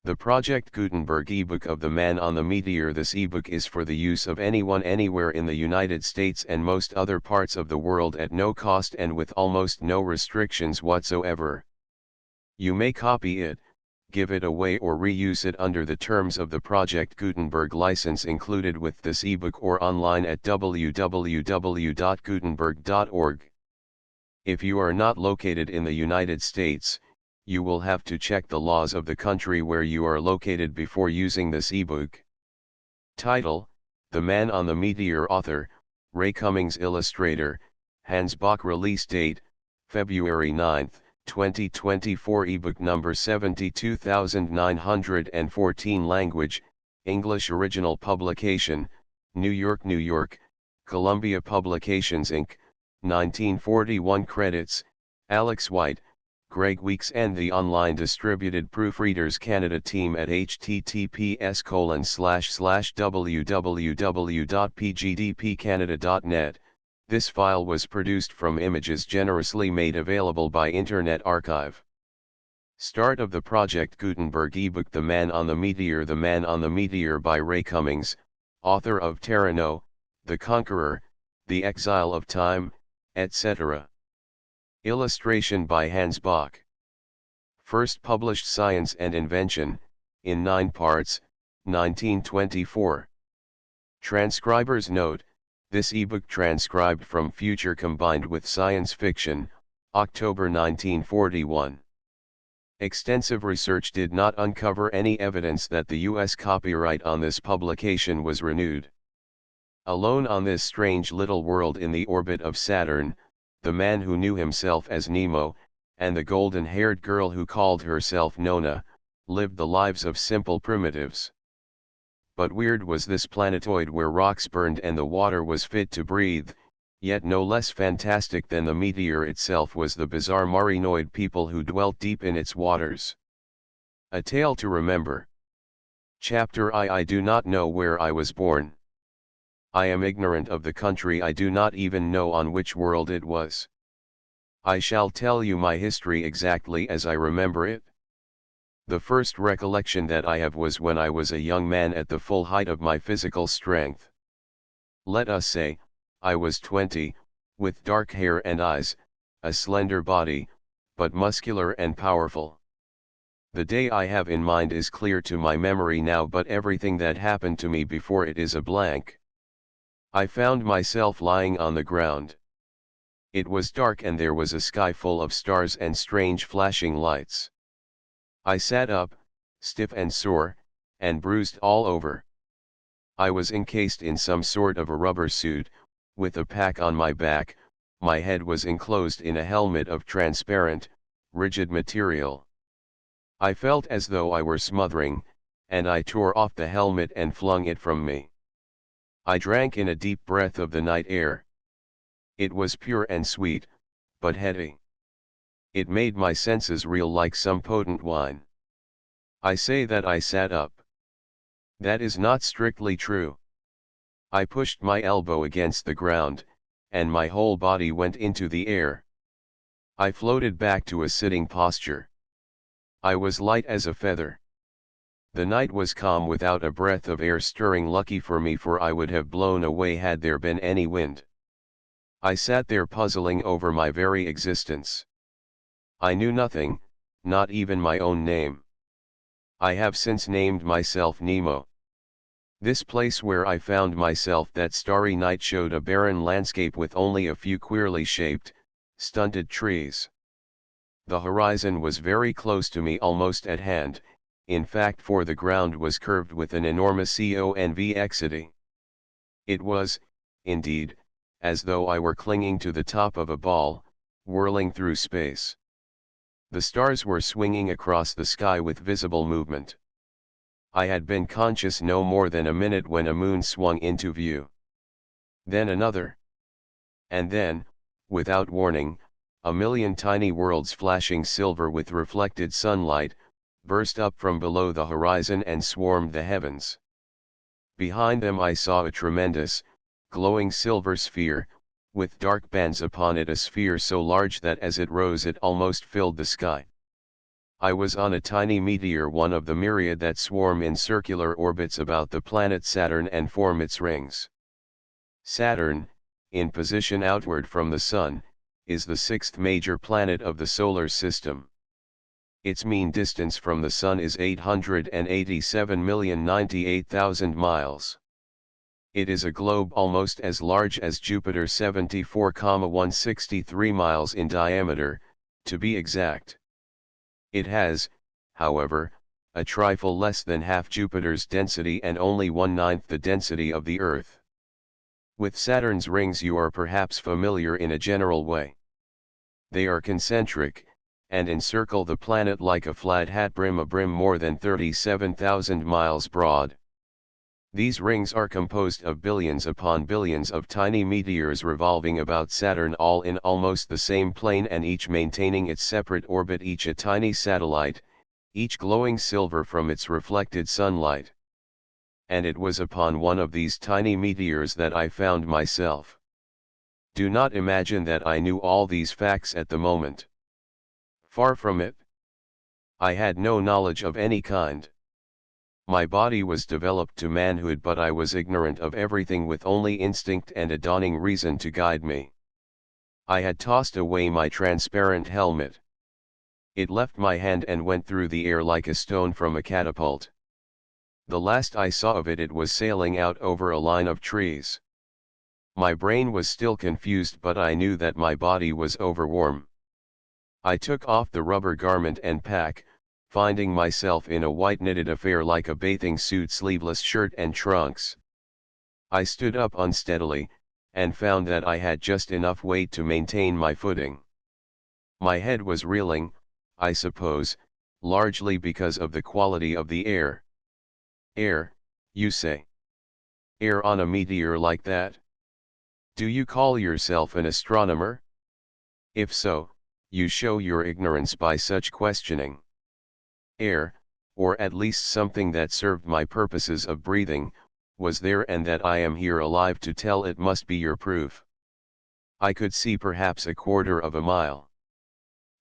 The Project Gutenberg ebook of The Man on the Meteor. This ebook is for the use of anyone anywhere in the United States and most other parts of the world at no cost and with almost no restrictions whatsoever. You may copy it, give it away or reuse it under the terms of the Project Gutenberg license included with this ebook or online at www.gutenberg.org. If you are not located in the United States, you will have to check the laws of the country where you are located before using this ebook. Title: The Man on the Meteor. Author: Ray Cummings. Illustrator: Hans Bach. Release date: February 9, 2024. Ebook number 72914. Language: English. Original publication: New York, New York, Columbia Publications Inc., 1941. Credits: Alex White, Greg Weeks and the online distributed Proofreaders Canada team at https://www.pgdpcanada.net. This file was produced from images generously made available by Internet Archive. Start of the Project Gutenberg ebook. The Man on the Meteor. The Man on the Meteor by Ray Cummings, author of Terrano, The Conqueror, The Exile of Time, etc. Illustration by Hans Bach. First published Science and Invention, in 9 parts, 1924. Transcriber's note: this ebook transcribed from Future combined with Science Fiction, October 1941. Extensive research did not uncover any evidence that the U.S. copyright on this publication was renewed. Alone on this strange little world in the orbit of Saturn, the man who knew himself as Nemo, and the golden-haired girl who called herself Nona, lived the lives of simple primitives. But weird was this planetoid where rocks burned and the water was fit to breathe, yet no less fantastic than the meteor itself was the bizarre marinoid people who dwelt deep in its waters. A tale to remember. Chapter I do not know where I was born. I am ignorant of the country. I do not even know on which world it was. I shall tell you my history exactly as I remember it. The first recollection that I have was when I was a young man at the full height of my physical strength. Let us say, I was 20, with dark hair and eyes, a slender body, but muscular and powerful. The day I have in mind is clear to my memory now, but everything that happened to me before it is a blank. I found myself lying on the ground. It was dark and there was a sky full of stars and strange flashing lights. I sat up, stiff and sore, and bruised all over. I was encased in some sort of a rubber suit, with a pack on my back. My head was enclosed in a helmet of transparent, rigid material. I felt as though I were smothering, and I tore off the helmet and flung it from me. I drank in a deep breath of the night air. It was pure and sweet, but heady. It made my senses reel like some potent wine. I say that I sat up. That is not strictly true. I pushed my elbow against the ground, and my whole body went into the air. I floated back to a sitting posture. I was light as a feather. The night was calm without a breath of air stirring. Lucky for me, for I would have blown away had there been any wind. I sat there puzzling over my very existence. I knew nothing, not even my own name. I have since named myself Nemo. This place where I found myself that starry night showed a barren landscape with only a few queerly shaped, stunted trees. The horizon was very close to me, almost at hand, in fact, for the ground was curved with an enormous convexity. It was, indeed, as though I were clinging to the top of a ball, whirling through space. The stars were swinging across the sky with visible movement. I had been conscious no more than a minute when a moon swung into view. Then another. And then, without warning, a million tiny worlds flashing silver with reflected sunlight, burst up from below the horizon and swarmed the heavens. Behind them I saw a tremendous, glowing silver sphere, with dark bands upon it, a sphere so large that as it rose it almost filled the sky. I was on a tiny meteor, one of the myriad that swarm in circular orbits about the planet Saturn and form its rings. Saturn, in position outward from the Sun, is the sixth major planet of the solar system. Its mean distance from the Sun is 887,098,000 miles. It is a globe almost as large as Jupiter, 74,163 miles in diameter, to be exact. It has, however, a trifle less than half Jupiter's density and only 1/9 the density of the Earth. With Saturn's rings you are perhaps familiar in a general way. They are concentric, and encircle the planet like a flat hat brim, a brim more than 37,000 miles broad. These rings are composed of billions upon billions of tiny meteors revolving about Saturn, all in almost the same plane and each maintaining its separate orbit, each a tiny satellite, each glowing silver from its reflected sunlight. And it was upon one of these tiny meteors that I found myself. Do not imagine that I knew all these facts at the moment. Far from it. I had no knowledge of any kind. My body was developed to manhood, but I was ignorant of everything, with only instinct and a dawning reason to guide me. I had tossed away my transparent helmet. It left my hand and went through the air like a stone from a catapult. The last I saw of it, it was sailing out over a line of trees. My brain was still confused, but I knew that my body was overwarm. I took off the rubber garment and pack, finding myself in a white knitted affair like a bathing suit, sleeveless shirt and trunks. I stood up unsteadily, and found that I had just enough weight to maintain my footing. My head was reeling, I suppose, largely because of the quality of the air. Air, you say? Air on a meteor like that? Do you call yourself an astronomer? If so, you show your ignorance by such questioning. Air, or at least something that served my purposes of breathing, was there, and that I am here alive to tell it must be your proof. I could see perhaps a quarter of a mile.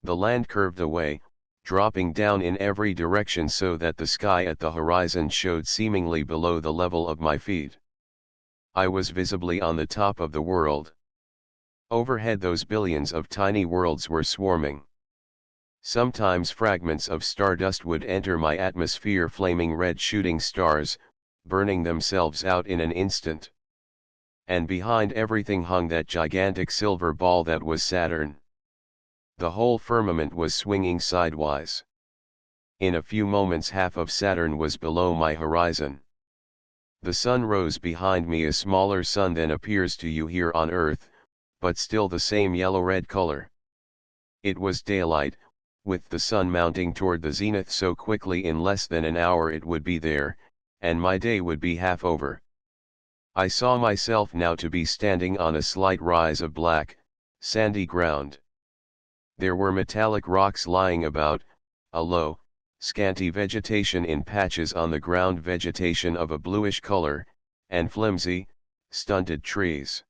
The land curved away, dropping down in every direction so that the sky at the horizon showed seemingly below the level of my feet. I was visibly on the top of the world. Overhead those billions of tiny worlds were swarming. Sometimes fragments of stardust would enter my atmosphere, flaming red shooting stars, burning themselves out in an instant. And behind everything hung that gigantic silver ball that was Saturn. The whole firmament was swinging sidewise. In a few moments half of Saturn was below my horizon. The sun rose behind me, a smaller sun than appears to you here on Earth, but still the same yellow-red color. It was daylight, with the sun mounting toward the zenith so quickly in less than an hour it would be there, and my day would be half over. I saw myself now to be standing on a slight rise of black, sandy ground. There were metallic rocks lying about, a low, scanty vegetation in patches on the ground, vegetation of a bluish color, and flimsy, stunted trees.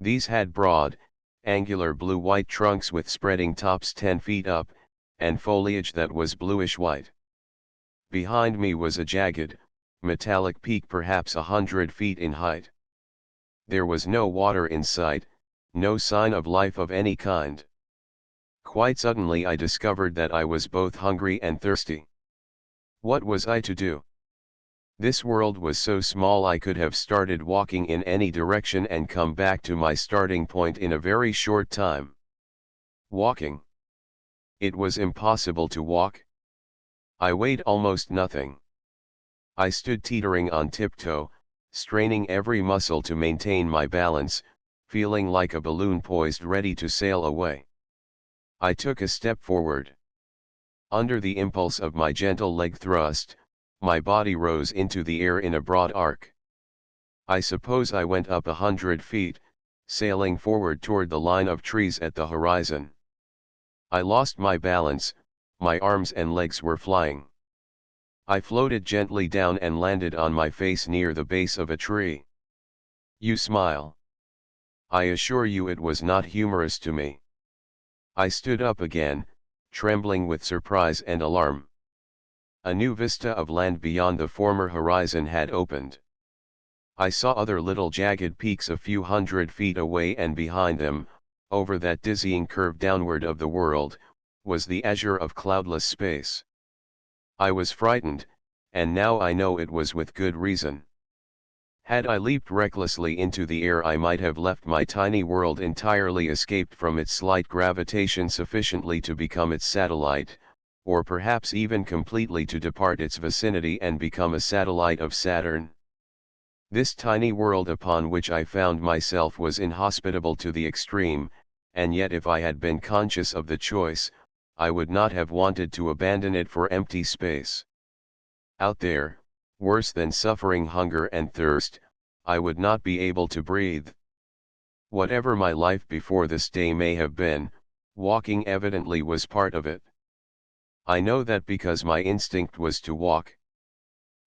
These had broad, angular blue-white trunks with spreading tops 10 feet up, and foliage that was bluish-white. Behind me was a jagged, metallic peak perhaps 100 feet in height. There was no water in sight, no sign of life of any kind. Quite suddenly I discovered that I was both hungry and thirsty. What was I to do? This world was so small I could have started walking in any direction and come back to my starting point in a very short time. Walking. It was impossible to walk. I weighed almost nothing. I stood teetering on tiptoe, straining every muscle to maintain my balance, feeling like a balloon poised ready to sail away. I took a step forward. Under the impulse of my gentle leg thrust, my body rose into the air in a broad arc. I suppose I went up 100 feet, sailing forward toward the line of trees at the horizon. I lost my balance, my arms and legs were flying. I floated gently down and landed on my face near the base of a tree. You smile. I assure you it was not humorous to me. I stood up again, trembling with surprise and alarm. A new vista of land beyond the former horizon had opened. I saw other little jagged peaks a few hundred feet away, and behind them, over that dizzying curve downward of the world, was the azure of cloudless space. I was frightened, and now I know it was with good reason. Had I leaped recklessly into the air, I might have left my tiny world entirely escaped from its slight gravitation sufficiently to become its satellite, or perhaps even completely to depart its vicinity and become a satellite of Saturn. This tiny world upon which I found myself was inhospitable to the extreme, and yet if I had been conscious of the choice, I would not have wanted to abandon it for empty space. Out there, worse than suffering hunger and thirst, I would not be able to breathe. Whatever my life before this day may have been, walking evidently was part of it. I know that because my instinct was to walk.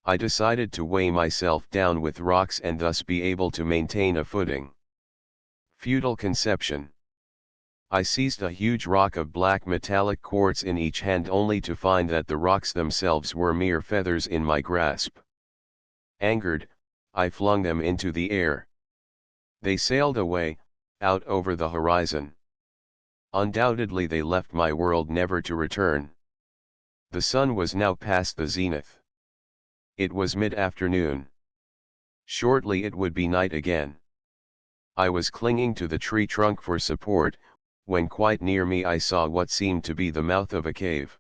I decided to weigh myself down with rocks and thus be able to maintain a footing. Futile conception. I seized a huge rock of black metallic quartz in each hand, only to find that the rocks themselves were mere feathers in my grasp. Angered, I flung them into the air. They sailed away, out over the horizon. Undoubtedly they left my world never to return. The sun was now past the zenith. It was mid-afternoon. Shortly it would be night again. I was clinging to the tree trunk for support, when quite near me I saw what seemed to be the mouth of a cave.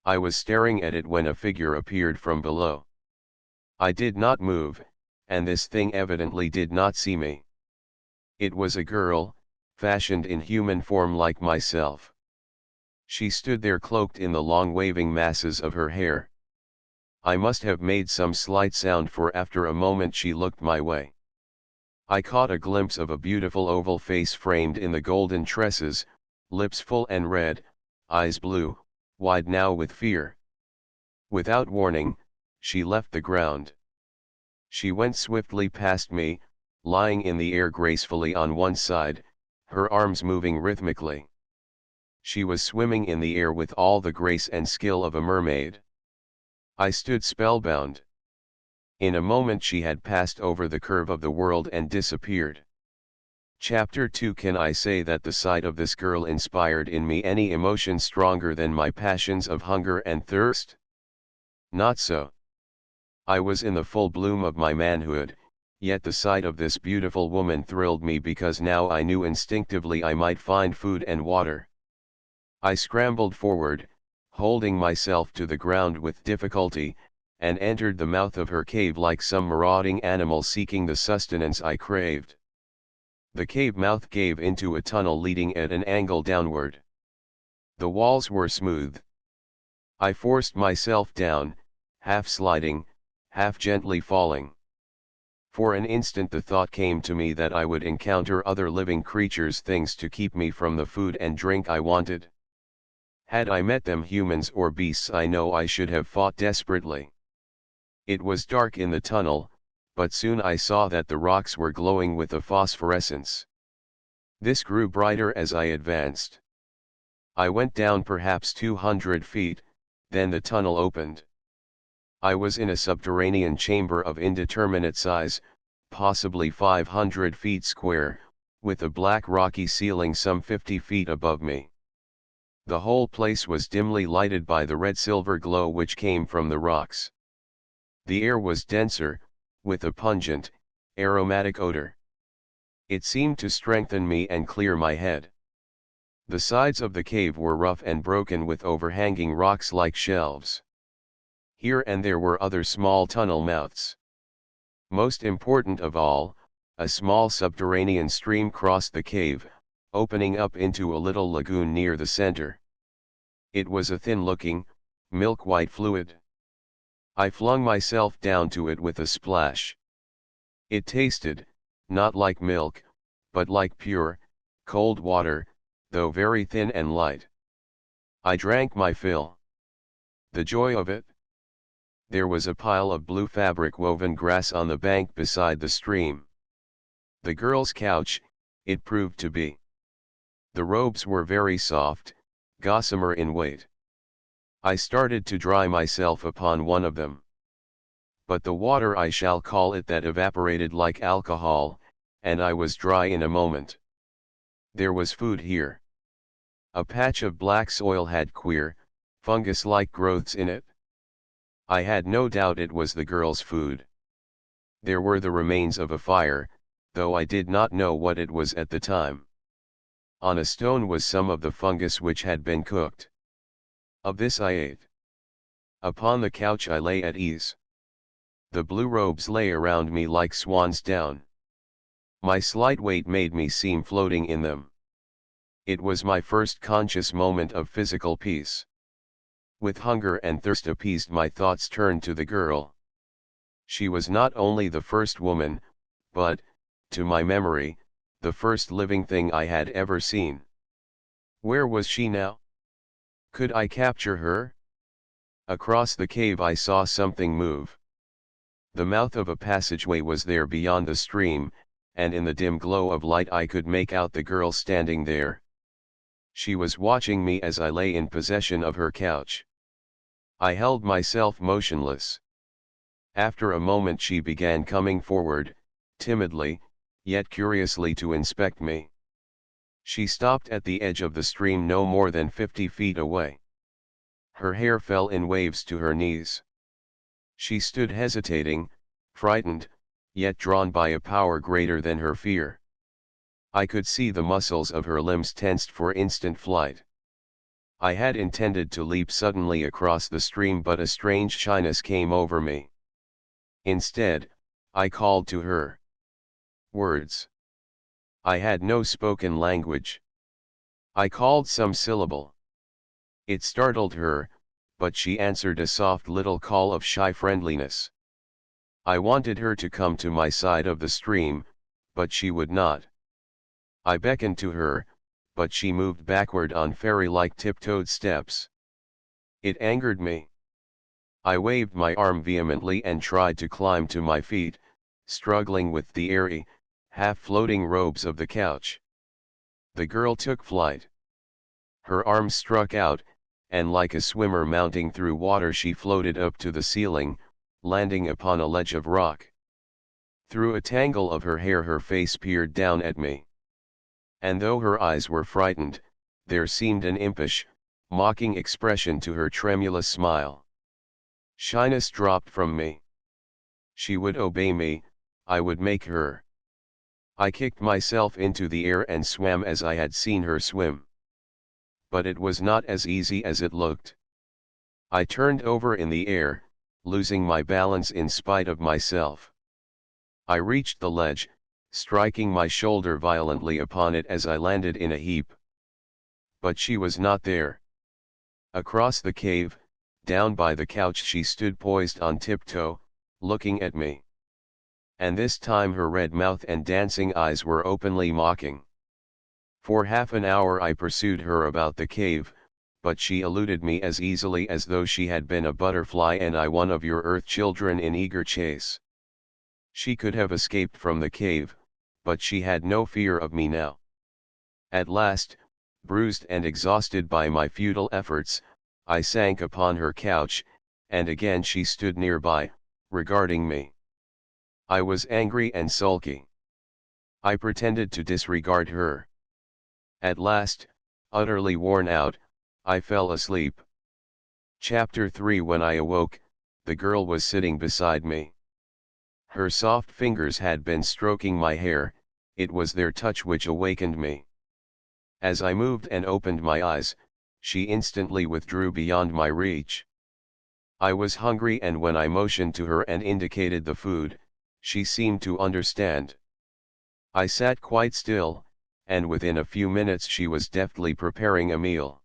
I was staring at it when a figure appeared from below. I did not move, and this thing evidently did not see me. It was a girl, fashioned in human form like myself. She stood there cloaked in the long waving masses of her hair. I must have made some slight sound, for after a moment she looked my way. I caught a glimpse of a beautiful oval face framed in the golden tresses, lips full and red, eyes blue, wide now with fear. Without warning, she left the ground. She went swiftly past me, lying in the air gracefully on one side, her arms moving rhythmically. She was swimming in the air with all the grace and skill of a mermaid. I stood spellbound. In a moment she had passed over the curve of the world and disappeared. Chapter 2. Can I say that the sight of this girl inspired in me any emotion stronger than my passions of hunger and thirst? Not so. I was in the full bloom of my manhood, yet the sight of this beautiful woman thrilled me because now I knew instinctively I might find food and water. I scrambled forward, holding myself to the ground with difficulty, and entered the mouth of her cave like some marauding animal seeking the sustenance I craved. The cave mouth gave into a tunnel leading at an angle downward. The walls were smooth. I forced myself down, half sliding, half gently falling. For an instant the thought came to me that I would encounter other living creatures, things to keep me from the food and drink I wanted. Had I met them, humans or beasts, I know I should have fought desperately. It was dark in the tunnel, but soon I saw that the rocks were glowing with a phosphorescence. This grew brighter as I advanced. I went down perhaps 200 feet, then the tunnel opened. I was in a subterranean chamber of indeterminate size, possibly 500 feet square, with a black rocky ceiling some 50 feet above me. The whole place was dimly lighted by the red-silver glow which came from the rocks. The air was denser, with a pungent, aromatic odor. It seemed to strengthen me and clear my head. The sides of the cave were rough and broken with overhanging rocks like shelves. Here and there were other small tunnel mouths. Most important of all, a small subterranean stream crossed the cave, opening up into a little lagoon near the center. It was a thin-looking, milk-white fluid. I flung myself down to it with a splash. It tasted, not like milk, but like pure, cold water, though very thin and light. I drank my fill. The joy of it! There was a pile of blue fabric woven grass on the bank beside the stream. The girl's couch, it proved to be. The robes were very soft, gossamer in weight. I started to dry myself upon one of them. But the water, I shall call it that, evaporated like alcohol, and I was dry in a moment. There was food here. A patch of black soil had queer, fungus-like growths in it. I had no doubt it was the girl's food. There were the remains of a fire, though I did not know what it was at the time. On a stone was some of the fungus which had been cooked. Of this I ate. Upon the couch I lay at ease. The blue robes lay around me like swan's down. My slight weight made me seem floating in them. It was my first conscious moment of physical peace. With hunger and thirst appeased, my thoughts turned to the girl. She was not only the first woman, but, to my memory, the first living thing I had ever seen. Where was she now? Could I capture her? Across the cave I saw something move. The mouth of a passageway was there beyond the stream, and in the dim glow of light I could make out the girl standing there. She was watching me as I lay in possession of her couch. I held myself motionless. After a moment she began coming forward, timidly, yet curiously, to inspect me. She stopped at the edge of the stream no more than 50 feet away. Her hair fell in waves to her knees. She stood hesitating, frightened, yet drawn by a power greater than her fear. I could see the muscles of her limbs tensed for instant flight. I had intended to leap suddenly across the stream, but a strange shyness came over me. Instead, I called to her. Words. I had no spoken language. I called some syllable. It startled her, but she answered a soft little call of shy friendliness. I wanted her to come to my side of the stream, but she would not. I beckoned to her, but she moved backward on fairy-like tiptoed steps. It angered me. I waved my arm vehemently and tried to climb to my feet, struggling with the airy, half-floating robes of the couch. The girl took flight. Her arms struck out, and like a swimmer mounting through water she floated up to the ceiling, landing upon a ledge of rock. Through a tangle of her hair her face peered down at me. And though her eyes were frightened, there seemed an impish, mocking expression to her tremulous smile. Shyness dropped from me. She would obey me, I would make her. I kicked myself into the air and swam as I had seen her swim. But it was not as easy as it looked. I turned over in the air, losing my balance in spite of myself. I reached the ledge, striking my shoulder violently upon it as I landed in a heap. But she was not there. Across the cave, down by the couch, she stood poised on tiptoe, looking at me. And this time her red mouth and dancing eyes were openly mocking. For half an hour I pursued her about the cave, but she eluded me as easily as though she had been a butterfly and I one of your earth children in eager chase. She could have escaped from the cave, but she had no fear of me now. At last, bruised and exhausted by my futile efforts, I sank upon her couch, and again she stood nearby, regarding me. I was angry and sulky. I pretended to disregard her. At last, utterly worn out, I fell asleep. Chapter 3. When I awoke, the girl was sitting beside me. Her soft fingers had been stroking my hair, it was their touch which awakened me. As I moved and opened my eyes, she instantly withdrew beyond my reach. I was hungry, and when I motioned to her and indicated the food, she seemed to understand. I sat quite still, and within a few minutes she was deftly preparing a meal.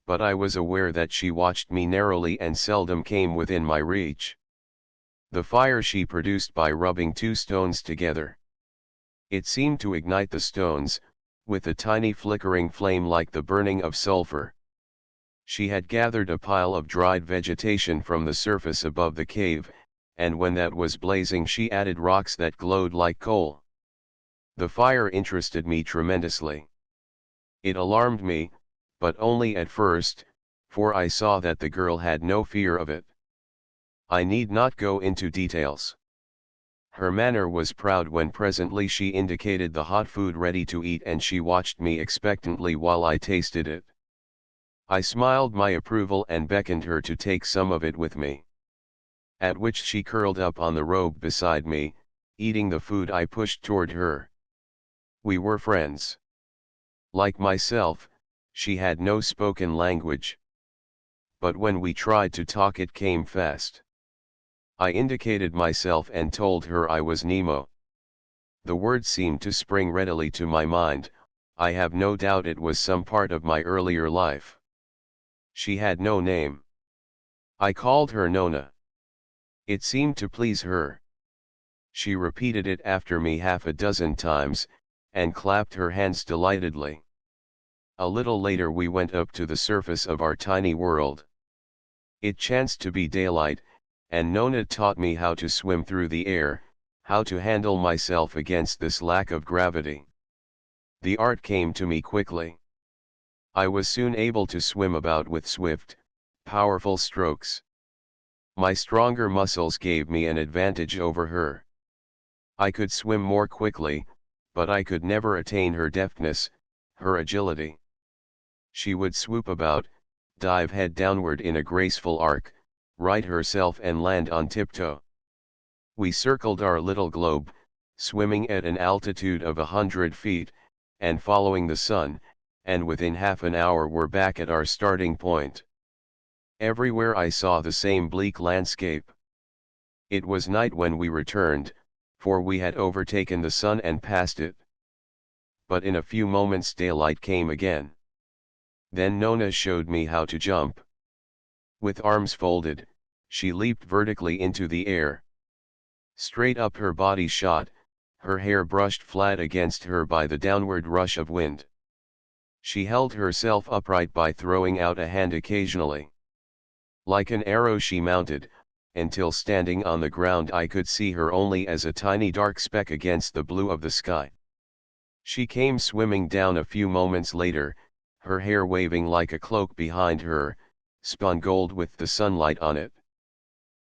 But I was aware that she watched me narrowly and seldom came within my reach. The fire she produced by rubbing two stones together. It seemed to ignite the stones, with a tiny flickering flame like the burning of sulfur. She had gathered a pile of dried vegetation from the surface above the cave, and when that was blazing she added rocks that glowed like coal. The fire interested me tremendously. It alarmed me, but only at first, for I saw that the girl had no fear of it. I need not go into details. Her manner was proud when presently she indicated the hot food ready to eat, and she watched me expectantly while I tasted it. I smiled my approval and beckoned her to take some of it with me. At which she curled up on the robe beside me, eating the food I pushed toward her. We were friends. Like myself, she had no spoken language. But when we tried to talk, it came fast. I indicated myself and told her I was Nemo. The word seemed to spring readily to my mind. I have no doubt it was some part of my earlier life. She had no name. I called her Nona. It seemed to please her. She repeated it after me half a dozen times, and clapped her hands delightedly. A little later we went up to the surface of our tiny world. It chanced to be daylight, and Nona taught me how to swim through the air, how to handle myself against this lack of gravity. The art came to me quickly. I was soon able to swim about with swift, powerful strokes. My stronger muscles gave me an advantage over her. I could swim more quickly, but I could never attain her deftness, her agility. She would swoop about, dive head downward in a graceful arc, right herself and land on tiptoe. We circled our little globe, swimming at an altitude of 100 feet, and following the sun, and within half an hour were back at our starting point. Everywhere I saw the same bleak landscape. It was night when we returned, for we had overtaken the sun and passed it. But in a few moments daylight came again. Then Nona showed me how to jump. With arms folded, she leaped vertically into the air. Straight up her body shot, her hair brushed flat against her by the downward rush of wind. She held herself upright by throwing out a hand occasionally. Like an arrow she mounted, until standing on the ground I could see her only as a tiny dark speck against the blue of the sky. She came swimming down a few moments later, her hair waving like a cloak behind her, spun gold with the sunlight on it.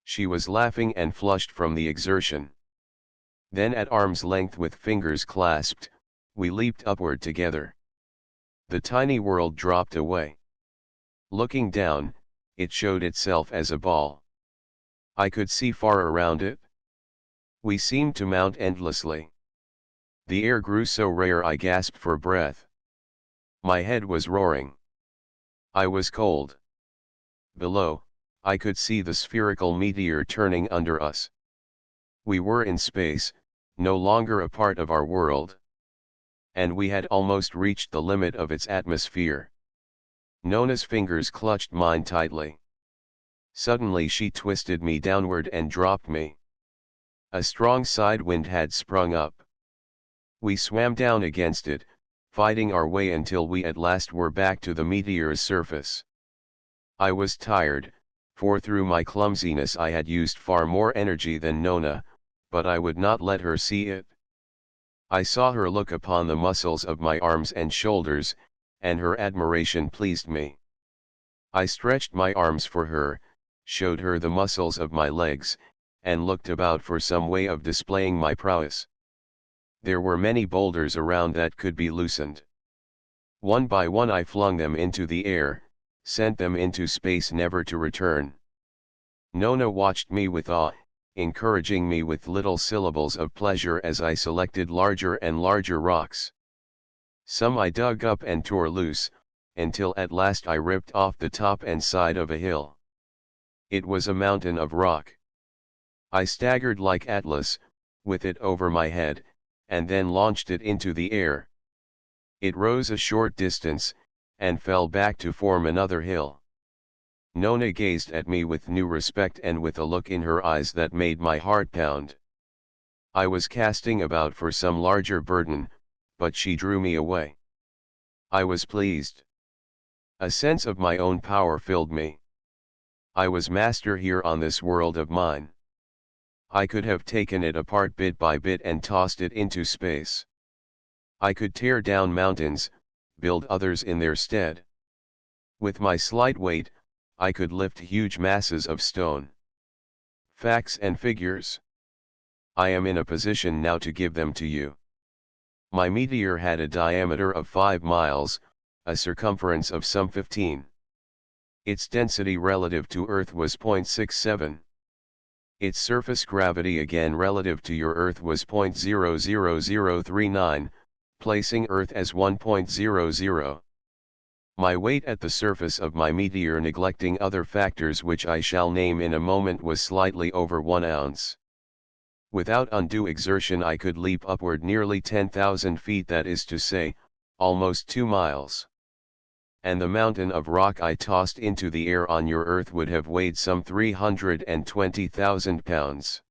She was laughing and flushed from the exertion. Then at arm's length with fingers clasped, we leaped upward together. The tiny world dropped away. Looking down, it showed itself as a ball. I could see far around it. We seemed to mount endlessly. The air grew so rare I gasped for breath. My head was roaring. I was cold. Below, I could see the spherical meteor turning under us. We were in space, no longer a part of our world. And we had almost reached the limit of its atmosphere. Nona's fingers clutched mine tightly. Suddenly she twisted me downward and dropped me. A strong side wind had sprung up. We swam down against it, fighting our way until we at last were back to the meteor's surface. I was tired, for through my clumsiness I had used far more energy than Nona, but I would not let her see it. I saw her look upon the muscles of my arms and shoulders, and her admiration pleased me. I stretched my arms for her, showed her the muscles of my legs, and looked about for some way of displaying my prowess. There were many boulders around that could be loosened. One by one I flung them into the air, sent them into space never to return. Nona watched me with awe, encouraging me with little syllables of pleasure as I selected larger and larger rocks. Some I dug up and tore loose, until at last I ripped off the top and side of a hill. It was a mountain of rock. I staggered like Atlas, with it over my head, and then launched it into the air. It rose a short distance, and fell back to form another hill. Nona gazed at me with new respect and with a look in her eyes that made my heart pound. I was casting about for some larger burden, but she drew me away. I was pleased. A sense of my own power filled me. I was master here on this world of mine. I could have taken it apart bit by bit and tossed it into space. I could tear down mountains, build others in their stead. With my slight weight, I could lift huge masses of stone. Facts and figures. I am in a position now to give them to you. My meteor had a diameter of 5 miles, a circumference of some 15. Its density relative to Earth was 0.67. Its surface gravity again relative to your Earth was 0.00039, placing Earth as 1.00. My weight at the surface of my meteor, neglecting other factors which I shall name in a moment, was slightly over 1 ounce. Without undue exertion I could leap upward nearly 10,000 feet, that is to say, almost 2 miles. And the mountain of rock I tossed into the air on your Earth would have weighed some 320,000 pounds.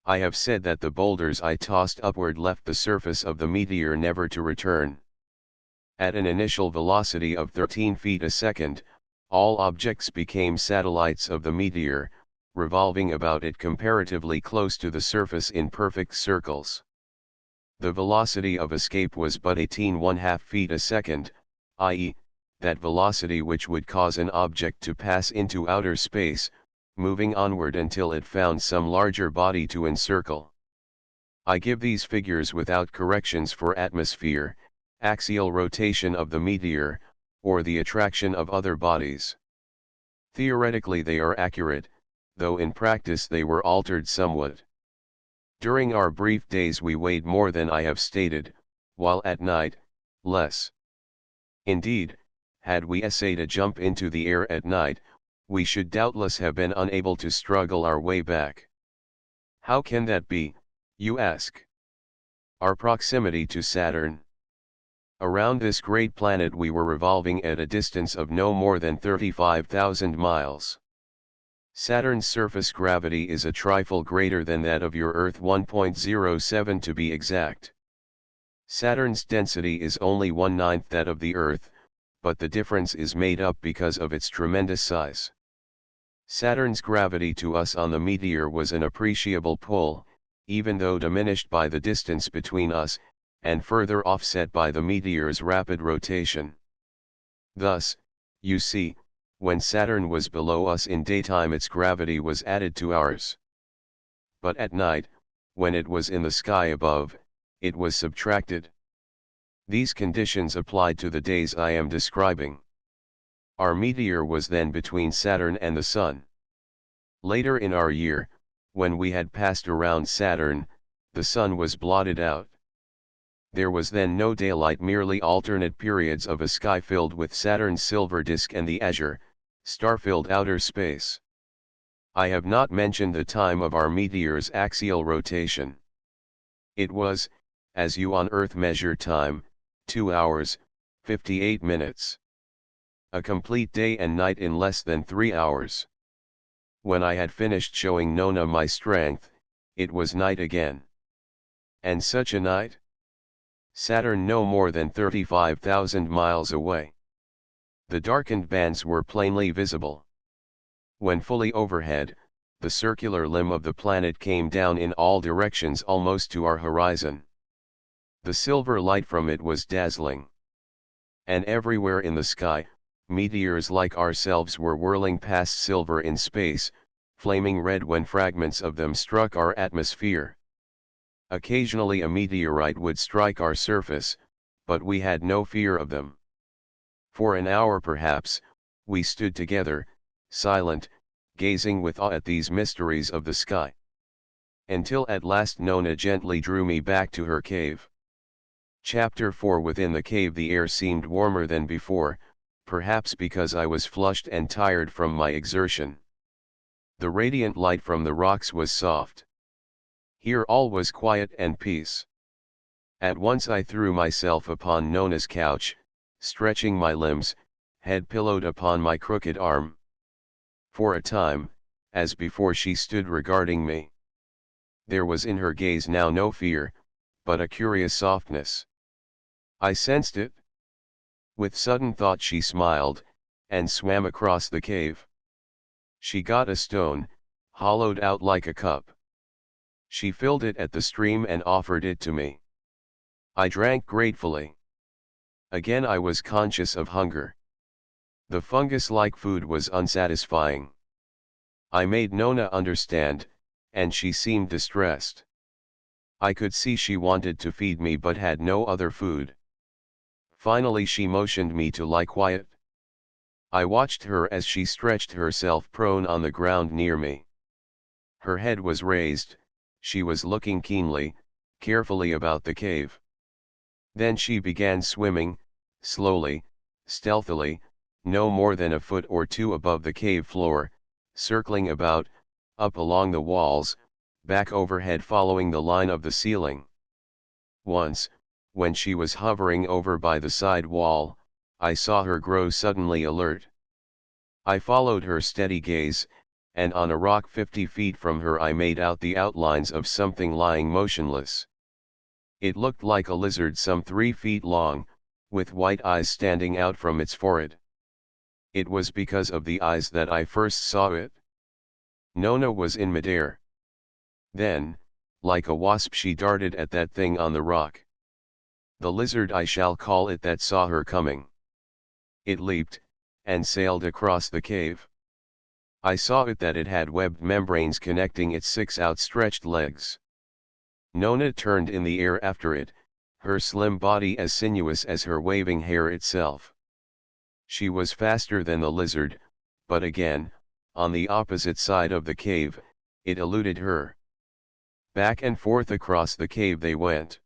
I have said that the boulders I tossed upward left the surface of the meteor never to return. At an initial velocity of 13 feet a second, all objects became satellites of the meteor, revolving about it comparatively close to the surface in perfect circles. The velocity of escape was but 18½ feet a second, i.e., that velocity which would cause an object to pass into outer space, moving onward until it found some larger body to encircle. I give these figures without corrections for atmosphere, axial rotation of the meteor, or the attraction of other bodies. Theoretically they are accurate, though in practice they were altered somewhat. During our brief days we weighed more than I have stated, while at night, less. Indeed, had we essayed a jump into the air at night, we should doubtless have been unable to struggle our way back. How can that be, you ask? Our proximity to Saturn. Around this great planet we were revolving at a distance of no more than 35,000 miles. Saturn's surface gravity is a trifle greater than that of your Earth, 1.07 to be exact. Saturn's density is only 1/9 that of the Earth, but the difference is made up because of its tremendous size. Saturn's gravity to us on the meteor was an appreciable pull, even though diminished by the distance between us, and further offset by the meteor's rapid rotation. Thus, you see, when Saturn was below us in daytime its gravity was added to ours. But at night, when it was in the sky above, it was subtracted. These conditions applied to the days I am describing. Our meteor was then between Saturn and the Sun. Later in our year, when we had passed around Saturn, the Sun was blotted out. There was then no daylight, merely alternate periods of a sky filled with Saturn's silver disk and the azure, star-filled outer space. I have not mentioned the time of our meteor's axial rotation. It was, as you on Earth measure time, 2 hours, 58 minutes. A complete day and night in less than 3 hours. When I had finished showing Nona my strength, it was night again. And such a night? Saturn no more than 35,000 miles away. The darkened bands were plainly visible. When fully overhead, the circular limb of the planet came down in all directions almost to our horizon. The silver light from it was dazzling. And everywhere in the sky, meteors like ourselves were whirling past silver in space, flaming red when fragments of them struck our atmosphere. Occasionally a meteorite would strike our surface, but we had no fear of them. For an hour perhaps, we stood together, silent, gazing with awe at these mysteries of the sky. Until at last Nona gently drew me back to her cave. Chapter 4. Within the cave the air seemed warmer than before, perhaps because I was flushed and tired from my exertion. The radiant light from the rocks was soft. Here all was quiet and peace. At once I threw myself upon Nona's couch, stretching my limbs, head pillowed upon my crooked arm. For a time, as before, she stood regarding me. There was in her gaze now no fear, but a curious softness. I sensed it. With sudden thought she smiled, and swam across the cave. She got a stone, hollowed out like a cup. She filled it at the stream and offered it to me. I drank gratefully. Again I was conscious of hunger. The fungus-like food was unsatisfying. I made Nona understand, and she seemed distressed. I could see she wanted to feed me but had no other food. Finally she motioned me to lie quiet. I watched her as she stretched herself prone on the ground near me. Her head was raised, she was looking keenly, carefully about the cave. Then she began swimming, slowly, stealthily, no more than a foot or two above the cave floor, circling about, up along the walls, back overhead following the line of the ceiling. Once, when she was hovering over by the side wall, I saw her grow suddenly alert. I followed her steady gaze, and on a rock 50 feet from her I made out the outlines of something lying motionless. It looked like a lizard some 3 feet long, with white eyes standing out from its forehead. It was because of the eyes that I first saw it. Nona was in midair. Then, like a wasp she darted at that thing on the rock. The lizard, I shall call it, that saw her coming. It leaped, and sailed across the cave. I saw it that it had webbed membranes connecting its 6 outstretched legs. Nona turned in the air after it, her slim body as sinuous as her waving hair itself. She was faster than the lizard, but again, on the opposite side of the cave, it eluded her. Back and forth across the cave they went.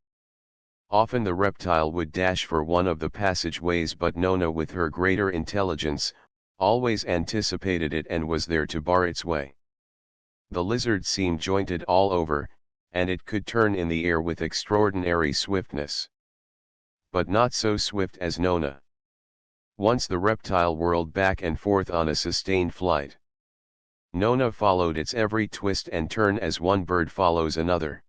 Often the reptile would dash for one of the passageways, but Nona, with her greater intelligence, always anticipated it and was there to bar its way. The lizard seemed jointed all over, and it could turn in the air with extraordinary swiftness. But not so swift as Nona. Once the reptile whirled back and forth on a sustained flight. Nona followed its every twist and turn as one bird follows another.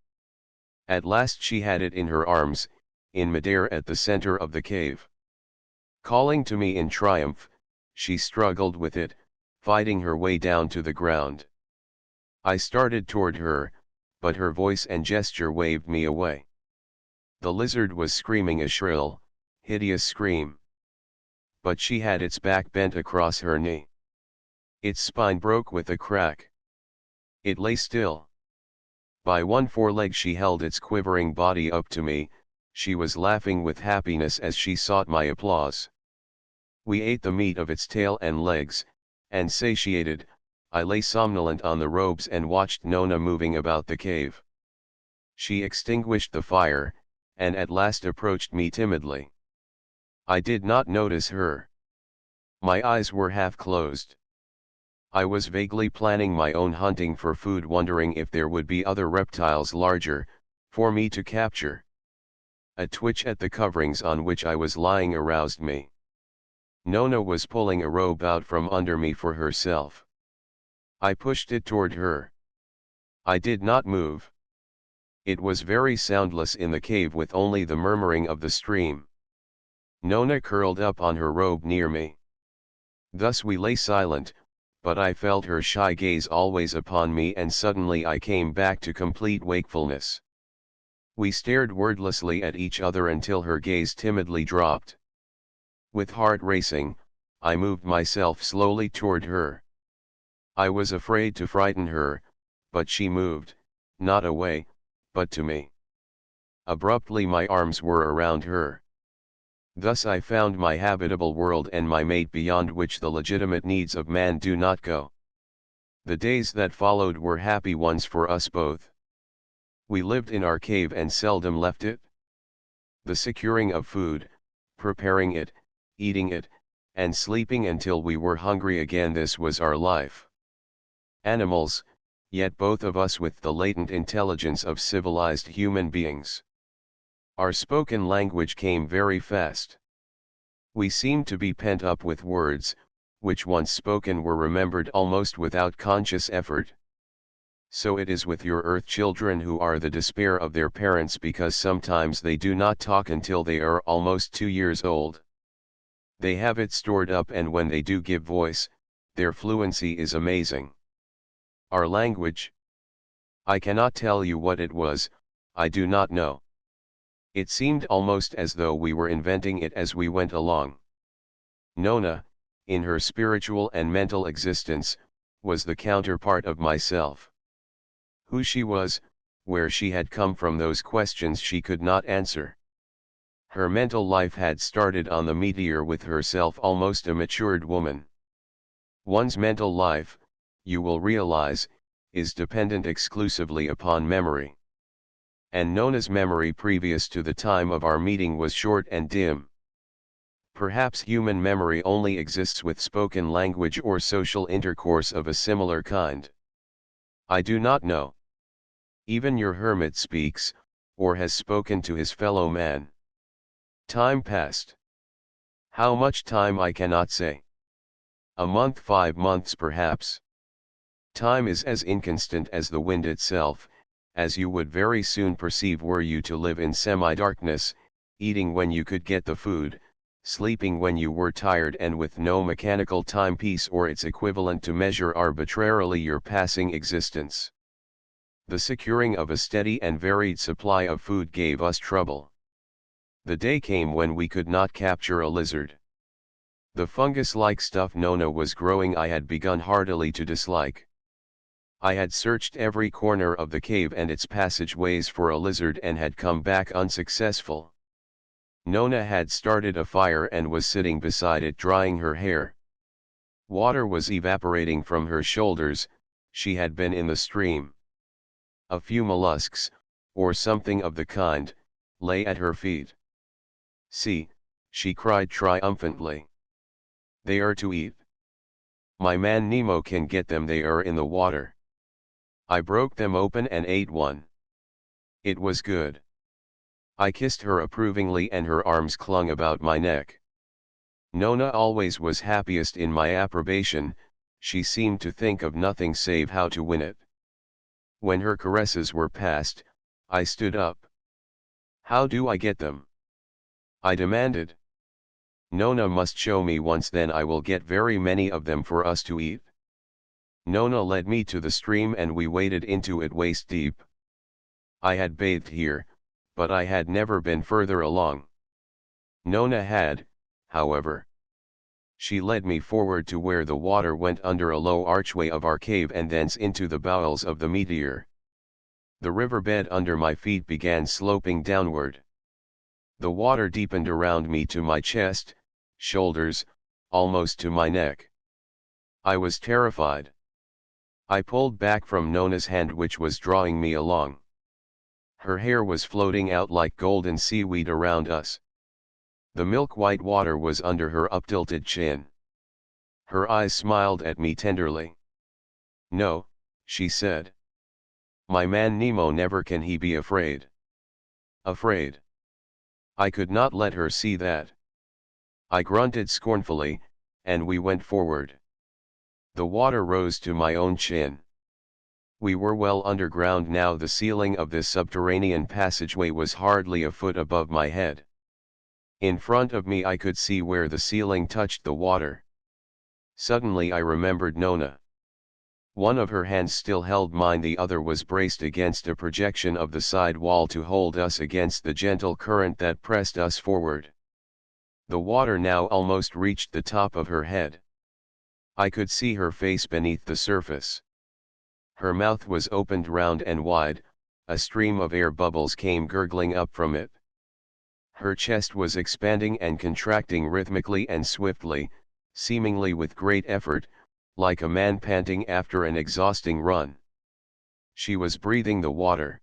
At last she had it in her arms, in midair at the center of the cave. Calling to me in triumph, she struggled with it, fighting her way down to the ground. I started toward her, but her voice and gesture waved me away. The lizard was screaming a shrill, hideous scream. But she had its back bent across her knee. Its spine broke with a crack. It lay still. By one foreleg she held its quivering body up to me. She was laughing with happiness as she sought my applause. We ate the meat of its tail and legs, and satiated, I lay somnolent on the robes and watched Nona moving about the cave. She extinguished the fire, and at last approached me timidly. I did not notice her. My eyes were half closed. I was vaguely planning my own hunting for food, wondering if there would be other reptiles larger, for me to capture. A twitch at the coverings on which I was lying aroused me. Nona was pulling a robe out from under me for herself. I pushed it toward her. I did not move. It was very soundless in the cave, with only the murmuring of the stream. Nona curled up on her robe near me. Thus we lay silent, but I felt her shy gaze always upon me, and suddenly I came back to complete wakefulness. We stared wordlessly at each other until her gaze timidly dropped. With heart racing, I moved myself slowly toward her. I was afraid to frighten her, but she moved, not away, but to me. Abruptly my arms were around her. Thus I found my habitable world and my mate, beyond which the legitimate needs of man do not go. The days that followed were happy ones for us both. We lived in our cave and seldom left it. The securing of food, preparing it, eating it, and sleeping until we were hungry again, this was our life. Animals, yet both of us with the latent intelligence of civilized human beings. Our spoken language came very fast. We seemed to be pent up with words, which once spoken were remembered almost without conscious effort. So it is with your earth children, who are the despair of their parents because sometimes they do not talk until they are almost 2 years old. They have it stored up, and when they do give voice, their fluency is amazing. Our language? I cannot tell you what it was, I do not know. It seemed almost as though we were inventing it as we went along. Nona, in her spiritual and mental existence, was the counterpart of myself. Who she was, where she had come from, those questions she could not answer. Her mental life had started on the meteor with herself almost a matured woman. One's mental life, you will realize, is dependent exclusively upon memory. And Nona's memory previous to the time of our meeting was short and dim. Perhaps human memory only exists with spoken language or social intercourse of a similar kind. I do not know. Even your hermit speaks, or has spoken to his fellow man. Time passed. How much time I cannot say. A month, 5 months perhaps. Time is as inconstant as the wind itself, as you would very soon perceive were you to live in semi-darkness, eating when you could get the food, sleeping when you were tired, and with no mechanical timepiece or its equivalent to measure arbitrarily your passing existence. The securing of a steady and varied supply of food gave us trouble. The day came when we could not capture a lizard. The fungus-like stuff Nona was growing I had begun heartily to dislike. I had searched every corner of the cave and its passageways for a lizard and had come back unsuccessful. Nona had started a fire and was sitting beside it drying her hair. Water was evaporating from her shoulders, she had been in the stream. A few mollusks, or something of the kind, lay at her feet. "See," she cried triumphantly. "They are to eat. My man Nemo can get them, they are in the water." I broke them open and ate one. It was good. I kissed her approvingly and her arms clung about my neck. Nona always was happiest in my approbation, she seemed to think of nothing save how to win it. When her caresses were past, I stood up. "How do I get them?" I demanded. "Nona must show me once, then I will get very many of them for us to eat." Nona led me to the stream and we waded into it waist deep. I had bathed here, but I had never been further along. Nona had, however. She led me forward to where the water went under a low archway of our cave and thence into the bowels of the meteor. The riverbed under my feet began sloping downward. The water deepened around me to my chest, shoulders, almost to my neck. I was terrified. I pulled back from Nona's hand which was drawing me along. Her hair was floating out like golden seaweed around us. The milk-white water was under her uptilted chin. Her eyes smiled at me tenderly. "No," she said. "My man Nemo never can he be afraid." Afraid? I could not let her see that. I grunted scornfully, and we went forward. The water rose to my own chin. We were well underground now. The ceiling of this subterranean passageway was hardly a foot above my head. In front of me I could see where the ceiling touched the water. Suddenly I remembered Nona. One of her hands still held mine, the other was braced against a projection of the side wall to hold us against the gentle current that pressed us forward. The water now almost reached the top of her head. I could see her face beneath the surface. Her mouth was opened round and wide, a stream of air bubbles came gurgling up from it. Her chest was expanding and contracting rhythmically and swiftly, seemingly with great effort, like a man panting after an exhausting run. She was breathing the water.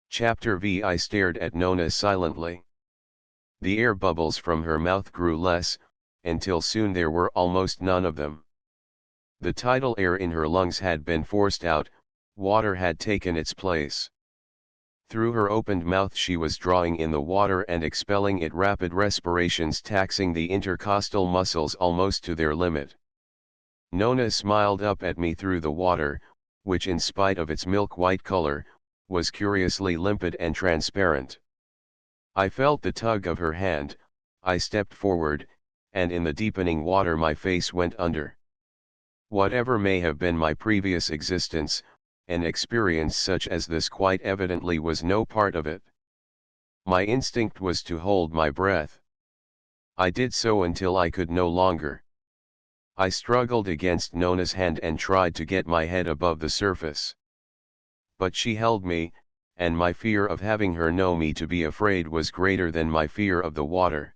Chapter V. I stared at Nona silently. The air bubbles from her mouth grew less, until soon there were almost none of them. The tidal air in her lungs had been forced out, water had taken its place. Through her opened mouth she was drawing in the water and expelling it, rapid respirations taxing the intercostal muscles almost to their limit. Nona smiled up at me through the water, which in spite of its milk-white color, was curiously limpid and transparent. I felt the tug of her hand, I stepped forward, and in the deepening water my face went under. Whatever may have been my previous existence, an experience such as this quite evidently was no part of it. My instinct was to hold my breath. I did so until I could no longer. I struggled against Nona's hand and tried to get my head above the surface. But she held me, and my fear of having her know me to be afraid was greater than my fear of the water.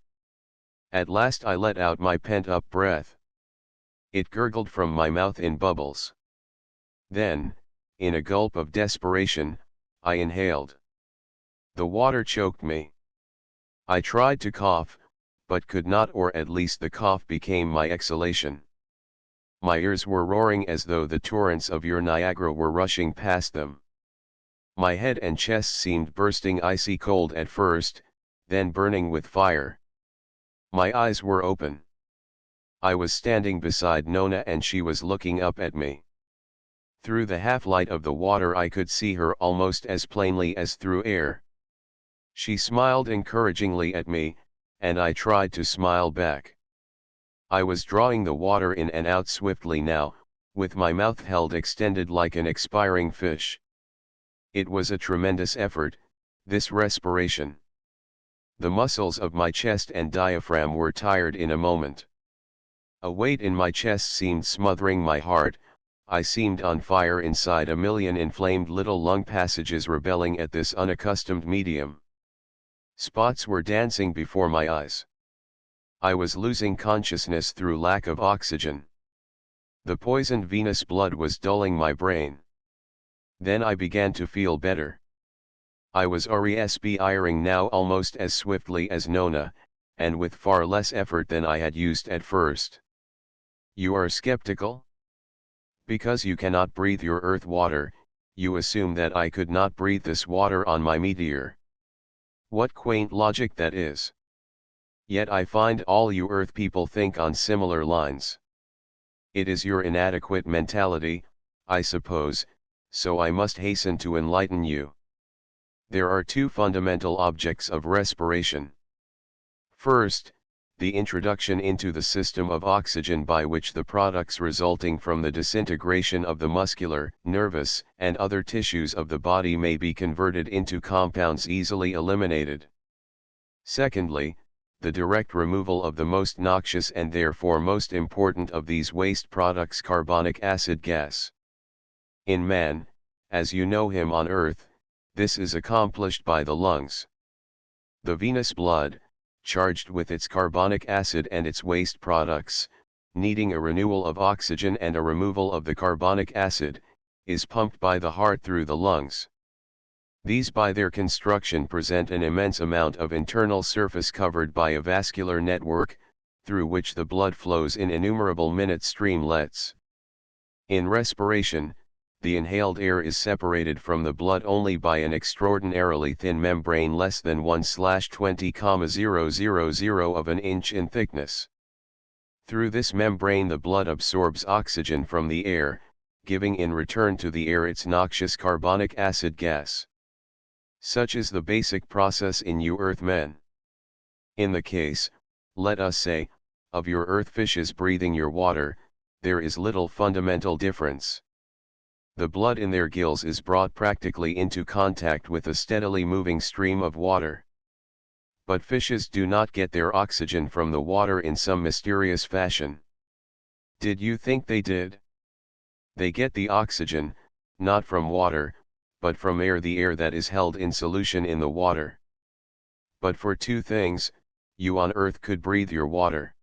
At last I let out my pent-up breath. It gurgled from my mouth in bubbles. Then, in a gulp of desperation, I inhaled. The water choked me. I tried to cough, but could not, or at least the cough became my exhalation. My ears were roaring as though the torrents of your Niagara were rushing past them. My head and chest seemed bursting icy cold at first, then burning with fire. My eyes were open. I was standing beside Nona and she was looking up at me. Through the half-light of the water I could see her almost as plainly as through air. She smiled encouragingly at me, and I tried to smile back. I was drawing the water in and out swiftly now, with my mouth held extended like an expiring fish. It was a tremendous effort, this respiration. The muscles of my chest and diaphragm were tired in a moment. A weight in my chest seemed smothering my heart. I seemed on fire inside, a million inflamed little lung passages rebelling at this unaccustomed medium. Spots were dancing before my eyes. I was losing consciousness through lack of oxygen. The poisoned venous blood was dulling my brain. Then I began to feel better. I was respiring now almost as swiftly as Nona, and with far less effort than I had used at first. You are skeptical? Because you cannot breathe your earth water, you assume that I could not breathe this water on my meteor. What quaint logic that is. Yet I find all you earth people think on similar lines. It is your inadequate mentality, I suppose, so I must hasten to enlighten you. There are two fundamental objects of respiration. First, the introduction into the system of oxygen by which the products resulting from the disintegration of the muscular, nervous, and other tissues of the body may be converted into compounds easily eliminated. Secondly, the direct removal of the most noxious and therefore most important of these waste products, carbonic acid gas. In man, as you know him on Earth, this is accomplished by the lungs. The venous blood, charged with its carbonic acid and its waste products, needing a renewal of oxygen and a removal of the carbonic acid, is pumped by the heart through the lungs. These by their construction present an immense amount of internal surface covered by a vascular network, through which the blood flows in innumerable minute streamlets. In respiration, the inhaled air is separated from the blood only by an extraordinarily thin membrane less than 1/20,000 of an inch in thickness. Through this membrane the blood absorbs oxygen from the air, giving in return to the air its noxious carbonic acid gas. Such is the basic process in you earth men. In the case, let us say, of your earth fishes breathing your water, there is little fundamental difference. The blood in their gills is brought practically into contact with a steadily moving stream of water. But fishes do not get their oxygen from the water in some mysterious fashion. Did you think they did? They get the oxygen, not from water, but from air, the air that is held in solution in the water. But for two things, you on Earth could breathe your water.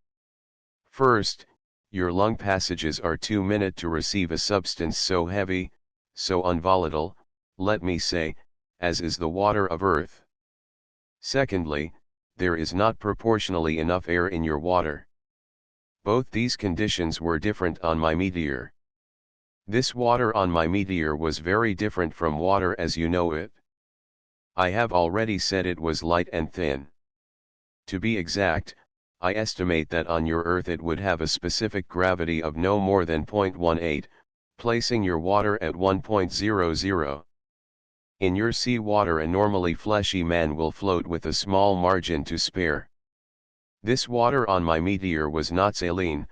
First, your lung passages are too minute to receive a substance so heavy, so unvolatile, let me say, as is the water of Earth. Secondly, there is not proportionally enough air in your water. Both these conditions were different on my meteor. This water on my meteor was very different from water as you know it. I have already said it was light and thin. To be exact, I estimate that on your Earth it would have a specific gravity of no more than 0.18, placing your water at 1.00. In your sea water a normally fleshy man will float with a small margin to spare. This water on my meteor was not saline,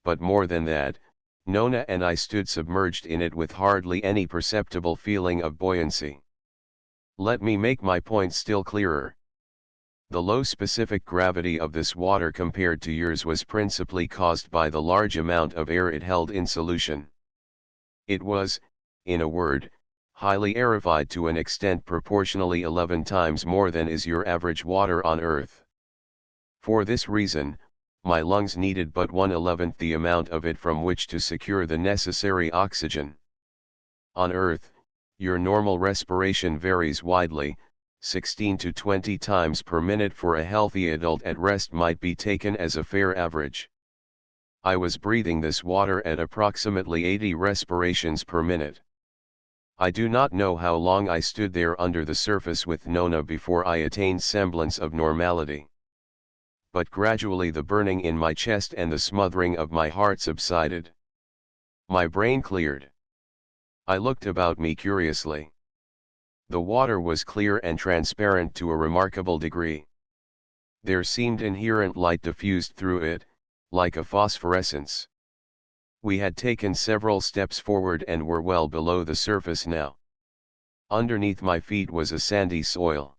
but more than that, Nona and I stood submerged in it with hardly any perceptible feeling of buoyancy. Let me make my point still clearer. The low specific gravity of this water compared to yours was principally caused by the large amount of air it held in solution. It was, in a word, highly aerified to an extent proportionally 11 times more than is your average water on Earth. For this reason, my lungs needed but 1/11th the amount of it from which to secure the necessary oxygen. On Earth, your normal respiration varies widely. 16 to 20 times per minute for a healthy adult at rest might be taken as a fair average. I was breathing this water at approximately 80 respirations per minute. I do not know how long I stood there under the surface with Nona before I attained semblance of normality. But gradually the burning in my chest and the smothering of my heart subsided. My brain cleared. I looked about me curiously. The water was clear and transparent to a remarkable degree. There seemed inherent light diffused through it, like a phosphorescence. We had taken several steps forward and were well below the surface now. Underneath my feet was a sandy soil.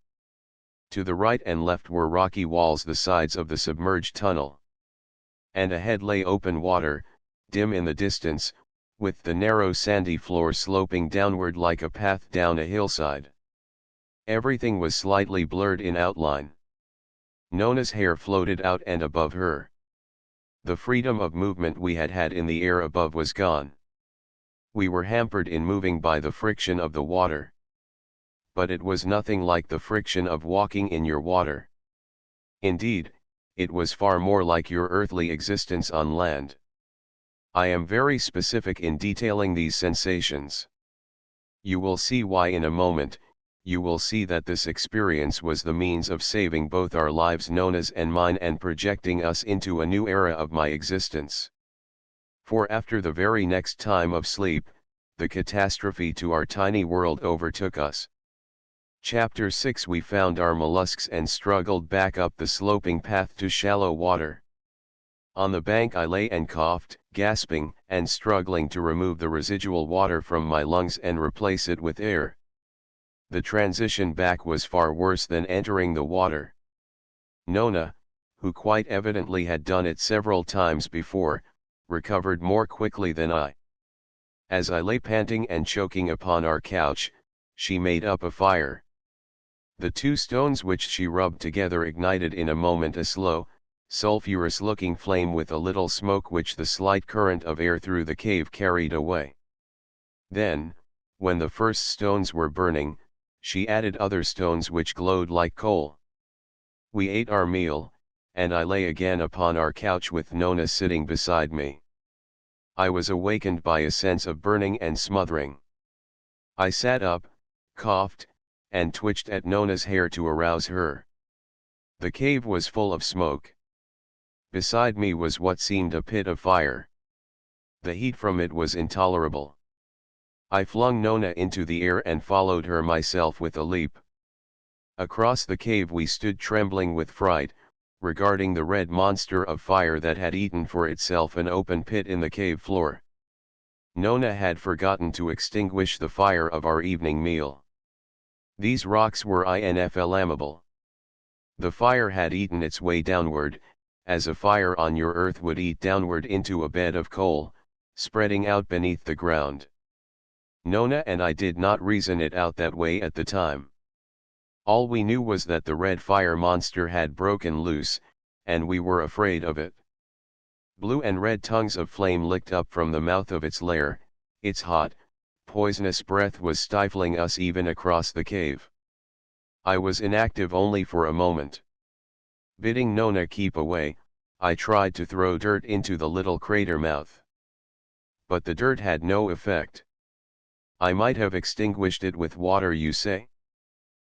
To the right and left were rocky walls, the sides of the submerged tunnel. And ahead lay open water, dim in the distance, with the narrow sandy floor sloping downward like a path down a hillside. Everything was slightly blurred in outline. Nona's hair floated out and above her. The freedom of movement we had had in the air above was gone. We were hampered in moving by the friction of the water. But it was nothing like the friction of walking in your water. Indeed, it was far more like your earthly existence on land. I am very specific in detailing these sensations. You will see why in a moment. You will see that this experience was the means of saving both our lives, Nona's and mine, and projecting us into a new era of my existence. For after the very next time of sleep, the catastrophe to our tiny world overtook us. Chapter 6. We found our mollusks and struggled back up the sloping path to shallow water. On the bank I lay and coughed, gasping and struggling to remove the residual water from my lungs and replace it with air. The transition back was far worse than entering the water. Nona, who quite evidently had done it several times before, recovered more quickly than I. As I lay panting and choking upon our couch, she made up a fire. The two stones which she rubbed together ignited in a moment a slow, sulphurous-looking flame with a little smoke which the slight current of air through the cave carried away. Then, when the first stones were burning, she added other stones which glowed like coal. We ate our meal, and I lay again upon our couch with Nona sitting beside me. I was awakened by a sense of burning and smothering. I sat up, coughed, and twitched at Nona's hair to arouse her. The cave was full of smoke. Beside me was what seemed a pit of fire. The heat from it was intolerable. I flung Nona into the air and followed her myself with a leap. Across the cave we stood trembling with fright, regarding the red monster of fire that had eaten for itself an open pit in the cave floor. Nona had forgotten to extinguish the fire of our evening meal. These rocks were inflammable. The fire had eaten its way downward, as a fire on your earth would eat downward into a bed of coal, spreading out beneath the ground. Nona and I did not reason it out that way at the time. All we knew was that the red fire monster had broken loose, and we were afraid of it. Blue and red tongues of flame licked up from the mouth of its lair. Its hot, poisonous breath was stifling us even across the cave. I was inactive only for a moment. Bidding Nona keep away, I tried to throw dirt into the little crater mouth. But the dirt had no effect. I might have extinguished it with water, you say?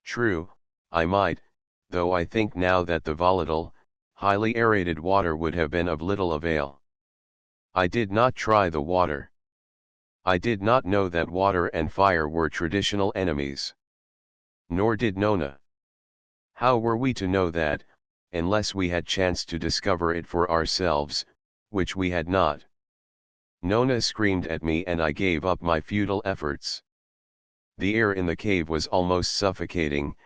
True, I might, though I think now that the volatile, highly aerated water would have been of little avail. I did not try the water. I did not know that water and fire were traditional enemies. Nor did Nona. How were we to know that, unless we had chanced to discover it for ourselves, which we had not? Nona screamed at me and I gave up my futile efforts. The air in the cave was almost suffocating,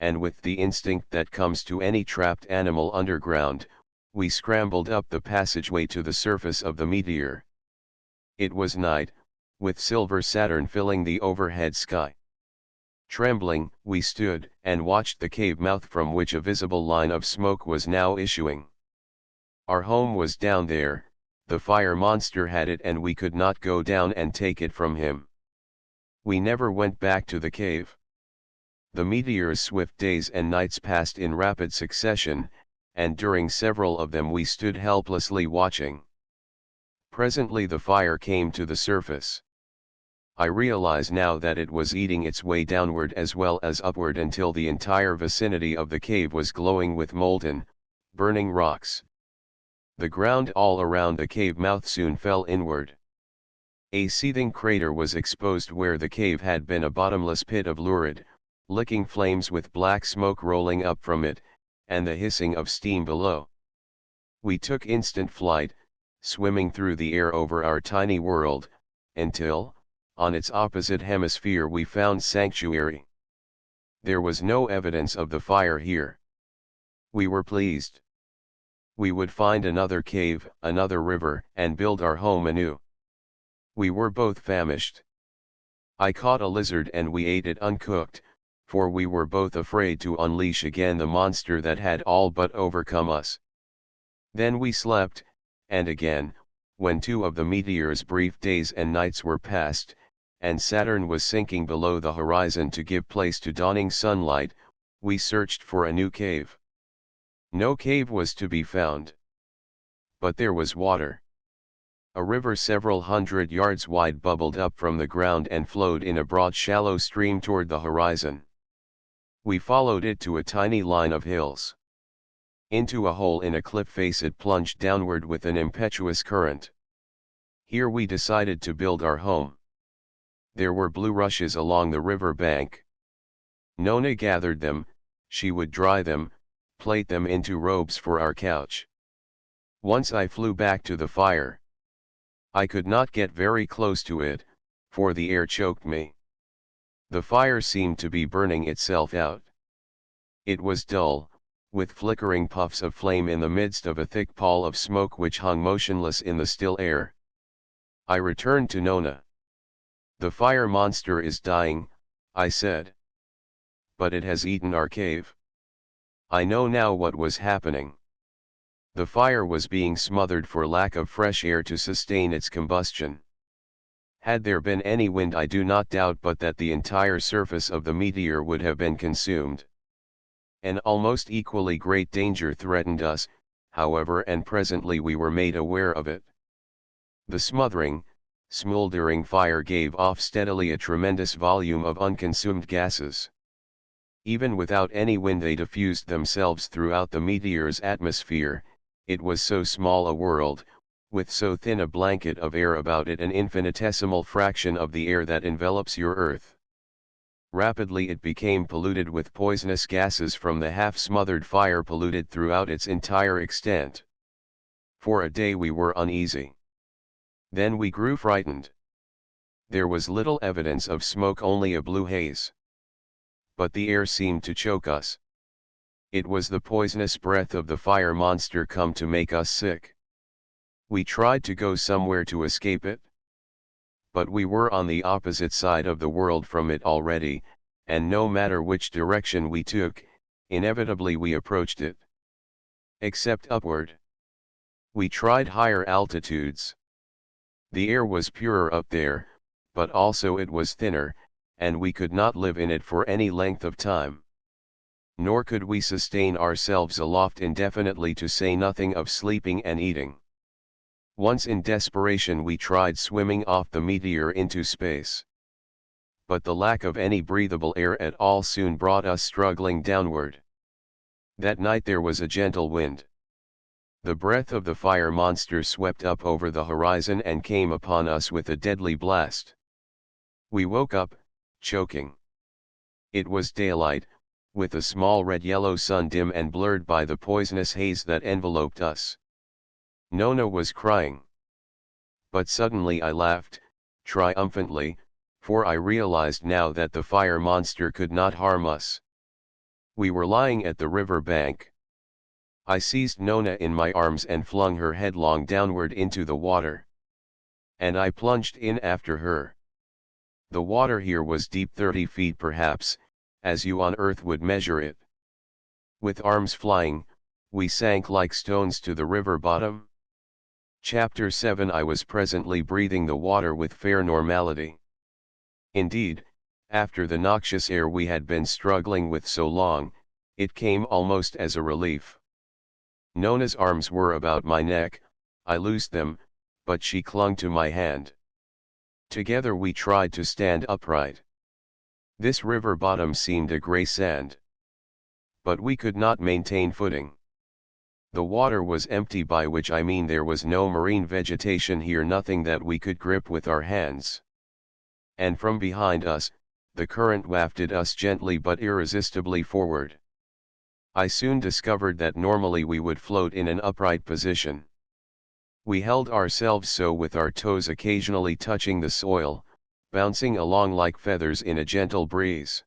and with the instinct that comes to any trapped animal underground, we scrambled up the passageway to the surface of the meteor. It was night, with silver Saturn filling the overhead sky. Trembling, we stood and watched the cave mouth from which a visible line of smoke was now issuing. Our home was down there, the fire monster had it and we could not go down and take it from him. We never went back to the cave. The meteor's swift days and nights passed in rapid succession, and during several of them we stood helplessly watching. Presently the fire came to the surface. I realize now that it was eating its way downward as well as upward until the entire vicinity of the cave was glowing with molten, burning rocks. The ground all around the cave mouth soon fell inward. A seething crater was exposed where the cave had been a bottomless pit of lurid, licking flames with black smoke rolling up from it, and the hissing of steam below. We took instant flight, swimming through the air over our tiny world, until, on its opposite hemisphere we found sanctuary. There was no evidence of the fire here. We were pleased. We would find another cave, another river, and build our home anew. We were both famished. I caught a lizard and we ate it uncooked, for we were both afraid to unleash again the monster that had all but overcome us. Then we slept, and again, when 2 of the meteor's brief days and nights were past, and Saturn was sinking below the horizon to give place to dawning sunlight, we searched for a new cave. No cave was to be found. But there was water. A river several hundred yards wide bubbled up from the ground and flowed in a broad shallow stream toward the horizon. We followed it to a tiny line of hills. Into a hole in a cliff face it plunged downward with an impetuous current. Here we decided to build our home. There were blue rushes along the river bank. Nona gathered them, she would dry them, plait them into robes for our couch. Once I flew back to the fire. I could not get very close to it, for the air choked me. The fire seemed to be burning itself out. It was dull, with flickering puffs of flame in the midst of a thick pall of smoke which hung motionless in the still air. I returned to Nona. "The fire monster is dying," I said. "But it has eaten our cave." I know now what was happening. The fire was being smothered for lack of fresh air to sustain its combustion. Had there been any wind I do not doubt but that the entire surface of the meteor would have been consumed. An almost equally great danger threatened us, however, and presently we were made aware of it. The smothering, smoldering fire gave off steadily a tremendous volume of unconsumed gases. Even without any wind they diffused themselves throughout the meteor's atmosphere. It was so small a world, with so thin a blanket of air about it, an infinitesimal fraction of the air that envelops your Earth. Rapidly it became polluted with poisonous gases from the half-smothered fire, polluted throughout its entire extent. For a day we were uneasy. Then we grew frightened. There was little evidence of smoke, only a blue haze. But the air seemed to choke us. It was the poisonous breath of the fire monster come to make us sick. We tried to go somewhere to escape it. But we were on the opposite side of the world from it already, and no matter which direction we took, inevitably we approached it. Except upward. We tried higher altitudes. The air was purer up there, but also it was thinner, and we could not live in it for any length of time. Nor could we sustain ourselves aloft indefinitely, to say nothing of sleeping and eating. Once in desperation we tried swimming off the meteor into space. But the lack of any breathable air at all soon brought us struggling downward. That night there was a gentle wind. The breath of the fire monster swept up over the horizon and came upon us with a deadly blast. We woke up, choking. It was daylight, with the small red-yellow sun dim and blurred by the poisonous haze that enveloped us. Nona was crying. But suddenly I laughed, triumphantly, for I realized now that the fire monster could not harm us. We were lying at the river bank. I seized Nona in my arms and flung her headlong downward into the water. And I plunged in after her. The water here was deep 30 feet perhaps, as you on earth would measure it. With arms flying, we sank like stones to the river bottom. Chapter 7. I was presently breathing the water with fair normality. Indeed, after the noxious air we had been struggling with so long, it came almost as a relief. Nona's arms were about my neck. I loosed them, but she clung to my hand. Together we tried to stand upright. This river bottom seemed a grey sand. But we could not maintain footing. The water was empty, by which I mean there was no marine vegetation here, nothing that we could grip with our hands. And from behind us, the current wafted us gently but irresistibly forward. I soon discovered that normally we would float in an upright position. We held ourselves so with our toes occasionally touching the soil, bouncing along like feathers in a gentle breeze.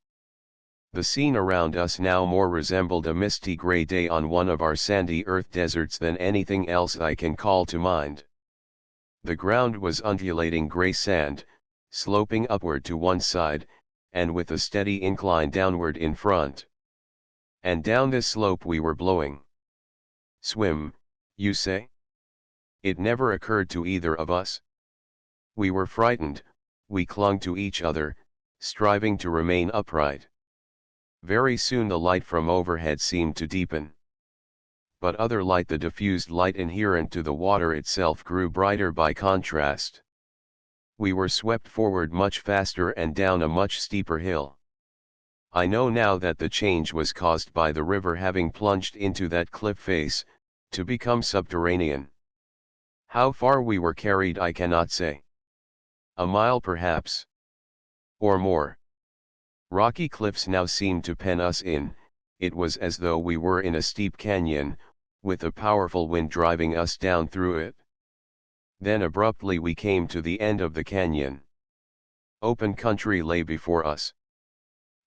The scene around us now more resembled a misty grey day on one of our sandy earth deserts than anything else I can call to mind. The ground was undulating grey sand, sloping upward to one side, and with a steady incline downward in front. And down this slope we were blowing. Swim, you say? It never occurred to either of us. We were frightened, we clung to each other, striving to remain upright. Very soon the light from overhead seemed to deepen. But other light, the diffused light inherent to the water itself, grew brighter by contrast. We were swept forward much faster and down a much steeper hill. I know now that the change was caused by the river having plunged into that cliff face, to become subterranean. How far we were carried I cannot say. A mile perhaps. Or more. Rocky cliffs now seemed to pen us in. It was as though we were in a steep canyon, with a powerful wind driving us down through it. Then abruptly we came to the end of the canyon. Open country lay before us.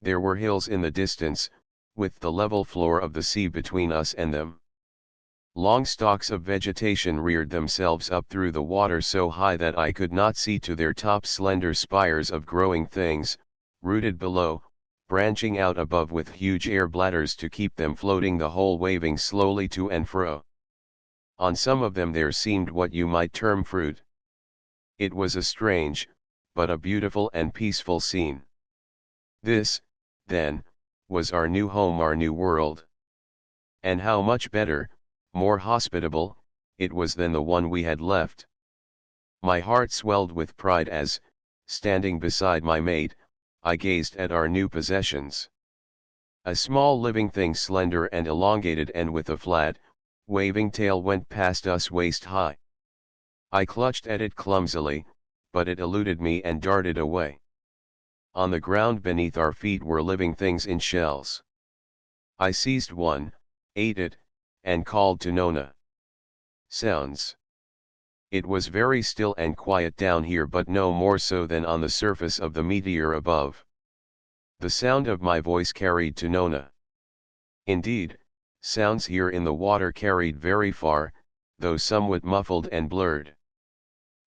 There were hills in the distance, with the level floor of the sea between us and them. Long stalks of vegetation reared themselves up through the water so high that I could not see to their tops, slender spires of growing things, rooted below, branching out above with huge air bladders to keep them floating, the whole waving slowly to and fro. On some of them there seemed what you might term fruit. It was a strange, but a beautiful and peaceful scene. This, then, was our new home, our new world. And how much better, more hospitable, it was than the one we had left. My heart swelled with pride as, standing beside my mate, I gazed at our new possessions. A small living thing, slender and elongated and with a flat, waving tail, went past us waist high. I clutched at it clumsily, but it eluded me and darted away. On the ground beneath our feet were living things in shells. I seized one, ate it, and called to Nona. Sounds. It was very still and quiet down here, but no more so than on the surface of the meteor above. The sound of my voice carried to Nona. Indeed, sounds here in the water carried very far, though somewhat muffled and blurred.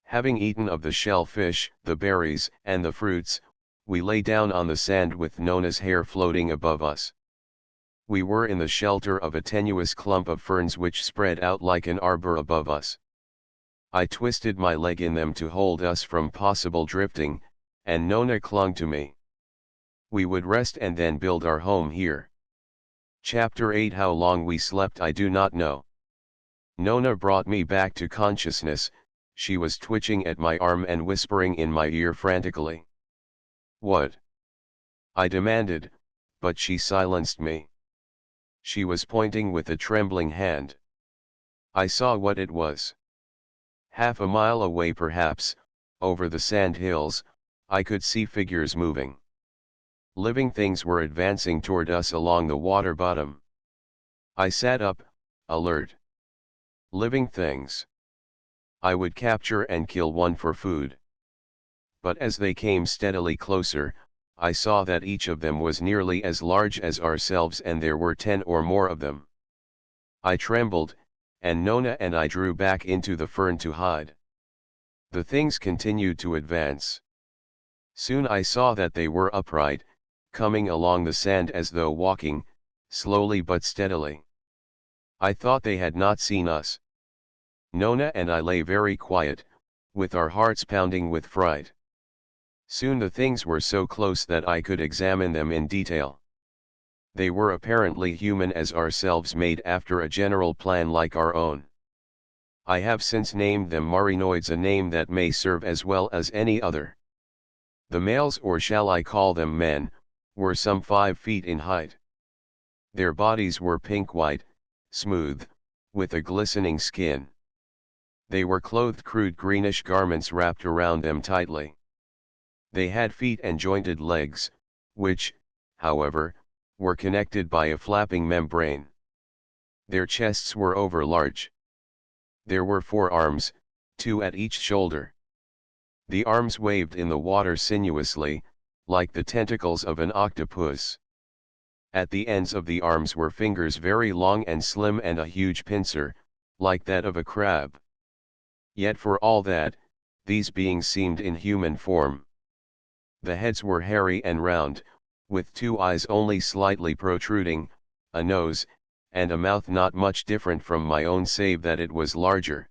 Having eaten of the shellfish, the berries, and the fruits, we lay down on the sand with Nona's hair floating above us. We were in the shelter of a tenuous clump of ferns which spread out like an arbor above us. I twisted my leg in them to hold us from possible drifting, and Nona clung to me. We would rest and then build our home here. Chapter 8. How long we slept I do not know. Nona brought me back to consciousness. She was twitching at my arm and whispering in my ear frantically. What? I demanded, but she silenced me. She was pointing with a trembling hand. I saw what it was. Half a mile away perhaps, over the sand hills, I could see figures moving. Living things were advancing toward us along the water bottom. I sat up, alert. Living things. I would capture and kill one for food. But as they came steadily closer, I saw that each of them was nearly as large as ourselves, and there were 10 or more of them. I trembled, and Nona and I drew back into the fern to hide. The things continued to advance. Soon I saw that they were upright, coming along the sand as though walking, slowly but steadily. I thought they had not seen us. Nona and I lay very quiet, with our hearts pounding with fright. Soon the things were so close that I could examine them in detail. They were apparently human as ourselves, made after a general plan like our own. I have since named them Marinoids, a name that may serve as well as any other. The males, or shall I call them men, were some 5 feet in height. Their bodies were pink-white, smooth, with a glistening skin. They were clothed crude greenish garments wrapped around them tightly. They had feet and jointed legs, which, however, were connected by a flapping membrane. Their chests were overlarge. There were 4 arms, 2 at each shoulder. The arms waved in the water sinuously, like the tentacles of an octopus. At the ends of the arms were fingers very long and slim, and a huge pincer, like that of a crab. Yet for all that, these beings seemed in human form. The heads were hairy and round, with 2 eyes only slightly protruding, a nose, and a mouth not much different from my own, save that it was larger.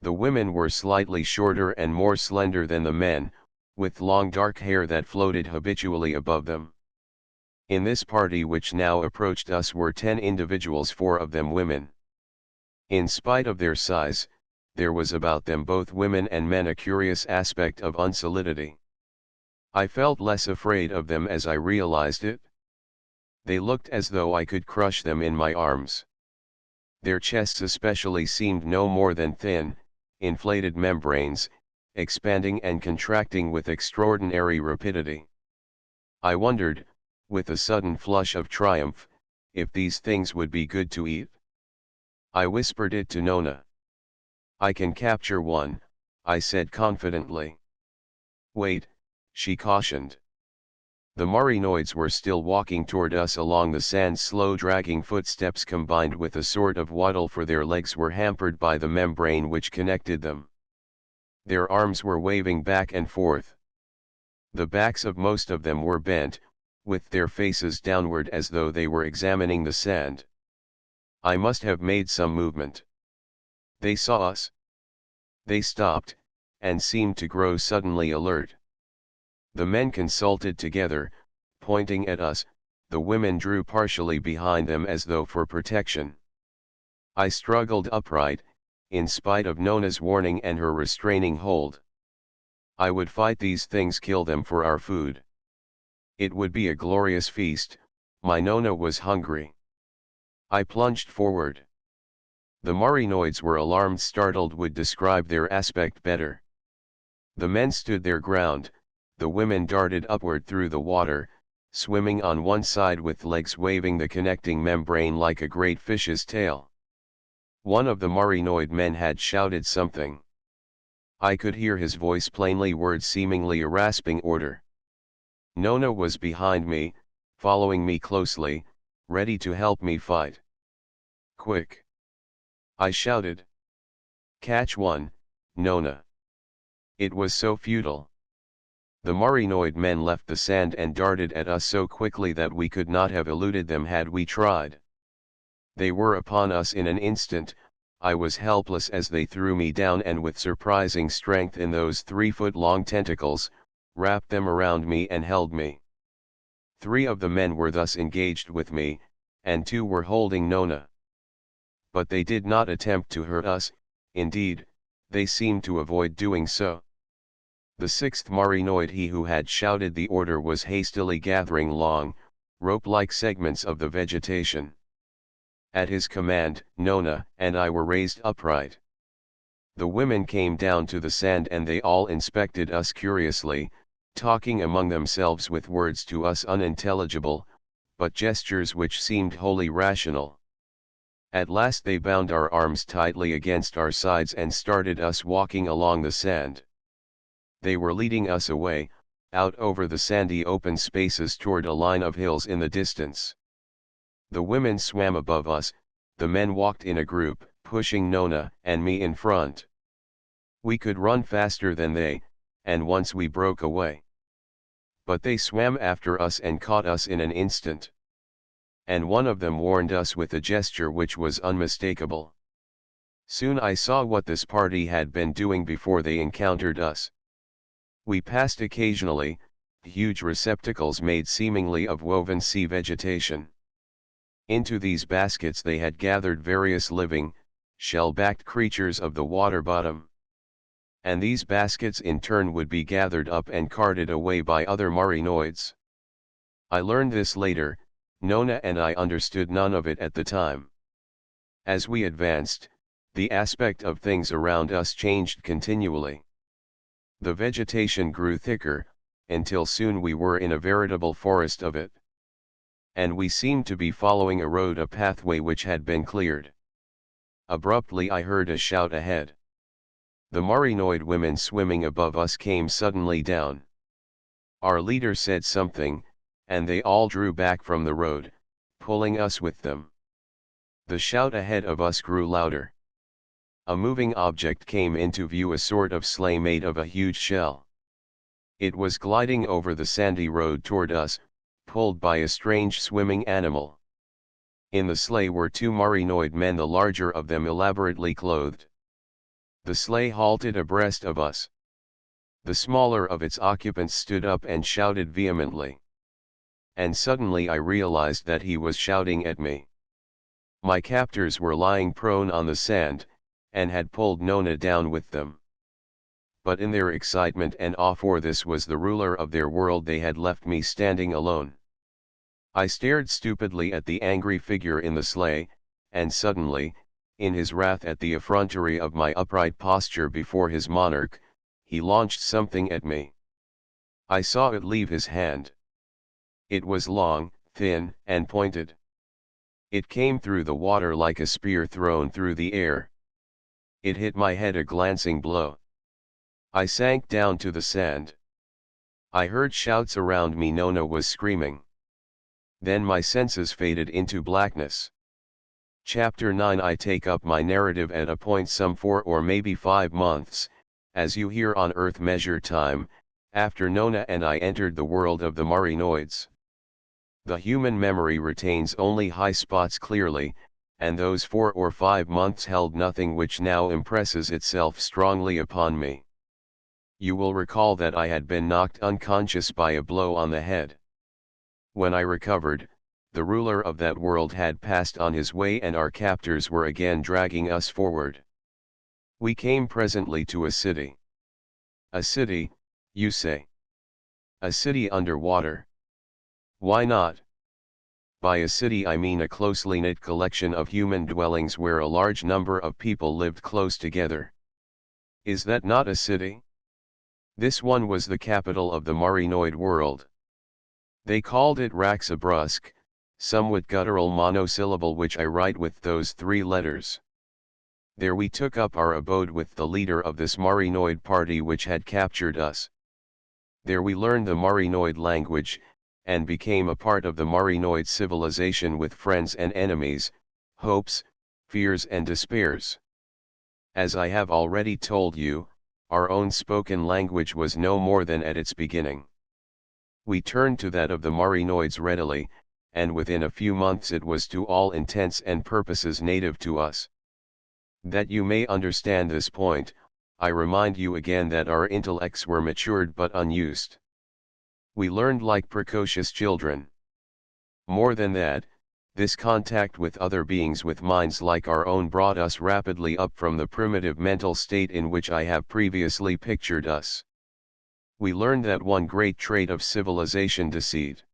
The women were slightly shorter and more slender than the men, with long dark hair that floated habitually above them. In this party which now approached us were 10 individuals, 4 of them women. In spite of their size, there was about them, both women and men, a curious aspect of unsolidity. I felt less afraid of them as I realized it. They looked as though I could crush them in my arms. Their chests especially seemed no more than thin, inflated membranes, expanding and contracting with extraordinary rapidity. I wondered, with a sudden flush of triumph, if these things would be good to eat. I whispered it to Nona. "I can capture one," I said confidently. "Wait," she cautioned. The Marinoids were still walking toward us along the sand, slow dragging footsteps combined with a sort of waddle, for their legs were hampered by the membrane which connected them. Their arms were waving back and forth. The backs of most of them were bent, with their faces downward as though they were examining the sand. I must have made some movement. They saw us. They stopped, and seemed to grow suddenly alert. The men consulted together, pointing at us. The women drew partially behind them as though for protection. I struggled upright, in spite of Nona's warning and her restraining hold. I would fight these things, kill them for our food. It would be a glorious feast. My Nona was hungry. I plunged forward. The Marinoids were alarmed, startled would describe their aspect better. The men stood their ground. The women darted upward through the water, swimming on one side with legs waving the connecting membrane like a great fish's tail. One of the Marinoid men had shouted something. I could hear his voice plainly, words seemingly a rasping order. Nona was behind me, following me closely, ready to help me fight. "Quick!" I shouted. "Catch one, Nona." It was so futile. The Marinoid men left the sand and darted at us so quickly that we could not have eluded them had we tried. They were upon us in an instant. I was helpless as they threw me down, and with surprising strength in those 3-foot-long tentacles, wrapped them around me and held me. 3 of the men were thus engaged with me, and 2 were holding Nona. But they did not attempt to hurt us. Indeed, they seemed to avoid doing so. The 6th Marinoid, he who had shouted the order, was hastily gathering long, rope-like segments of the vegetation. At his command, Nona and I were raised upright. The women came down to the sand, and they all inspected us curiously, talking among themselves with words to us unintelligible, but gestures which seemed wholly rational. At last they bound our arms tightly against our sides and started us walking along the sand. They were leading us away, out over the sandy open spaces toward a line of hills in the distance. The women swam above us, the men walked in a group, pushing Nona and me in front. We could run faster than they, and once we broke away. But they swam after us and caught us in an instant. And one of them warned us with a gesture which was unmistakable. Soon I saw what this party had been doing before they encountered us. We passed occasionally, huge receptacles made seemingly of woven sea vegetation. Into these baskets they had gathered various living, shell-backed creatures of the water bottom. And these baskets in turn would be gathered up and carted away by other marinoids. I learned this later, Nona and I understood none of it at the time. As we advanced, the aspect of things around us changed continually. The vegetation grew thicker, until soon we were in a veritable forest of it. And we seemed to be following a pathway which had been cleared. Abruptly I heard a shout ahead. The marinoid women swimming above us came suddenly down. Our leader said something, and they all drew back from the road, pulling us with them. The shout ahead of us grew louder. A moving object came into view, a sort of sleigh made of a huge shell. It was gliding over the sandy road toward us, pulled by a strange swimming animal. In the sleigh were two marinoid men, the larger of them elaborately clothed. The sleigh halted abreast of us. The smaller of its occupants stood up and shouted vehemently. And suddenly I realized that he was shouting at me. My captors were lying prone on the sand, and had pulled Nona down with them. But in their excitement and awe, for this was the ruler of their world, they had left me standing alone. I stared stupidly at the angry figure in the sleigh, and suddenly, in his wrath at the effrontery of my upright posture before his monarch, he launched something at me. I saw it leave his hand. It was long, thin, and pointed. It came through the water like a spear thrown through the air. It hit my head a glancing blow. I sank down to the sand. I heard shouts around me. Nona was screaming. Then my senses faded into blackness. Chapter 9. I take up my narrative at a point some 4 or maybe 5 months, as you here on Earth measure time, after Nona and I entered the world of the marinoids. The human memory retains only high spots clearly, and those 4 or 5 months held nothing which now impresses itself strongly upon me. You will recall that I had been knocked unconscious by a blow on the head. When I recovered, the ruler of that world had passed on his way and our captors were again dragging us forward. We came presently to a city. A city, you say? A city under water. Why not? By a city I mean a closely knit collection of human dwellings where a large number of people lived close together. Is that not a city? This one was the capital of the marinoid world. They called it Rax, a brusque, somewhat guttural monosyllable which I write with those 3 letters. There we took up our abode with the leader of this marinoid party which had captured us. There we learned the marinoid language, and became a part of the marinoid civilization with friends and enemies, hopes, fears and despairs. As I have already told you, our own spoken language was no more than at its beginning. We turned to that of the marinoids readily, and within a few months it was to all intents and purposes native to us. That you may understand this point, I remind you again that our intellects were matured but unused. We learned like precocious children. More than that, this contact with other beings with minds like our own brought us rapidly up from the primitive mental state in which I have previously pictured us. We learned that one great trait of civilization deceit.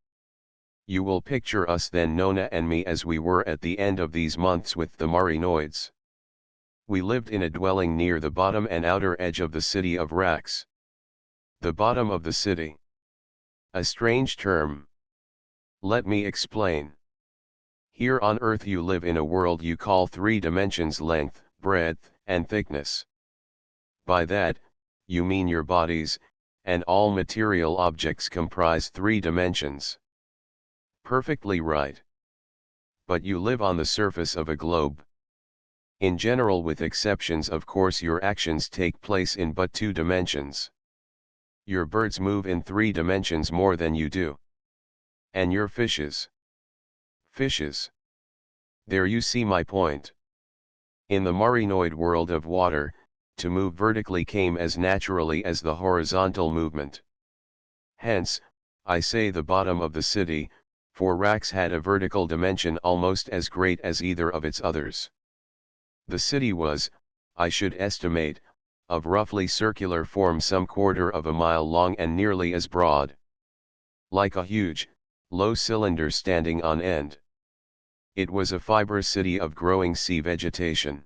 You will picture us then, Nona and me, as we were at the end of these months with the marinoids. We lived in a dwelling near the bottom and outer edge of the city of Rax. The bottom of the city. A strange term. Let me explain. Here on Earth you live in a world you call 3 dimensions: length, breadth, and thickness. By that, you mean your bodies, and all material objects comprise 3 dimensions. Perfectly right. But you live on the surface of a globe. In general, with exceptions of course, your actions take place in but 2 dimensions. Your birds move in 3 dimensions more than you do. And your fishes. Fishes. There you see my point. In the marinoid world of water, to move vertically came as naturally as the horizontal movement. Hence, I say the bottom of the city, for Rax had a vertical dimension almost as great as either of its others. The city was, I should estimate, of roughly circular form, some quarter of a mile long and nearly as broad. Like a huge, low cylinder standing on end. It was a fibrous city of growing sea vegetation.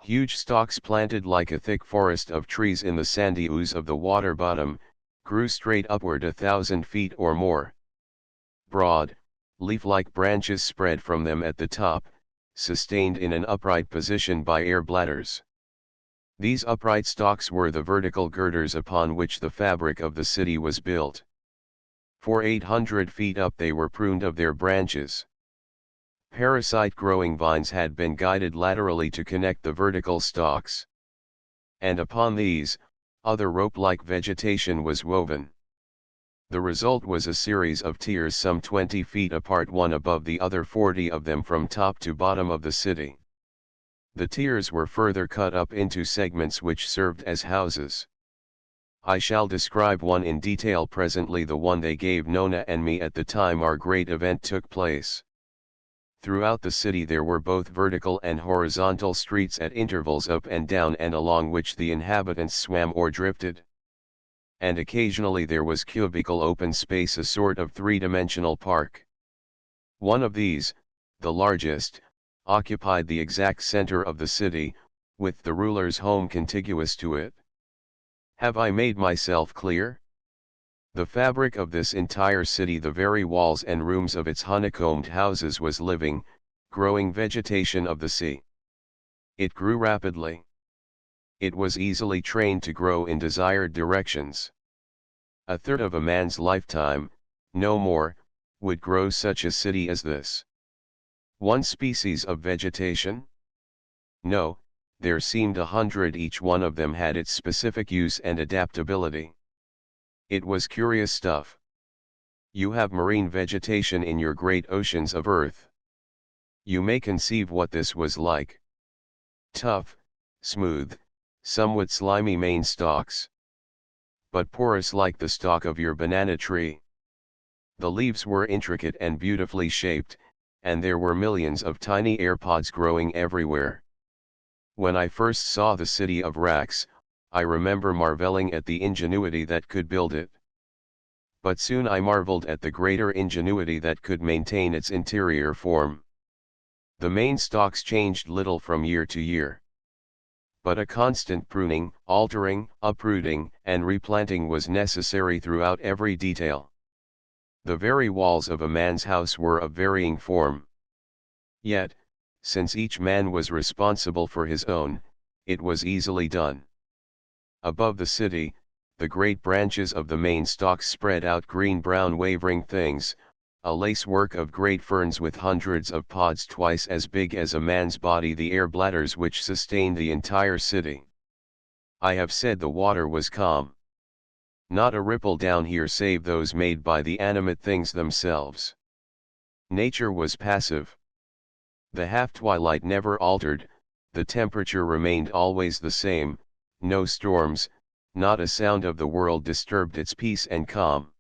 Huge stalks planted like a thick forest of trees in the sandy ooze of the water bottom, grew straight upward 1,000 feet or more. Broad, leaf-like branches spread from them at the top, sustained in an upright position by air bladders. These upright stalks were the vertical girders upon which the fabric of the city was built. For 800 feet up they were pruned of their branches. Parasite-growing vines had been guided laterally to connect the vertical stalks. And upon these, other rope-like vegetation was woven. The result was a series of tiers some 20 feet apart, one above the other, 40 of them from top to bottom of the city. The tiers were further cut up into segments which served as houses. I shall describe one in detail presently, the one they gave Nona and me at the time our great event took place. Throughout the city there were both vertical and horizontal streets at intervals up and down, and along which the inhabitants swam or drifted. And occasionally there was cubical open space, a sort of 3-dimensional park. One of these, the largest, occupied the exact center of the city, with the ruler's home contiguous to it. Have I made myself clear? The fabric of this entire city, the very walls and rooms of its honeycombed houses, was living, growing vegetation of the sea. It grew rapidly. It was easily trained to grow in desired directions. A third of a man's lifetime, no more, would grow such a city as this. One species of vegetation? No, there seemed 100. Each one of them had its specific use and adaptability. It was curious stuff. You have marine vegetation in your great oceans of earth. You may conceive what this was like. Tough, smooth, somewhat slimy main stalks. But porous like the stalk of your banana tree. The leaves were intricate and beautifully shaped, and there were millions of tiny air pods growing everywhere. When I first saw the city of Rax, I remember marveling at the ingenuity that could build it. But soon I marveled at the greater ingenuity that could maintain its interior form. The main stalks changed little from year to year. But a constant pruning, altering, uprooting, and replanting was necessary throughout every detail. The very walls of a man's house were of varying form. Yet, since each man was responsible for his own, it was easily done. Above the city, the great branches of the main stalks spread out green-brown wavering things, a lacework of great ferns with hundreds of pods twice as big as a man's body, the air bladders which sustained the entire city. I have said the water was calm. Not a ripple down here save those made by the animate things themselves. Nature was passive. The half-twilight never altered, the temperature remained always the same, no storms, not a sound of the world disturbed its peace and calm.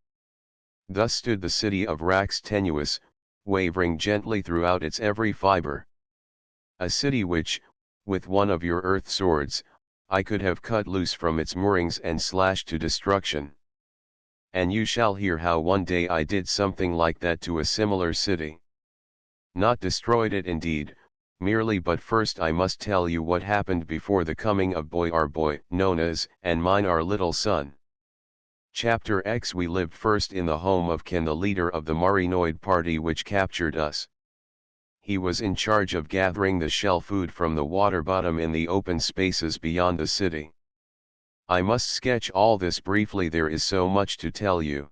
Thus stood the city of Rax, tenuous, wavering gently throughout its every fiber. A city which, with one of your earth swords, I could have cut loose from its moorings and slashed to destruction. And you shall hear how one day I did something like that to a similar city. Not destroyed it indeed, merely, but first I must tell you what happened before the coming of our boy, Nona's, and mine, our little son. Chapter X. We lived first in the home of Ken, the leader of the Marinoid party which captured us. He was in charge of gathering the shell food from the water bottom in the open spaces beyond the city. I must sketch all this briefly, there is so much to tell you.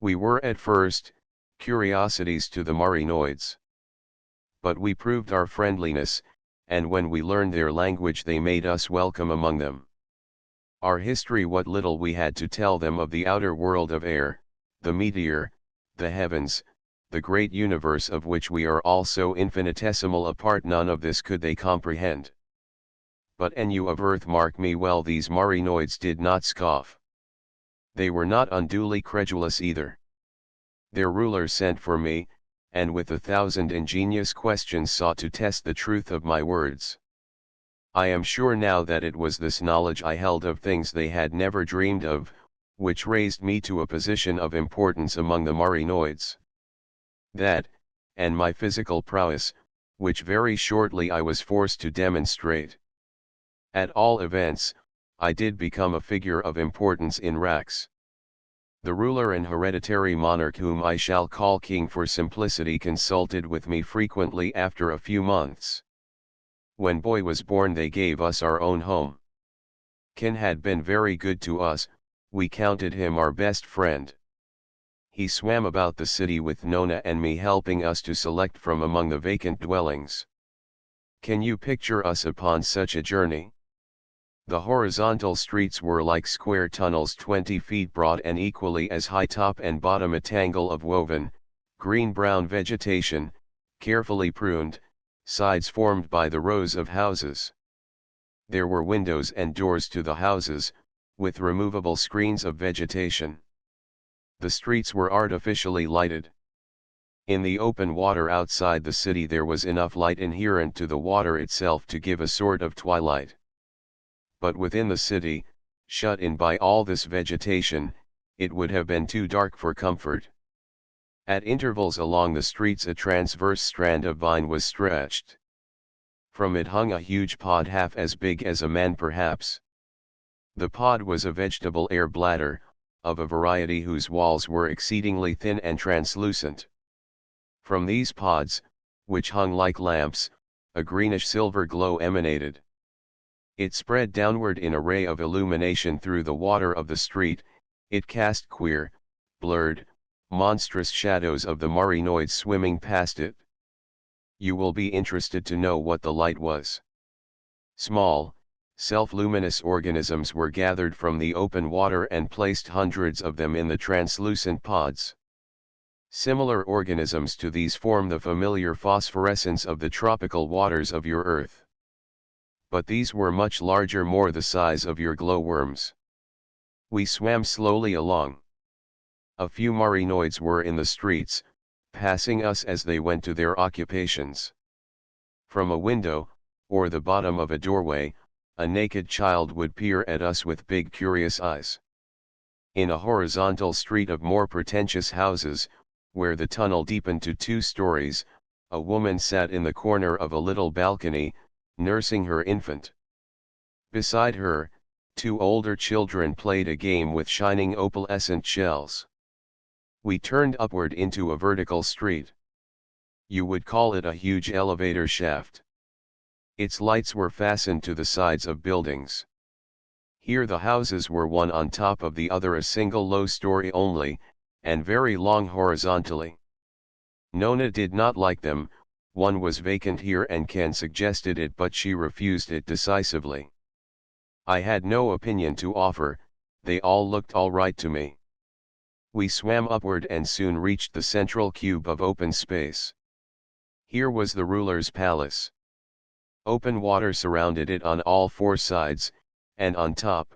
We were at first, curiosities to the Marinoids. But we proved our friendliness, and when we learned their language they made us welcome among them. Our history, what little we had to tell them of the outer world of air, the meteor, the heavens, the great universe of which we are all so infinitesimal a part, none of this could they comprehend. But and you of earth, mark me well, these Marinoids did not scoff. They were not unduly credulous either. Their rulers sent for me, and with 1,000 ingenious questions sought to test the truth of my words. I am sure now that it was this knowledge I held of things they had never dreamed of, which raised me to a position of importance among the Marinoids. That, and my physical prowess, which very shortly I was forced to demonstrate. At all events, I did become a figure of importance in Rax. The ruler and hereditary monarch, whom I shall call king for simplicity, consulted with me frequently after a few months. When boy was born they gave us our own home. Ken had been very good to us, we counted him our best friend. He swam about the city with Nona and me, helping us to select from among the vacant dwellings. Can you picture us upon such a journey? The horizontal streets were like square tunnels 20 feet broad and equally as high, top and bottom a tangle of woven, green-brown vegetation, carefully pruned, sides formed by the rows of houses. There were windows and doors to the houses, with removable screens of vegetation. The streets were artificially lighted. In the open water outside the city there was enough light inherent to the water itself to give a sort of twilight. But within the city, shut in by all this vegetation, it would have been too dark for comfort. At intervals along the streets a transverse strand of vine was stretched. From it hung a huge pod half as big as a man perhaps. The pod was a vegetable air bladder, of a variety whose walls were exceedingly thin and translucent. From these pods, which hung like lamps, a greenish-silver glow emanated. It spread downward in a ray of illumination through the water of the street, it cast queer, blurred, monstrous shadows of the Marinoids swimming past it. You will be interested to know what the light was. Small, self-luminous organisms were gathered from the open water and placed, hundreds of them, in the translucent pods. Similar organisms to these form the familiar phosphorescence of the tropical waters of your earth. But these were much larger, more the size of your glowworms. We swam slowly along. A few Marinoids were in the streets, passing us as they went to their occupations. From a window, or the bottom of a doorway, a naked child would peer at us with big curious eyes. In a horizontal street of more pretentious houses, where the tunnel deepened to 2 stories, a woman sat in the corner of a little balcony, nursing her infant. Beside her, 2 older children played a game with shining opalescent shells. We turned upward into a vertical street. You would call it a huge elevator shaft. Its lights were fastened to the sides of buildings. Here the houses were one on top of the other, a single low story only, and very long horizontally. Nona did not like them. One was vacant here and Ken suggested it, but she refused it decisively. I had no opinion to offer, they all looked all right to me. We swam upward and soon reached the central cube of open space. Here was the ruler's palace. Open water surrounded it on all 4 sides, and on top.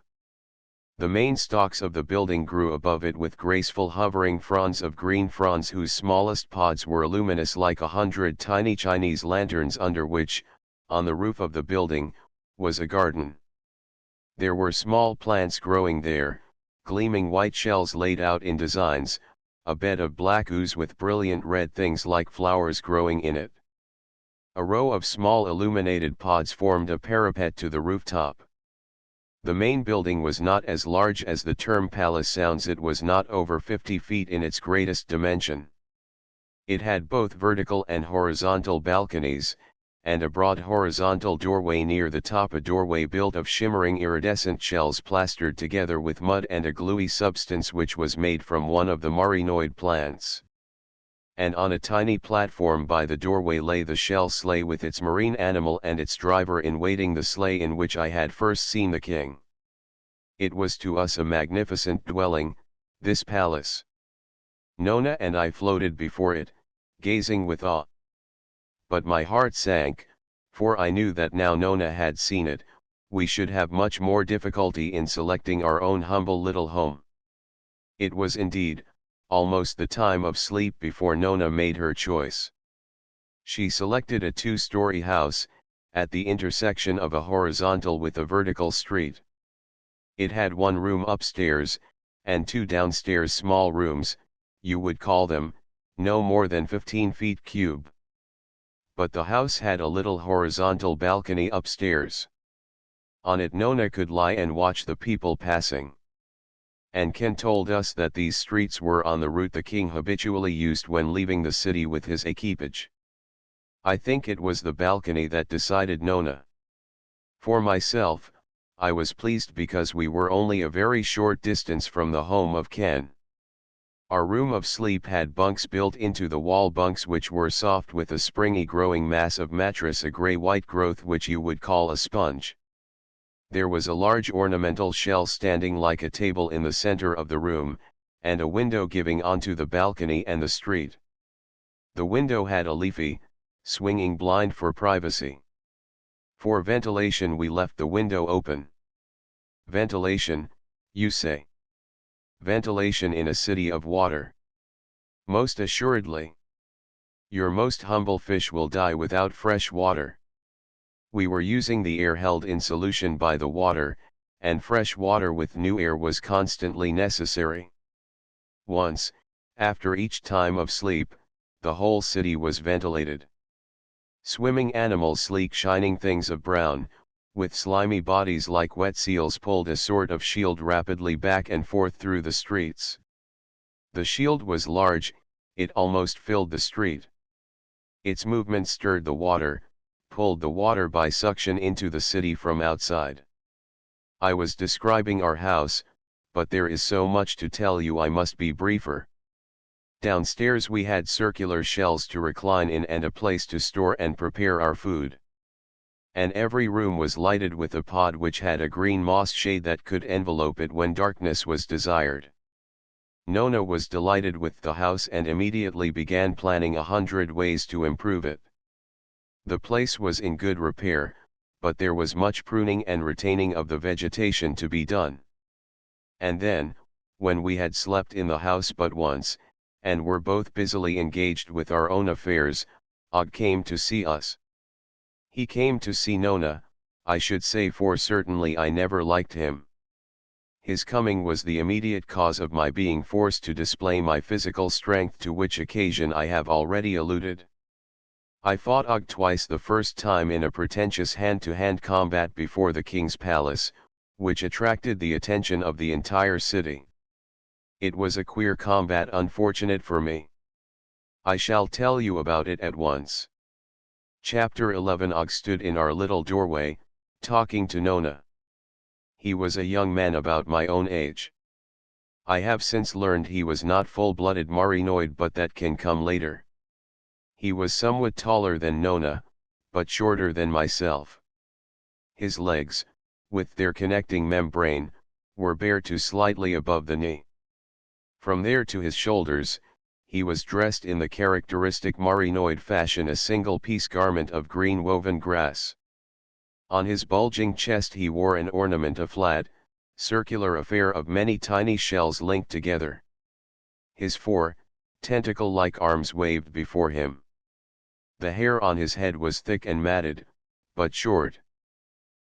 The main stalks of the building grew above it with graceful hovering fronds of green fronds whose smallest pods were luminous like 100 tiny Chinese lanterns, under which, on the roof of the building, was a garden. There were small plants growing there, gleaming white shells laid out in designs, a bed of black ooze with brilliant red things like flowers growing in it. A row of small illuminated pods formed a parapet to the rooftop. The main building was not as large as the term palace sounds. It was not over 50 feet in its greatest dimension. It had both vertical and horizontal balconies, and a broad horizontal doorway near the top, a doorway built of shimmering iridescent shells plastered together with mud and a gluey substance which was made from one of the marinoid plants. And on a tiny platform by the doorway lay the shell sleigh with its marine animal and its driver in waiting, the sleigh in which I had first seen the king. It was to us a magnificent dwelling, this palace. Nona and I floated before it, gazing with awe. But my heart sank, for I knew that now Nona had seen it, we should have much more difficulty in selecting our own humble little home. It was indeed almost the time of sleep before Nona made her choice. She selected a 2-story house, at the intersection of a horizontal with a vertical street. It had 1 room upstairs, and 2 downstairs small rooms, you would call them, no more than 15 feet cube. But the house had a little horizontal balcony upstairs. On it Nona could lie and watch the people passing. And Ken told us that these streets were on the route the king habitually used when leaving the city with his equipage. I think it was the balcony that decided Nona. For myself, I was pleased because we were only a very short distance from the home of Ken. Our room of sleep had bunks built into the wall, bunks which were soft with a springy growing mass of mattress, a grey-white growth which you would call a sponge. There was a large ornamental shell standing like a table in the center of the room, and a window giving onto the balcony and the street. The window had a leafy, swinging blind for privacy. For ventilation we left the window open. Ventilation, you say? Ventilation in a city of water? Most assuredly. Your most humble fish will die without fresh water. We were using the air held in solution by the water, and fresh water with new air was constantly necessary. Once, after each time of sleep, the whole city was ventilated. Swimming animals, sleek shining things of brown, with slimy bodies like wet seals, pulled a sort of shield rapidly back and forth through the streets. The shield was large, it almost filled the street. Its movement stirred the water, pulled the water by suction into the city from outside. I was describing our house, but there is so much to tell you I must be briefer. Downstairs we had circular shelves to recline in and a place to store and prepare our food. And every room was lighted with a pod which had a green moss shade that could envelope it when darkness was desired. Nona was delighted with the house and immediately began planning 100 ways to improve it. The place was in good repair, but there was much pruning and retaining of the vegetation to be done. And then, when we had slept in the house but once, and were both busily engaged with our own affairs, Og came to see us. He came to see Nona, I should say, for certainly I never liked him. His coming was the immediate cause of my being forced to display my physical strength, to which occasion I have already alluded. I fought Og twice, the first time in a pretentious hand-to-hand combat before the king's palace, which attracted the attention of the entire city. It was a queer combat, unfortunate for me. I shall tell you about it at once. Chapter 11. Og stood in our little doorway, talking to Nona. He was a young man about my own age. I have since learned he was not full-blooded marinoid, but that can come later. He was somewhat taller than Nona, but shorter than myself. His legs, with their connecting membrane, were bare to slightly above the knee. From there to his shoulders, he was dressed in the characteristic marinoid fashion, a single-piece garment of green woven grass. On his bulging chest he wore an ornament, a flat, circular affair of many tiny shells linked together. His 4 tentacle-like arms waved before him. The hair on his head was thick and matted, but short.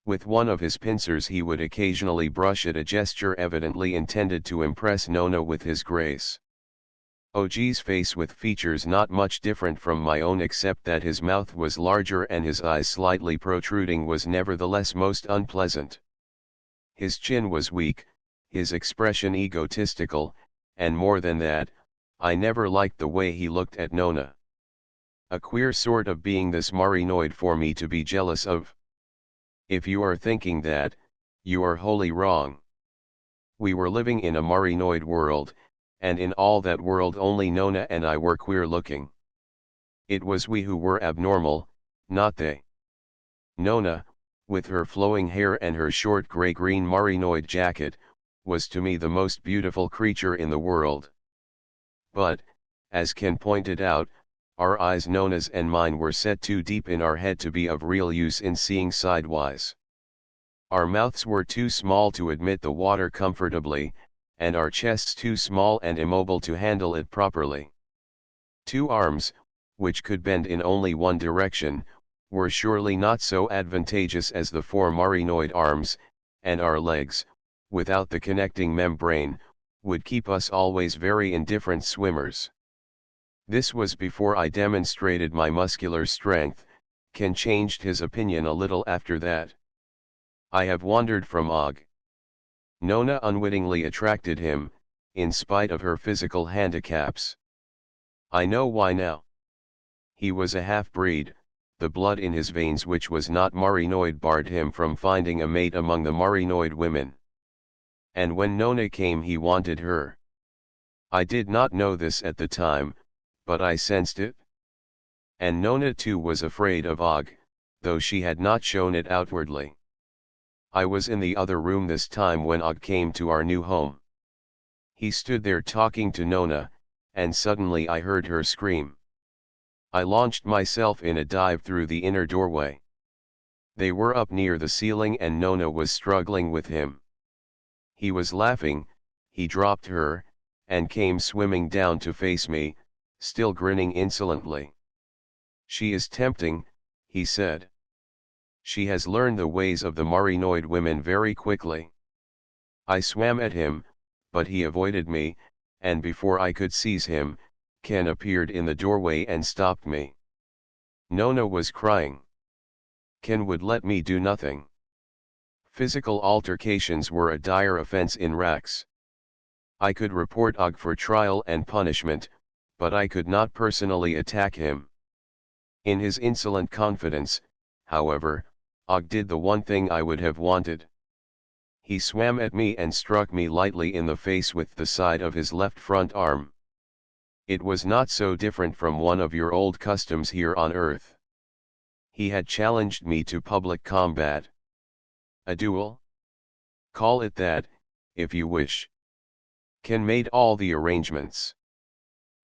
With one of his pincers he would occasionally brush it, a gesture evidently intended to impress Nona with his grace. Og's face, with features not much different from my own except that his mouth was larger and his eyes slightly protruding, was nevertheless most unpleasant. His chin was weak, his expression egotistical, and more than that, I never liked the way he looked at Nona. A queer sort of being this Marinoid for me to be jealous of. If you are thinking that, you are wholly wrong. We were living in a Marinoid world, and in all that world only Nona and I were queer looking. It was we who were abnormal, not they. Nona, with her flowing hair and her short gray-green Marinoid jacket, was to me the most beautiful creature in the world. But, as Ken pointed out, our eyes, Nona's and mine, were set too deep in our head to be of real use in seeing sidewise. Our mouths were too small to admit the water comfortably, and our chests too small and immobile to handle it properly. 2 arms, which could bend in only one direction, were surely not so advantageous as the 4 Marinoid arms, and our legs, without the connecting membrane, would keep us always very indifferent swimmers. This was before I demonstrated my muscular strength. Ken changed his opinion a little after that. I have wandered from Og. Nona unwittingly attracted him, in spite of her physical handicaps. I know why now. He was a half-breed. The blood in his veins, which was not Marinoid, barred him from finding a mate among the Marinoid women. And when Nona came, he wanted her. I did not know this at the time, but I sensed it. And Nona too was afraid of Og, though she had not shown it outwardly. I was in the other room this time when Og came to our new home. He stood there talking to Nona, and suddenly I heard her scream. I launched myself in a dive through the inner doorway. They were up near the ceiling and Nona was struggling with him. He was laughing. He dropped her, and came swimming down to face me, still grinning insolently. "She is tempting," he said. "She has learned the ways of the Marinoid women very quickly." I swam at him, but he avoided me, and before I could seize him, Ken appeared in the doorway and stopped me. Nona was crying. Ken would let me do nothing. Physical altercations were a dire offense in Rax. I could report Og for trial and punishment, but I could not personally attack him. In his insolent confidence, however, Og did the one thing I would have wanted. He swam at me and struck me lightly in the face with the side of his left front arm. It was not so different from one of your old customs here on Earth. He had challenged me to public combat. A duel? Call it that, if you wish. Ken made all the arrangements.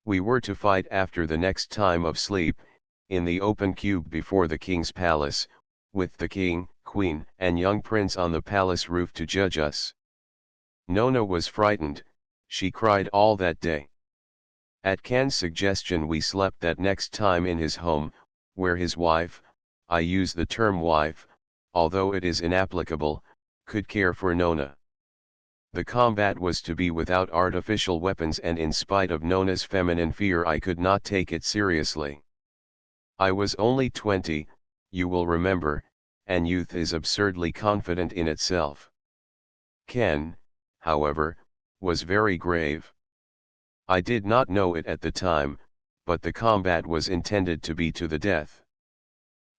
We were to fight after the next time of sleep, in the open cube before the king's palace, with the king, queen, and young prince on the palace roof to judge us. Nona was frightened. She cried all that day. At Ken's suggestion we slept that next time in his home, where his wife, I use the term wife, although it is inapplicable, could care for Nona. The combat was to be without artificial weapons, and in spite of Nona's feminine fear I could not take it seriously. I was only 20, you will remember, and youth is absurdly confident in itself. Ken, however, was very grave. I did not know it at the time, but the combat was intended to be to the death.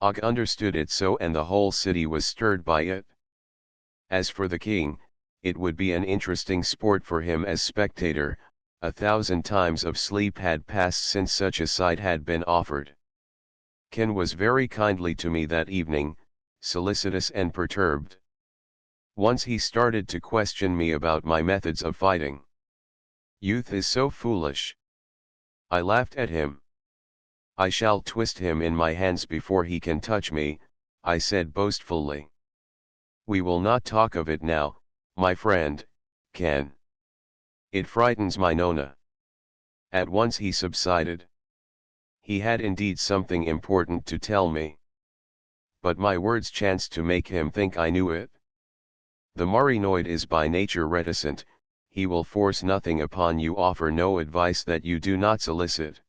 Og understood it so, and the whole city was stirred by it. As for the king, it would be an interesting sport for him as spectator. 1,000 times of sleep had passed since such a sight had been offered. Ken was very kindly to me that evening, solicitous and perturbed. Once he started to question me about my methods of fighting. Youth is so foolish. I laughed at him. I shall twist him in my hands before he can touch me, I said boastfully. We will not talk of it now, my friend, Ken. It frightens my Nona. At once he subsided. He had indeed something important to tell me. But my words chanced to make him think I knew it. The Marinoid is by nature reticent. He will force nothing upon you, offer no advice that you do not solicit.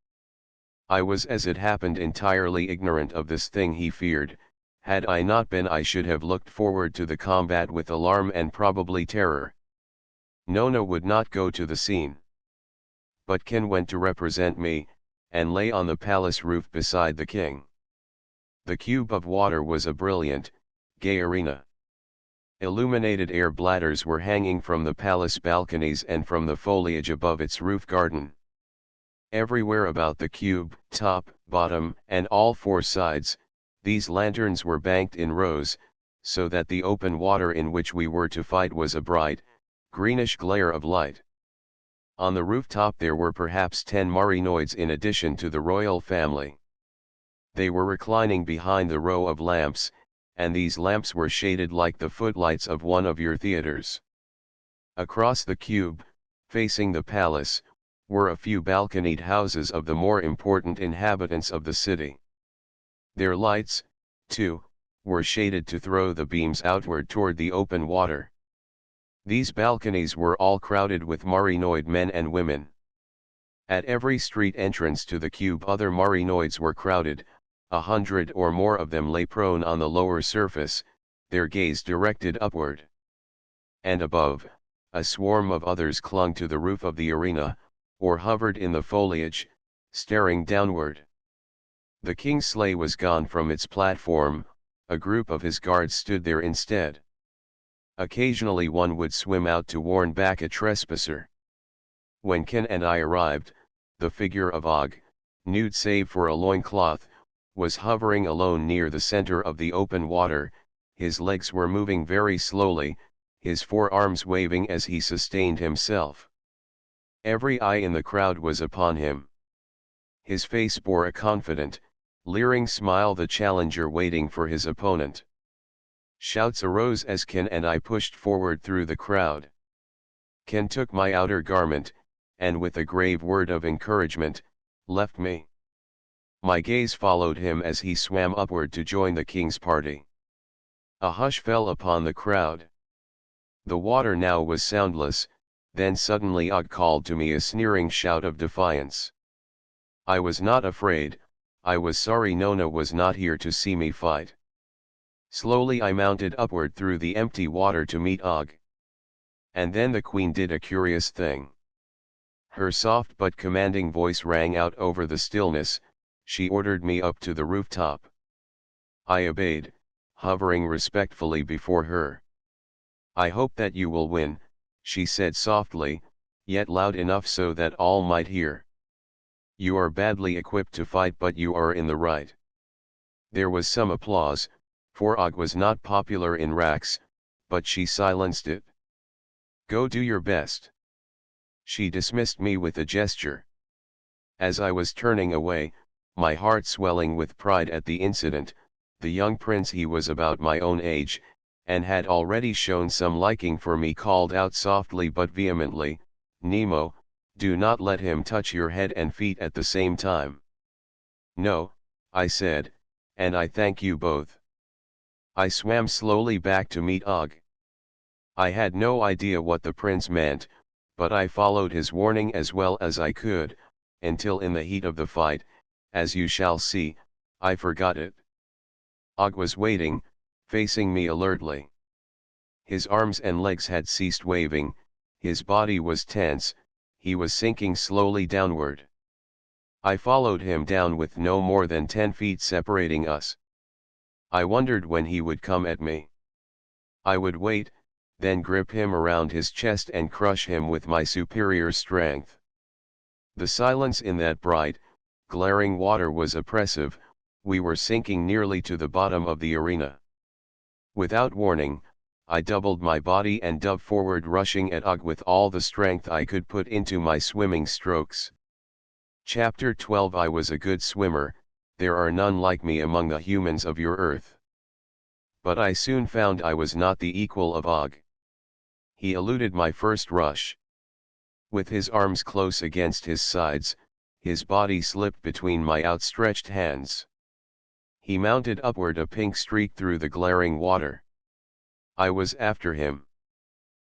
I was, as it happened, entirely ignorant of this thing he feared. Had I not been, I should have looked forward to the combat with alarm and probably terror. Nona would not go to the scene. But Ken went to represent me, and lay on the palace roof beside the king. The cube of water was a brilliant, gay arena. Illuminated air bladders were hanging from the palace balconies and from the foliage above its roof garden. Everywhere about the cube, top, bottom, and all four sides, these lanterns were banked in rows, so that the open water in which we were to fight was a bright, greenish glare of light. On the rooftop there were perhaps 10 Marinoids in addition to the royal family. They were reclining behind the row of lamps, and these lamps were shaded like the footlights of one of your theaters. Across the cube, facing the palace, were a few balconied houses of the more important inhabitants of the city. Their lights, too, were shaded to throw the beams outward toward the open water. These balconies were all crowded with Marinoid men and women. At every street entrance to the cube other Marinoids were crowded, 100 or more of them lay prone on the lower surface, their gaze directed upward. And above, a swarm of others clung to the roof of the arena, or hovered in the foliage, staring downward. The king's sleigh was gone from its platform, a group of his guards stood there instead. Occasionally one would swim out to warn back a trespasser. When Ken and I arrived, the figure of Og, nude save for a loincloth, was hovering alone near the center of the open water. His legs were moving very slowly, his forearms waving as he sustained himself. Every eye in the crowd was upon him. His face bore a confident, leering smile, the challenger waiting for his opponent. Shouts arose as Ken and I pushed forward through the crowd. Ken took my outer garment, and with a grave word of encouragement, left me. My gaze followed him as he swam upward to join the king's party. A hush fell upon the crowd. The water now was soundless, then suddenly Og called to me a sneering shout of defiance. I was not afraid, I was sorry Nona was not here to see me fight. Slowly I mounted upward through the empty water to meet Og. And then the queen did a curious thing. Her soft but commanding voice rang out over the stillness. She ordered me up to the rooftop. I obeyed, hovering respectfully before her. I hope that you will win, she said softly, yet loud enough so that all might hear. You are badly equipped to fight, but you are in the right. There was some applause, for Og was not popular in Rax, but she silenced it. Go do your best. She dismissed me with a gesture. As I was turning away, my heart swelling with pride at the incident, the young prince, he was about my own age, and had already shown some liking for me, called out softly but vehemently, Nemo, do not let him touch your head and feet at the same time. No, I said, and I thank you both. I swam slowly back to meet Og. I had no idea what the prince meant, but I followed his warning as well as I could, until in the heat of the fight, as you shall see, I forgot it. Og was waiting, facing me alertly. His arms and legs had ceased waving, his body was tense, he was sinking slowly downward. I followed him down with no more than 10 feet separating us. I wondered when he would come at me. I would wait, then grip him around his chest and crush him with my superior strength. The silence in that bright, glaring water was oppressive. We were sinking nearly to the bottom of the arena. Without warning, I doubled my body and dove forward, rushing at Og with all the strength I could put into my swimming strokes. Chapter 12. I was a good swimmer, there are none like me among the humans of your earth. But I soon found I was not the equal of Og. He eluded my first rush. With his arms close against his sides, his body slipped between my outstretched hands. He mounted upward, a pink streak through the glaring water. I was after him.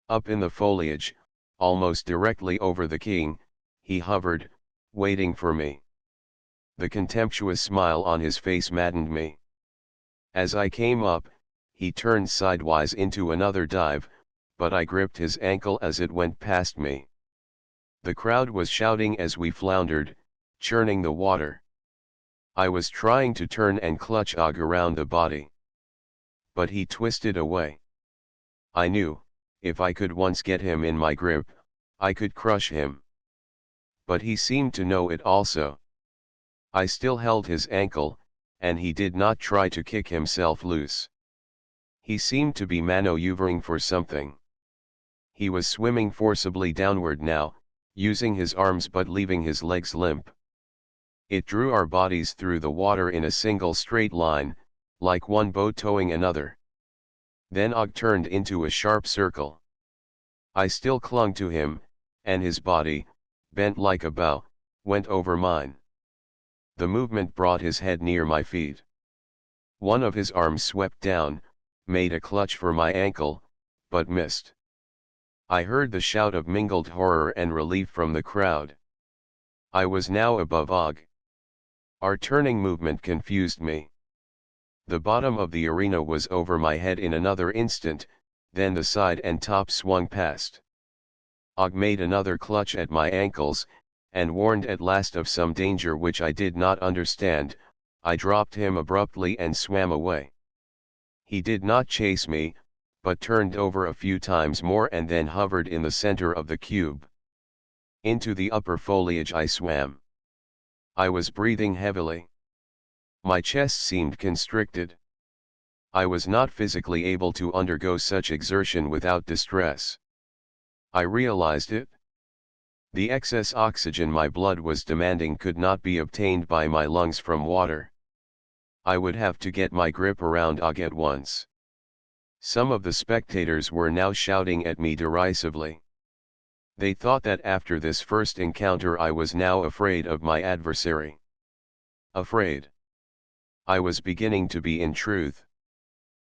Up in the foliage, almost directly over the king, he hovered, waiting for me. The contemptuous smile on his face maddened me. As I came up, he turned sidewise into another dive, but I gripped his ankle as it went past me. The crowd was shouting as we floundered, churning the water. I was trying to turn and clutch Og around the body. But he twisted away. I knew, if I could once get him in my grip, I could crush him. But he seemed to know it also. I still held his ankle, and he did not try to kick himself loose. He seemed to be maneuvering for something. He was swimming forcibly downward now, using his arms but leaving his legs limp. It drew our bodies through the water in a single straight line, like one boat towing another. Then Og turned into a sharp circle. I still clung to him, and his body, bent like a bow, went over mine. The movement brought his head near my feet. One of his arms swept down, made a clutch for my ankle, but missed. I heard the shout of mingled horror and relief from the crowd. I was now above Og. Our turning movement confused me. The bottom of the arena was over my head in another instant, then the side and top swung past. Og made another clutch at my ankles, and warned at last of some danger which I did not understand, I dropped him abruptly and swam away. He did not chase me, but turned over a few times more and then hovered in the center of the cube. Into the upper foliage I swam. I was breathing heavily. My chest seemed constricted. I was not physically able to undergo such exertion without distress. I realized it. The excess oxygen my blood was demanding could not be obtained by my lungs from water. I would have to get my grip around Og at once. Some of the spectators were now shouting at me derisively. They thought that after this first encounter I was now afraid of my adversary. Afraid. I was beginning to be in truth.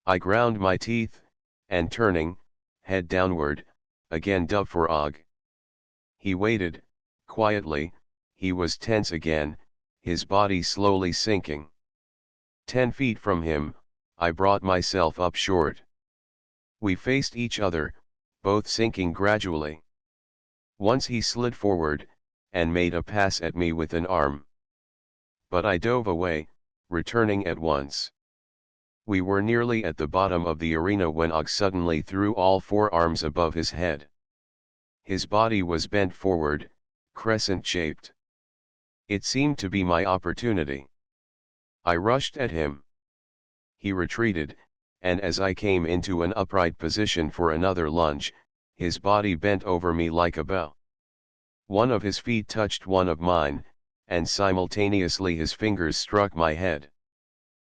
I ground my teeth, and turning, head downward, again dove for Og. He waited, quietly, he was tense again, his body slowly sinking. 10 feet from him, I brought myself up short. We faced each other, both sinking gradually. Once he slid forward, and made a pass at me with an arm. But I dove away, returning at once. We were nearly at the bottom of the arena when Og suddenly threw all 4 arms above his head. His body was bent forward, crescent-shaped. It seemed to be my opportunity. I rushed at him. He retreated, and as I came into an upright position for another lunge, his body bent over me like a bow. One of his feet touched one of mine, and simultaneously his fingers struck my head.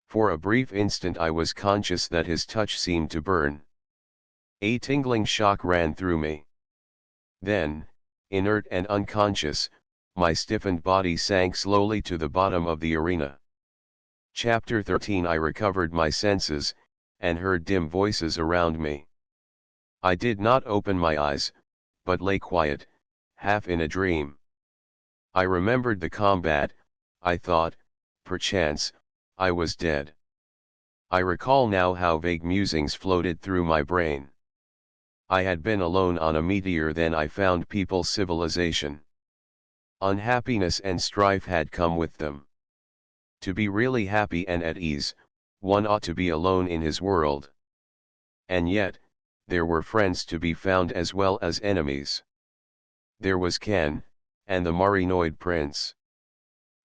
For a brief instant I was conscious that his touch seemed to burn. A tingling shock ran through me. Then, inert and unconscious, my stiffened body sank slowly to the bottom of the arena. Chapter 13 I recovered my senses, and heard dim voices around me. I did not open my eyes, but lay quiet, half in a dream. I remembered the combat. I thought, perchance, I was dead. I recall now how vague musings floated through my brain. I had been alone on a meteor, then I found people's civilization. Unhappiness and strife had come with them. To be really happy and at ease, one ought to be alone in his world. And yet, there were friends to be found as well as enemies. There was Ken, and the Marinoid prince.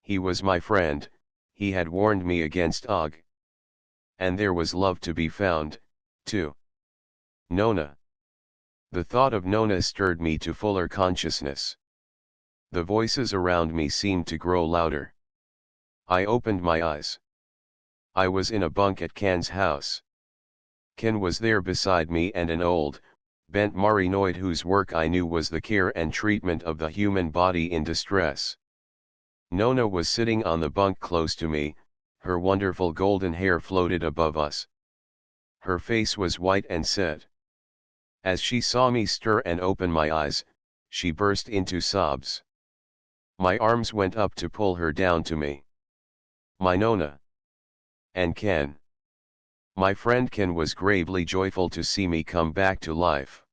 He was my friend, he had warned me against Og. And there was love to be found, too. Nona. The thought of Nona stirred me to fuller consciousness. The voices around me seemed to grow louder. I opened my eyes. I was in a bunk at Ken's house. Ken was there beside me, and an old, bent Marinoid whose work I knew was the care and treatment of the human body in distress. Nona was sitting on the bunk close to me, her wonderful golden hair floated above us. Her face was white and set. As she saw me stir and open my eyes, she burst into sobs. My arms went up to pull her down to me. My Nona. And Ken. My friend Ken was gravely joyful to see me come back to life.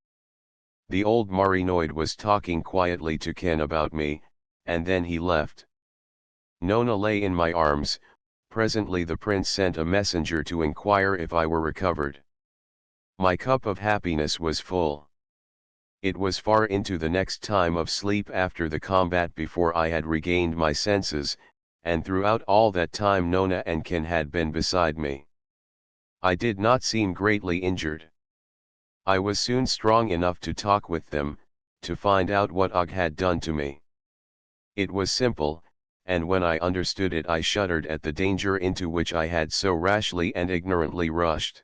The old Marinoid was talking quietly to Ken about me, and then he left. Nona lay in my arms. Presently the prince sent a messenger to inquire if I were recovered. My cup of happiness was full. It was far into the next time of sleep after the combat before I had regained my senses, and throughout all that time Nona and Ken had been beside me. I did not seem greatly injured. I was soon strong enough to talk with them, to find out what Og had done to me. It was simple, and when I understood it I shuddered at the danger into which I had so rashly and ignorantly rushed.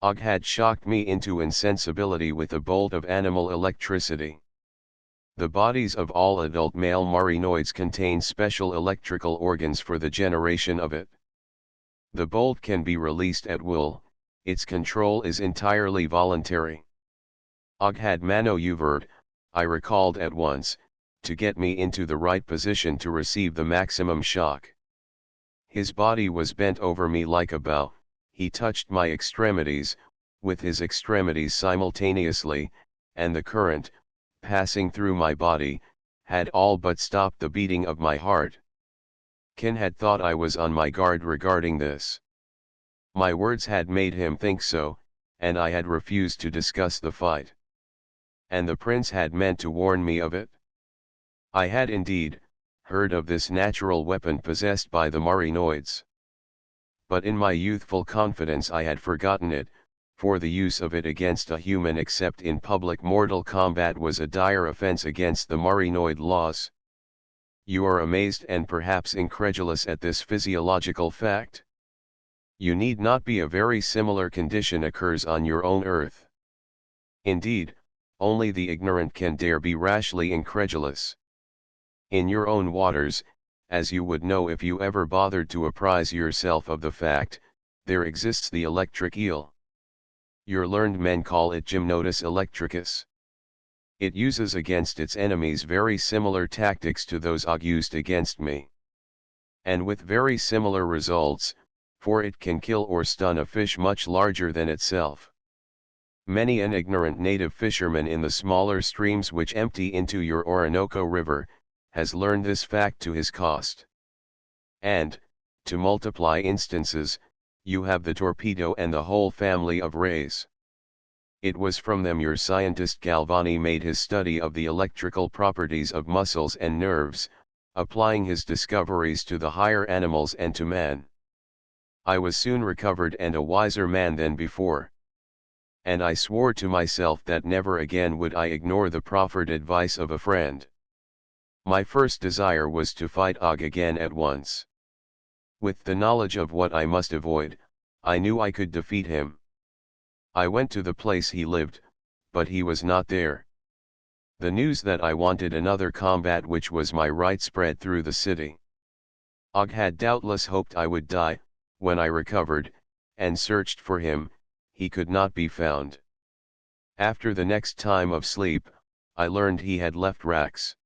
Og had shocked me into insensibility with a bolt of animal electricity. The bodies of all adult male marinoids contain special electrical organs for the generation of it. The bolt can be released at will, its control is entirely voluntary. Og had maneuvered, I recalled at once, to get me into the right position to receive the maximum shock. His body was bent over me like a bow. He touched my extremities, with his extremities simultaneously, and the current, passing through my body, had all but stopped the beating of my heart. Ken had thought I was on my guard regarding this. My words had made him think so, and I had refused to discuss the fight. And the prince had meant to warn me of it? I had indeed heard of this natural weapon possessed by the marinoids. But in my youthful confidence I had forgotten it, for the use of it against a human except in public mortal combat was a dire offense against the marinoid laws. You are amazed and perhaps incredulous at this physiological fact? You need not be. A very similar condition occurs on your own earth. Indeed, only the ignorant can dare be rashly incredulous. In your own waters, as you would know if you ever bothered to apprise yourself of the fact, there exists the electric eel. Your learned men call it Gymnotus electricus. It uses against its enemies very similar tactics to those Og used against me. And with very similar results, for it can kill or stun a fish much larger than itself. Many an ignorant native fisherman in the smaller streams which empty into your Orinoco River, has learned this fact to his cost. And, to multiply instances, you have the torpedo and the whole family of rays. It was from them your scientist Galvani made his study of the electrical properties of muscles and nerves, applying his discoveries to the higher animals and to man. I was soon recovered and a wiser man than before. And I swore to myself that never again would I ignore the proffered advice of a friend. My first desire was to fight Og again at once. With the knowledge of what I must avoid, I knew I could defeat him. I went to the place he lived, but he was not there. The news that I wanted another combat which was my right spread through the city. Og had doubtless hoped I would die. When I recovered, and searched for him, he could not be found. After the next time of sleep, I learned he had left Rax.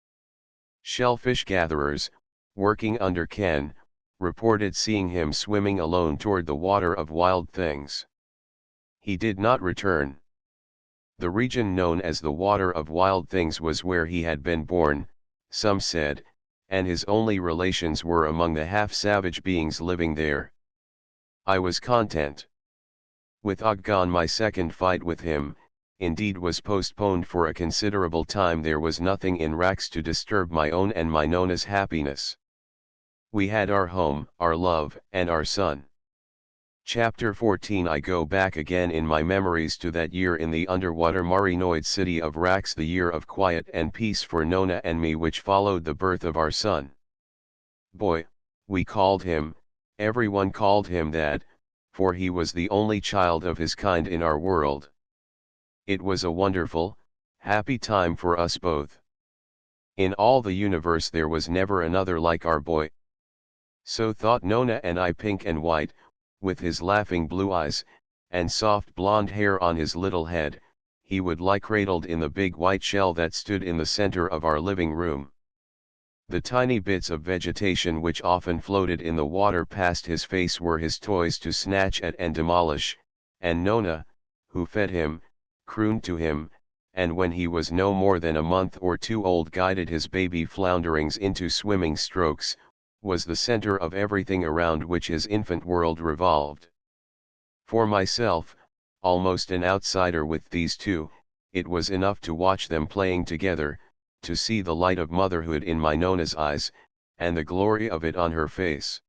Shellfish gatherers, working under Ken, reported seeing him swimming alone toward the water of wild things. He did not return. The region known as the water of wild things was where he had been born, some said, and his only relations were among the half-savage beings living there. I was content. With Og gone, my second fight with him, indeed, was postponed for a considerable time. There was nothing in Rax to disturb my own and my Nona's happiness. We had our home, our love, and our son. Chapter 14. I go back again in my memories to that year in the underwater marinoid city of Rax, the year of quiet and peace for Nona and me, which followed the birth of our son. Boy, we called him. Everyone called him that, for he was the only child of his kind in our world. It was a wonderful, happy time for us both. In all the universe there was never another like our boy. So thought Nona and I. Pink and white, with his laughing blue eyes, and soft blonde hair on his little head, he would lie cradled in the big white shell that stood in the center of our living room. The tiny bits of vegetation which often floated in the water past his face were his toys to snatch at and demolish, and Nona, who fed him, crooned to him, and when he was no more than a month or two old guided his baby flounderings into swimming strokes, was the center of everything around which his infant world revolved. For myself, almost an outsider with these two, it was enough to watch them playing together, to see the light of motherhood in my Nona's eyes, and the glory of it on her face.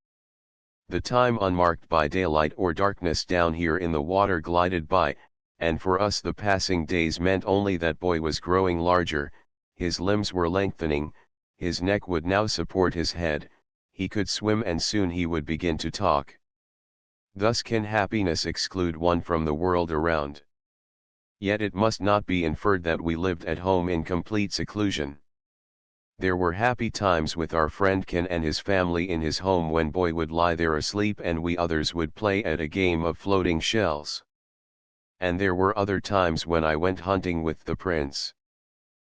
The time unmarked by daylight or darkness down here in the water glided by, and for us the passing days meant only that boy was growing larger, his limbs were lengthening, his neck would now support his head, he could swim and soon he would begin to talk. Thus can happiness exclude one from the world around. Yet it must not be inferred that we lived at home in complete seclusion. There were happy times with our friend Ken and his family in his home when boy would lie there asleep and we others would play at a game of floating shells. And there were other times when I went hunting with the prince.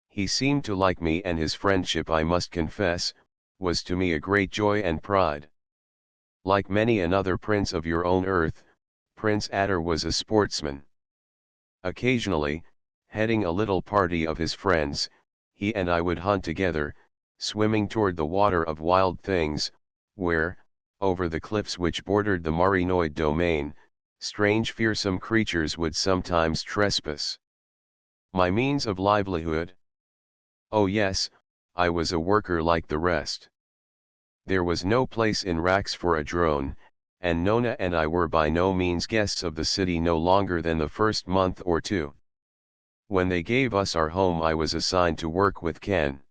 He seemed to like me, and his friendship, I must confess, was to me a great joy and pride. Like many another prince of your own earth, Prince Adder was a sportsman. Occasionally, heading a little party of his friends, he and I would hunt together, swimming toward the water of wild things, where, over the cliffs which bordered the Marinoid domain, strange fearsome creatures would sometimes trespass. My means of livelihood? Oh yes, I was a worker like the rest. There was no place in Rax for a drone, and Nona and I were by no means guests of the city no longer than the first month or two. When they gave us our home, I was assigned to work with Ken.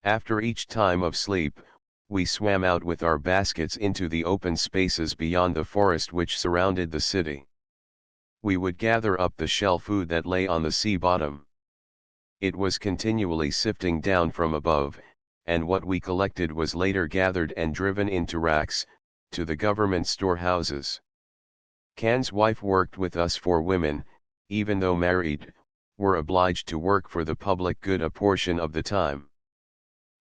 After each time of sleep, we swam out with our baskets into the open spaces beyond the forest which surrounded the city. We would gather up the shell food that lay on the sea bottom. It was continually sifting down from above, and what we collected was later gathered and driven into racks, to the government storehouses. Ken's wife worked with us, for women, even though married, were obliged to work for the public good a portion of the time.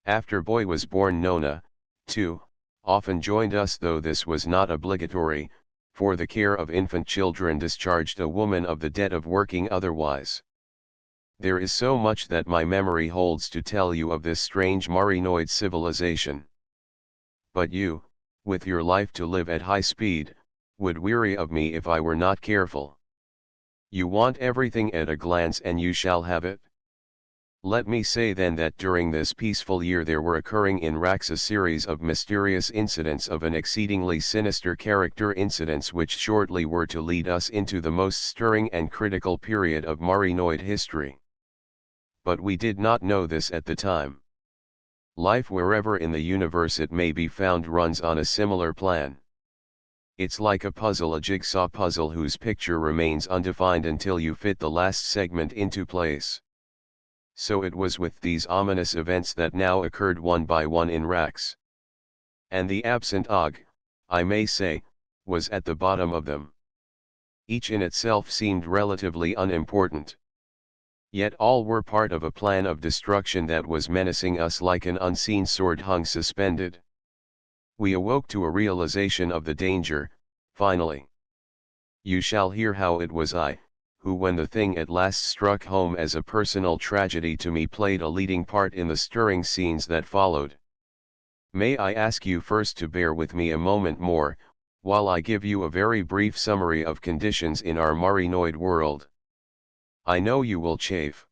After boy was born, Nona, too, often joined us, though this was not obligatory, for the care of infant children discharged a woman of the debt of working otherwise. There is so much that my memory holds to tell you of this strange Marinoid civilization. But you, with your life to live at high speed, would weary of me if I were not careful. You want everything at a glance, and you shall have it. Let me say then that during this peaceful year there were occurring in Rax a series of mysterious incidents of an exceedingly sinister character, incidents which shortly were to lead us into the most stirring and critical period of Marinoid history. But we did not know this at the time. Life wherever in the universe it may be found runs on a similar plan. It's like a puzzle, a jigsaw puzzle whose picture remains undefined until you fit the last segment into place. So it was with these ominous events that now occurred one by one in Rax. And the absent Og, I may say, was at the bottom of them. Each in itself seemed relatively unimportant. Yet all were part of a plan of destruction that was menacing us like an unseen sword hung suspended. We awoke to a realization of the danger, finally. You shall hear how it was I, who, when the thing at last struck home as a personal tragedy to me, played a leading part in the stirring scenes that followed. May I ask you first to bear with me a moment more, while I give you a very brief summary of conditions in our Marinoid world. I know you will chafe.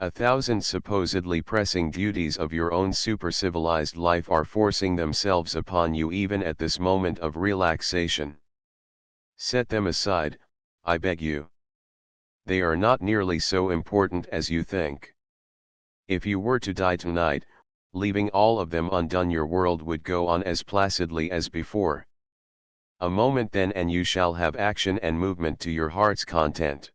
1,000 supposedly pressing duties of your own super-civilized life are forcing themselves upon you even at this moment of relaxation. Set them aside, I beg you. They are not nearly so important as you think. If you were to die tonight, leaving all of them undone, your world would go on as placidly as before. A moment then and you shall have action and movement to your heart's content.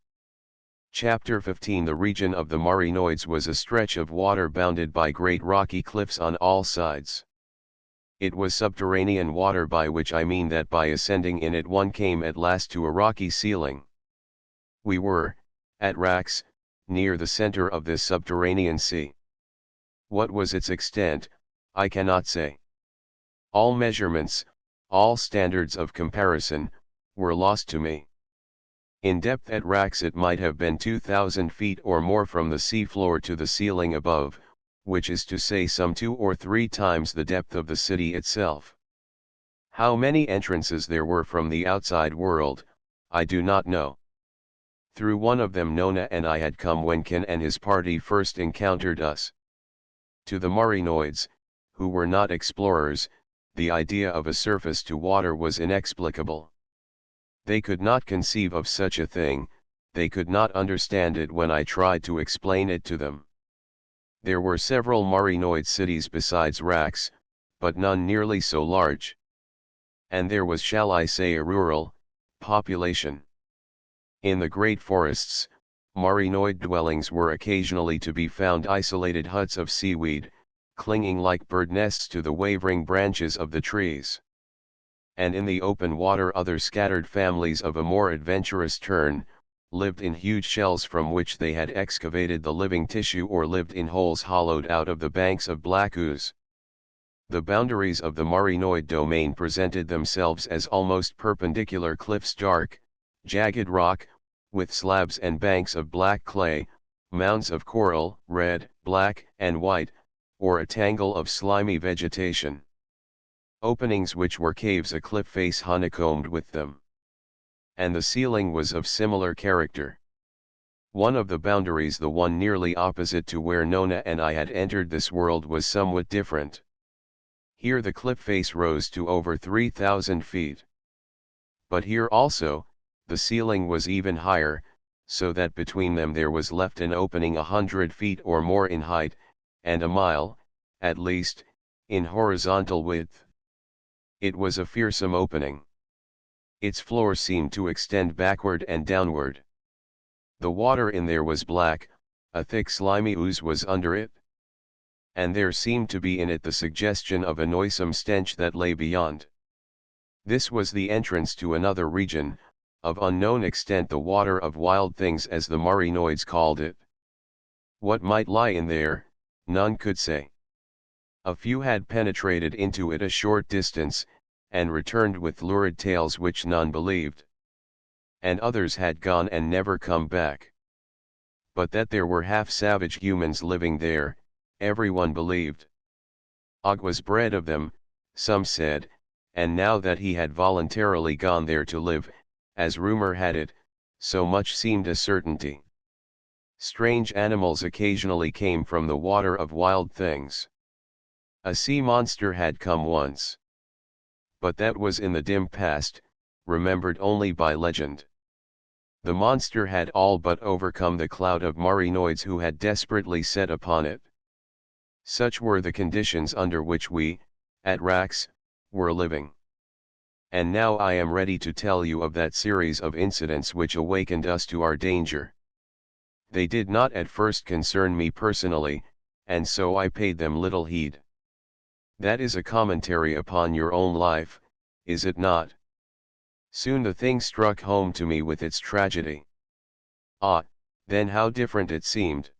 Chapter 15. The region of the Marinoids was a stretch of water bounded by great rocky cliffs on all sides. It was subterranean water, by which I mean that by ascending in it one came at last to a rocky ceiling. We were, at Rax, near the center of this subterranean sea. What was its extent, I cannot say. All measurements, all standards of comparison, were lost to me. In depth at Rax it might have been 2,000 feet or more from the sea floor to the ceiling above, which is to say some 2 or 3 times the depth of the city itself. How many entrances there were from the outside world, I do not know. Through one of them Nona and I had come when Ken and his party first encountered us. To the Marinoids, who were not explorers, the idea of a surface to water was inexplicable. They could not conceive of such a thing, they could not understand it when I tried to explain it to them. There were several Marinoid cities besides Rax, but none nearly so large. And there was, shall I say, a rural population. In the great forests, Marinoid dwellings were occasionally to be found, isolated huts of seaweed, clinging like bird nests to the wavering branches of the trees. And in the open water other scattered families of a more adventurous turn, lived in huge shells from which they had excavated the living tissue, or lived in holes hollowed out of the banks of black ooze. The boundaries of the Marinoid domain presented themselves as almost perpendicular cliffs, dark, jagged rock, with slabs and banks of black clay, mounds of coral, red, black, and white, or a tangle of slimy vegetation. Openings which were caves, a cliff face honeycombed with them. And the ceiling was of similar character. One of the boundaries, the one nearly opposite to where Nona and I had entered this world, was somewhat different. Here the cliff face rose to over 3,000 feet. But here also, the ceiling was even higher, so that between them there was left an opening 100 feet or more in height, and a mile, at least, in horizontal width. It was a fearsome opening. Its floor seemed to extend backward and downward. The water in there was black, a thick slimy ooze was under it. And there seemed to be in it the suggestion of a noisome stench that lay beyond. This was the entrance to another region, of unknown extent, the water of wild things, as the Marinoids called it. What might lie in there, none could say. A few had penetrated into it a short distance, and returned with lurid tales which none believed. And others had gone and never come back. But that there were half-savage humans living there, everyone believed. Og was bred of them, some said, and now that he had voluntarily gone there to live, as rumor had it, so much seemed a certainty. Strange animals occasionally came from the water of wild things. A sea monster had come once. But that was in the dim past, remembered only by legend. The monster had all but overcome the cloud of Marinoids who had desperately set upon it. Such were the conditions under which we, at Rax, were living. And now I am ready to tell you of that series of incidents which awakened us to our danger. They did not at first concern me personally, and so I paid them little heed. That is a commentary upon your own life, is it not? Soon the thing struck home to me with its tragedy. Ah, then how different it seemed.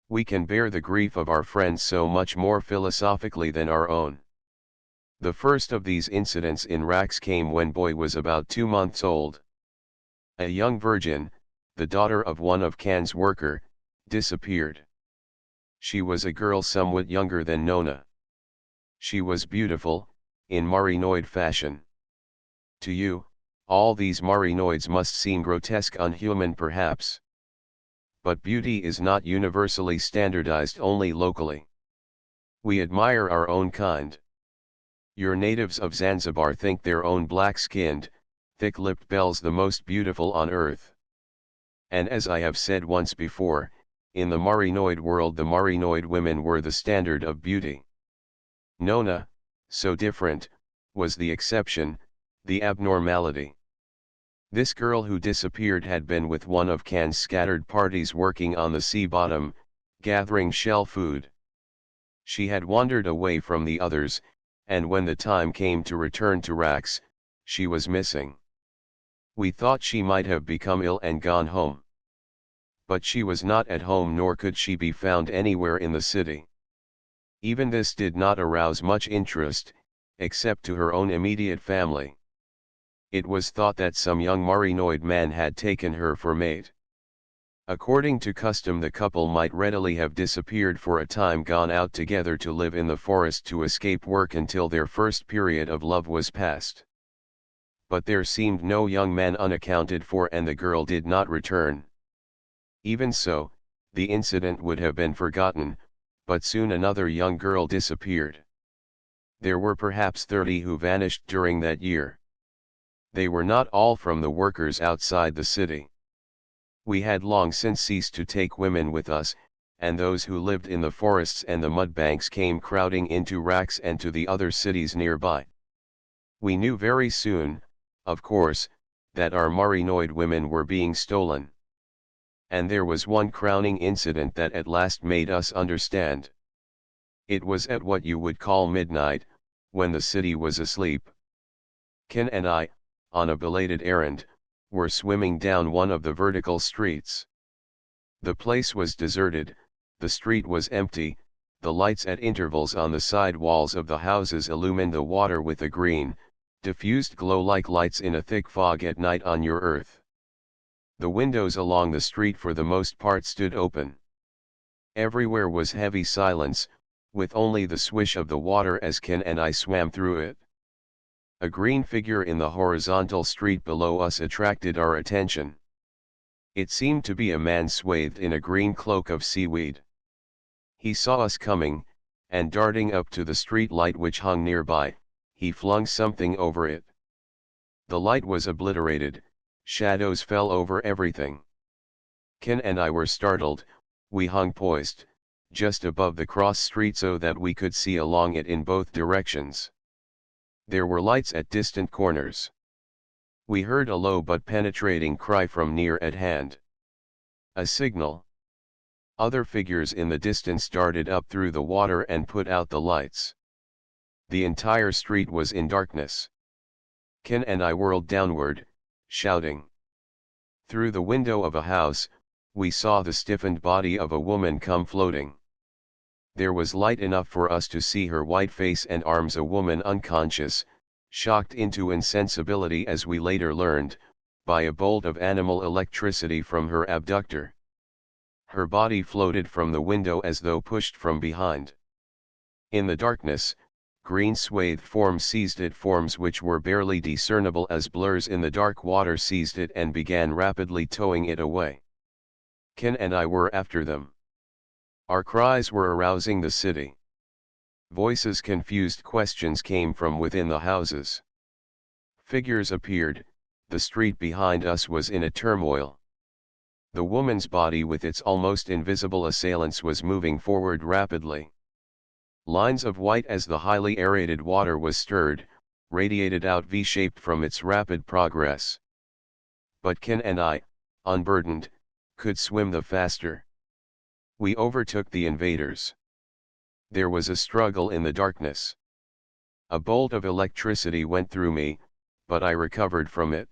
We can bear the grief of our friends so much more philosophically than our own. The first of these incidents in Rax came when Boy was about 2 months old. A young virgin, the daughter of one of Can's worker, disappeared. She was a girl somewhat younger than Nona. She was beautiful, in Marinoid fashion. To you, all these Marinoids must seem grotesque, unhuman perhaps. But beauty is not universally standardized, only locally. We admire our own kind. Your natives of Zanzibar think their own black-skinned, thick-lipped belles the most beautiful on earth. And as I have said once before, in the Marinoid world the Marinoid women were the standard of beauty. Nona, so different, was the exception, the abnormality. This girl who disappeared had been with one of Can's scattered parties working on the sea bottom, gathering shell food. She had wandered away from the others, and when the time came to return to Rax, she was missing. We thought she might have become ill and gone home. But she was not at home, nor could she be found anywhere in the city. Even this did not arouse much interest, except to her own immediate family. It was thought that some young Marinoid man had taken her for mate. According to custom, the couple might readily have disappeared for a time, gone out together to live in the forest to escape work until their first period of love was past. But there seemed no young man unaccounted for, and the girl did not return. Even so, the incident would have been forgotten, but soon another young girl disappeared. There were perhaps 30 who vanished during that year. They were not all from the workers outside the city. We had long since ceased to take women with us, and those who lived in the forests and the mudbanks came crowding into Rax and to the other cities nearby. We knew very soon, of course, that our Marinoid women were being stolen. And there was one crowning incident that at last made us understand. It was at what you would call midnight, when the city was asleep. Ken and I, on a belated errand, were swimming down one of the vertical streets. The place was deserted, the street was empty, the lights at intervals on the side walls of the houses illumined the water with a green, diffused glow like lights in a thick fog at night on your earth. The windows along the street for the most part stood open. Everywhere was heavy silence, with only the swish of the water as Ken and I swam through it. A green figure in the horizontal street below us attracted our attention. It seemed to be a man swathed in a green cloak of seaweed. He saw us coming, and darting up to the street light which hung nearby, he flung something over it. The light was obliterated, shadows fell over everything. Ken and I were startled. We hung poised, just above the cross street so that we could see along it in both directions. There were lights at distant corners. We heard a low but penetrating cry from near at hand. A signal. Other figures in the distance darted up through the water and put out the lights. The entire street was in darkness. Ken and I whirled downward, shouting. Through the window of a house, we saw the stiffened body of a woman come floating. There was light enough for us to see her white face and arms, a woman unconscious, shocked into insensibility as we later learned, by a bolt of animal electricity from her abductor. Her body floated from the window as though pushed from behind. In the darkness, green swathed forms seized it, forms which were barely discernible as blurs in the dark water seized it and began rapidly towing it away. Ken and I were after them. Our cries were arousing the city. Voices, confused questions came from within the houses. Figures appeared, the street behind us was in a turmoil. The woman's body with its almost invisible assailants was moving forward rapidly. Lines of white as the highly aerated water was stirred, radiated out V-shaped from its rapid progress. But Ken and I, unburdened, could swim the faster. We overtook the invaders. There was a struggle in the darkness. A bolt of electricity went through me, but I recovered from it.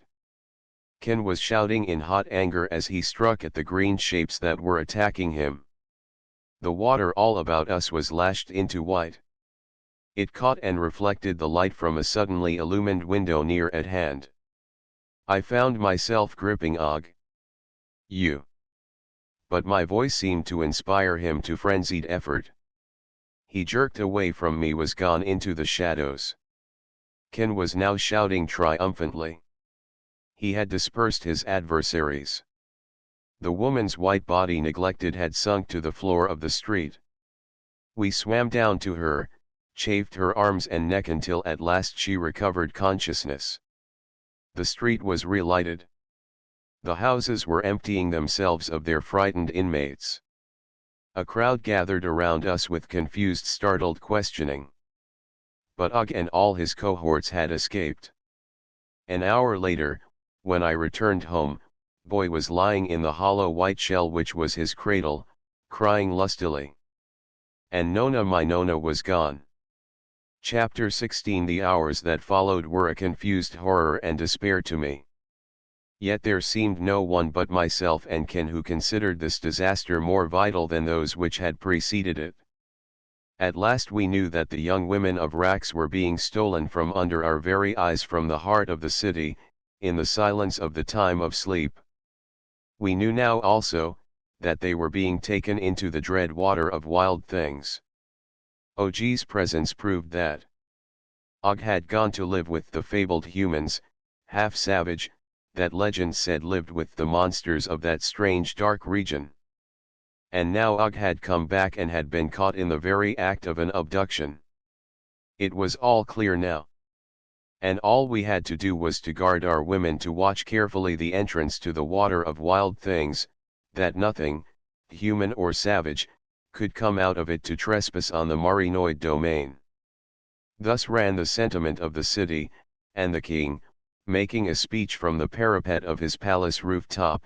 Ken was shouting in hot anger as he struck at the green shapes that were attacking him. The water all about us was lashed into white. It caught and reflected the light from a suddenly illumined window near at hand. I found myself gripping Og. You. But my voice seemed to inspire him to frenzied effort. He jerked away from me, was gone into the shadows. Ken was now shouting triumphantly. He had dispersed his adversaries. The woman's white body, neglected, had sunk to the floor of the street. We swam down to her, chafed her arms and neck until at last she recovered consciousness. The street was relighted. The houses were emptying themselves of their frightened inmates. A crowd gathered around us with confused, startled questioning. But Og and all his cohorts had escaped. An hour later, when I returned home, Boy was lying in the hollow white shell which was his cradle, crying lustily. And Nona, my Nona, was gone. Chapter 16. The hours that followed were a confused horror and despair to me. Yet there seemed no one but myself and Ken who considered this disaster more vital than those which had preceded it. At last we knew that the young women of Rax were being stolen from under our very eyes, from the heart of the city, in the silence of the time of sleep. We knew now also, that they were being taken into the dread water of wild things. Og's presence proved that Og had gone to live with the fabled humans, half-savage, that legend said lived with the monsters of that strange dark region. And now Og had come back and had been caught in the very act of an abduction. It was all clear now. And all we had to do was to guard our women to watch carefully the entrance to the water of wild things, that nothing, human or savage, could come out of it to trespass on the Marinoid domain. Thus ran the sentiment of the city, and the king, making a speech from the parapet of his palace rooftop,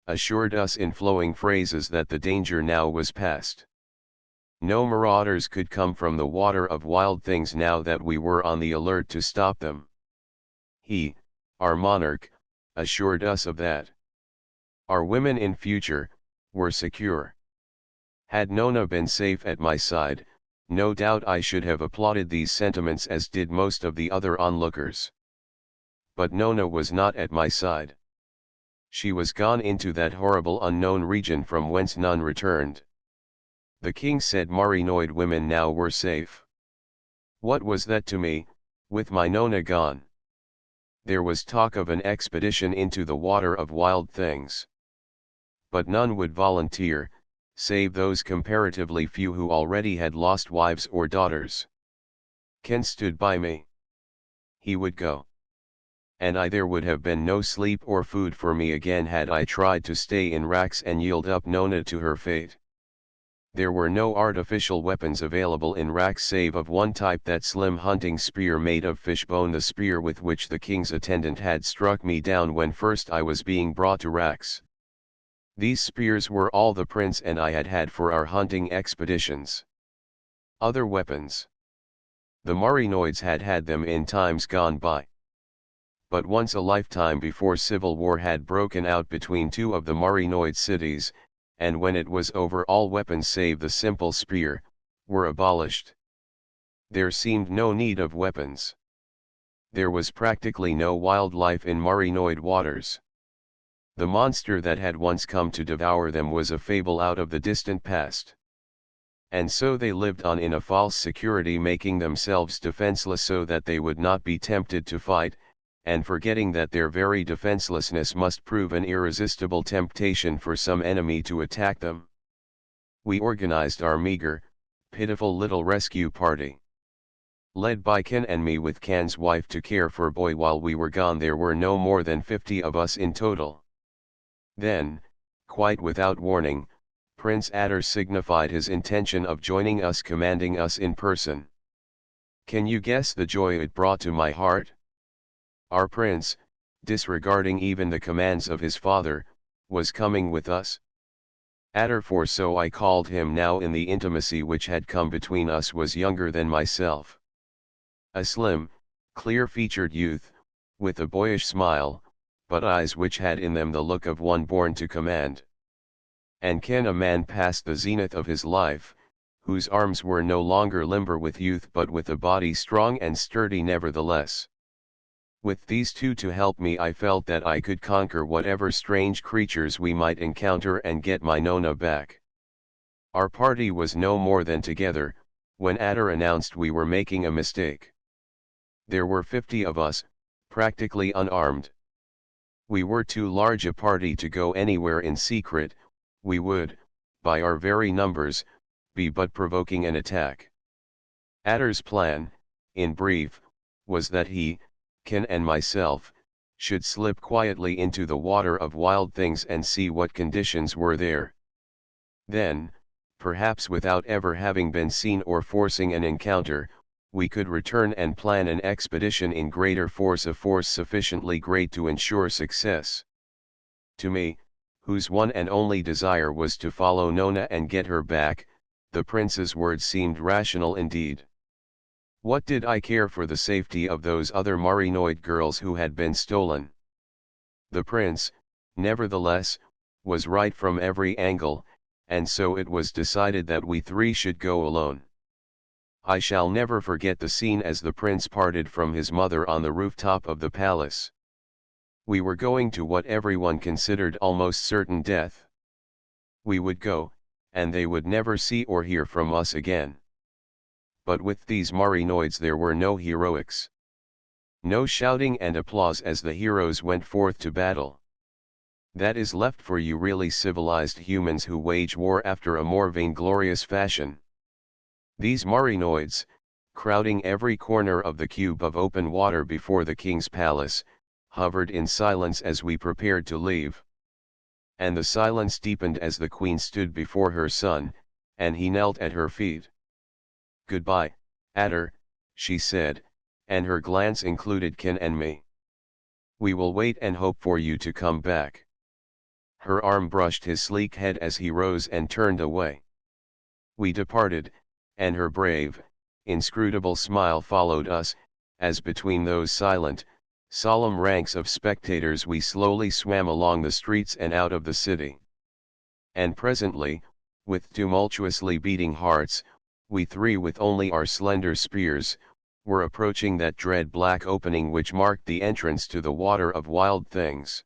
assured us in flowing phrases that the danger now was past. No marauders could come from the water of wild things now that we were on the alert to stop them. He, our monarch, assured us of that. Our women in future, were secure. Had Nona been safe at my side, no doubt I should have applauded these sentiments as did most of the other onlookers. But Nona was not at my side. She was gone into that horrible unknown region from whence none returned. The king said Marinoid women now were safe. What was that to me, with my Nona gone? There was talk of an expedition into the water of wild things. But none would volunteer, save those comparatively few who already had lost wives or daughters. Ken stood by me. He would go. And there would have been no sleep or food for me again had I tried to stay in racks and yield up Nona to her fate. There were no artificial weapons available in racks save of one type, that slim hunting spear made of fishbone, the spear with which the king's attendant had struck me down when first I was being brought to racks. These spears were all the prince and I had had for our hunting expeditions. Other weapons. The Marinoids had had them in times gone by. But once a lifetime before civil war had broken out between two of the Marinoid cities, and when it was over all weapons save the simple spear, were abolished. There seemed no need of weapons. There was practically no wildlife in Marinoid waters. The monster that had once come to devour them was a fable out of the distant past. And so they lived on in a false security, making themselves defenseless so that they would not be tempted to fight, and forgetting that their very defenselessness must prove an irresistible temptation for some enemy to attack them. We organized our meager, pitiful little rescue party. Led by Ken and me, with Ken's wife to care for Boy while we were gone. There were no more than 50 of us in total. Then, quite without warning, Prince Adder signified his intention of joining us, commanding us in person. Can you guess the joy it brought to my heart? Our prince, disregarding even the commands of his father, was coming with us. Adder, for so I called him now in the intimacy which had come between us, was younger than myself. A slim, clear-featured youth, with a boyish smile, but eyes which had in them the look of one born to command. And Ken, a man past the zenith of his life, whose arms were no longer limber with youth but with a body strong and sturdy nevertheless. With these two to help me, I felt that I could conquer whatever strange creatures we might encounter and get my Nona back. Our party was no more than together, when Adder announced we were making a mistake. There were 50 of us, practically unarmed. We were too large a party to go anywhere in secret. We would, by our very numbers, be but provoking an attack. Adder's plan, in brief, was that he, Ken and myself, should slip quietly into the water of wild things and see what conditions were there. Then, perhaps without ever having been seen or forcing an encounter, we could return and plan an expedition in greater force, a force sufficiently great to ensure success. To me, whose one and only desire was to follow Nona and get her back, the prince's words seemed rational indeed. What did I care for the safety of those other Marinoid girls who had been stolen? The prince, nevertheless, was right from every angle, and so it was decided that we three should go alone. I shall never forget the scene as the prince parted from his mother on the rooftop of the palace. We were going to what everyone considered almost certain death. We would go, and they would never see or hear from us again. But with these Marinoids there were no heroics. No shouting and applause as the heroes went forth to battle. That is left for you really civilized humans who wage war after a more vainglorious fashion. These Marinoids, crowding every corner of the cube of open water before the king's palace, hovered in silence as we prepared to leave. And the silence deepened as the queen stood before her son, and he knelt at her feet. "Goodbye, Adder," she said, and her glance included Ken and me. "We will wait and hope for you to come back." Her arm brushed his sleek head as he rose and turned away. We departed, and her brave, inscrutable smile followed us, as between those silent, solemn ranks of spectators we slowly swam along the streets and out of the city. And presently, with tumultuously beating hearts, we three with only our slender spears, were approaching that dread black opening which marked the entrance to the water of wild things.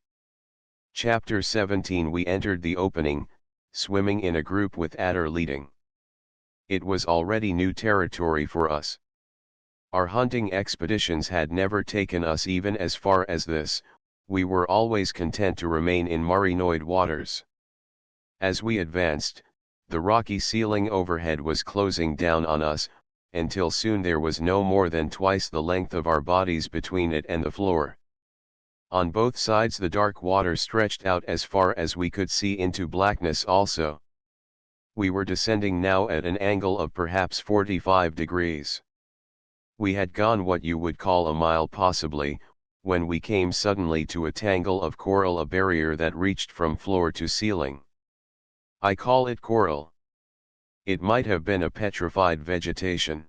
Chapter 17. We entered the opening, swimming in a group with Adder leading. It was already new territory for us. Our hunting expeditions had never taken us even as far as this. We were always content to remain in Marinoid waters. As we advanced, the rocky ceiling overhead was closing down on us, until soon there was no more than twice the length of our bodies between it and the floor. On both sides the dark water stretched out as far as we could see into blackness also. We were descending now at an angle of perhaps 45 degrees. We had gone what you would call a mile possibly, when we came suddenly to a tangle of coral, a barrier that reached from floor to ceiling. I call it coral. It might have been a petrified vegetation.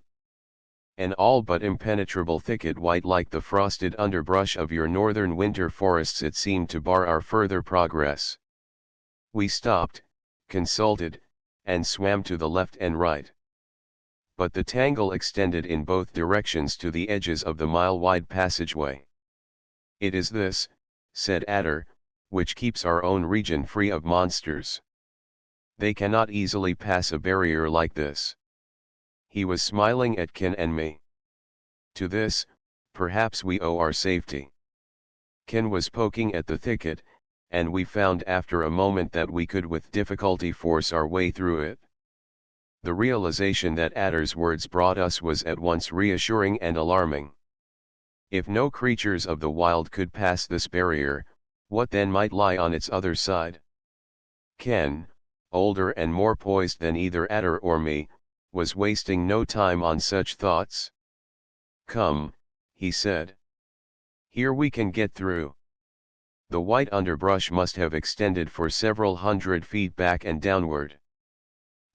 An all but impenetrable thicket, white like the frosted underbrush of your northern winter forests, it seemed to bar our further progress. We stopped, consulted, and swam to the left and right. But the tangle extended in both directions to the edges of the mile-wide passageway. "It is this," said Adder, "which keeps our own region free of monsters. They cannot easily pass a barrier like this." He was smiling at Ken and me. "To this, perhaps we owe our safety." Ken was poking at the thicket, and we found after a moment that we could with difficulty force our way through it. The realization that Adder's words brought us was at once reassuring and alarming. If no creatures of the wild could pass this barrier, what then might lie on its other side? Ken, older and more poised than either Adder or me, was wasting no time on such thoughts. "Come," he said. "Here we can get through." The white underbrush must have extended for several hundred feet back and downward.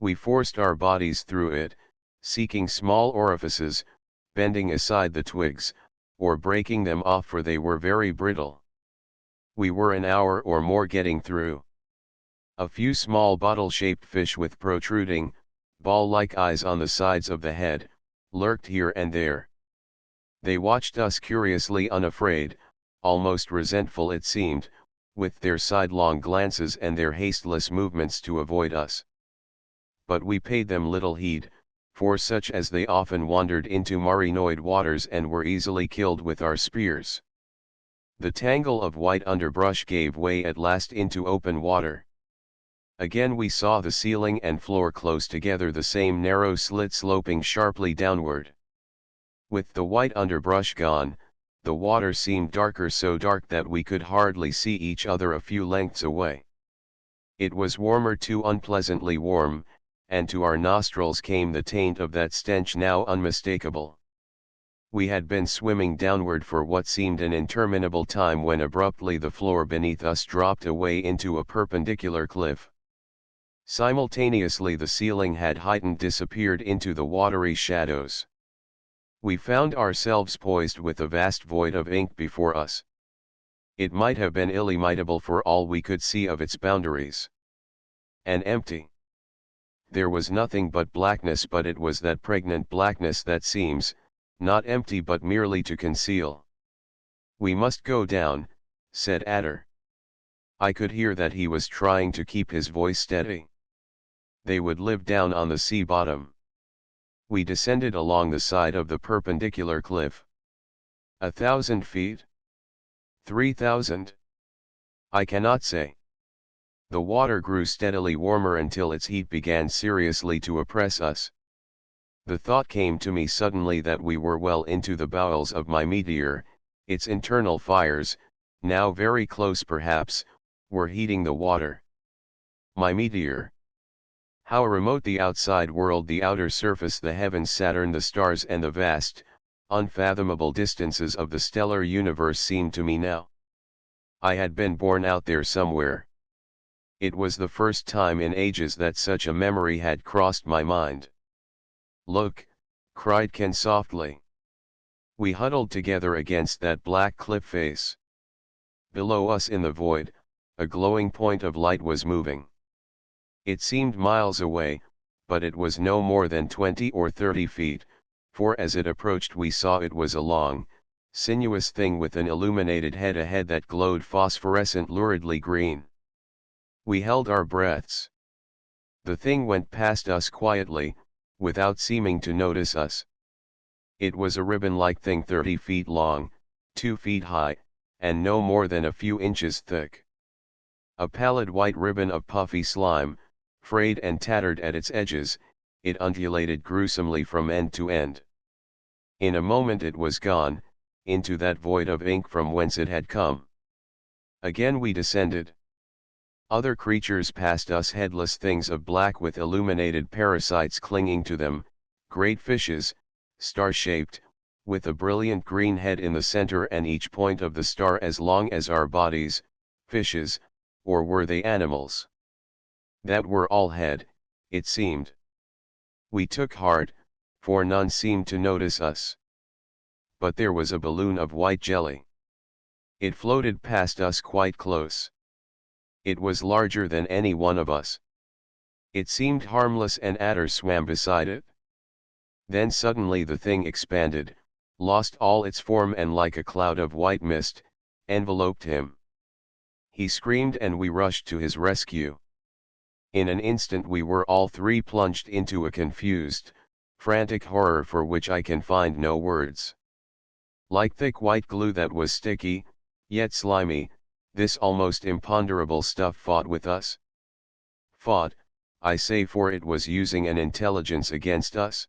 We forced our bodies through it, seeking small orifices, bending aside the twigs, or breaking them off, for they were very brittle. We were an hour or more getting through. A few small bottle-shaped fish with protruding, ball-like eyes on the sides of the head, lurked here and there. They watched us curiously, unafraid, almost resentful it seemed, with their sidelong glances and their hasteless movements to avoid us. But we paid them little heed, for such as they often wandered into Marinoid waters and were easily killed with our spears. The tangle of white underbrush gave way at last into open water. Again we saw the ceiling and floor close together, the same narrow slit sloping sharply downward. With the white underbrush gone, the water seemed darker, so dark that we could hardly see each other a few lengths away. It was warmer, too unpleasantly warm, and to our nostrils came the taint of that stench now unmistakable. We had been swimming downward for what seemed an interminable time when abruptly the floor beneath us dropped away into a perpendicular cliff. Simultaneously the ceiling had heightened, disappeared into the watery shadows. We found ourselves poised with a vast void of ink before us. It might have been illimitable for all we could see of its boundaries. And empty. There was nothing but blackness, but it was that pregnant blackness that seems, not empty but merely to conceal. "We must go down," said Adder. I could hear that he was trying to keep his voice steady. They would live down on the sea bottom. We descended along the side of the perpendicular cliff. 1,000 feet? 3,000? I cannot say. The water grew steadily warmer until its heat began seriously to oppress us. The thought came to me suddenly that we were well into the bowels of my meteor. Its internal fires, now very close perhaps, were heating the water. My meteor. How remote the outside world, the outer surface, the heavens, Saturn, the stars, and the vast, unfathomable distances of the stellar universe seemed to me now. I had been born out there somewhere. It was the first time in ages that such a memory had crossed my mind. "Look," cried Ken softly. We huddled together against that black cliff face. Below us in the void, a glowing point of light was moving. It seemed miles away, but it was no more than 20 or 30 feet, for as it approached we saw it was a long, sinuous thing with an illuminated head ahead that glowed phosphorescent luridly green. We held our breaths. The thing went past us quietly, without seeming to notice us. It was a ribbon-like thing 30 feet long, 2 feet high, and no more than a few inches thick. A pallid white ribbon of puffy slime, frayed and tattered at its edges, it undulated gruesomely from end to end. In a moment it was gone, into that void of ink from whence it had come. Again we descended. Other creatures passed us, headless things of black with illuminated parasites clinging to them, great fishes, star-shaped, with a brilliant green head in the center and each point of the star as long as our bodies, fishes, or were they animals? That were all head, it seemed. We took heart, for none seemed to notice us. But there was a balloon of white jelly. It floated past us quite close. It was larger than any one of us. It seemed harmless and Adder swam beside it. Then suddenly the thing expanded, lost all its form and like a cloud of white mist, enveloped him. He screamed and we rushed to his rescue. In an instant we were all three plunged into a confused, frantic horror for which I can find no words. Like thick white glue that was sticky, yet slimy, this almost imponderable stuff fought with us. Fought, I say, for it was using an intelligence against us.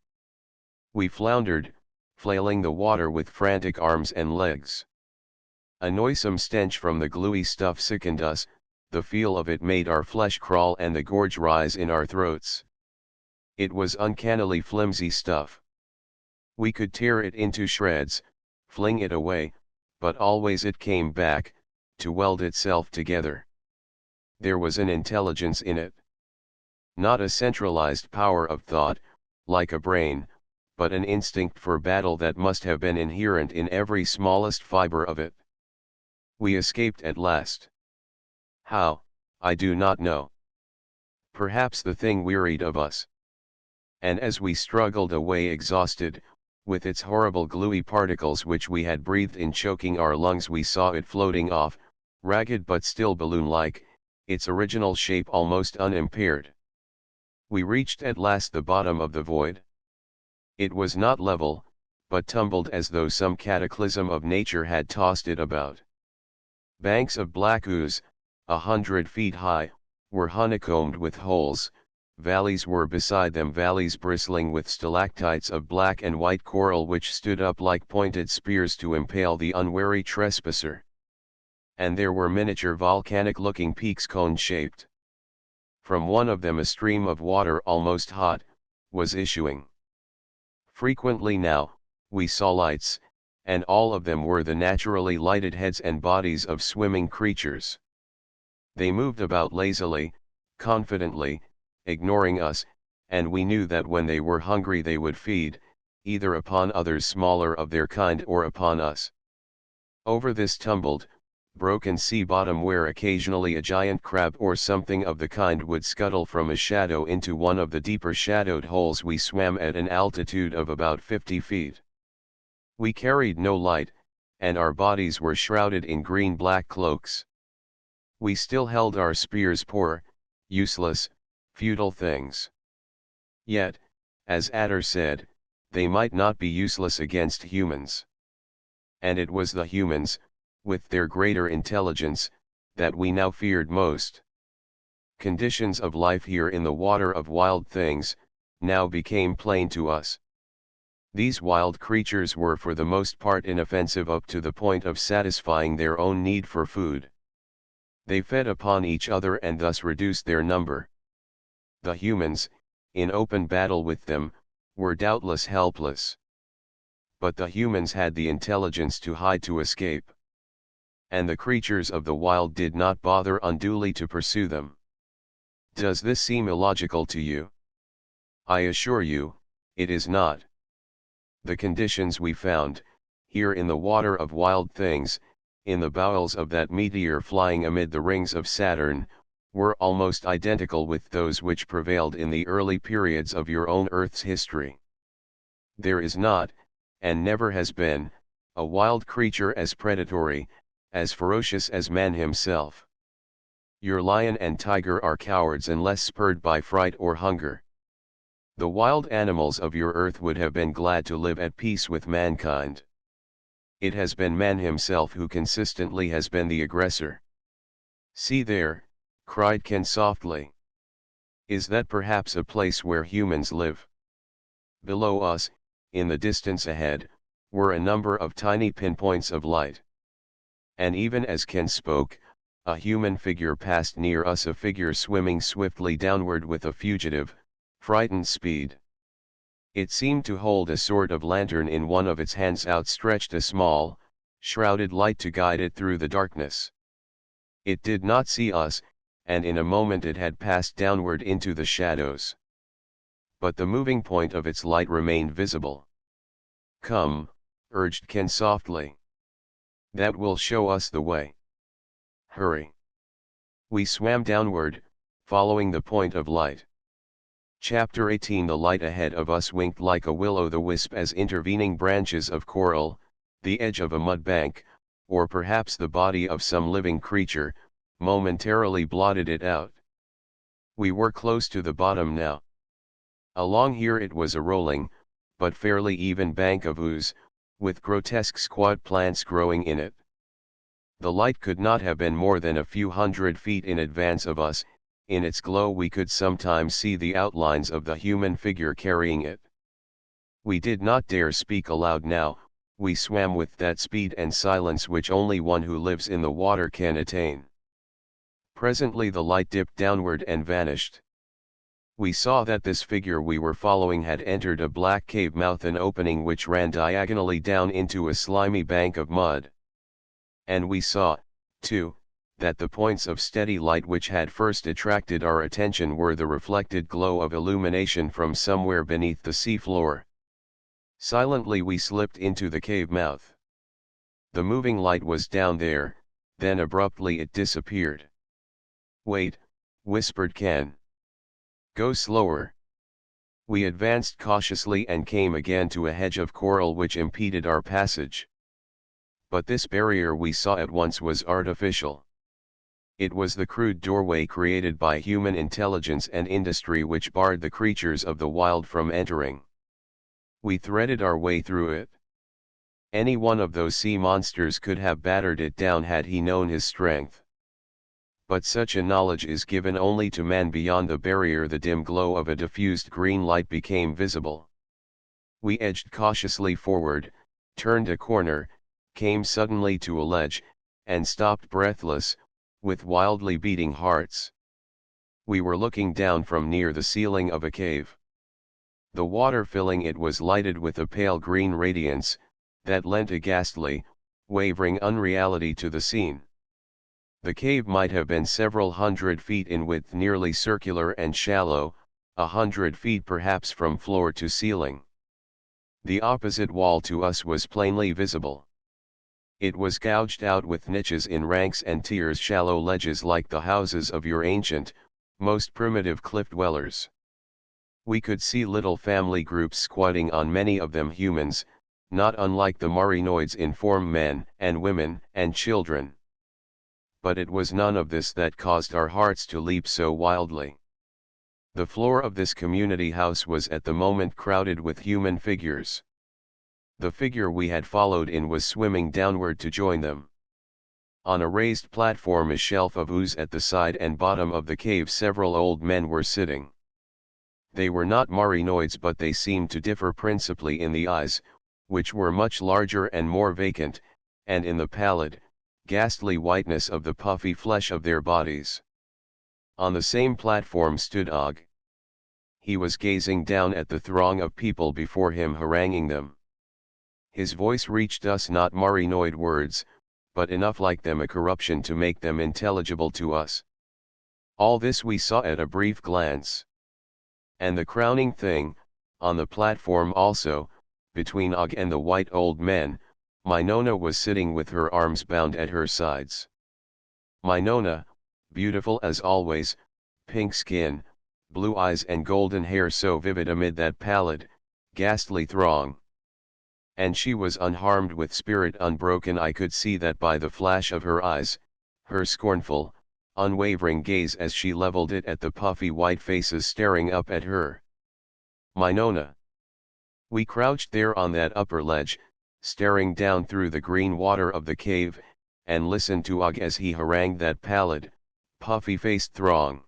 We floundered, flailing the water with frantic arms and legs. A noisome stench from the gluey stuff sickened us, the feel of it made our flesh crawl and the gorge rise in our throats. It was uncannily flimsy stuff. We could tear it into shreds, fling it away, but always it came back, to weld itself together. There was an intelligence in it. Not a centralized power of thought, like a brain, but an instinct for battle that must have been inherent in every smallest fiber of it. We escaped at last. How, I do not know. Perhaps the thing wearied of us. And as we struggled away exhausted, with its horrible gluey particles which we had breathed in choking our lungs, we saw it floating off, ragged but still balloon-like, its original shape almost unimpaired. We reached at last the bottom of the void. It was not level, but tumbled as though some cataclysm of nature had tossed it about. Banks of black ooze, 100 feet high, were honeycombed with holes. Valleys were beside them, valleys bristling with stalactites of black and white coral which stood up like pointed spears to impale the unwary trespasser. And there were miniature volcanic-looking peaks cone-shaped. From one of them a stream of water almost hot, was issuing. Frequently now, we saw lights, and all of them were the naturally lighted heads and bodies of swimming creatures. They moved about lazily, confidently, ignoring us, and we knew that when they were hungry they would feed, either upon others smaller of their kind or upon us. Over this tumbled, broken sea bottom, where occasionally a giant crab or something of the kind would scuttle from a shadow into one of the deeper shadowed holes, we swam at an altitude of about 50 feet. We carried no light, and our bodies were shrouded in green-black cloaks. We still held our spears poor, useless, futile things. Yet, as Adder said, they might not be useless against humans. And it was the humans, with their greater intelligence, that we now feared most. Conditions of life here in the water of wild things, now became plain to us. These wild creatures were for the most part inoffensive up to the point of satisfying their own need for food. They fed upon each other and thus reduced their number. The humans, in open battle with them, were doubtless helpless. But the humans had the intelligence to hide to escape. And the creatures of the wild did not bother unduly to pursue them. Does this seem illogical to you? I assure you, it is not. The conditions we found, here in the water of wild things, in the bowels of that meteor flying amid the rings of Saturn, were almost identical with those which prevailed in the early periods of your own Earth's history. There is not, and never has been, a wild creature as predatory, as ferocious as man himself. Your lion and tiger are cowards unless spurred by fright or hunger. The wild animals of your earth would have been glad to live at peace with mankind. It has been man himself who consistently has been the aggressor. See there, cried Ken softly. Is that perhaps a place where humans live? Below us, in the distance ahead, were a number of tiny pinpoints of light. And even as Ken spoke, a human figure passed near us, a figure swimming swiftly downward with a fugitive, frightened speed. It seemed to hold a sort of lantern in one of its hands, outstretched a small, shrouded light to guide it through the darkness. It did not see us, and in a moment it had passed downward into the shadows. But the moving point of its light remained visible. Come, urged Ken softly. That will show us the way. Hurry. We swam downward, following the point of light. Chapter 18. The light ahead of us winked like a will-o'-the-wisp as intervening branches of coral, the edge of a mud bank, or perhaps the body of some living creature, momentarily blotted it out. We were close to the bottom now. Along here it was a rolling, but fairly even bank of ooze, with grotesque squat plants growing in it. The light could not have been more than a few 100 feet in advance of us. In its glow we could sometimes see the outlines of the human figure carrying it. We did not dare speak aloud now, we swam with that speed and silence which only one who lives in the water can attain. Presently the light dipped downward and vanished. We saw that this figure we were following had entered a black cave mouth, an opening which ran diagonally down into a slimy bank of mud. And we saw, too, that the points of steady light which had first attracted our attention were the reflected glow of illumination from somewhere beneath the sea floor. Silently we slipped into the cave mouth. The moving light was down there, then abruptly it disappeared. Wait, whispered Ken. Go slower. We advanced cautiously and came again to a hedge of coral which impeded our passage. But this barrier we saw at once was artificial. It was the crude doorway created by human intelligence and industry which barred the creatures of the wild from entering. We threaded our way through it. Any one of those sea monsters could have battered it down had he known his strength. But such a knowledge is given only to man. Beyond the barrier the dim glow of a diffused green light became visible. We edged cautiously forward, turned a corner, came suddenly to a ledge, and stopped breathless, with wildly beating hearts. We were looking down from near the ceiling of a cave. The water filling it was lighted with a pale green radiance, that lent a ghastly, wavering unreality to the scene. The cave might have been several 100 feet in width, nearly circular and shallow, 100 feet perhaps from floor to ceiling. The opposite wall to us was plainly visible. It was gouged out with niches in ranks and tiers, shallow ledges like the houses of your ancient, most primitive cliff dwellers. We could see little family groups squatting on, many of them humans, not unlike the Marinoids in form, men and women and children. but it was none of this that caused our hearts to leap so wildly. The floor of this community house was at the moment crowded with human figures. The figure we had followed in was swimming downward to join them. On a raised platform, a shelf of ooze at the side and bottom of the cave, several old men were sitting. They were not Marinoids, but they seemed to differ principally in the eyes, which were much larger and more vacant, and in the pallid, ghastly whiteness of the puffy flesh of their bodies. On the same platform stood Og. He was gazing down at the throng of people before him, haranguing them. His voice reached us, not Marinoid words, but enough like them, a corruption to make them intelligible to us. All this we saw at a brief glance. And the crowning thing, on the platform also, between Og and the white old men, my Nona was sitting with her arms bound at her sides. My Nona, beautiful as always, pink skin, blue eyes and golden hair so vivid amid that pallid, ghastly throng. And she was unharmed, with spirit unbroken. I could see that by the flash of her eyes, her scornful, unwavering gaze as she leveled it at the puffy white faces staring up at her. My Nona. We crouched there on that upper ledge, staring down through the green water of the cave, and listened to Og as he harangued that pallid, puffy-faced throng.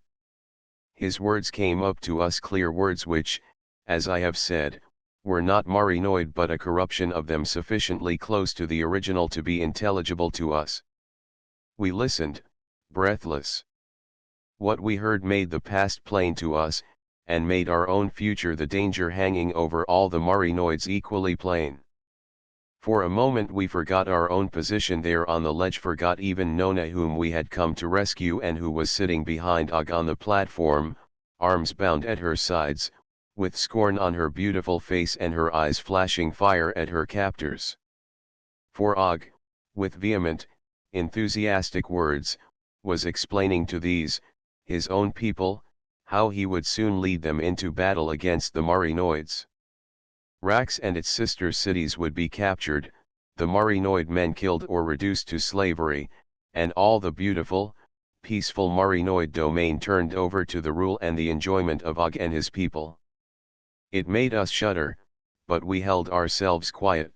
His words came up to us, clear words which, as I have said, were not Marinoid but a corruption of them sufficiently close to the original to be intelligible to us. We listened, breathless. What we heard made the past plain to us, and made our own future, the danger hanging over all the Marinoids, equally plain. For a moment we forgot our own position there on the ledge, forgot even Nona, whom we had come to rescue and who was sitting behind Og on the platform, arms bound at her sides, with scorn on her beautiful face and her eyes flashing fire at her captors. For Og, with vehement, enthusiastic words, was explaining to these, his own people, how he would soon lead them into battle against the Marinoids. Rax and its sister cities would be captured, the Marinoid men killed or reduced to slavery, and all the beautiful, peaceful Marinoid domain turned over to the rule and the enjoyment of Og and his people. It made us shudder, but we held ourselves quiet.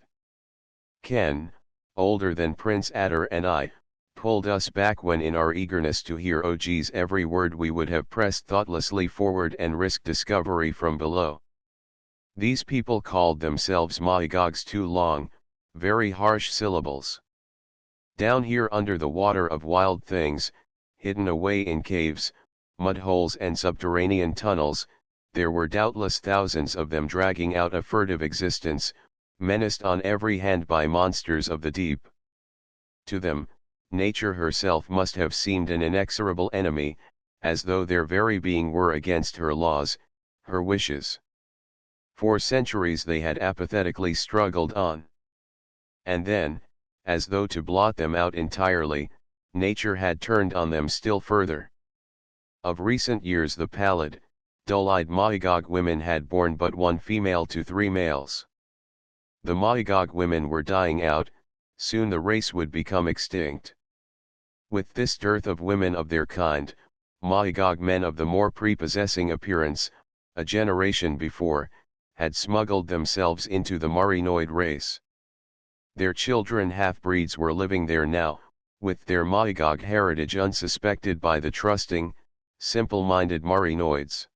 Ken, older than Prince Adder and I, pulled us back when, in our eagerness to hear OG's every word, we would have pressed thoughtlessly forward and risked discovery from below. These people called themselves Maigogs, two long, very harsh syllables. Down here under the water of wild things, hidden away in caves, mud holes and subterranean tunnels, there were doubtless thousands of them dragging out a furtive existence, menaced on every hand by monsters of the deep. To them, nature herself must have seemed an inexorable enemy, as though their very being were against her laws, her wishes. For centuries they had apathetically struggled on. And then, as though to blot them out entirely, nature had turned on them still further. Of recent years the pallid, dull-eyed Maigog women had borne but one female to 3 males. The Maigog women were dying out, soon the race would become extinct. With this dearth of women of their kind, Maigog men of the more prepossessing appearance, a generation before, had smuggled themselves into the Marinoid race. Their children, half-breeds, were living there now, with their Maigog heritage unsuspected by the trusting, simple-minded Marinoids.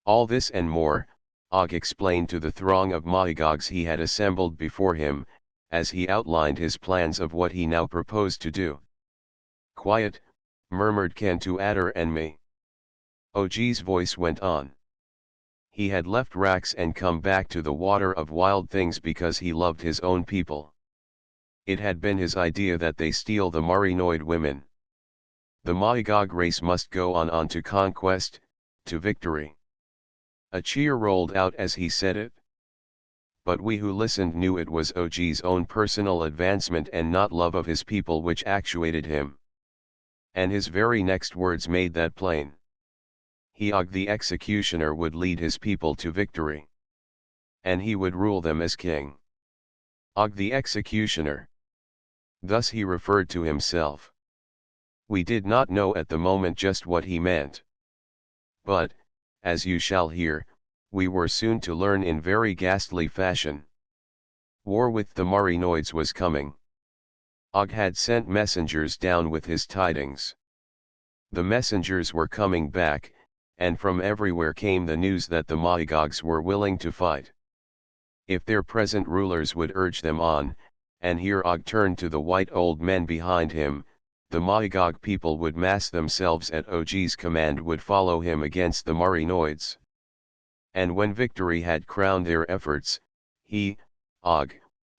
All this and more, Og explained to the throng of Maigogs he had assembled before him, as he outlined his plans of what he now proposed to do. "Quiet," murmured Ken to Adder and me. OG's voice went on. He had left Rax and come back to the water of wild things because he loved his own people. It had been his idea that they steal the Marinoid women. The Maigog race must go on to conquest, to victory. A cheer rolled out as he said it. But we who listened knew it was OG's own personal advancement and not love of his people which actuated him. And his very next words made that plain. He, Og the executioner, would lead his people to victory. And he would rule them as king. Og the executioner. Thus he referred to himself. We did not know at the moment just what he meant. But, as you shall hear, we were soon to learn in very ghastly fashion. War with the Marinoids was coming. Og had sent messengers down with his tidings. The messengers were coming back, and from everywhere came the news that the Maigogs were willing to fight. If their present rulers would urge them on, and here Og turned to the white old men behind him, the Maigog people would mass themselves at Og's command, would follow him against the Marinoids. And when victory had crowned their efforts, he, Og,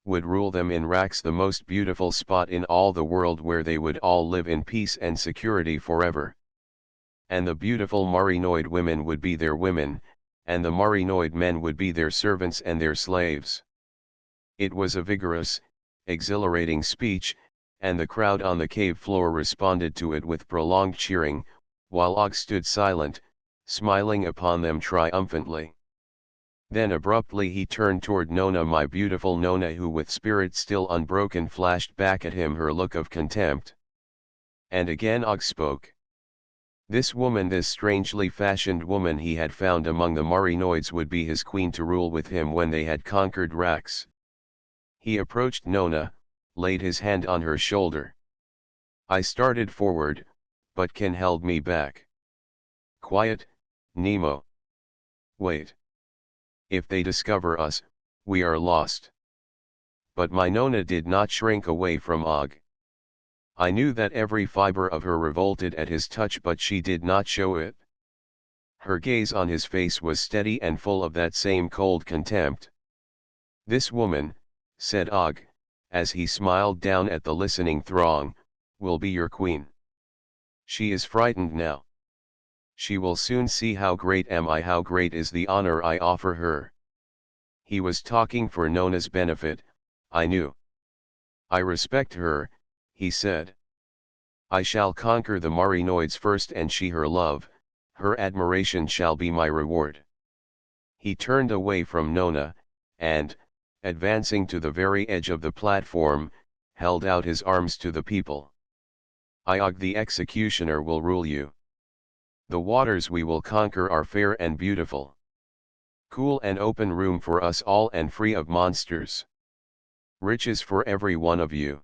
would rule them in Rax, the most beautiful spot in all the world, where they would all live in peace and security forever. And the beautiful Marinoid women would be their women, and the Marinoid men would be their servants and their slaves. It was a vigorous, exhilarating speech, and the crowd on the cave floor responded to it with prolonged cheering, while Og stood silent, smiling upon them triumphantly. Then abruptly he turned toward Nona, my beautiful Nona, who with spirit still unbroken flashed back at him her look of contempt. And again Og spoke. This woman, this strangely fashioned woman he had found among the Marinoids, would be his queen to rule with him when they had conquered Rax. He approached Nona, laid his hand on her shoulder. I started forward, but Ken held me back. Quiet, Nemo. Wait. If they discover us, we are lost. But my Nona did not shrink away from Og. I knew that every fiber of her revolted at his touch, but she did not show it. Her gaze on his face was steady and full of that same cold contempt. This woman, said Og, as he smiled down at the listening throng, will be your queen. She is frightened now. She will soon see how great am I, how great is the honor I offer her. He was talking for Nona's benefit, I knew. I respect her, he said. I shall conquer the Marinoids first, and she her love, her admiration shall be my reward. He turned away from Nona, and, advancing to the very edge of the platform, held out his arms to the people. I, Og the executioner, will rule you. The waters we will conquer are fair and beautiful. Cool and open room for us all, and free of monsters. Riches for every one of you.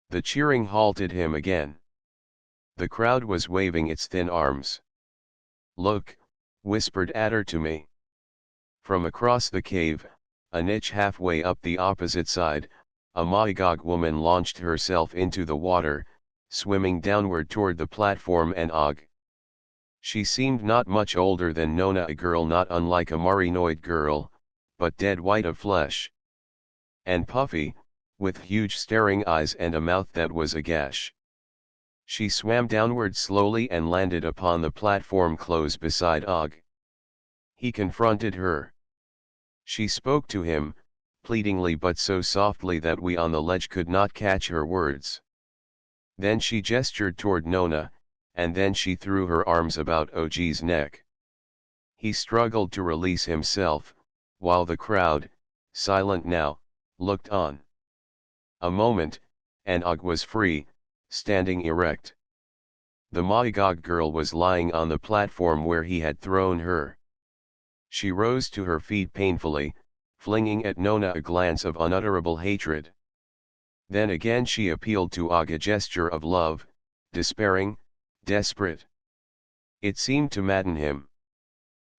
The cheering halted him again. The crowd was waving its thin arms. Look, whispered Adder to me. From across the cave, a niche halfway up the opposite side, a Maigog woman launched herself into the water, swimming downward toward the platform and Og. She seemed not much older than Nona, a girl not unlike a Marinoid girl, but dead white of flesh. And puffy, with huge staring eyes and a mouth that was agash. She swam downward slowly and landed upon the platform close beside Og. He confronted her. She spoke to him, pleadingly but so softly that we on the ledge could not catch her words. Then she gestured toward Nona, and then she threw her arms about Og's neck. He struggled to release himself, while the crowd, silent now, looked on. A moment, and Og was free, standing erect. The Maigog girl was lying on the platform where he had thrown her. She rose to her feet painfully, flinging at Nona a glance of unutterable hatred. Then again she appealed to Og, a gesture of love, despairing, desperate. It seemed to madden him.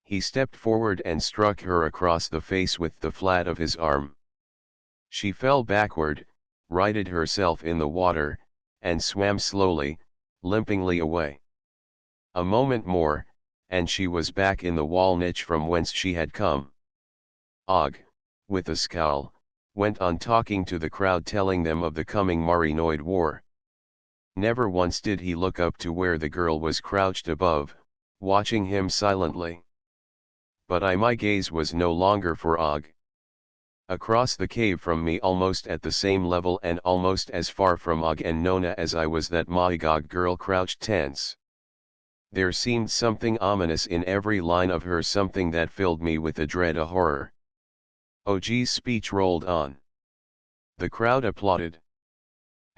He stepped forward and struck her across the face with the flat of his arm. She fell backward, righted herself in the water, and swam slowly, limpingly away. A moment more, and she was back in the wall niche from whence she had come. Og, with a scowl, went on talking to the crowd, telling them of the coming Marinoid war. Never once did he look up to where the girl was crouched above, watching him silently. But my gaze was no longer for Og. Across the cave from me, almost at the same level and almost as far from Og and Nona as I was, that Maigog girl crouched tense. There seemed something ominous in every line of her, something that filled me with a dread, a horror. Og's speech rolled on. The crowd applauded.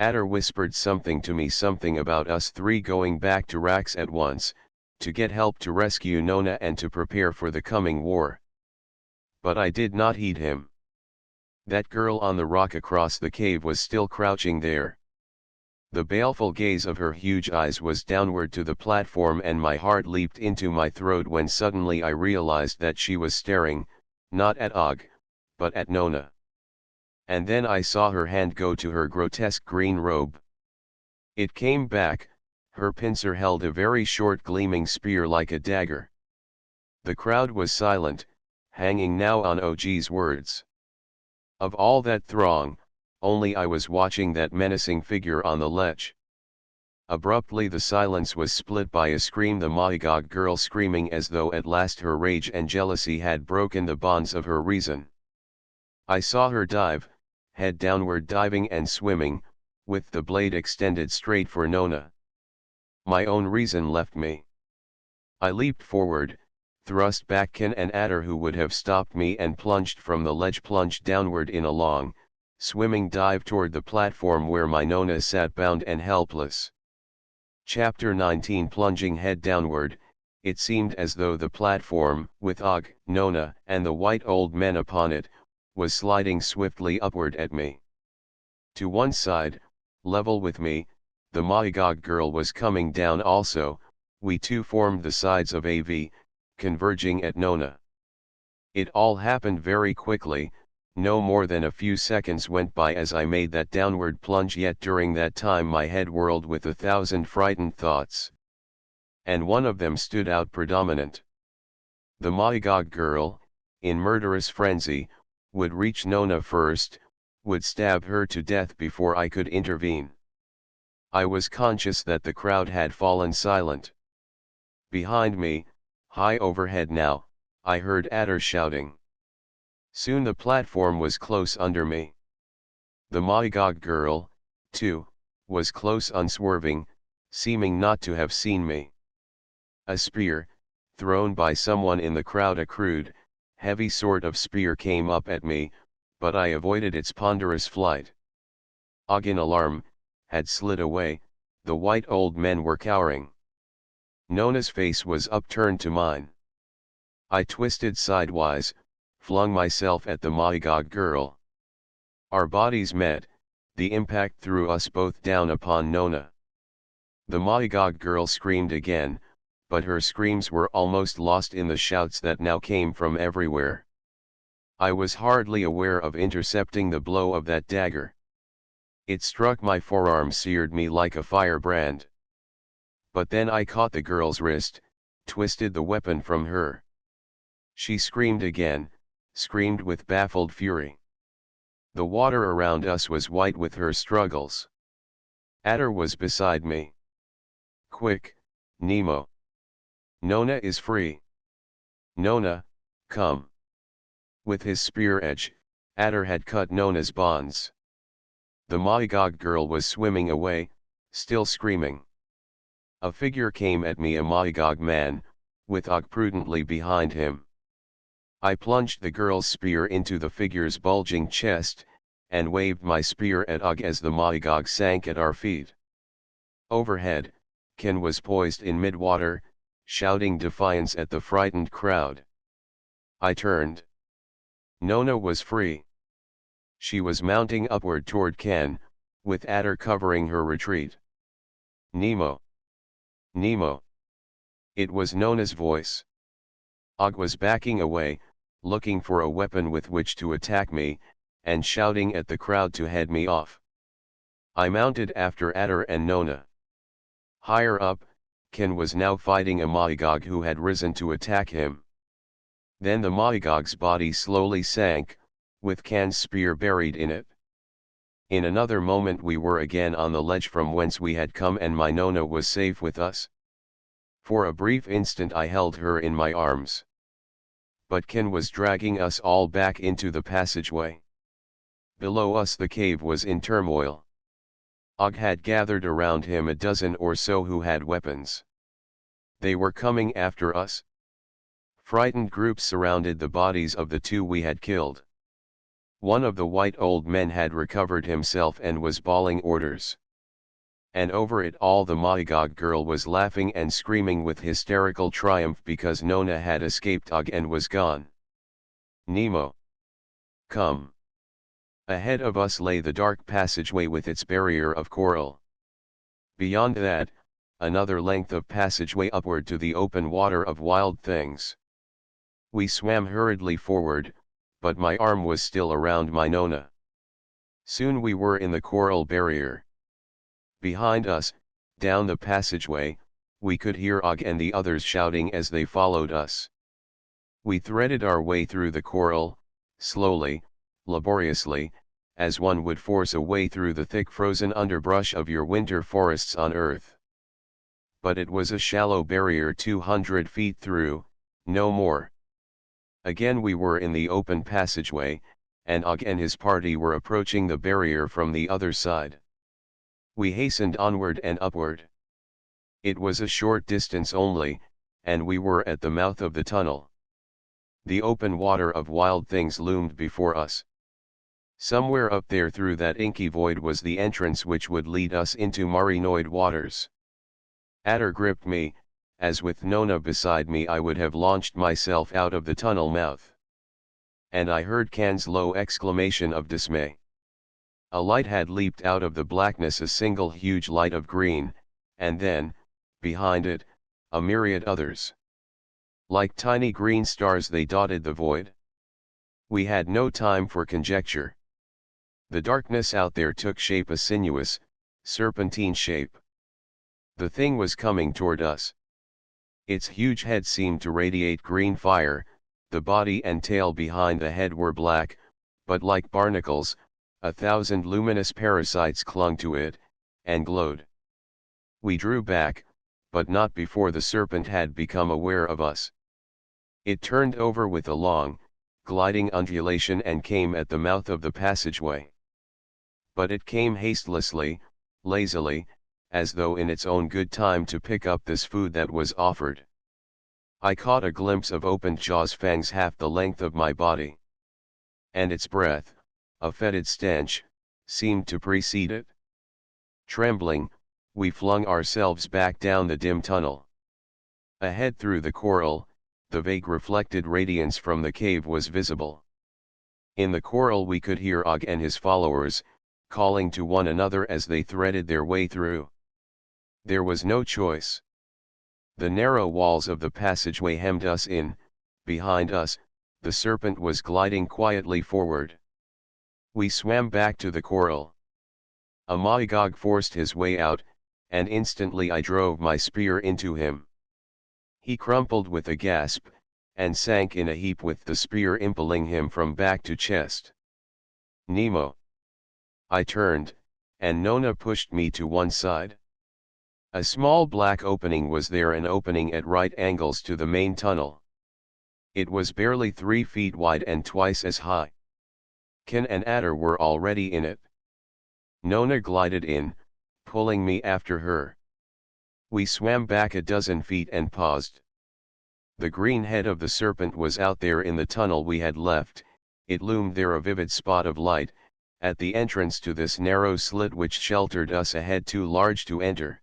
Adder whispered something to me, something about us three going back to Rax at once, to get help to rescue Nona and to prepare for the coming war. But I did not heed him. That girl on the rock across the cave was still crouching there. The baleful gaze of her huge eyes was downward to the platform, and my heart leaped into my throat when suddenly I realized that she was staring, not at Og, but at Nona. And then I saw her hand go to her grotesque green robe. It came back, her pincer held a very short gleaming spear like a dagger. The crowd was silent, hanging now on OG's words. Of all that throng, only I was watching that menacing figure on the ledge. Abruptly the silence was split by a scream, the Magog girl screaming as though at last her rage and jealousy had broken the bonds of her reason. I saw her dive, head downward, diving and swimming, with the blade extended straight for Nona. My own reason left me. I leaped forward, thrust back Ken and Adder, who would have stopped me, and plunged from the ledge, plunged downward in a long, swimming dive toward the platform where my Nona sat bound and helpless. Chapter 19. Plunging head downward, it seemed as though the platform, with Og, Nona, and the white old men upon it, was sliding swiftly upward at me. To one side, level with me, the Magog girl was coming down also. We two formed the sides of a V, converging at Nona. It all happened very quickly. No more than a few seconds went by as I made that downward plunge, yet during that time my head whirled with 1,000 frightened thoughts. And one of them stood out predominant. The Magog girl, in murderous frenzy, would reach Nona first, would stab her to death before I could intervene. I was conscious that the crowd had fallen silent. Behind me, high overhead now, I heard Adder shouting. Soon the platform was close under me. The Magog girl, too, was close, unswerving, seeming not to have seen me. A spear, thrown by someone in the crowd, a crude, heavy sort of spear, came up at me, but I avoided its ponderous flight. Og, in alarm, had slid away. The white old men were cowering. Nona's face was upturned to mine. I twisted sidewise, flung myself at the Magog girl. Our bodies met, the impact threw us both down upon Nona. The Magog girl screamed again, but her screams were almost lost in the shouts that now came from everywhere. I was hardly aware of intercepting the blow of that dagger. It struck my forearm, seared me like a firebrand. But then I caught the girl's wrist, twisted the weapon from her. She screamed again, screamed with baffled fury. The water around us was white with her struggles. Adder was beside me. Quick, Nemo. Nona is free. Nona, come. With his spear edge, Adder had cut Nona's bonds. The Magog girl was swimming away, still screaming. A figure came at me, a Magog man, with Og prudently behind him. I plunged the girl's spear into the figure's bulging chest, and waved my spear at Og as the Magog sank at our feet. Overhead, Ken was poised in mid-water, shouting defiance at the frightened crowd. I turned. Nona was free. She was mounting upward toward Ken, with Adder covering her retreat. Nemo! Nemo! It was Nona's voice. Og was backing away, looking for a weapon with which to attack me, and shouting at the crowd to head me off. I mounted after Adder and Nona. Higher up, Ken was now fighting a Magog who had risen to attack him. Then the Magog's body slowly sank, with Ken's spear buried in it. In another moment we were again on the ledge from whence we had come, and my Nona was safe with us. For a brief instant I held her in my arms. But Ken was dragging us all back into the passageway. Below us the cave was in turmoil. Og had gathered around him a dozen or so who had weapons. They were coming after us. Frightened groups surrounded the bodies of the two we had killed. One of the white old men had recovered himself and was bawling orders. And over it all the Magog girl was laughing and screaming with hysterical triumph because Nona had escaped Og and was gone. Nemo! Come! Ahead of us lay the dark passageway with its barrier of coral. Beyond that, another length of passageway upward to the open water of wild things. We swam hurriedly forward, but my arm was still around my Nona. Soon we were in the coral barrier. Behind us, down the passageway, we could hear Og and the others shouting as they followed us. We threaded our way through the coral, slowly, laboriously, as one would force a way through the thick frozen underbrush of your winter forests on Earth. But it was a shallow barrier 200 feet through, no more. Again we were in the open passageway, and Og and his party were approaching the barrier from the other side. We hastened onward and upward. It was a short distance only, and we were at the mouth of the tunnel. The open water of wild things loomed before us. Somewhere up there through that inky void was the entrance which would lead us into Marinoid waters. Adder gripped me, as with Nona beside me I would have launched myself out of the tunnel mouth. And I heard Can's low exclamation of dismay. A light had leaped out of the blackness, a single huge light of green, and then, behind it, a myriad others. Like tiny green stars they dotted the void. We had no time for conjecture. The darkness out there took shape, a sinuous, serpentine shape. The thing was coming toward us. Its huge head seemed to radiate green fire, the body and tail behind the head were black, but like barnacles, 1,000 luminous parasites clung to it, and glowed. We drew back, but not before the serpent had become aware of us. It turned over with a long, gliding undulation and came at the mouth of the passageway. But it came hastelessly, lazily, as though in its own good time to pick up this food that was offered. I caught a glimpse of opened jaws, fangs half the length of my body. And its breath, a fetid stench, seemed to precede it. Trembling, we flung ourselves back down the dim tunnel. Ahead through the coral, the vague reflected radiance from the cave was visible. In the coral we could hear Og and his followers, calling to one another as they threaded their way through. There was no choice. The narrow walls of the passageway hemmed us in, behind us, the serpent was gliding quietly forward. We swam back to the coral. A Magog forced his way out, and instantly I drove my spear into him. He crumpled with a gasp, and sank in a heap with the spear impaling him from back to chest. Nemo! I turned, and Nona pushed me to one side. A small black opening was there, an opening at right angles to the main tunnel. It was barely 3 feet wide and twice as high. Ken and Adder were already in it. Nona glided in, pulling me after her. We swam back a dozen feet and paused. The green head of the serpent was out there in the tunnel we had left. It loomed there, a vivid spot of light, at the entrance to this narrow slit which sheltered us, a head too large to enter.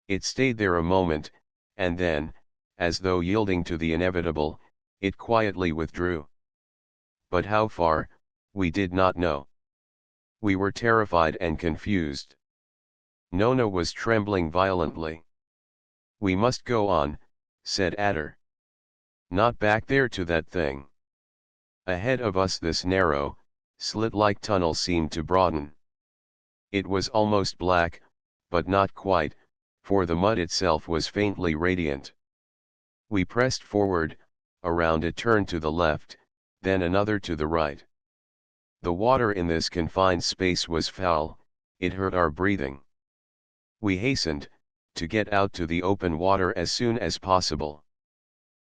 It stayed there a moment, and then, as though yielding to the inevitable, it quietly withdrew. But how far, we did not know. We were terrified and confused. Nona was trembling violently. "We must go on," said Adder. "Not back there to that thing." Ahead of us this narrow, slit-like tunnel seemed to broaden. It was almost black, but not quite, for the mud itself was faintly radiant. We pressed forward, around a turn to the left, then another to the right. The water in this confined space was foul, it hurt our breathing. We hastened, to get out to the open water as soon as possible.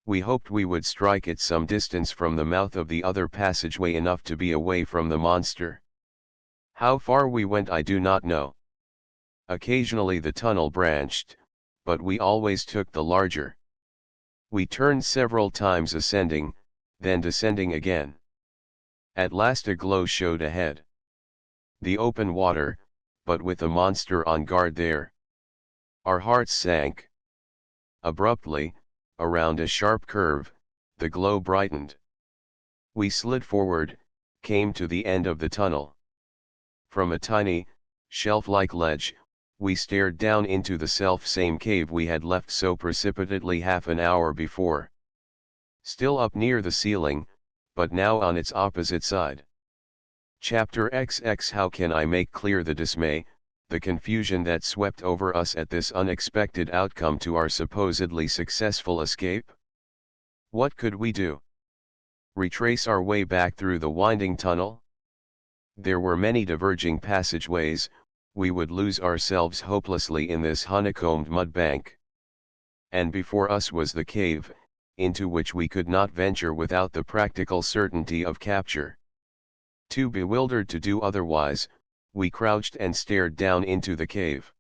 We hoped we would strike it some distance from the mouth of the other passageway, enough to be away from the monster. How far we went I do not know. Occasionally the tunnel branched, but we always took the larger. We turned several times, ascending, then descending again. At last a glow showed ahead. The open water, but with a monster on guard there. Our hearts sank. Abruptly, around a sharp curve, the glow brightened. We slid forward, came to the end of the tunnel. From a tiny, shelf-like ledge, we stared down into the self-same cave we had left so precipitately half an hour before. Still up near the ceiling, but now on its opposite side. Chapter XX. How can I make clear the dismay, the confusion that swept over us at this unexpected outcome to our supposedly successful escape? What could we do? Retrace our way back through the winding tunnel? There were many diverging passageways, we would lose ourselves hopelessly in this honeycombed mud bank. And before us was the cave, into which we could not venture without the practical certainty of capture. Too bewildered to do otherwise, we crouched and stared down into the cave.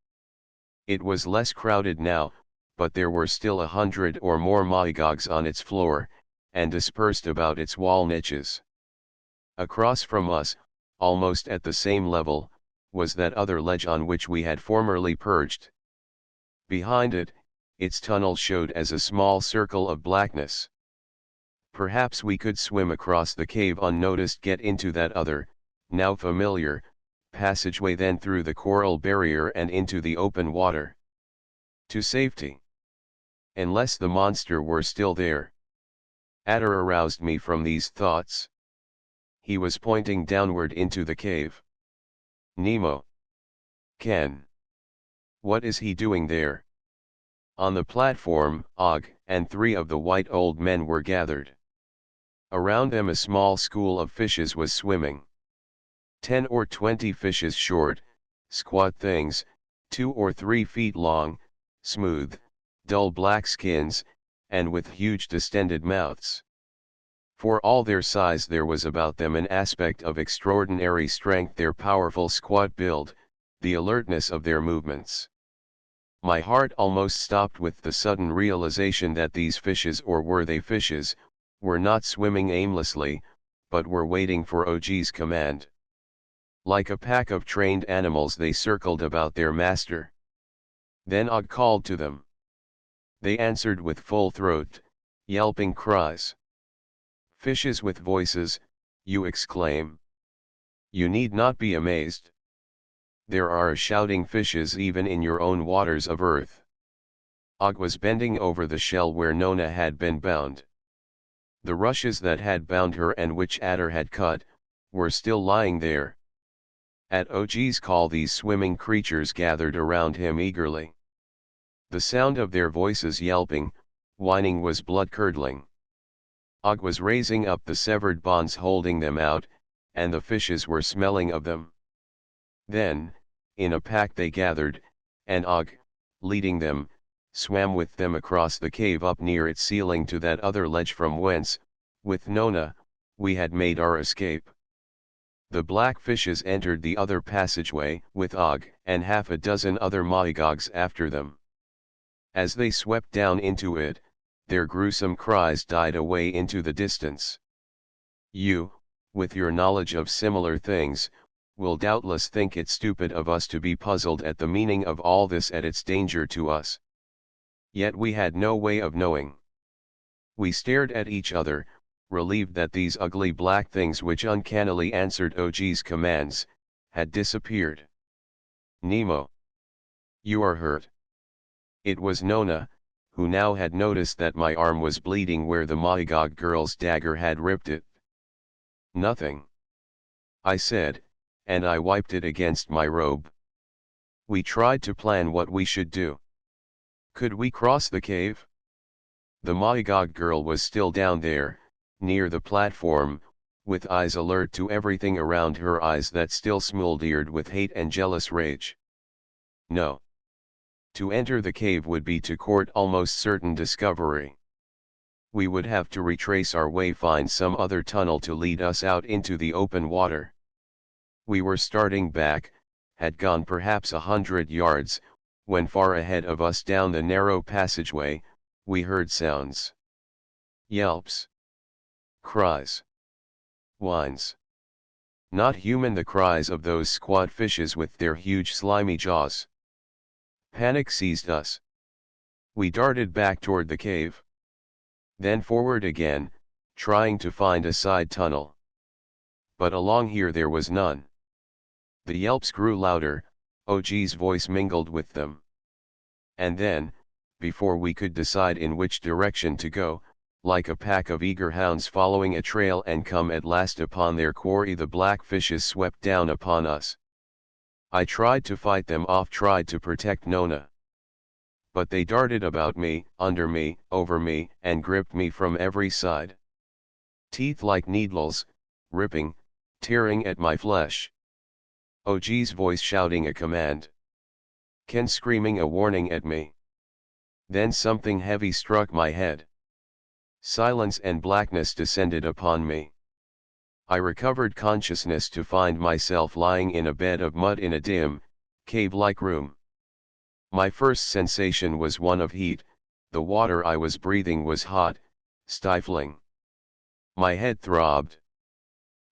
It was less crowded now, but there were still 100 or more Moigogs on its floor, and dispersed about its wall niches. Across from us, almost at the same level, was that other ledge on which we had formerly perched. Behind it, its tunnel showed as a small circle of blackness. Perhaps we could swim across the cave unnoticed, get into that other, now familiar, passageway, then through the coral barrier and into the open water. To safety. Unless the monster were still there. Adder aroused me from these thoughts. He was pointing downward into the cave. Nemo. Ken. What is he doing there? On the platform, Og and 3 of the white old men were gathered. Around them a small school of fishes was swimming. 10 or 20 fishes, short, squat things, 2 or 3 feet long, smooth, dull black skins, and with huge distended mouths. For all their size there was about them an aspect of extraordinary strength, their powerful squat build, the alertness of their movements. My heart almost stopped with the sudden realization that these fishes, or were they fishes, were not swimming aimlessly, but were waiting for OG's command. Like a pack of trained animals they circled about their master. Then Og called to them. They answered with full throat, yelping cries. Fishes with voices, you exclaim. You need not be amazed. There are shouting fishes even in your own waters of earth. Og was bending over the shell where Nona had been bound. The rushes that had bound her and which Adder had cut, were still lying there. At OG's call these swimming creatures gathered around him eagerly. The sound of their voices yelping, whining was blood-curdling. Og was raising up the severed bonds holding them out, and the fishes were smelling of them. Then, in a pack they gathered, and Og, leading them, swam with them across the cave up near its ceiling to that other ledge from whence, with Nona, we had made our escape. The black fishes entered the other passageway, with Og and half a dozen other Moigogs after them. As they swept down into it, their gruesome cries died away into the distance. You, with your knowledge of similar things, will doubtless think it stupid of us to be puzzled at the meaning of all this, at its danger to us. Yet we had no way of knowing. We stared at each other, relieved that these ugly black things which uncannily answered OG's commands, had disappeared. Nemo. You are hurt. It was Nona, who now had noticed that my arm was bleeding where the Moigog girl's dagger had ripped it. Nothing, I said, and I wiped it against my robe. We tried to plan what we should do. Could we cross the cave? The Moigog girl was still down there, near the platform, with eyes alert to everything around her, eyes that still smoldered with hate and jealous rage. No. To enter the cave would be to court almost certain discovery. We would have to retrace our way, find some other tunnel to lead us out into the open water. We were starting back, had gone perhaps 100 yards, when far ahead of us down the narrow passageway, we heard sounds. Yelps. Cries. Whines. Not human the cries of those squat fishes with their huge slimy jaws. Panic seized us. We darted back toward the cave. Then forward again, trying to find a side tunnel. But along here there was none. The yelps grew louder, OG's voice mingled with them. And then, before we could decide in which direction to go, like a pack of eager hounds following a trail and come at last upon their quarry, the black fishes swept down upon us. I tried to fight them off, tried to protect Nona. But they darted about me, under me, over me, and gripped me from every side. Teeth like needles, ripping, tearing at my flesh. OG's voice shouting a command. Ken screaming a warning at me. Then something heavy struck my head. Silence and blackness descended upon me. I recovered consciousness to find myself lying in a bed of mud in a dim, cave-like room. My first sensation was one of heat. The water I was breathing was hot, stifling. My head throbbed.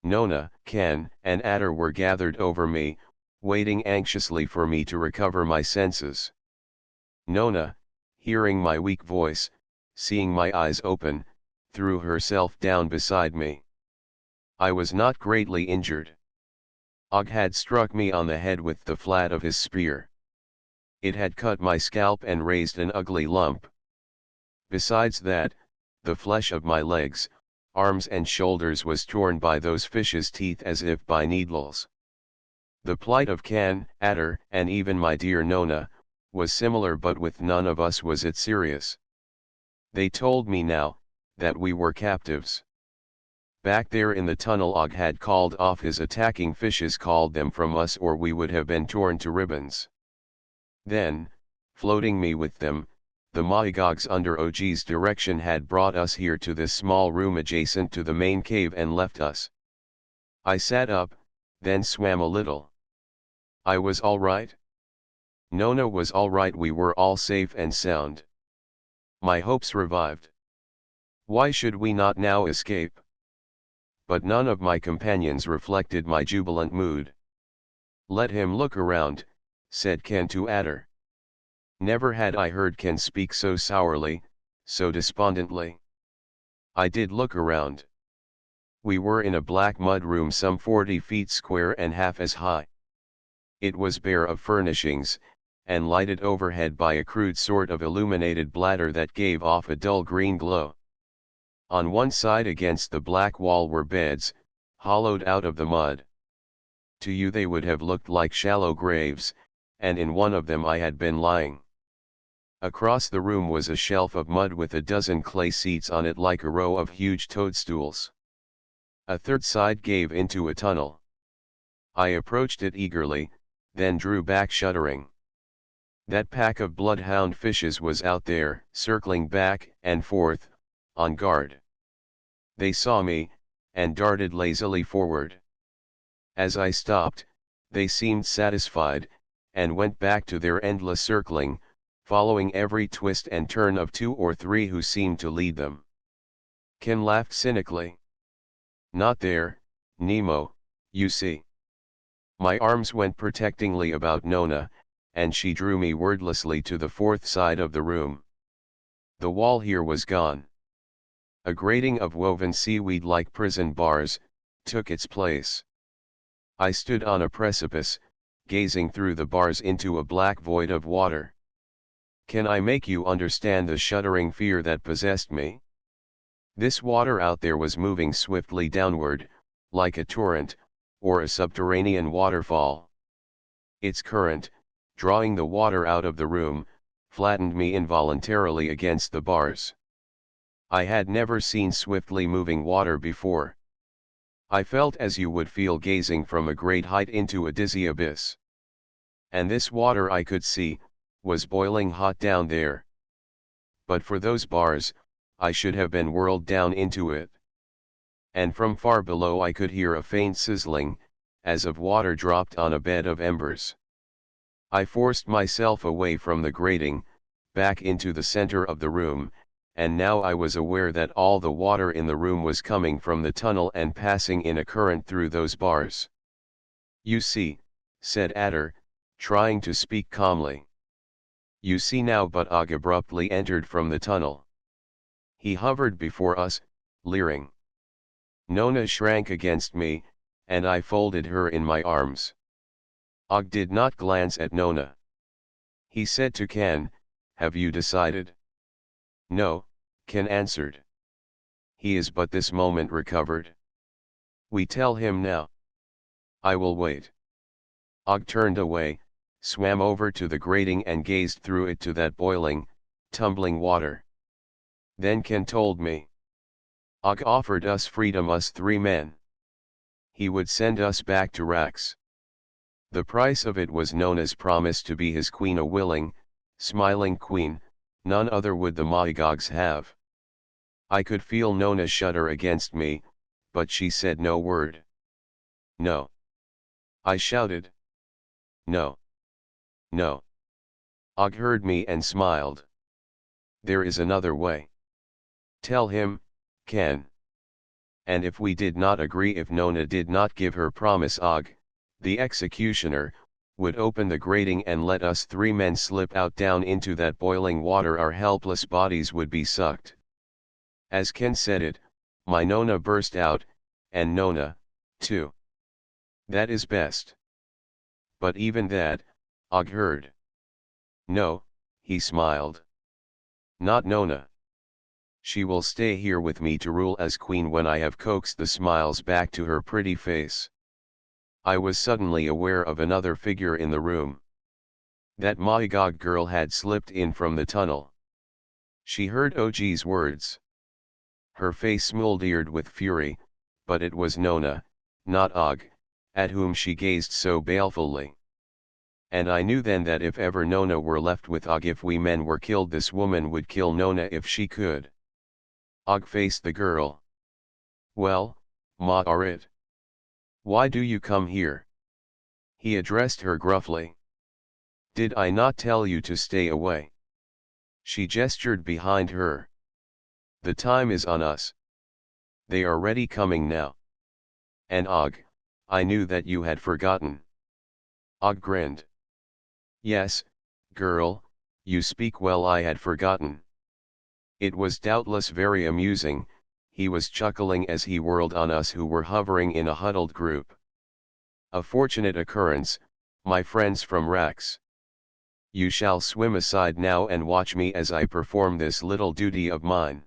Nona, Ken, and Adder were gathered over me, waiting anxiously for me to recover my senses. Nona, hearing my weak voice, seeing my eyes open, threw herself down beside me. I was not greatly injured. Og had struck me on the head with the flat of his spear. It had cut my scalp and raised an ugly lump. Besides that, the flesh of my legs, arms and shoulders was torn by those fishes' teeth as if by needles. The plight of Ken, Adder, and even my dear Nona, was similar, but with none of us was it serious. They told me now, that we were captives. Back there in the tunnel Og had called off his attacking fishes, called them from us, or we would have been torn to ribbons. Then, floating me with them, the Mahigogs under OG's direction had brought us here to this small room adjacent to the main cave and left us. I sat up, then swam a little. I was all right. Nona was all right, we were all safe and sound. My hopes revived. Why should we not now escape? But none of my companions reflected my jubilant mood. Let him look around, said Ken to Adder. Never had I heard Ken speak so sourly, so despondently. I did look around. We were in a black mud room some 40 feet square and half as high. It was bare of furnishings, and lighted overhead by a crude sort of illuminated bladder that gave off a dull green glow. On one side against the black wall were beds, hollowed out of the mud. To you they would have looked like shallow graves, and in one of them I had been lying. Across the room was a shelf of mud with a dozen clay seats on it like a row of huge toadstools. A third side gave into a tunnel. I approached it eagerly, then drew back shuddering. That pack of bloodhound fishes was out there, circling back and forth, on guard. They saw me, and darted lazily forward. As I stopped, they seemed satisfied, and went back to their endless circling, following every twist and turn of 2 or 3 who seemed to lead them. Ken laughed cynically. Not there, Nemo, you see. My arms went protectingly about Nona, and she drew me wordlessly to the fourth side of the room. The wall here was gone. A grating of woven seaweed like prison bars took its place. I stood on a precipice, gazing through the bars into a black void of water. Can I make you understand the shuddering fear that possessed me? This water out there was moving swiftly downward, like a torrent, or a subterranean waterfall. Its current, drawing the water out of the room, flattened me involuntarily against the bars. I had never seen swiftly moving water before. I felt as you would feel gazing from a great height into a dizzy abyss. And this water, I could see, was boiling hot down there. But for those bars, I should have been whirled down into it. And from far below I could hear a faint sizzling, as of water dropped on a bed of embers. I forced myself away from the grating, back into the center of the room, and now I was aware that all the water in the room was coming from the tunnel and passing in a current through those bars. "You see," said Adder, trying to speak calmly. "You see now." But Og abruptly entered from the tunnel. He hovered before us, leering. Nona shrank against me, and I folded her in my arms. Og did not glance at Nona. He said to Ken, "Have you decided?" "No," Ken answered. "He is but this moment recovered. We tell him now." "I will wait." Og turned away, swam over to the grating and gazed through it to that boiling, tumbling water. Then Ken told me. Og offered us freedom, us 3 men. He would send us back to Rax. The price of it was Nona's promise to be his queen, a willing, smiling queen. None other would the Maigogs have. I could feel Nona shudder against me, but she said no word. "No." I shouted. "No. No." Og heard me and smiled. "There is another way. Tell him, Ken." And if we did not agree, if Nona did not give her promise, Og, the executioner, would open the grating and let us 3 men slip out down into that boiling water. Our helpless bodies would be sucked. As Ken said it, my Nona burst out, and Nona, too. "That is best." But even that, Og heard. "No," he smiled. "Not Nona. She will stay here with me to rule as queen when I have coaxed the smiles back to her pretty face." I was suddenly aware of another figure in the room. That Maigog girl had slipped in from the tunnel. She heard Og's words. Her face smoldered with fury, but it was Nona, not Og, at whom she gazed so balefully. And I knew then that if ever Nona were left with Og, if we men were killed, this woman would kill Nona if she could. Og faced the girl. "Well, Ma-arit. Why do you come here?" he addressed her gruffly. "Did I not tell you to stay away?" She gestured behind her. "The time is on us. They are ready, coming now." "And Og, I knew that you had forgotten." Og grinned. "Yes, girl, you speak well, I had forgotten." It was doubtless very amusing, he was chuckling as he whirled on us who were hovering in a huddled group. "A fortunate occurrence, my friends from Rax. You shall swim aside now and watch me as I perform this little duty of mine.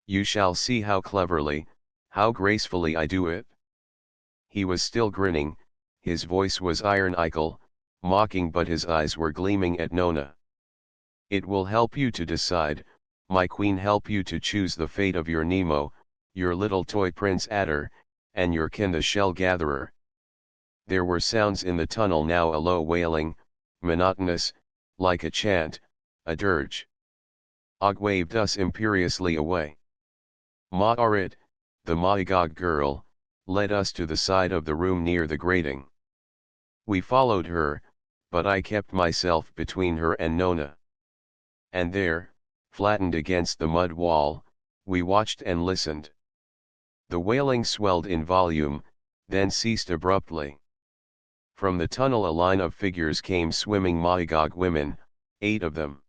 You shall see how cleverly, how gracefully I do it." He was still grinning, his voice was ironical, mocking, but his eyes were gleaming at Nona. "It will help you to decide, my queen, help you to choose the fate of your Nemo, your little toy Prince Adder, and your kin the Shell Gatherer." There were sounds in the tunnel now, a low wailing, monotonous, like a chant, a dirge. Og waved us imperiously away. Ma-arit, the Maigog girl, led us to the side of the room near the grating. We followed her, but I kept myself between her and Nona. And there, flattened against the mud wall, we watched and listened. The wailing swelled in volume, then ceased abruptly. From the tunnel a line of figures came swimming, Maigog women, 8 of them.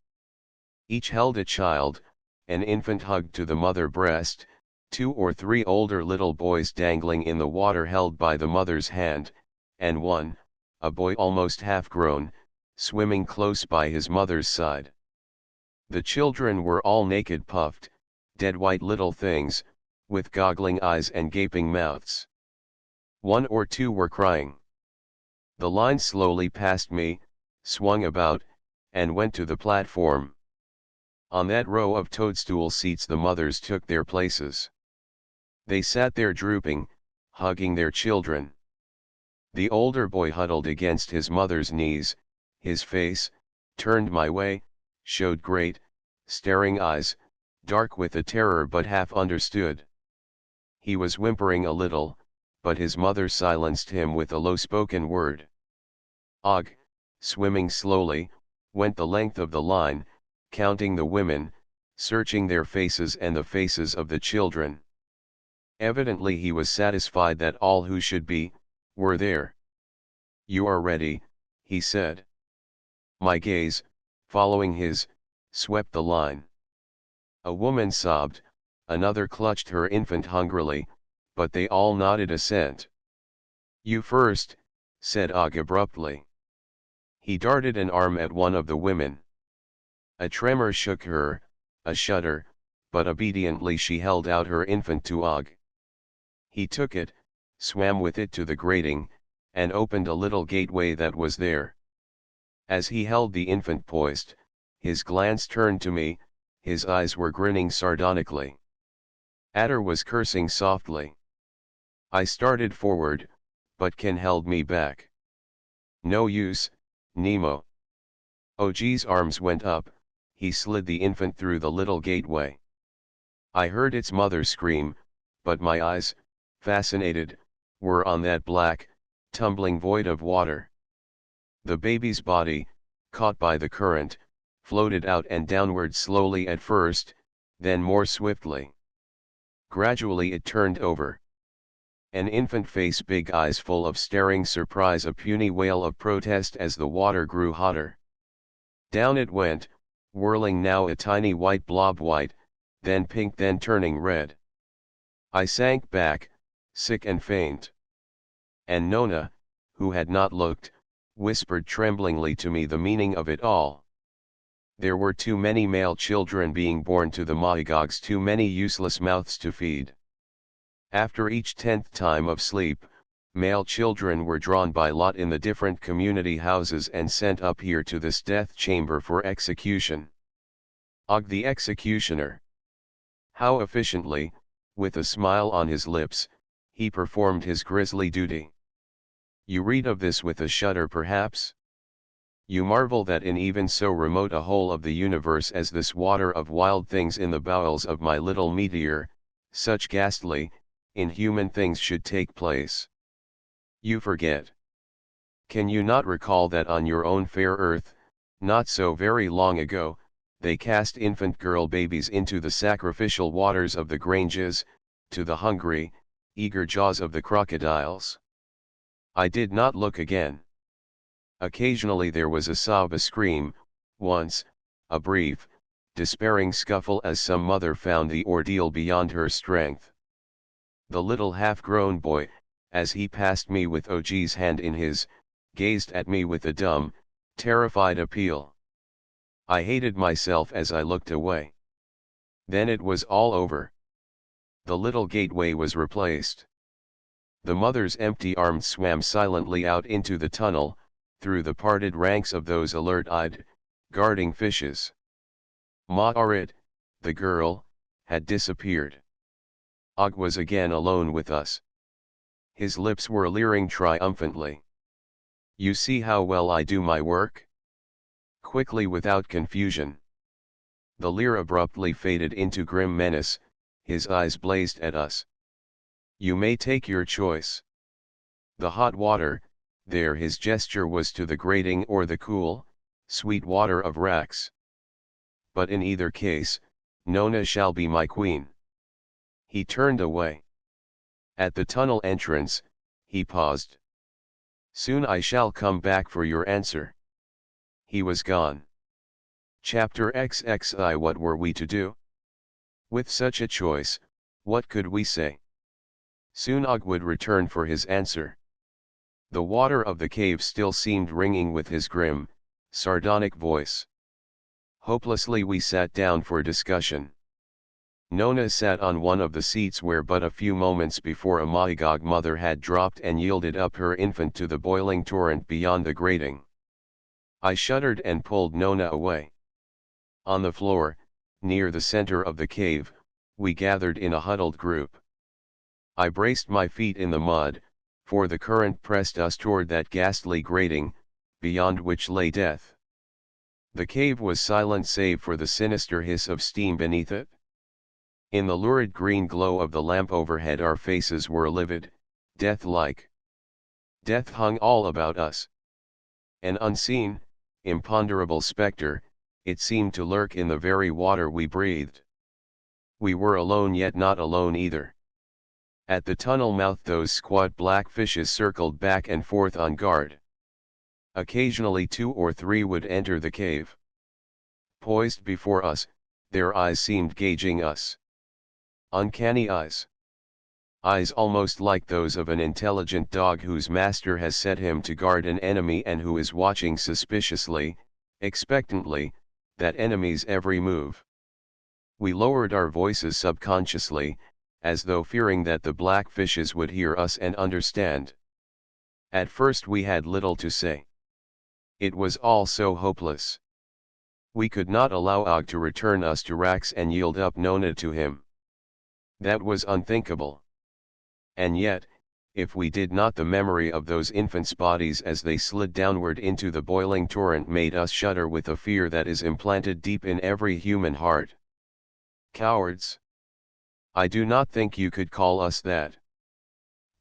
Each held a child, an infant hugged to the mother breast, 2 or 3 older little boys dangling in the water held by the mother's hand, and one, a boy almost half grown, swimming close by his mother's side. The children were all naked, puffed, dead white little things, with goggling eyes and gaping mouths. 1 or 2 were crying. The line slowly passed me, swung about, and went to the platform. On that row of toadstool seats the mothers took their places. They sat there drooping, hugging their children. The older boy huddled against his mother's knees, his face, turned my way, showed great, staring eyes, dark with a terror but half understood. He was whimpering a little, but his mother silenced him with a low-spoken word. Og, swimming slowly, went the length of the line, counting the women, searching their faces and the faces of the children. Evidently he was satisfied that all who should be, were there. "You are ready," he said. My gaze, following his, swept the line. A woman sobbed, another clutched her infant hungrily, but they all nodded assent. "You first," said Og abruptly. He darted an arm at one of the women. A tremor shook her, a shudder, but obediently she held out her infant to Og. He took it, swam with it to the grating, and opened a little gateway that was there. As he held the infant poised, his glance turned to me, his eyes were grinning sardonically. Adder was cursing softly. I started forward, but Ken held me back. "No use, Nemo." OG's arms went up, he slid the infant through the little gateway. I heard its mother scream, but my eyes, fascinated, were on that black, tumbling void of water. The baby's body, caught by the current, floated out and downward slowly at first, then more swiftly. Gradually it turned over. An infant face, big eyes full of staring surprise, a puny wail of protest as the water grew hotter. Down it went, whirling, now a tiny white blob, white, then pink, then turning red. I sank back, sick and faint. And Nona, who had not looked, whispered tremblingly to me the meaning of it all. There were too many male children being born to the Mahigogs, too many useless mouths to feed. After each 10th time of sleep, male children were drawn by lot in the different community houses and sent up here to this death chamber for execution. Og the executioner. How efficiently, with a smile on his lips, he performed his grisly duty. You read of this with a shudder perhaps? You marvel that in even so remote a hole of the universe as this water of wild things in the bowels of my little meteor, such ghastly, inhuman things should take place. You forget. Can you not recall that on your own fair earth, not so very long ago, they cast infant girl babies into the sacrificial waters of the Granges, to the hungry, eager jaws of the crocodiles? I did not look again. Occasionally there was a sob, a scream, once, a brief, despairing scuffle as some mother found the ordeal beyond her strength. The little half-grown boy, as he passed me with OG's hand in his, gazed at me with a dumb, terrified appeal. I hated myself as I looked away. Then it was all over. The little gateway was replaced. The mother's empty arms swam silently out into the tunnel, through the parted ranks of those alert-eyed, guarding fishes. Maarit, the girl, had disappeared. Og was again alone with us. His lips were leering triumphantly. You see how well I do my work? Quickly, without confusion. The leer abruptly faded into grim menace, his eyes blazed at us. You may take your choice. The hot water, there his gesture was to the grating, or the cool, sweet water of Rax. But in either case, Nona shall be my queen. He turned away. At the tunnel entrance, he paused. Soon I shall come back for your answer. He was gone. Chapter XXI. What were we to do? With such a choice, what could we say? Soon Og would return for his answer. The water of the cave still seemed ringing with his grim, sardonic voice. Hopelessly we sat down for discussion. Nona sat on one of the seats where but a few moments before a Mahigog mother had dropped and yielded up her infant to the boiling torrent beyond the grating. I shuddered and pulled Nona away. On the floor, near the center of the cave, we gathered in a huddled group. I braced my feet in the mud, for the current pressed us toward that ghastly grating, beyond which lay death. The cave was silent save for the sinister hiss of steam beneath it. In the lurid green glow of the lamp overhead our faces were livid, death-like. Death hung all about us. An unseen, imponderable specter, it seemed to lurk in the very water we breathed. We were alone yet not alone either. At the tunnel mouth those squat black fishes circled back and forth on guard. Occasionally 2 or 3 would enter the cave. Poised before us, their eyes seemed gauging us. Uncanny eyes. Eyes almost like those of an intelligent dog whose master has set him to guard an enemy and who is watching suspiciously, expectantly, that enemy's every move. We lowered our voices subconsciously, as though fearing that the black fishes would hear us and understand. At first we had little to say. It was all so hopeless. We could not allow Og to return us to Rax and yield up Nona to him. That was unthinkable. And yet, if we did not, the memory of those infants' bodies as they slid downward into the boiling torrent made us shudder with a fear that is implanted deep in every human heart. Cowards! I do not think you could call us that.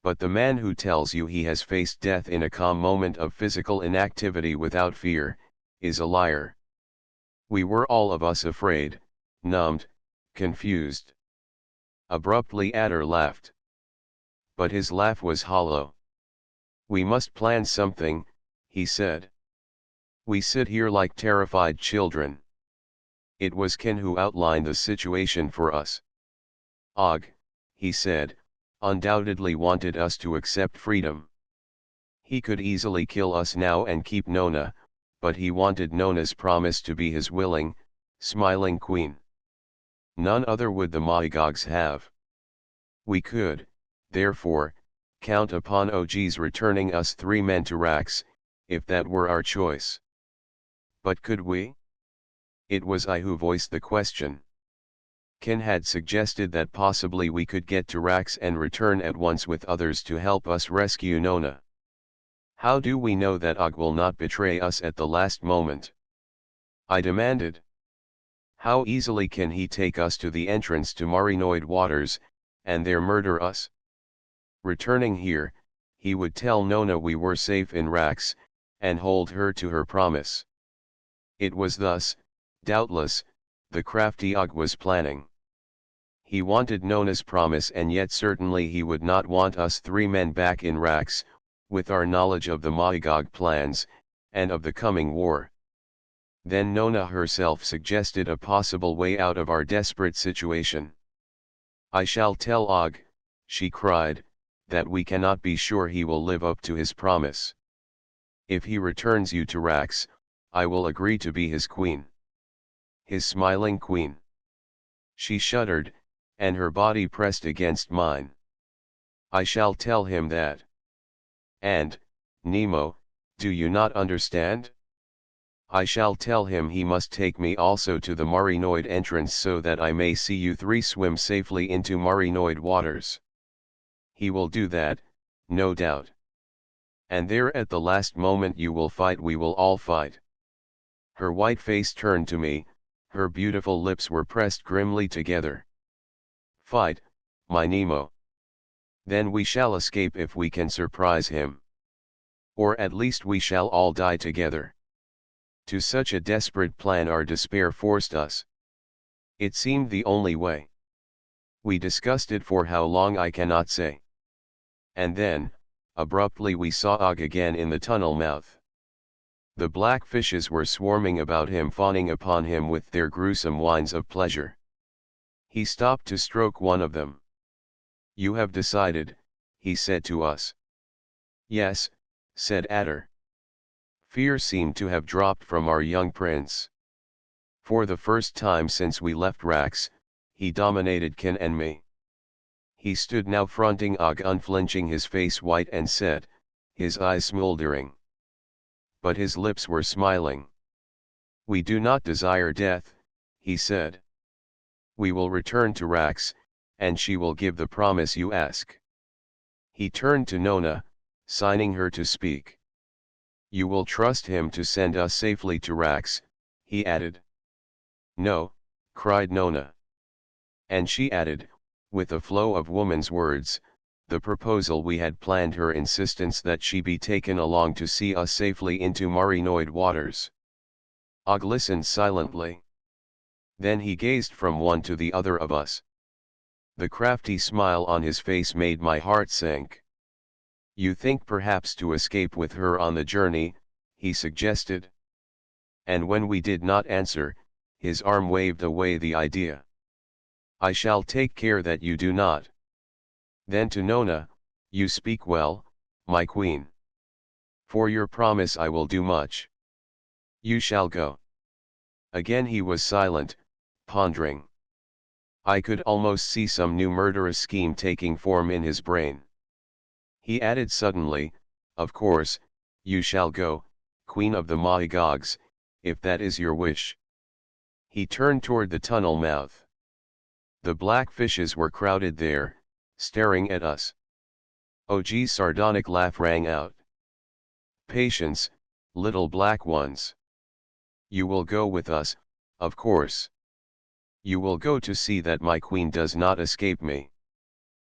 But the man who tells you he has faced death in a calm moment of physical inactivity without fear, is a liar. We were all of us afraid, numbed, confused. Abruptly Adder laughed. But his laugh was hollow. We must plan something, he said. We sit here like terrified children. It was Ken who outlined the situation for us. Og, he said, undoubtedly wanted us to accept freedom. He could easily kill us now and keep Nona, but he wanted Nona's promise to be his willing, smiling queen. None other would the Maigogs have. We could, therefore, count upon OG's returning us 3 men to Rax, if that were our choice. But could we? It was I who voiced the question. Ken had suggested that possibly we could get to Rax and return at once with others to help us rescue Nona. How do we know that Og will not betray us at the last moment? I demanded. How easily can he take us to the entrance to Marinoid waters, and there murder us? Returning here, he would tell Nona we were safe in Rax, and hold her to her promise. It was thus, doubtless, the crafty Og was planning. He wanted Nona's promise, and yet certainly he would not want us 3 men back in Rax, with our knowledge of the Maigog plans, and of the coming war. Then Nona herself suggested a possible way out of our desperate situation. I shall tell Og, she cried, that we cannot be sure he will live up to his promise. If he returns you to Rax, I will agree to be his queen. His smiling queen. She shuddered, and her body pressed against mine. I shall tell him that. And, Nemo, do you not understand? I shall tell him he must take me also to the Marinoid entrance so that I may see you 3 swim safely into Marinoid waters. He will do that, no doubt. And there at the last moment you will fight, we will all fight. Her white face turned to me, her beautiful lips were pressed grimly together. Fight, my Nemo. Then we shall escape if we can surprise him. Or at least we shall all die together. To such a desperate plan our despair forced us. It seemed the only way. We discussed it for how long I cannot say. And then, abruptly we saw Og again in the tunnel mouth. The black fishes were swarming about him, fawning upon him with their gruesome whines of pleasure. He stopped to stroke one of them. You have decided, he said to us. Yes, said Adder. Fear seemed to have dropped from our young prince. For the first time since we left Rax, he dominated Ken and me. He stood now fronting Og, unflinching, his face white and set, his eyes smoldering. But his lips were smiling. We do not desire death, he said. We will return to Rax, and she will give the promise you ask. He turned to Nona, signing her to speak. You will trust him to send us safely to Rax, he added. No, cried Nona. And she added, with a flow of woman's words, the proposal we had planned, her insistence that she be taken along to see us safely into Marinoid waters. Og listened silently. Then he gazed from one to the other of us. The crafty smile on his face made my heart sink. You think perhaps to escape with her on the journey, he suggested. And when we did not answer, his arm waved away the idea. I shall take care that you do not. Then to Nona, you speak well, my queen. For your promise I will do much. You shall go. Again he was silent, pondering. I could almost see some new murderous scheme taking form in his brain. He added suddenly, of course, you shall go, queen of the Mahigogs, if that is your wish. He turned toward the tunnel mouth. The black fishes were crowded there, staring at us. Og's sardonic laugh rang out. Patience, little black ones. You will go with us, of course. You will go to see that my queen does not escape me.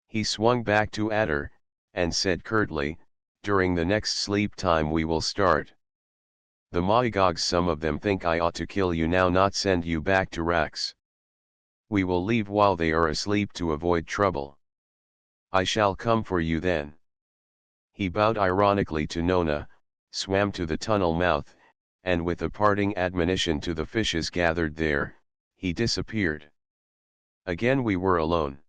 He swung back to Adder, and said curtly, during the next sleep time we will start. The Mahigogs, some of them think I ought to kill you now, not send you back to Rax. We will leave while they are asleep to avoid trouble. I shall come for you then. He bowed ironically to Nona, swam to the tunnel mouth, and with a parting admonition to the fishes gathered there, he disappeared. Again we were alone.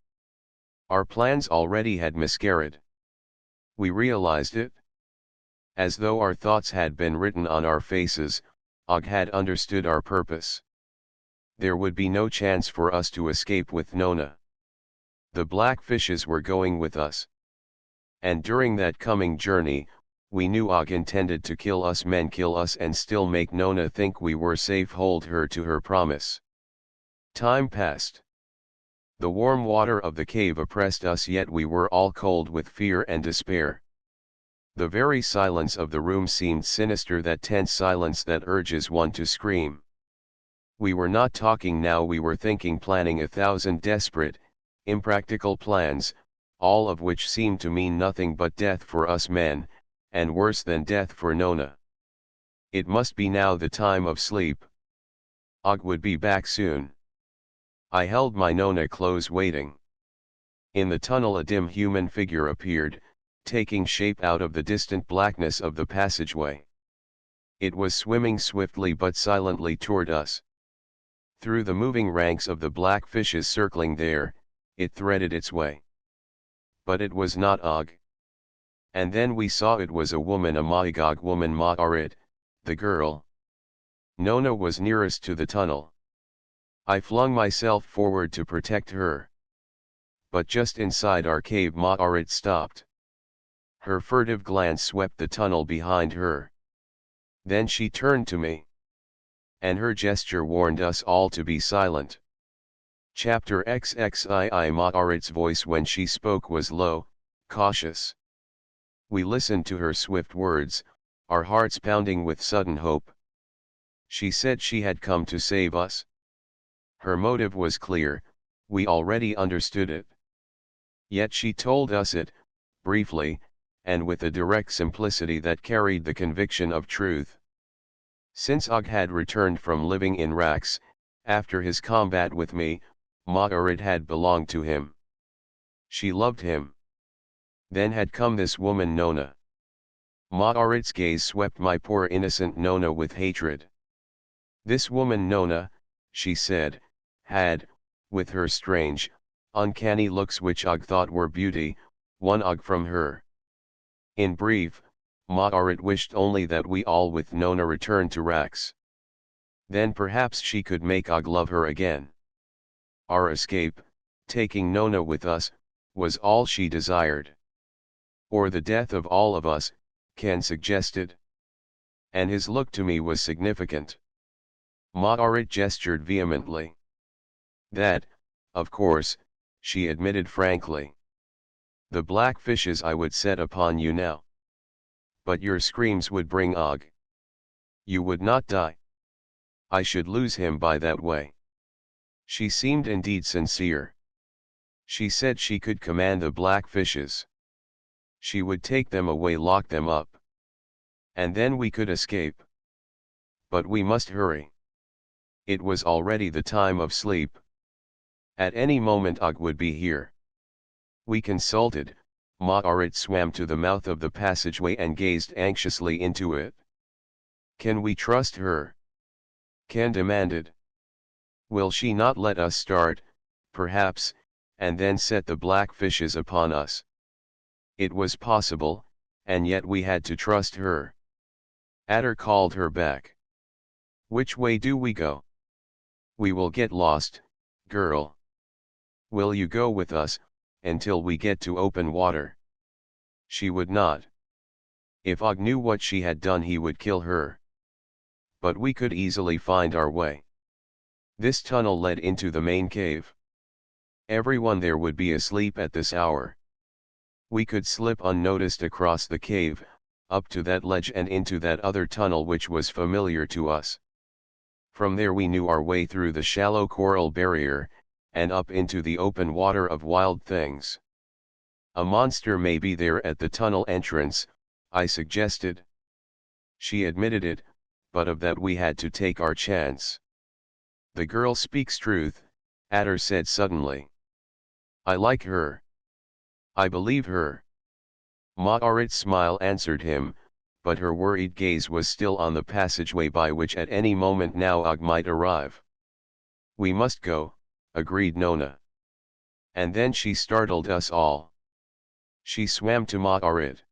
Our plans already had miscarried. We realized it. As though our thoughts had been written on our faces, Og had understood our purpose. There would be no chance for us to escape with Nona. The black fishes were going with us. And during that coming journey, we knew Og intended to kill us men, kill us, and still make Nona think we were safe, hold her to her promise. Time passed. The warm water of the cave oppressed us, yet we were all cold with fear and despair. The very silence of the room seemed sinister, that tense silence that urges one to scream. We were not talking now, we were thinking, planning 1,000 desperate, impractical plans, all of which seemed to mean nothing but death for us men, and worse than death for Nona. It must be now the time of sleep. Og would be back soon. I held my Nona close, waiting. In the tunnel a dim human figure appeared, taking shape out of the distant blackness of the passageway. It was swimming swiftly but silently toward us. Through the moving ranks of the black fishes circling there, it threaded its way. But it was not Og. And then we saw it was a woman, a Mahigog woman, Ma'arit, the girl. Nona was nearest to the tunnel. I flung myself forward to protect her. But just inside our cave Ma'arit stopped. Her furtive glance swept the tunnel behind her. Then she turned to me. And her gesture warned us all to be silent. Chapter XXII. Ma'arit's voice when she spoke was low, cautious. We listened to her swift words, our hearts pounding with sudden hope. She said she had come to save us. Her motive was clear, we already understood it. Yet she told us it, briefly, and with a direct simplicity that carried the conviction of truth. Since Og had returned from living in Rax, after his combat with me, Ma'arit had belonged to him. She loved him. Then had come this woman Nona. Ma'arit's gaze swept my poor innocent Nona with hatred. This woman Nona, she said, had, with her strange, uncanny looks which Og thought were beauty, won Og from her. In brief, Ma'arit wished only that we all with Nona return to Rax. Then perhaps she could make Og love her again. Our escape, taking Nona with us, was all she desired. Or the death of all of us, Ken suggested. And his look to me was significant. Ma'arit gestured vehemently. That, of course, she admitted frankly. The black fishes I would set upon you now. But your screams would bring Og. You would not die. I should lose him by that way. She seemed indeed sincere. She said she could command the black fishes. She would take them away, lock them up. And then we could escape. But we must hurry. It was already the time of sleep. At any moment Og would be here. We consulted. Maaret swam to the mouth of the passageway and gazed anxiously into it. Can we trust her? Ken demanded. Will she not let us start, perhaps, and then set the black fishes upon us? It was possible, and yet we had to trust her. Adder called her back. Which way do we go? We will get lost, girl. Will you go with us, until we get to open water? She would not. If Og knew what she had done, he would kill her. But we could easily find our way. This tunnel led into the main cave. Everyone there would be asleep at this hour. We could slip unnoticed across the cave, up to that ledge and into that other tunnel which was familiar to us. From there we knew our way through the shallow coral barrier, and up into the open water of wild things. A monster may be there at the tunnel entrance, I suggested. She admitted it, but of that we had to take our chance. The girl speaks truth, Adder said suddenly. I like her. I believe her. Maaret's smile answered him, but her worried gaze was still on the passageway by which at any moment now Og might arrive. We must go, agreed Nona. And then she startled us all. She swam to Maaret.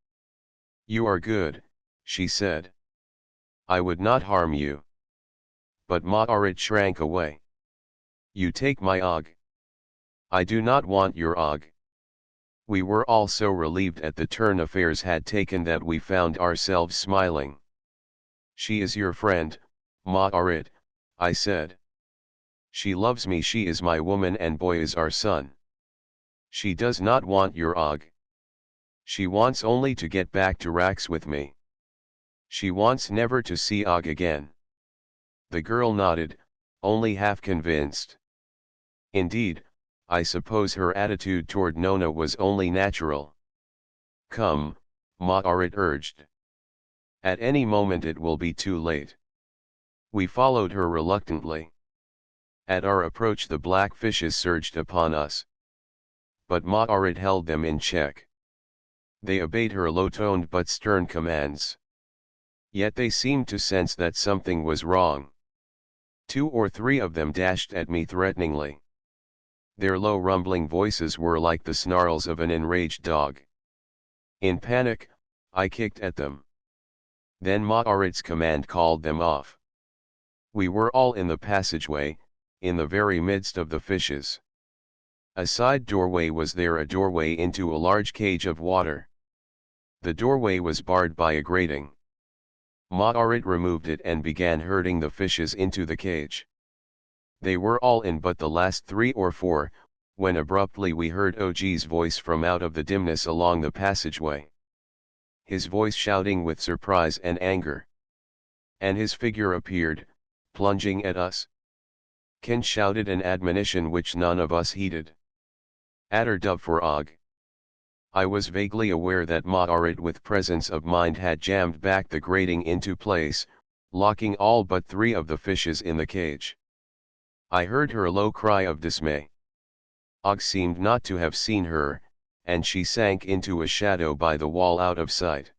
You are good, she said. I would not harm you. But Maaret shrank away. You take my Og. I do not want your Og. We were all so relieved at the turn affairs had taken that we found ourselves smiling. She is your friend, Maaret, I said. She loves me, she is my woman and boy is our son. She does not want your Og. She wants only to get back to Rax with me. She wants never to see Og again. The girl nodded, only half convinced. Indeed, I suppose her attitude toward Nona was only natural. Come, Maaret urged. At any moment it will be too late. We followed her reluctantly. At our approach the black fishes surged upon us. But Maaret held them in check. They obeyed her low-toned but stern commands. Yet they seemed to sense that something was wrong. 2 or 3 of them dashed at me threateningly. Their low rumbling voices were like the snarls of an enraged dog. In panic, I kicked at them. Then Maaret's command called them off. We were all in the passageway, in the very midst of the fishes. A side doorway was there, a doorway into a large cage of water. The doorway was barred by a grating. Maaret removed it and began herding the fishes into the cage. They were all in but the last 3 or 4, when abruptly we heard Og's voice from out of the dimness along the passageway. His voice shouting with surprise and anger. And his figure appeared, plunging at us. Ken shouted an admonition which none of us heeded. Adder dove for Og. I was vaguely aware that Maaret with presence of mind had jammed back the grating into place, locking all but 3 of the fishes in the cage. I heard her low cry of dismay. Og seemed not to have seen her, and she sank into a shadow by the wall out of sight.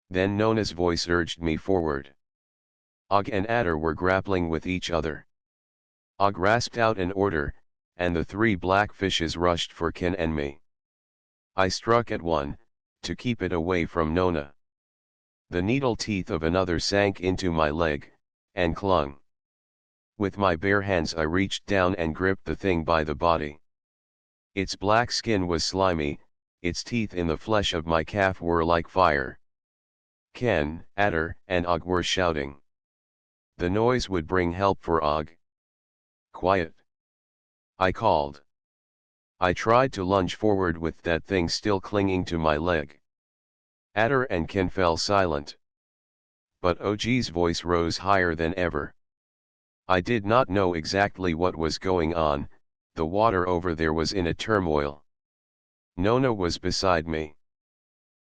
Then Nona's voice urged me forward. Og and Adder were grappling with each other. Og rasped out an order, and the 3 black fishes rushed for Ken and me. I struck at one, to keep it away from Nona. The needle teeth of another sank into my leg, and clung. With my bare hands I reached down and gripped the thing by the body. Its black skin was slimy, its teeth in the flesh of my calf were like fire. Ken, Adder, and Og were shouting. The noise would bring help for Og. Quiet! I called. I tried to lunge forward with that thing still clinging to my leg. Adder and Ken fell silent. But Og's voice rose higher than ever. I did not know exactly what was going on, the water over there was in a turmoil. Nona was beside me.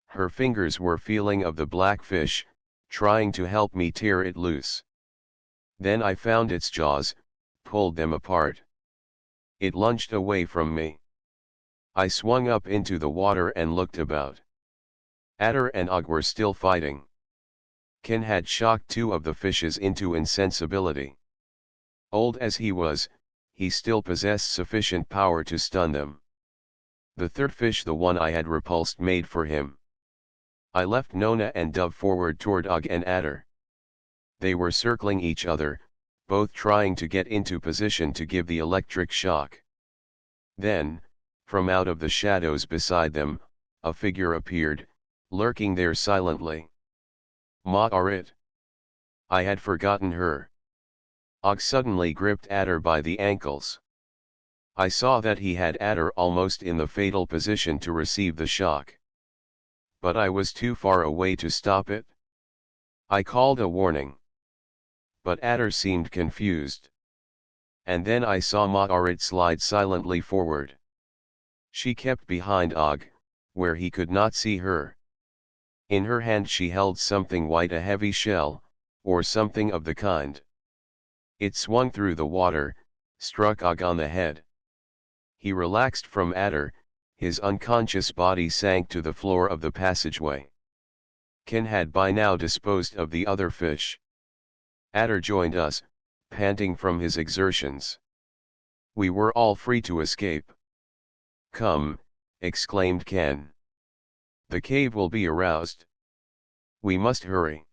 Her fingers were feeling of the black fish, trying to help me tear it loose. Then I found its jaws, pulled them apart. It lunged away from me. I swung up into the water and looked about. Adder and Og were still fighting. Ken had shocked two of the fishes into insensibility. Old as he was, he still possessed sufficient power to stun them. The third fish, the one I had repulsed, made for him. I left Nona and dove forward toward Og and Adder. They were circling each other, both trying to get into position to give the electric shock. Then, from out of the shadows beside them, a figure appeared, lurking there silently. Ma'arit. I had forgotten her. Og suddenly gripped Adder by the ankles. I saw that he had Adder almost in the fatal position to receive the shock. But I was too far away to stop it. I called a warning. But Adder seemed confused. And then I saw Ma'arit slide silently forward. She kept behind Og, where he could not see her. In her hand she held something white, a heavy shell, or something of the kind. It swung through the water, struck Og on the head. He relaxed from Adder, his unconscious body sank to the floor of the passageway. Ken had by now disposed of the other fish. Adder joined us, panting from his exertions. We were all free to escape. "Come," exclaimed Ken. "The cave will be aroused. We must hurry."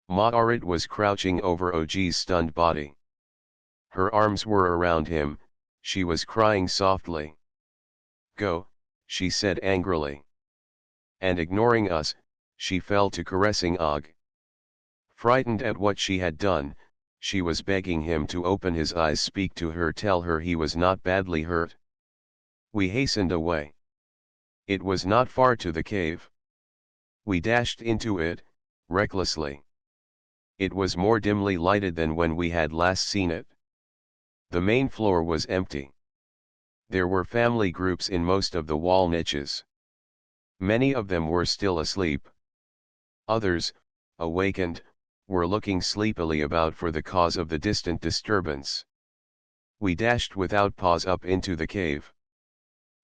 Ma'arit was crouching over Og's stunned body. Her arms were around him, she was crying softly. "Go," she said angrily. And ignoring us, she fell to caressing Og. Frightened at what she had done, she was begging him to open his eyes, speak to her, tell her he was not badly hurt. We hastened away. It was not far to the cave. We dashed into it, recklessly. It was more dimly lighted than when we had last seen it. The main floor was empty. There were family groups in most of the wall niches. Many of them were still asleep. Others, awakened, were looking sleepily about for the cause of the distant disturbance. We dashed without pause up into the cave.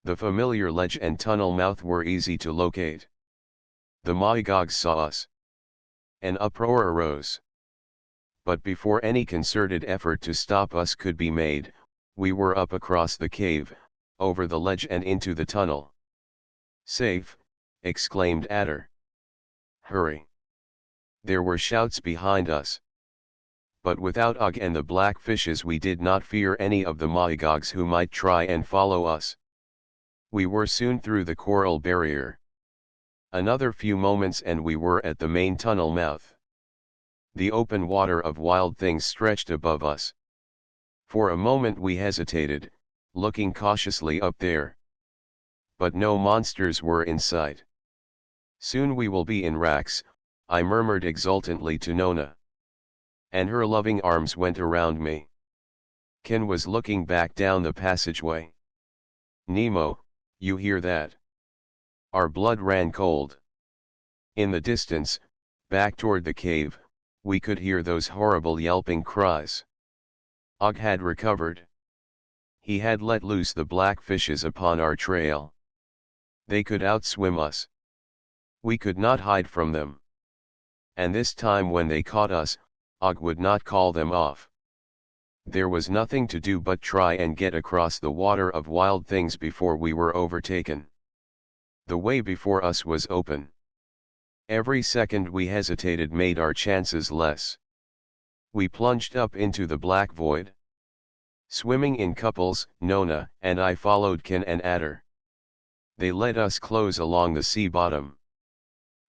The familiar ledge and tunnel mouth were easy to locate. The Maigogs saw us. An uproar arose. But before any concerted effort to stop us could be made, we were up across the cave, over the ledge and into the tunnel. "Safe," exclaimed Adder. "Hurry." There were shouts behind us. But without Og and the black fishes we did not fear any of the Maigogs who might try and follow us. We were soon through the coral barrier. Another few moments and we were at the main tunnel mouth. The open water of wild things stretched above us. For a moment we hesitated, looking cautiously up there. But no monsters were in sight. "Soon we will be in racks," I murmured exultantly to Nona. And her loving arms went around me. Ken was looking back down the passageway. "Nemo, you hear that?" Our blood ran cold. In the distance, back toward the cave, we could hear those horrible yelping cries. Og had recovered. He had let loose the black fishes upon our trail. They could outswim us. We could not hide from them. And this time when they caught us, Og would not call them off. There was nothing to do but try and get across the water of wild things before we were overtaken. The way before us was open. Every second we hesitated made our chances less. We plunged up into the black void. Swimming in couples, Nona and I followed Ken and Adder. They led us close along the sea bottom.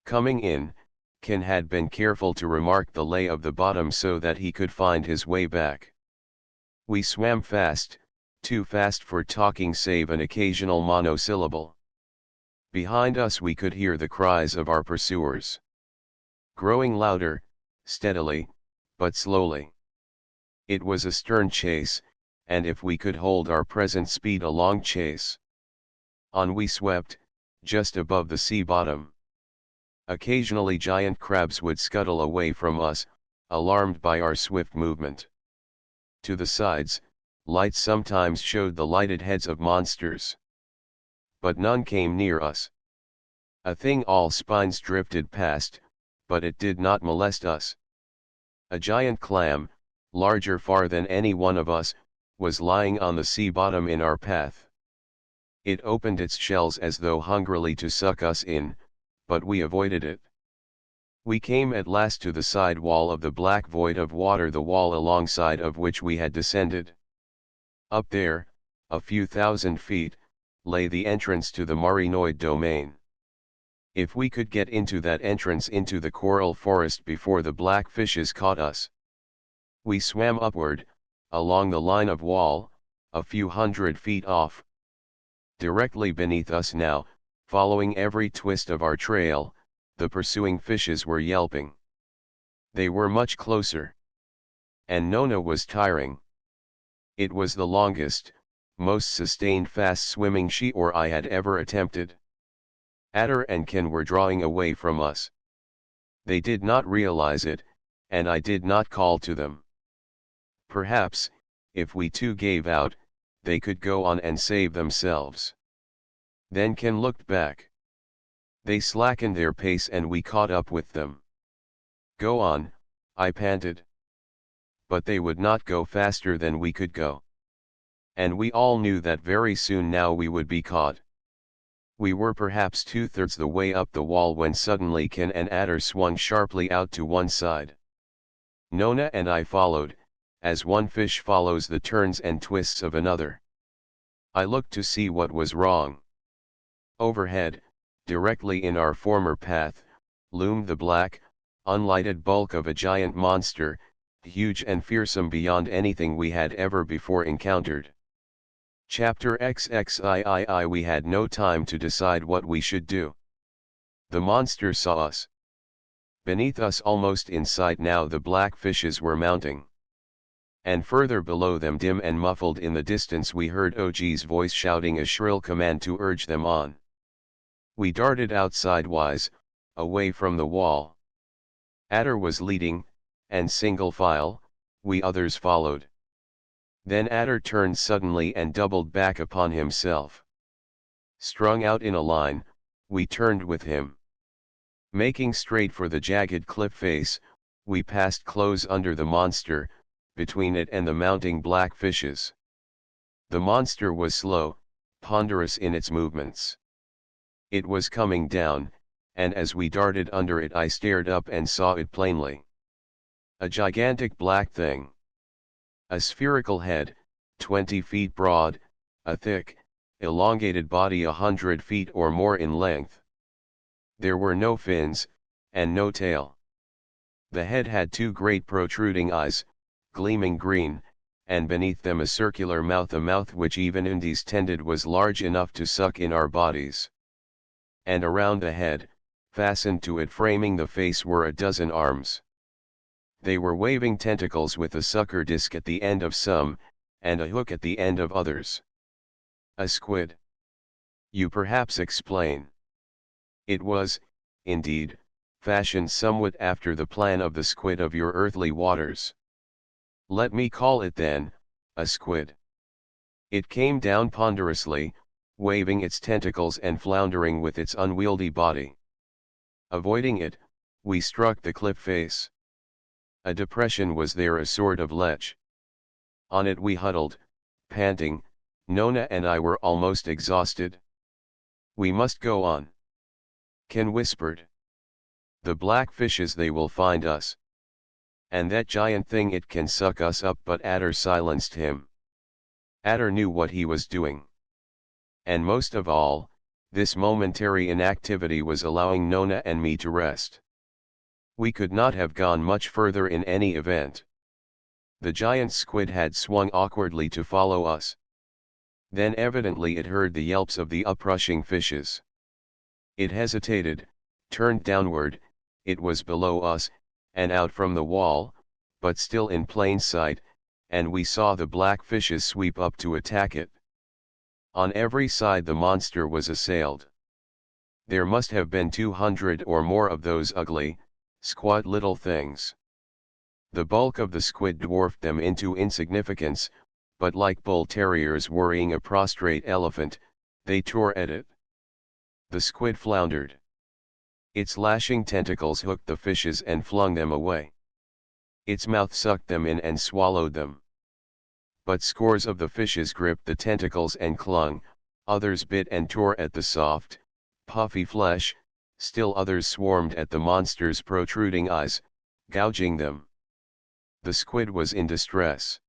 Coming in, Ken had been careful to remark the lay of the bottom so that he could find his way back. We swam fast, too fast for talking save an occasional monosyllable. Behind us we could hear the cries of our pursuers. Growing louder, steadily, but slowly. It was a stern chase, and if we could hold our present speed a long chase. On we swept, just above the sea bottom. Occasionally giant crabs would scuttle away from us, alarmed by our swift movement. To the sides, lights sometimes showed the lighted heads of monsters. But none came near us. A thing all spines drifted past, but it did not molest us. A giant clam, larger far than any one of us, was lying on the sea bottom in our path. It opened its shells as though hungrily to suck us in, but we avoided it. We came at last to the side wall of the black void of water, the wall alongside of which we had descended. Up there, a few thousand feet, lay the entrance to the Marinoid domain. If we could get into that entrance into the coral forest before the black fishes caught us. We swam upward, along the line of wall, a few hundred feet off. Directly beneath us now, following every twist of our trail, the pursuing fishes were yelping. They were much closer. And Nona was tiring. It was the longest, most sustained fast swimming she or I had ever attempted. Adder and Ken were drawing away from us. They did not realize it, and I did not call to them. Perhaps, if we too gave out, they could go on and save themselves. Then Ken looked back. They slackened their pace and we caught up with them. Go on, I panted. But they would not go faster than we could go. And we all knew that very soon now we would be caught. We were perhaps 2/3 the way up the wall when suddenly Ken and Adder swung sharply out to one side. Nona and I followed, as one fish follows the turns and twists of another. I looked to see what was wrong. Overhead, directly in our former path, loomed the black, unlighted bulk of a giant monster, huge and fearsome beyond anything we had ever before encountered. Chapter XXIII. We had no time to decide what we should do. The monster saw us. Beneath us, almost in sight now, the black fishes were mounting. And further below them, dim and muffled in the distance, we heard OG's voice shouting a shrill command to urge them on. We darted out sidewise, away from the wall. Adder was leading, and single file, we others followed. Then Adder turned suddenly and doubled back upon himself. Strung out in a line, we turned with him. Making straight for the jagged cliff face, we passed close under the monster, between it and the mounting black fishes. The monster was slow, ponderous in its movements. It was coming down, and as we darted under it I stared up and saw it plainly. A gigantic black thing. A spherical head, 20 feet broad, a thick, elongated body 100 feet or more in length. There were no fins, and no tail. The head had two great protruding eyes, gleaming green, and beneath them a circular mouth, a mouth which even undistended was large enough to suck in our bodies. And around the head, fastened to it framing the face, were a dozen arms. They were waving tentacles with a sucker disc at the end of some, and a hook at the end of others. A squid. You perhaps explain. It was, indeed, fashioned somewhat after the plan of the squid of your earthly waters. Let me call it then, a squid. It came down ponderously, waving its tentacles and floundering with its unwieldy body. Avoiding it, we struck the cliff face. A depression was there, a sort of ledge. On it we huddled, panting. Nona and I were almost exhausted. We must go on. Ken whispered. The black fishes, they will find us. And that giant thing, it can suck us up. But Adder silenced him. Adder knew what he was doing. And most of all, this momentary inactivity was allowing Nona and me to rest. We could not have gone much further in any event. The giant squid had swung awkwardly to follow us. Then evidently it heard the yelps of the uprushing fishes. It hesitated, turned downward. It was below us, and out from the wall, but still in plain sight, and we saw the black fishes sweep up to attack it. On every side the monster was assailed. There must have been 200 or more of those ugly, squat little things. The bulk of the squid dwarfed them into insignificance, but like bull terriers worrying a prostrate elephant, they tore at it. The squid floundered. Its lashing tentacles hooked the fishes and flung them away. Its mouth sucked them in and swallowed them. But scores of the fishes gripped the tentacles and clung, others bit and tore at the soft, puffy flesh, still others swarmed at the monster's protruding eyes, gouging them. The squid was in distress.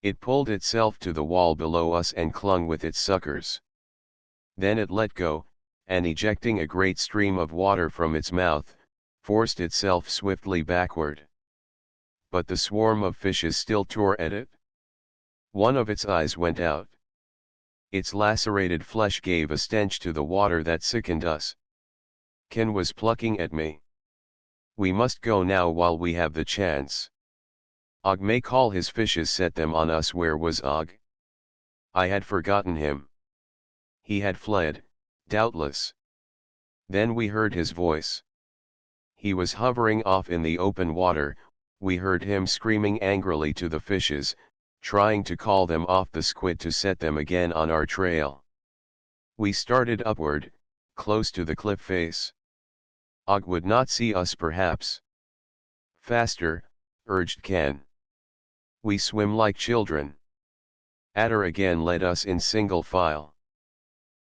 It pulled itself to the wall below us and clung with its suckers. Then it let go, and ejecting a great stream of water from its mouth, forced itself swiftly backward. But the swarm of fishes still tore at it. One of its eyes went out. Its lacerated flesh gave a stench to the water that sickened us. Ken was plucking at me. We must go now while we have the chance. Og may call his fishes set them on us. Where was Og? I had forgotten him. He had fled, doubtless. Then we heard his voice. He was hovering off in the open water. We heard him screaming angrily to the fishes, trying to call them off the squid to set them again on our trail. We started upward, close to the cliff face. Og would not see us perhaps. Faster, urged Ken. We swim like children. Adder again led us in single file.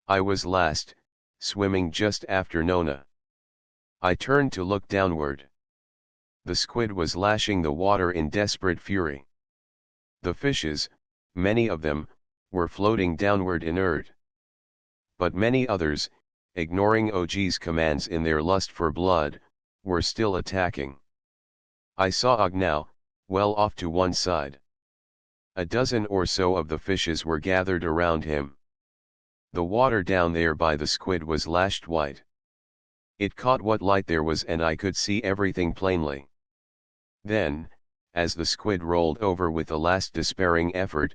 I was last, swimming just after Nona. I turned to look downward. The squid was lashing the water in desperate fury. The fishes, many of them, were floating downward inert. But many others, ignoring OG's commands in their lust for blood, were still attacking. I saw Og now, well off to one side. A dozen or so of the fishes were gathered around him. The water down there by the squid was lashed white. It caught what light there was and I could see everything plainly. Then, as the squid rolled over with a last despairing effort,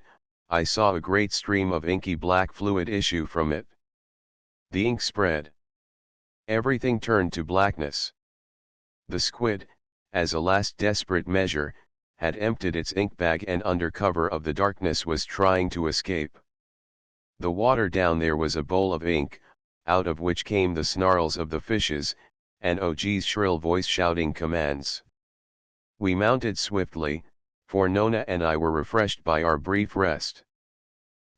I saw a great stream of inky black fluid issue from it. The ink spread. Everything turned to blackness. The squid, as a last desperate measure, had emptied its ink bag and under cover of the darkness was trying to escape. The water down there was a bowl of ink, out of which came the snarls of the fishes, and OG's shrill voice shouting commands. We mounted swiftly, for Nona and I were refreshed by our brief rest.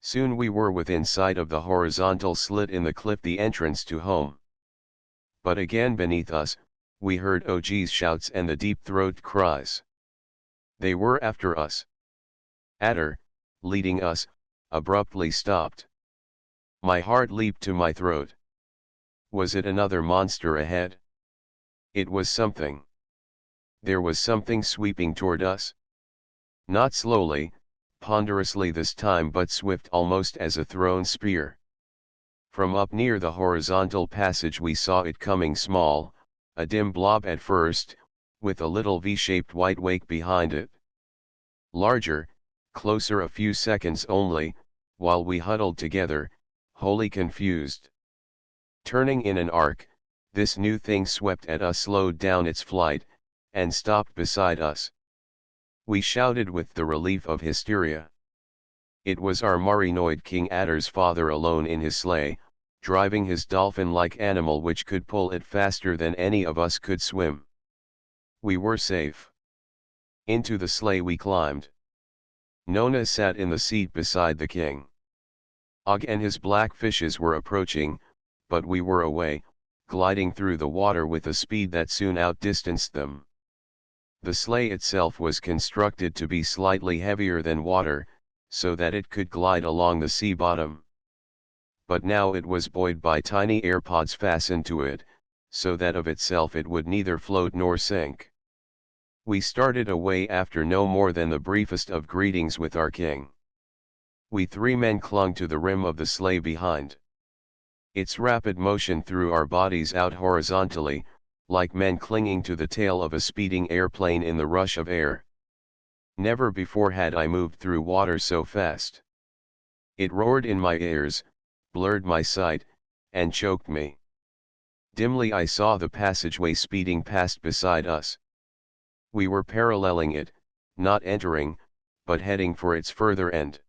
Soon we were within sight of the horizontal slit in the cliff, the entrance to home. But again beneath us, we heard OG's shouts and the deep-throated cries. They were after us. Adder, leading us, abruptly stopped. My heart leaped to my throat. Was it another monster ahead? It was something. There was something sweeping toward us. Not slowly, ponderously this time, but swift almost as a thrown spear. From up near the horizontal passage we saw it coming, small, a dim blob at first, with a little V-shaped white wake behind it. Larger, closer a few seconds only, while we huddled together, wholly confused. Turning in an arc, this new thing swept at us, slowed down its flight, and stopped beside us. We shouted with the relief of hysteria. It was our Marinoid King Adder's father alone in his sleigh, driving his dolphin-like animal which could pull it faster than any of us could swim. We were safe. Into the sleigh we climbed. Nona sat in the seat beside the king. Og and his black fishes were approaching, but we were away, gliding through the water with a speed that soon outdistanced them. The sleigh itself was constructed to be slightly heavier than water, so that it could glide along the sea bottom. But now it was buoyed by tiny air pods fastened to it, so that of itself it would neither float nor sink. We started away after no more than the briefest of greetings with our king. We three men clung to the rim of the sleigh behind. Its rapid motion threw our bodies out horizontally, like men clinging to the tail of a speeding airplane in the rush of air. Never before had I moved through water so fast. It roared in my ears, blurred my sight, and choked me. Dimly I saw the passageway speeding past beside us. We were paralleling it, not entering, but heading for its further end.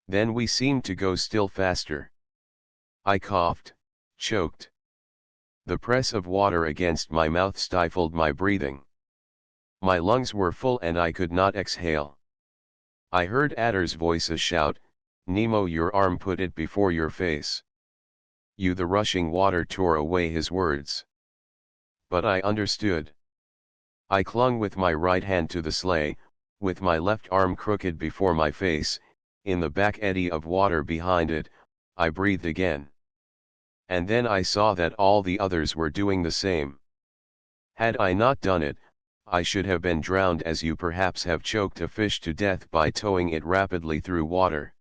Then we seemed to go still faster. I coughed, choked. The press of water against my mouth stifled my breathing. My lungs were full and I could not exhale. I heard Adder's voice shout, "Nemo, your arm, put it before your face." The rushing water tore away his words. But I understood. I clung with my right hand to the sleigh, with my left arm crooked before my face. In the back eddy of water behind it, I breathed again. And then I saw that all the others were doing the same. Had I not done it, I should have been drowned, as you perhaps have choked a fish to death by towing it rapidly through water.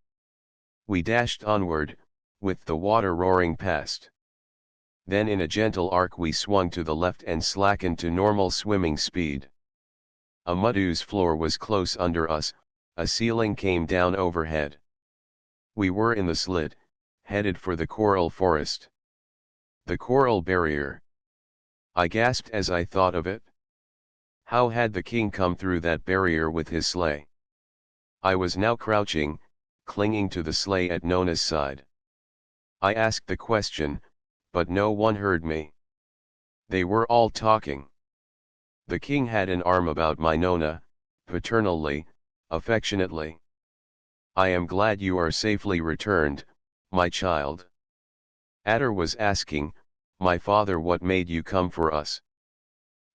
We dashed onward, with the water roaring past. Then in a gentle arc we swung to the left and slackened to normal swimming speed. A mud-ooze floor was close under us, a ceiling came down overhead. We were in the slit, headed for the coral forest. The coral barrier. I gasped as I thought of it. How had the king come through that barrier with his sleigh? I was now crouching, clinging to the sleigh at Nona's side. I asked the question, but no one heard me. They were all talking. The king had an arm about my Nona, paternally, affectionately. "I am glad you are safely returned, my child." Adder was asking, "My father, what made you come for us?"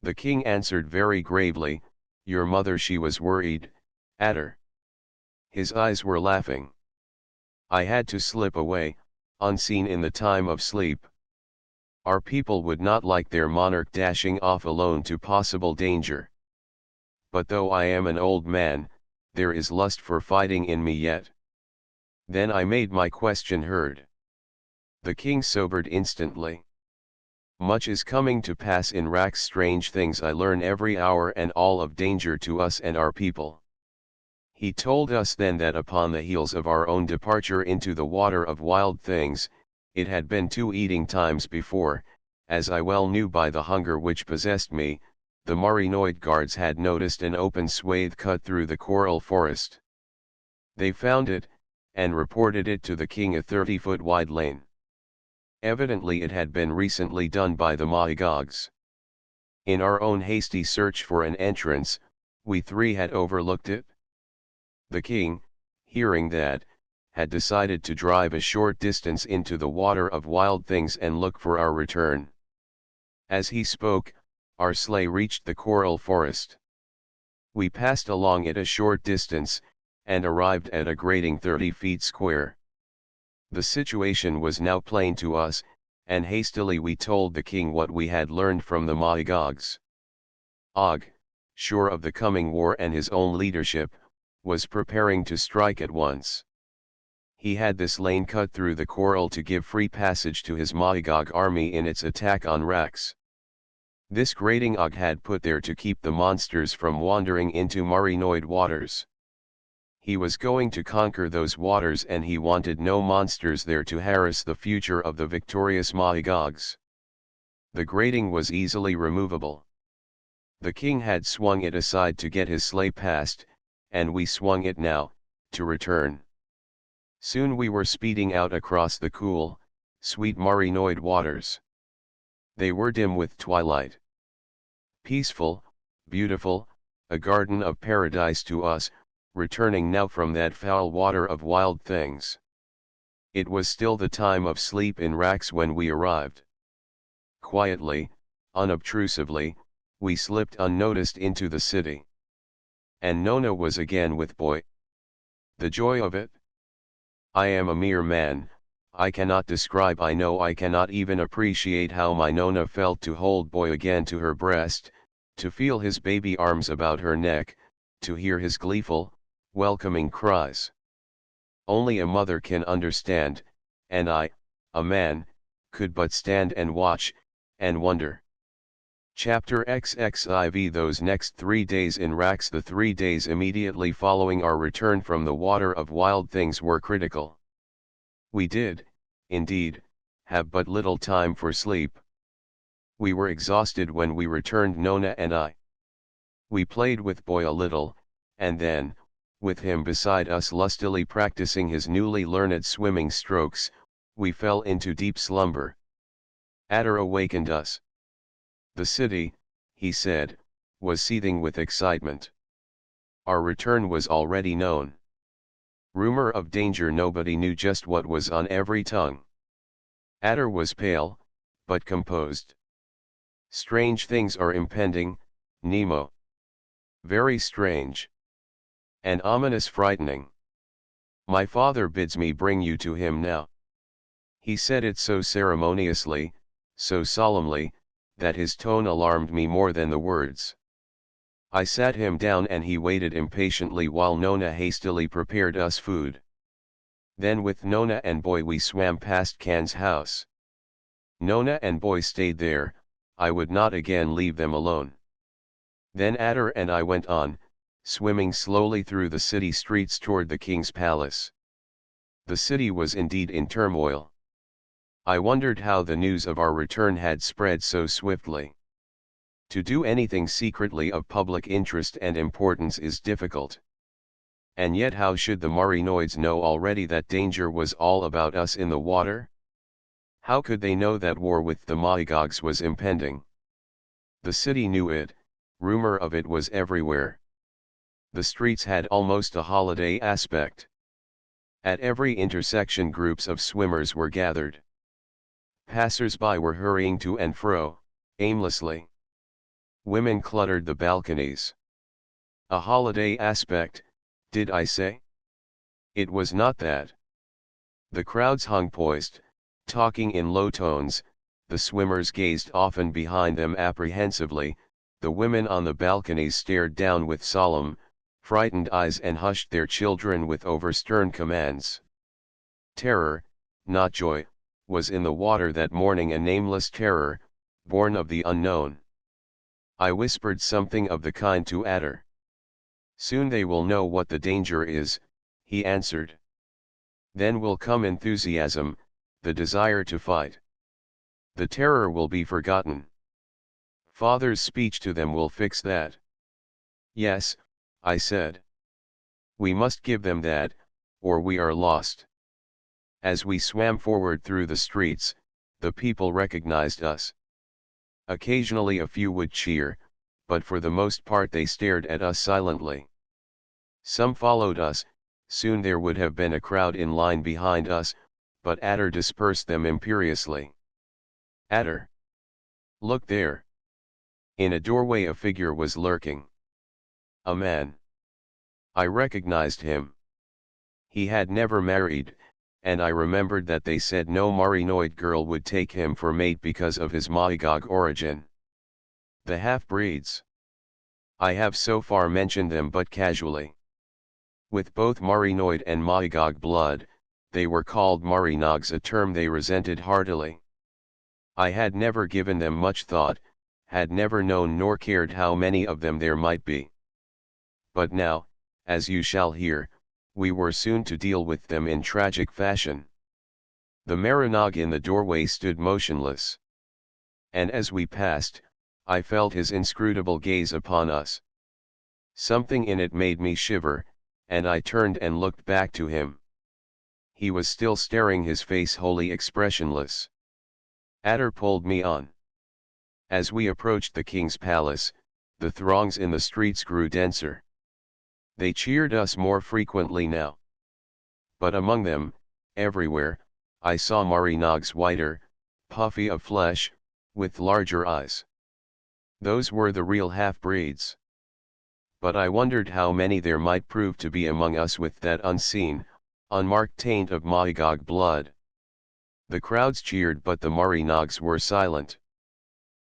The king answered very gravely, "Your mother, she was worried, Adder." His eyes were laughing. I had to slip away, unseen in the time of sleep. Our people would not like their monarch dashing off alone to possible danger. But though I am an old man, there is lust for fighting in me yet. Then I made my question heard. The king sobered instantly. "Much is coming to pass in Rax, strange things I learn every hour, and all of danger to us and our people." He told us then that upon the heels of our own departure into the water of wild things, it had been 2 eating times before, as I well knew by the hunger which possessed me. The Marinoid guards had noticed an open swathe cut through the coral forest. They found it, and reported it to the king, a 30-foot wide lane. Evidently it had been recently done by the Maegogs. In our own hasty search for an entrance, we 3 had overlooked it. The king, hearing that, had decided to drive a short distance into the water of wild things and look for our return. As he spoke, our sleigh reached the coral forest. We passed along it a short distance, and arrived at a grating 30 feet square. The situation was now plain to us, and hastily we told the king what we had learned from the Maegogs. Og, sure of the coming war and his own leadership, was preparing to strike at once. He had this lane cut through the coral to give free passage to his Maegog army in its attack on Rax. This grating Og had put there to keep the monsters from wandering into Marinoid waters. He was going to conquer those waters, and he wanted no monsters there to harass the future of the victorious Maegogs. The grating was easily removable. The king had swung it aside to get his sleigh past, and we swung it now, to return. Soon we were speeding out across the cool, sweet Marinoid waters. They were dim with twilight. Peaceful, beautiful, a garden of paradise to us, returning now from that foul water of wild things. It was still the time of sleep in Rax when we arrived. Quietly, unobtrusively, we slipped unnoticed into the city. And Nona was again with Boy. The joy of it! I am a mere man, I cannot describe, I know I cannot even appreciate how my Nona felt to hold Boy again to her breast, to feel his baby arms about her neck, to hear his gleeful, welcoming cries. Only a mother can understand, and I, a man, could but stand and watch, and wonder. Chapter XXIV. Those next 3 days in Rax, the 3 days immediately following our return from the water of wild things, were critical. We did, indeed, have but little time for sleep. We were exhausted when we returned, Nona and I. We played with Boy a little, and then, with him beside us lustily practicing his newly learned swimming strokes, we fell into deep slumber. Adder awakened us. The city, he said, was seething with excitement. Our return was already known. Rumor of danger, nobody knew just what was on every tongue. Adder was pale, but composed. Strange things are impending, Nemo. Very strange. And ominous, frightening. My father bids me bring you to him now. He said it so ceremoniously, so solemnly, that his tone alarmed me more than the words. I sat him down and he waited impatiently while Nona hastily prepared us food. Then with Nona and Boy we swam past Can's house. Nona and Boy stayed there, I would not again leave them alone. Then Adder and I went on, swimming slowly through the city streets toward the king's palace. The city was indeed in turmoil. I wondered how the news of our return had spread so swiftly. To do anything secretly of public interest and importance is difficult. And yet how should the Marinoids know already that danger was all about us in the water? How could they know that war with the Maigogs was impending? The city knew it, rumor of it was everywhere. The streets had almost a holiday aspect. At every intersection groups of swimmers were gathered. Passers-by were hurrying to and fro, aimlessly. Women cluttered the balconies. A holiday aspect, did I say? It was not that. The crowds hung poised, talking in low tones, the swimmers gazed often behind them apprehensively, the women on the balconies stared down with solemn, frightened eyes and hushed their children with overstern commands. Terror, not joy, was in the water that morning, a nameless terror, born of the unknown. I whispered something of the kind to Adder. Soon they will know what the danger is, he answered. Then will come enthusiasm, the desire to fight. The terror will be forgotten. Father's speech to them will fix that. Yes, I said. We must give them that, or we are lost. As we swam forward through the streets, the people recognized us. Occasionally a few would cheer, but for the most part they stared at us silently. Some followed us, soon there would have been a crowd in line behind us, but Adder dispersed them imperiously. Adder! Look there! In a doorway a figure was lurking. A man. I recognized him. He had never married, and I remembered that they said no Marinoid girl would take him for mate because of his Maigog origin. The half-breeds. I have so far mentioned them but casually. With both Marinoid and Maigog blood, they were called Marinogs, a term they resented heartily. I had never given them much thought, had never known nor cared how many of them there might be. But now, as you shall hear, we were soon to deal with them in tragic fashion. The Marinog in the doorway stood motionless. And as we passed, I felt his inscrutable gaze upon us. Something in it made me shiver, and I turned and looked back to him. He was still staring, his face wholly expressionless. Adder pulled me on. As we approached the king's palace, the throngs in the streets grew denser. They cheered us more frequently now. But among them, everywhere, I saw Marinogs whiter, puffy of flesh, with larger eyes. Those were the real half-breeds. But I wondered how many there might prove to be among us with that unseen, unmarked taint of Maigog blood. The crowds cheered, but the Marinogs were silent.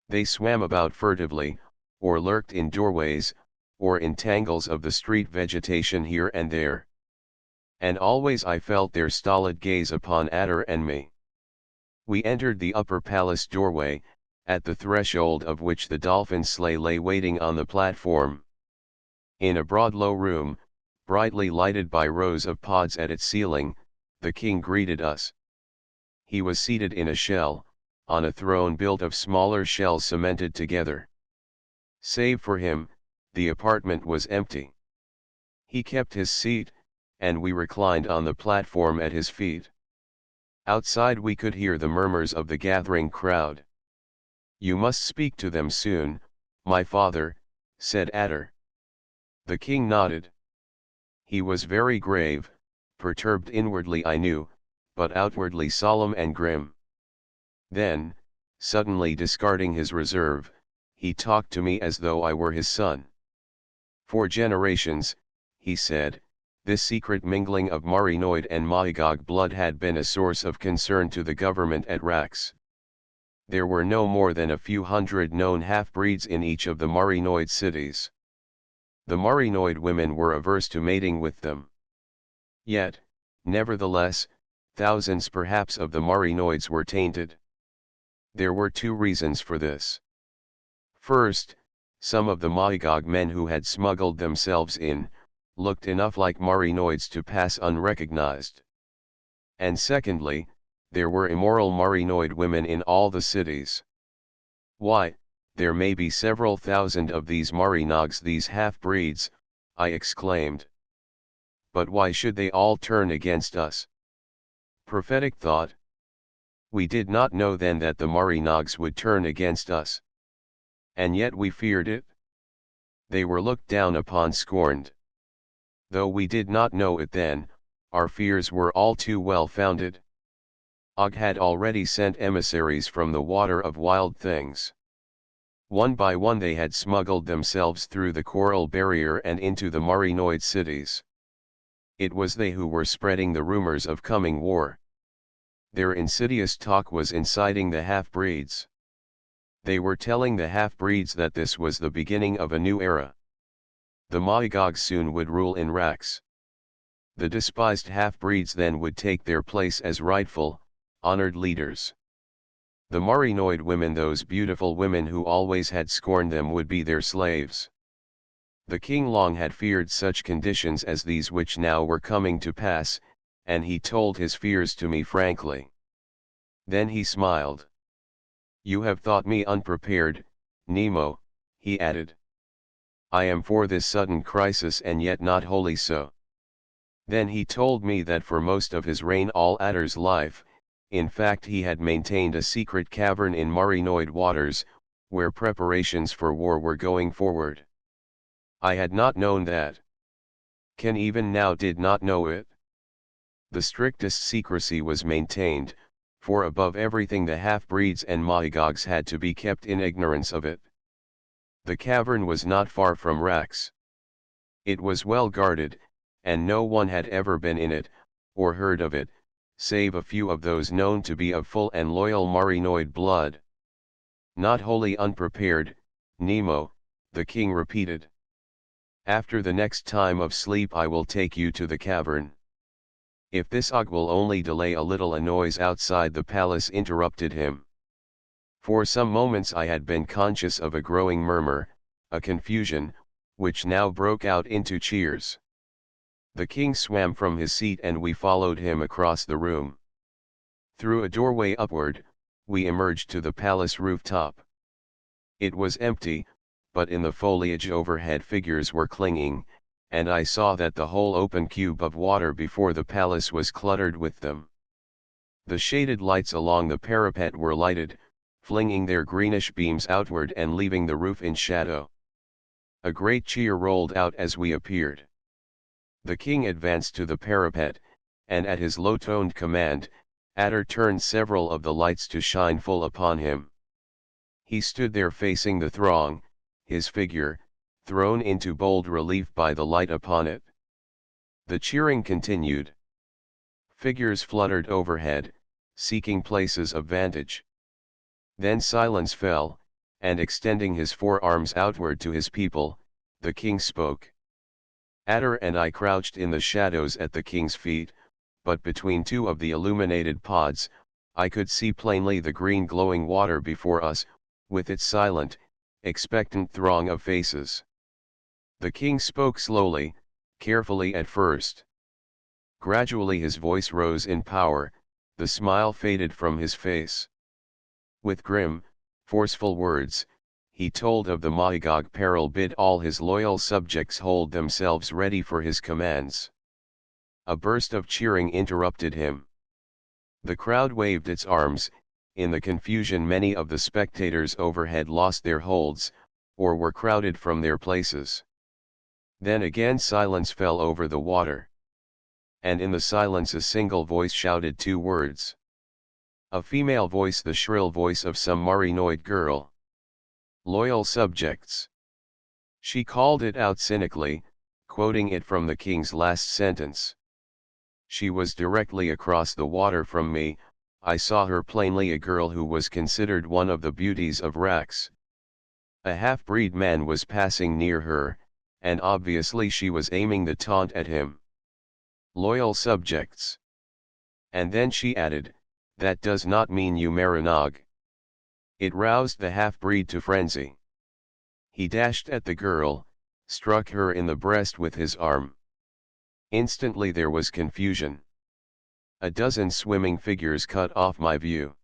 They swam about furtively, or lurked in doorways, or in tangles of the street vegetation here and there. And always I felt their stolid gaze upon Adder and me. We entered the upper palace doorway, at the threshold of which the dolphin sleigh lay waiting on the platform. In a broad low room, brightly lighted by rows of pods at its ceiling, the king greeted us. He was seated in a shell, on a throne built of smaller shells cemented together. Save for him, the apartment was empty. He kept his seat, and we reclined on the platform at his feet. Outside we could hear the murmurs of the gathering crowd. "You must speak to them soon, my father," said Adder. The king nodded. He was very grave, perturbed inwardly I knew, but outwardly solemn and grim. Then, suddenly discarding his reserve, he talked to me as though I were his son. "For generations," he said, "this secret mingling of Marinoid and Magog blood had been a source of concern to the government at Rax. There were no more than a few hundred known half-breeds in each of the Marinoid cities. The Marinoid women were averse to mating with them. Yet, nevertheless, thousands perhaps of the Marinoids were tainted. There were two reasons for this. First, some of the Magog men who had smuggled themselves in, looked enough like Marinoids to pass unrecognized. And secondly, there were immoral Marinoid women in all the cities. Why, there may be several thousand of these Marinogs, these half-breeds, I exclaimed. But why should they all turn against us? Prophetic thought. We did not know then that the Marinogs would turn against us. And yet we feared it. They were looked down upon, scorned. Though we did not know it then, our fears were all too well founded. Og had already sent emissaries from the water of wild things. One by one they had smuggled themselves through the coral barrier and into the Marinoid cities. It was they who were spreading the rumors of coming war. Their insidious talk was inciting the half-breeds. They were telling the half-breeds that this was the beginning of a new era. The Magog soon would rule in Rax. The despised half-breeds then would take their place as rightful, honored leaders. The Marinoid women, those beautiful women who always had scorned them, would be their slaves. The king long had feared such conditions as these which now were coming to pass, and he told his fears to me frankly. Then he smiled. "You have thought me unprepared, Nemo," he added. "I am for this sudden crisis and yet not wholly so." Then he told me that for most of his reign, all Adder's life, in fact, he had maintained a secret cavern in Marinoid waters, where preparations for war were going forward. I had not known that. Ken even now did not know it. The strictest secrecy was maintained, for above everything the half-breeds and Magogs had to be kept in ignorance of it. The cavern was not far from Rax. It was well guarded, and no one had ever been in it, or heard of it, save a few of those known to be of full and loyal Marinoid blood. "Not wholly unprepared, Nemo," the king repeated. "After the next time of sleep I will take you to the cavern." "If this Og will only delay a little." A noise outside the palace interrupted him. For some moments I had been conscious of a growing murmur, a confusion, which now broke out into cheers. The king swam from his seat and we followed him across the room. Through a doorway upward, we emerged to the palace rooftop. It was empty, but in the foliage overhead figures were clinging, and I saw that the whole open cube of water before the palace was cluttered with them. The shaded lights along the parapet were lighted, flinging their greenish beams outward and leaving the roof in shadow. A great cheer rolled out as we appeared. The king advanced to the parapet, and at his low-toned command, Adder turned several of the lights to shine full upon him. He stood there facing the throng, his figure, thrown into bold relief by the light upon it. The cheering continued. Figures fluttered overhead, seeking places of vantage. Then silence fell, and extending his forearms outward to his people, the king spoke. Adder and I crouched in the shadows at the king's feet, but between two of the illuminated pods, I could see plainly the green glowing water before us, with its silent, expectant throng of faces. The king spoke slowly, carefully at first. Gradually his voice rose in power, the smile faded from his face. With grim, forceful words, he told of the Magog peril, bid all his loyal subjects hold themselves ready for his commands. A burst of cheering interrupted him. The crowd waved its arms. In the confusion many of the spectators overhead lost their holds, or were crowded from their places. Then again silence fell over the water. And in the silence a single voice shouted two words. A female voice, the shrill voice of some Marinoid girl. Loyal subjects. She called it out cynically, quoting it from the king's last sentence. She was directly across the water from me. I saw her plainly, a girl who was considered one of the beauties of Rax. A half-breed man was passing near her, and obviously she was aiming the taunt at him. Loyal subjects. And then she added, that does not mean you Marinog. It roused the half-breed to frenzy. He dashed at the girl, struck her in the breast with his arm. Instantly there was confusion. A dozen swimming figures cut off my view.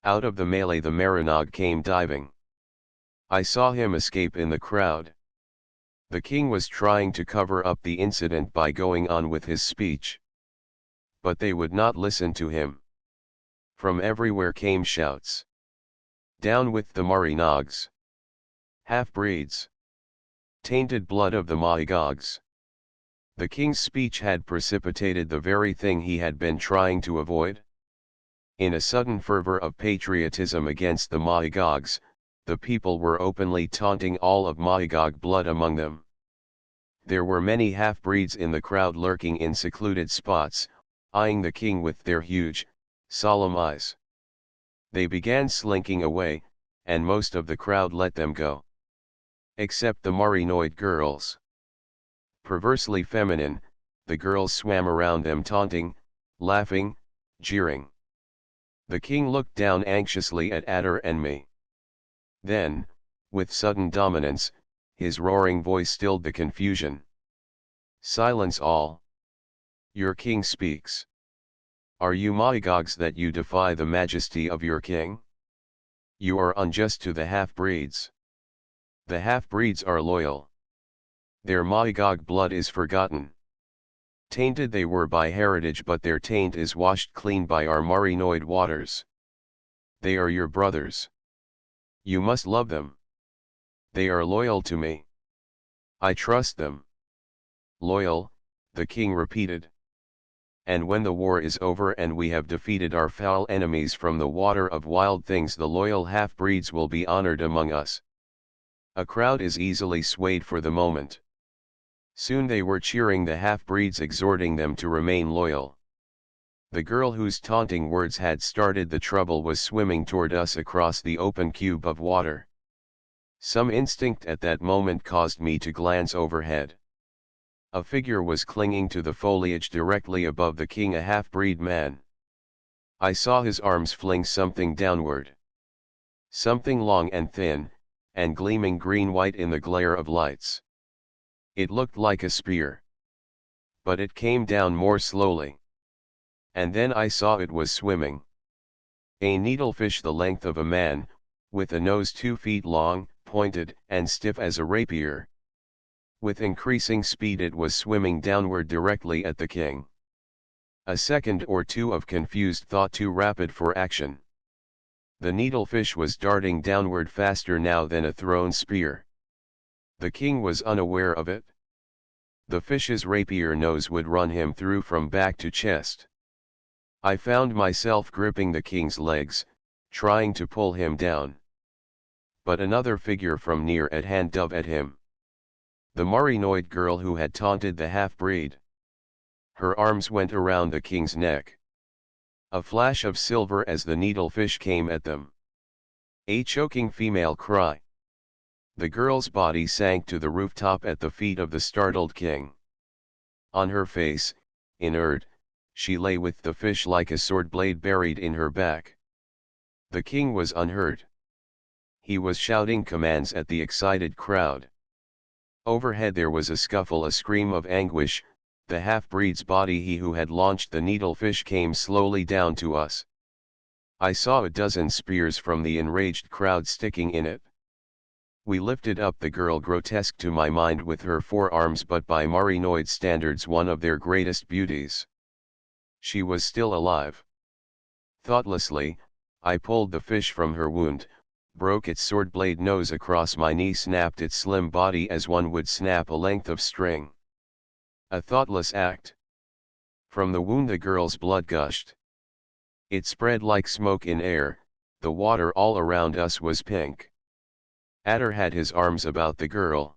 Out of the melee the Marinog came diving. I saw him escape in the crowd. The king was trying to cover up the incident by going on with his speech. But they would not listen to him. From everywhere came shouts. Down with the Marinogs. Half-breeds. Tainted blood of the Magogs. The king's speech had precipitated the very thing he had been trying to avoid. In a sudden fervor of patriotism against the Magogs, the people were openly taunting all of Magog blood among them. There were many half-breeds in the crowd lurking in secluded spots, eyeing the king with their huge, solemn eyes. They began slinking away, and most of the crowd let them go. Except the Marinoid girls. Perversely feminine, the girls swam around them taunting, laughing, jeering. The king looked down anxiously at Adder and me. Then, with sudden dominance, his roaring voice stilled the confusion. Silence all. Your king speaks. Are you Magogs that you defy the majesty of your king? You are unjust to the half-breeds. The half-breeds are loyal. Their Magog blood is forgotten. Tainted they were by heritage, but their taint is washed clean by our Marinoid waters. They are your brothers. You must love them. They are loyal to me. I trust them. Loyal, the king repeated. And when the war is over and we have defeated our foul enemies from the water of wild things, the loyal half-breeds will be honored among us. A crowd is easily swayed for the moment. Soon they were cheering the half-breeds, exhorting them to remain loyal. The girl whose taunting words had started the trouble was swimming toward us across the open cube of water. Some instinct at that moment caused me to glance overhead. A figure was clinging to the foliage directly above the king, a half-breed man. I saw his arms fling something downward. Something long and thin, and gleaming green-white in the glare of lights. It looked like a spear. But it came down more slowly. And then I saw it was swimming. A needlefish the length of a man, with a nose 2 feet long, pointed and stiff as a rapier. With increasing speed it was swimming downward directly at the king. A second or two of confused thought, too rapid for action. The needlefish was darting downward faster now than a thrown spear. The king was unaware of it. The fish's rapier nose would run him through from back to chest. I found myself gripping the king's legs, trying to pull him down. But another figure from near at hand dove at him. The Marinoid girl who had taunted the half-breed. Her arms went around the king's neck. A flash of silver as the needlefish came at them. A choking female cry. The girl's body sank to the rooftop at the feet of the startled king. On her face, inert, she lay with the fish like a sword blade buried in her back. The king was unhurt. He was shouting commands at the excited crowd. Overhead there was a scuffle, a scream of anguish. The half-breed's body, he who had launched the needlefish, came slowly down to us. I saw a dozen spears from the enraged crowd sticking in it. We lifted up the girl, grotesque to my mind with her 4 arms, but by Marinoid standards one of their greatest beauties. She was still alive. Thoughtlessly, I pulled the fish from her wound, broke its sword-blade nose across my knee, snapped its slim body as one would snap a length of string. A thoughtless act. From the wound the girl's blood gushed. It spread like smoke in air, the water all around us was pink. Adder had his arms about the girl.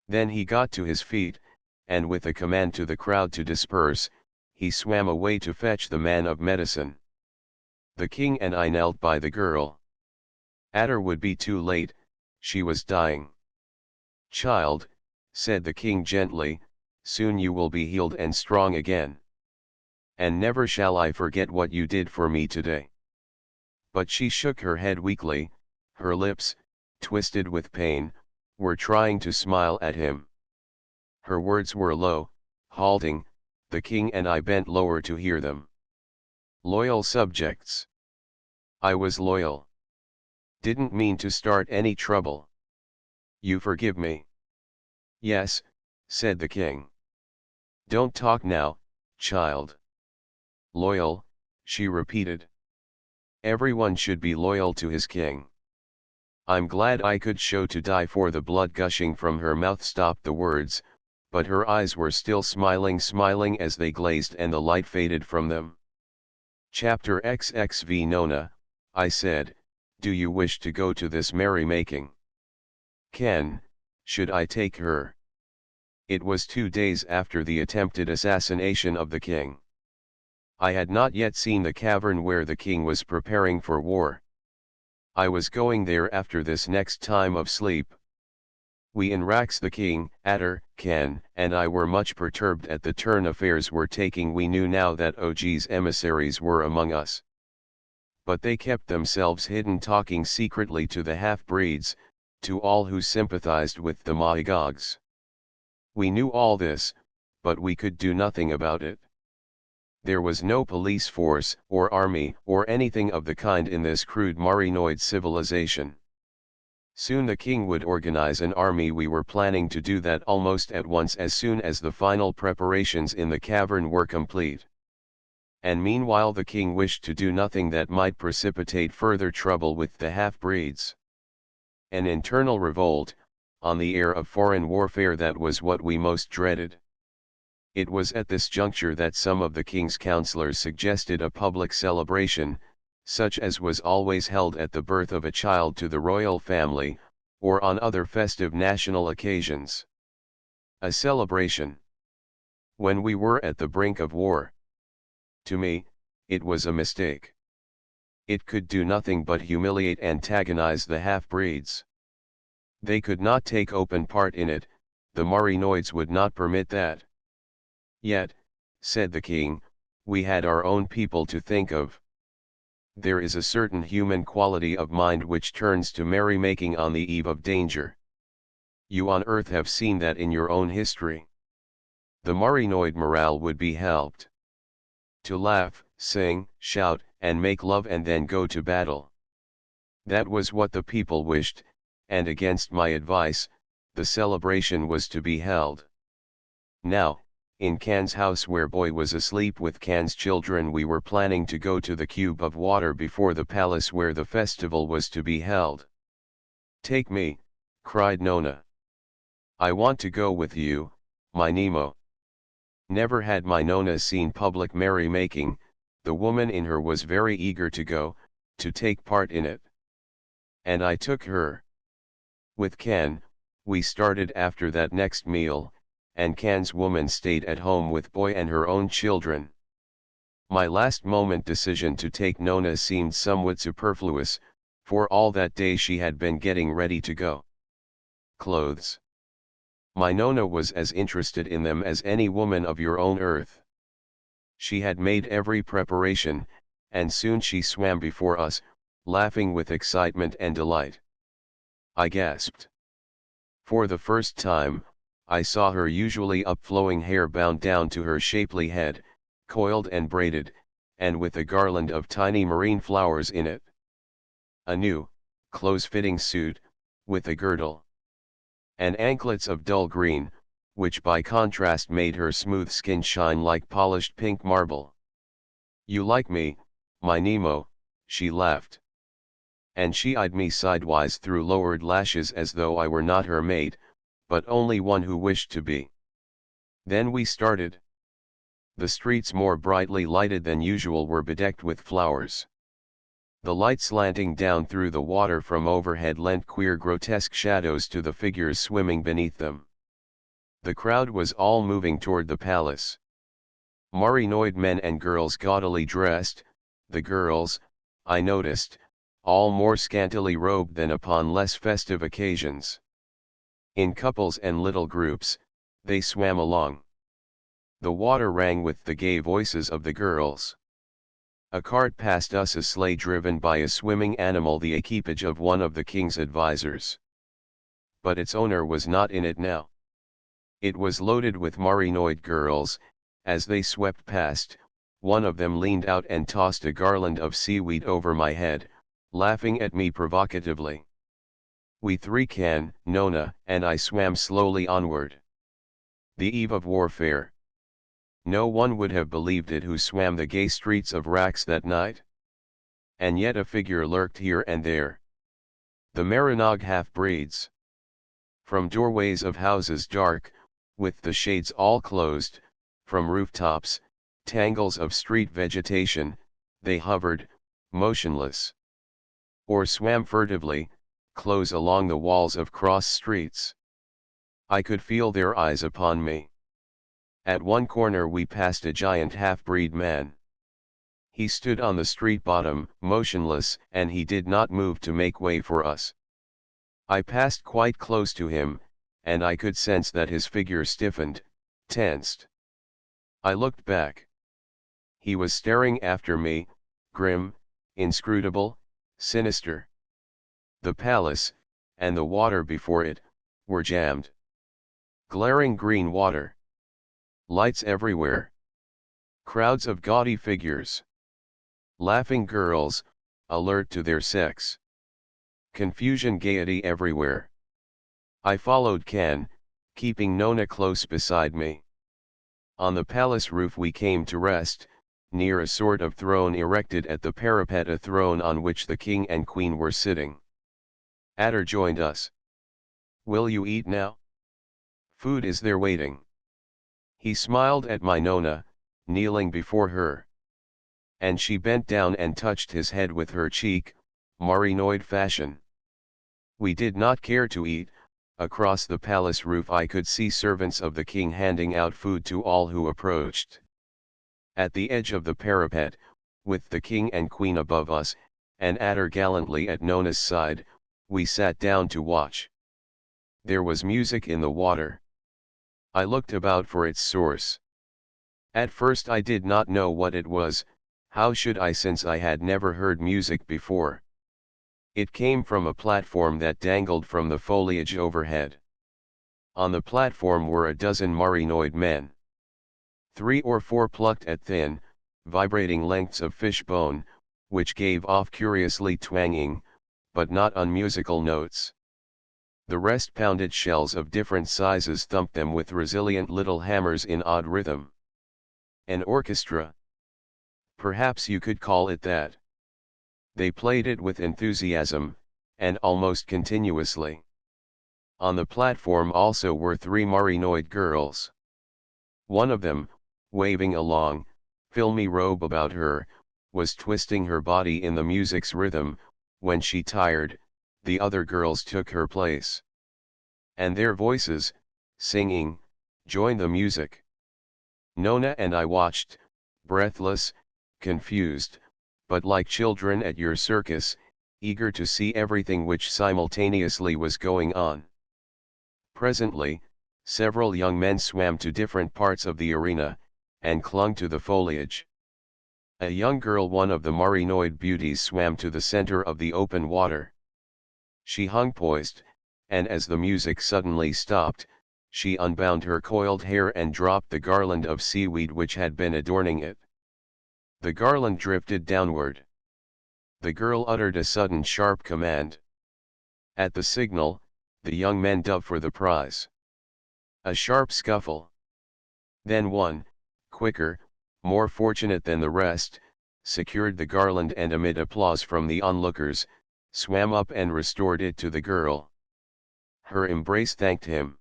Then he got to his feet, and with a command to the crowd to disperse, he swam away to fetch the man of medicine. The king and I knelt by the girl. Adder would be too late, she was dying. "Child," said the king gently, "soon you will be healed and strong again. And never shall I forget what you did for me today." But she shook her head weakly, her lips, twisted with pain, were trying to smile at him. Her words were low, halting, the king and I bent lower to hear them. "Loyal subjects. I was loyal. Didn't mean to start any trouble. You forgive me?" "Yes," said the king. "Don't talk now, child." "Loyal," she repeated. "Everyone should be loyal to his king. I'm glad I could show to die for." The blood gushing from her mouth stopped the words, but her eyes were still smiling as they glazed and the light faded from them. Chapter XXV. "Nona," I said, "do you wish to go to this merrymaking?" "Ken, should I take her?" It was 2 days after the attempted assassination of the king. I had not yet seen the cavern where the king was preparing for war. I was going there after this next time of sleep. We in Rax, the king, Adder, Ken, and I were much perturbed at the turn affairs were taking. We knew now that OG's emissaries were among us. But they kept themselves hidden, talking secretly to the half-breeds, to all who sympathized with the Mahigogs. We knew all this, but we could do nothing about it. There was no police force, or army, or anything of the kind in this crude Marinoid civilization. Soon the king would organize an army. We were planning to do that almost at once, as soon as the final preparations in the cavern were complete. And meanwhile the king wished to do nothing that might precipitate further trouble with the half-breeds. An internal revolt, on the air of foreign warfare, that was what we most dreaded. It was at this juncture that some of the king's counselors suggested a public celebration, such as was always held at the birth of a child to the royal family, or on other festive national occasions. A celebration. When we were at the brink of war. To me, it was a mistake. It could do nothing but humiliate, antagonize the half-breeds. They could not take open part in it, the Marinoids would not permit that. Yet, said the king, we had our own people to think of. There is a certain human quality of mind which turns to merrymaking on the eve of danger. You on earth have seen that in your own history. The Marinoid morale would be helped. To laugh, sing, shout, and make love, and then go to battle. That was what the people wished, and against my advice, the celebration was to be held. Now, in Can's house, where Boy was asleep with Can's children, we were planning to go to the cube of water before the palace where the festival was to be held. Take me, cried Nona. I want to go with you, my Nemo. Never had my Nona seen public merrymaking. The woman in her was very eager to go, to take part in it. And I took her. With Can, we started after that next meal, and Can's woman stayed at home with Boy and her own children. My last moment decision to take Nona seemed somewhat superfluous, for all that day she had been getting ready to go. Clothes. My Nona was as interested in them as any woman of your own earth. She had made every preparation, and soon she swam before us, laughing with excitement and delight. I gasped. For the first time, I saw her usually upflowing hair bound down to her shapely head, coiled and braided, and with a garland of tiny marine flowers in it. A new, close-fitting suit, with a girdle and anklets of dull green, which by contrast made her smooth skin shine like polished pink marble. "You like me, my Nemo," she laughed. And she eyed me sidewise through lowered lashes as though I were not her mate, but only one who wished to be. Then we started. The streets, more brightly lighted than usual, were bedecked with flowers. The light slanting down through the water from overhead lent queer grotesque shadows to the figures swimming beneath them. The crowd was all moving toward the palace. Marinoid men and girls gaudily dressed, the girls, I noticed, all more scantily robed than upon less festive occasions. In couples and little groups, they swam along. The water rang with the gay voices of the girls. A cart passed us, a sleigh driven by a swimming animal, the equipage of one of the king's advisors. But its owner was not in it now. It was loaded with Marinoid girls. As they swept past, one of them leaned out and tossed a garland of seaweed over my head, laughing at me provocatively. We three, Can, Nona, and I, swam slowly onward. The eve of warfare. No one would have believed it who swam the gay streets of Rax that night. And yet a figure lurked here and there. The Marinog half-breeds. From doorways of houses dark, with the shades all closed, from rooftops, tangles of street vegetation, they hovered, motionless. Or swam furtively, close along the walls of cross streets. I could feel their eyes upon me. At one corner we passed a giant half-breed man. He stood on the street bottom, motionless, and he did not move to make way for us. I passed quite close to him, and I could sense that his figure stiffened, tensed. I looked back. He was staring after me, grim, inscrutable, sinister. The palace, and the water before it, were jammed. Glaring green water. Lights everywhere. Crowds of gaudy figures. Laughing girls, alert to their sex. Confusion, gaiety everywhere. I followed Can, keeping Nona close beside me. On the palace roof we came to rest, near a sort of throne erected at the parapet, a throne on which the king and queen were sitting. Adder joined us. "Will you eat now? Food is there waiting." He smiled at my Nona, kneeling before her. And she bent down and touched his head with her cheek, Marinoid fashion. We did not care to eat. Across the palace roof I could see servants of the king handing out food to all who approached. At the edge of the parapet, with the king and queen above us, and Adder gallantly at Nona's side, we sat down to watch. There was music in the water. I looked about for its source. At first I did not know what it was. How should I, since I had never heard music before? It came from a platform that dangled from the foliage overhead. On the platform were a dozen Marinoid men. 3 or 4 plucked at thin, vibrating lengths of fish bone, which gave off curiously twanging, but not unmusical notes. The rest pounded shells of different sizes, thumped them with resilient little hammers in odd rhythm. An orchestra. Perhaps you could call it that. They played it with enthusiasm, and almost continuously. On the platform also were 3 Marinoid girls. One of them, waving a long, filmy robe about her, was twisting her body in the music's rhythm. When she tired, the other girls took her place. And their voices, singing, joined the music. Nona and I watched, breathless, confused, but like children at your circus, eager to see everything which simultaneously was going on. Presently, several young men swam to different parts of the arena, and clung to the foliage. A young girl, one of the Marinoid beauties, swam to the center of the open water. She hung poised, and as the music suddenly stopped, she unbound her coiled hair and dropped the garland of seaweed which had been adorning it. The garland drifted downward. The girl uttered a sudden sharp command. At the signal, the young men dove for the prize. A sharp scuffle. Then one, quicker, more fortunate than the rest, secured the garland and amid applause from the onlookers, swam up and restored it to the girl. Her embrace thanked him.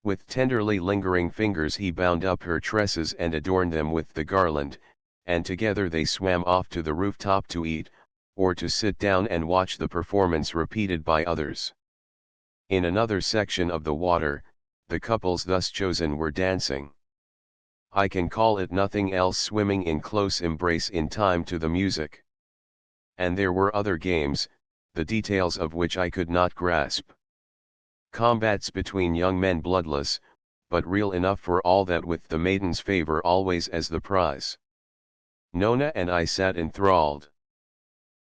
With tenderly lingering fingers he bound up her tresses and adorned them with the garland, and together they swam off to the rooftop to eat, or to sit down and watch the performance repeated by others. In another section of the water, the couples thus chosen were dancing. I can call it nothing else, swimming in close embrace in time to the music. And there were other games, the details of which I could not grasp. Combats between young men, bloodless, but real enough for all that, with the maiden's favor always as the prize. Nona and I sat enthralled.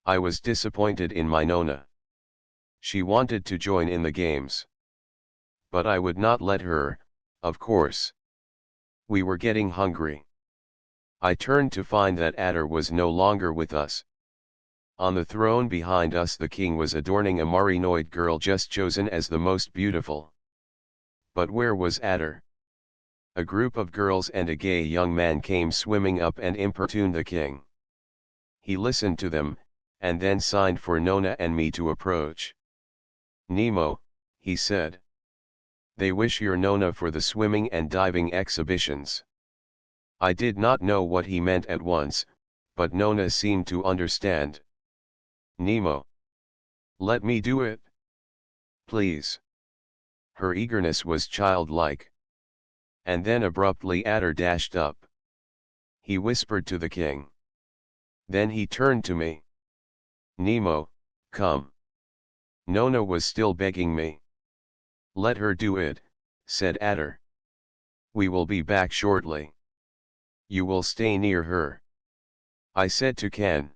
I was disappointed in my Nona. She wanted to join in the games. But I would not let her, of course. We were getting hungry. I turned to find that Adder was no longer with us. On the throne behind us the king was adorning a Marinoid girl just chosen as the most beautiful. But where was Adder? A group of girls and a gay young man came swimming up and importuned the king. He listened to them, and then signed for Nona and me to approach. "Nemo," he said. "They wish your Nona for the swimming and diving exhibitions." I did not know what he meant at once, but Nona seemed to understand. "Nemo. Let me do it. Please." Her eagerness was childlike. And then abruptly Adder dashed up. He whispered to the king. Then he turned to me. "Nemo, come." Nona was still begging me. "Let her do it," said Adder. "We will be back shortly. You will stay near her," I said to Ken.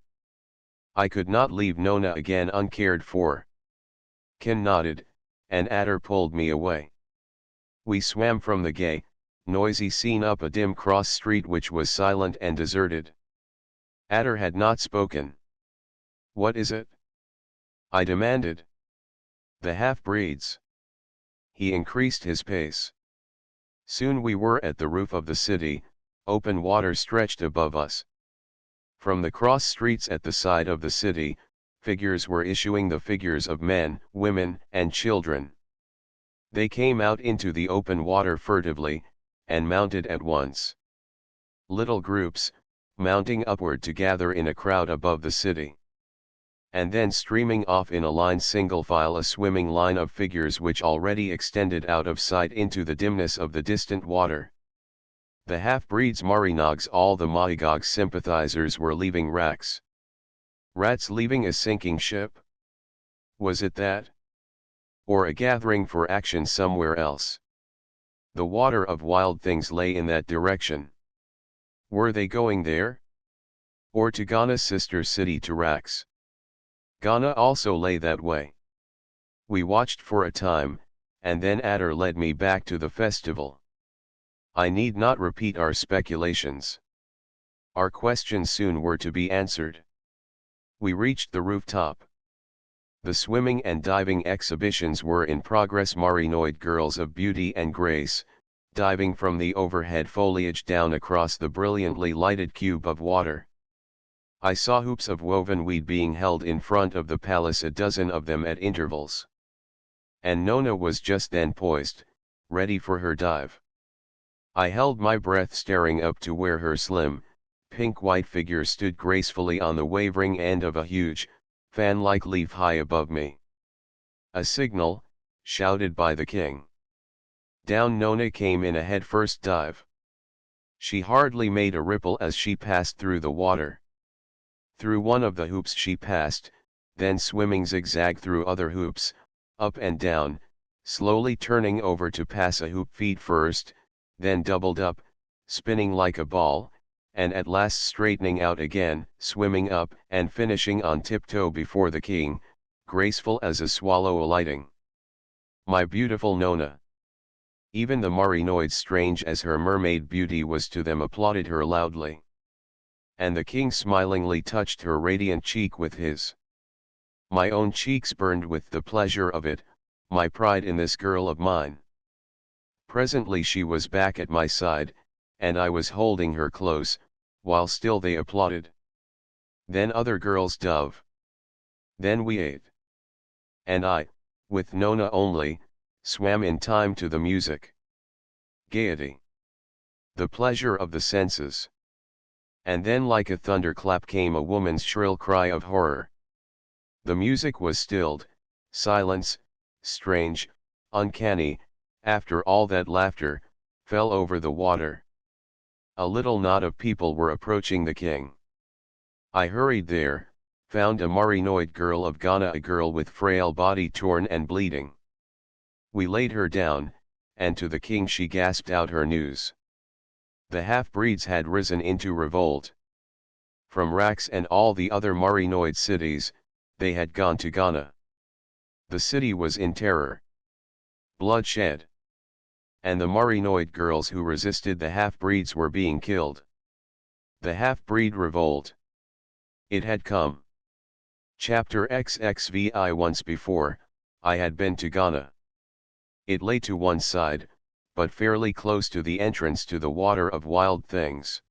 I could not leave Nona again uncared for. Ken nodded, and Adder pulled me away. We swam from the gay, noisy scene up a dim cross street which was silent and deserted. Adder had not spoken. "What is it?" I demanded. "The half-breeds." He increased his pace. Soon we were at the roof of the city, open water stretched above us. From the cross streets at the side of the city, figures were issuing, the figures of men, women, and children. They came out into the open water furtively, and mounted at once. Little groups, mounting upward to gather in a crowd above the city. And then streaming off in a line, single file, a swimming line of figures which already extended out of sight into the dimness of the distant water. The half-breeds, Marinogs, all the Maigog sympathizers were leaving Rax. Rats leaving a sinking ship? Was it that? Or a gathering for action somewhere else? The water of wild things lay in that direction. Were they going there? Or to Ghana's sister city, to Rax? Ghana also lay that way. We watched for a time, and then Adder led me back to the festival. I need not repeat our speculations. Our questions soon were to be answered. We reached the rooftop. The swimming and diving exhibitions were in progress. Marinoid girls of beauty and grace, diving from the overhead foliage down across the brilliantly lighted cube of water. I saw hoops of woven weed being held in front of the palace, a dozen of them at intervals. And Nona was just then poised, ready for her dive. I held my breath, staring up to where her slim, pink-white figure stood gracefully on the wavering end of a huge, fan-like leaf high above me. A signal, shouted by the king. Down Nona came in a head-first dive. She hardly made a ripple as she passed through the water. Through one of the hoops she passed, then swimming zigzag through other hoops, up and down, slowly turning over to pass a hoop feet first, then doubled up, spinning like a ball, and at last straightening out again, swimming up and finishing on tiptoe before the king, graceful as a swallow alighting. My beautiful Nona. Even the Marinoids, strange as her mermaid beauty was to them, applauded her loudly. And the king smilingly touched her radiant cheek with his. My own cheeks burned with the pleasure of it, my pride in this girl of mine. Presently she was back at my side, and I was holding her close, while still they applauded. Then other girls dove. Then we ate. And I, with Nona only, swam in time to the music. Gaiety. The pleasure of the senses. And then like a thunderclap came a woman's shrill cry of horror. The music was stilled, silence, strange, uncanny, after all that laughter, fell over the water. A little knot of people were approaching the king. I hurried there, found a Marinoid girl of Ghana, a girl with frail body torn and bleeding. We laid her down, and to the king she gasped out her news. The half-breeds had risen into revolt. From Rax and all the other Marinoid cities, they had gone to Ghana. The city was in terror. Bloodshed. And the Marinoid girls who resisted the half-breeds were being killed. The half-breed revolt. It had come. Chapter XXVI. Once before, I had been to Ghana. It lay to one side, but fairly close to the entrance to the water of wild things.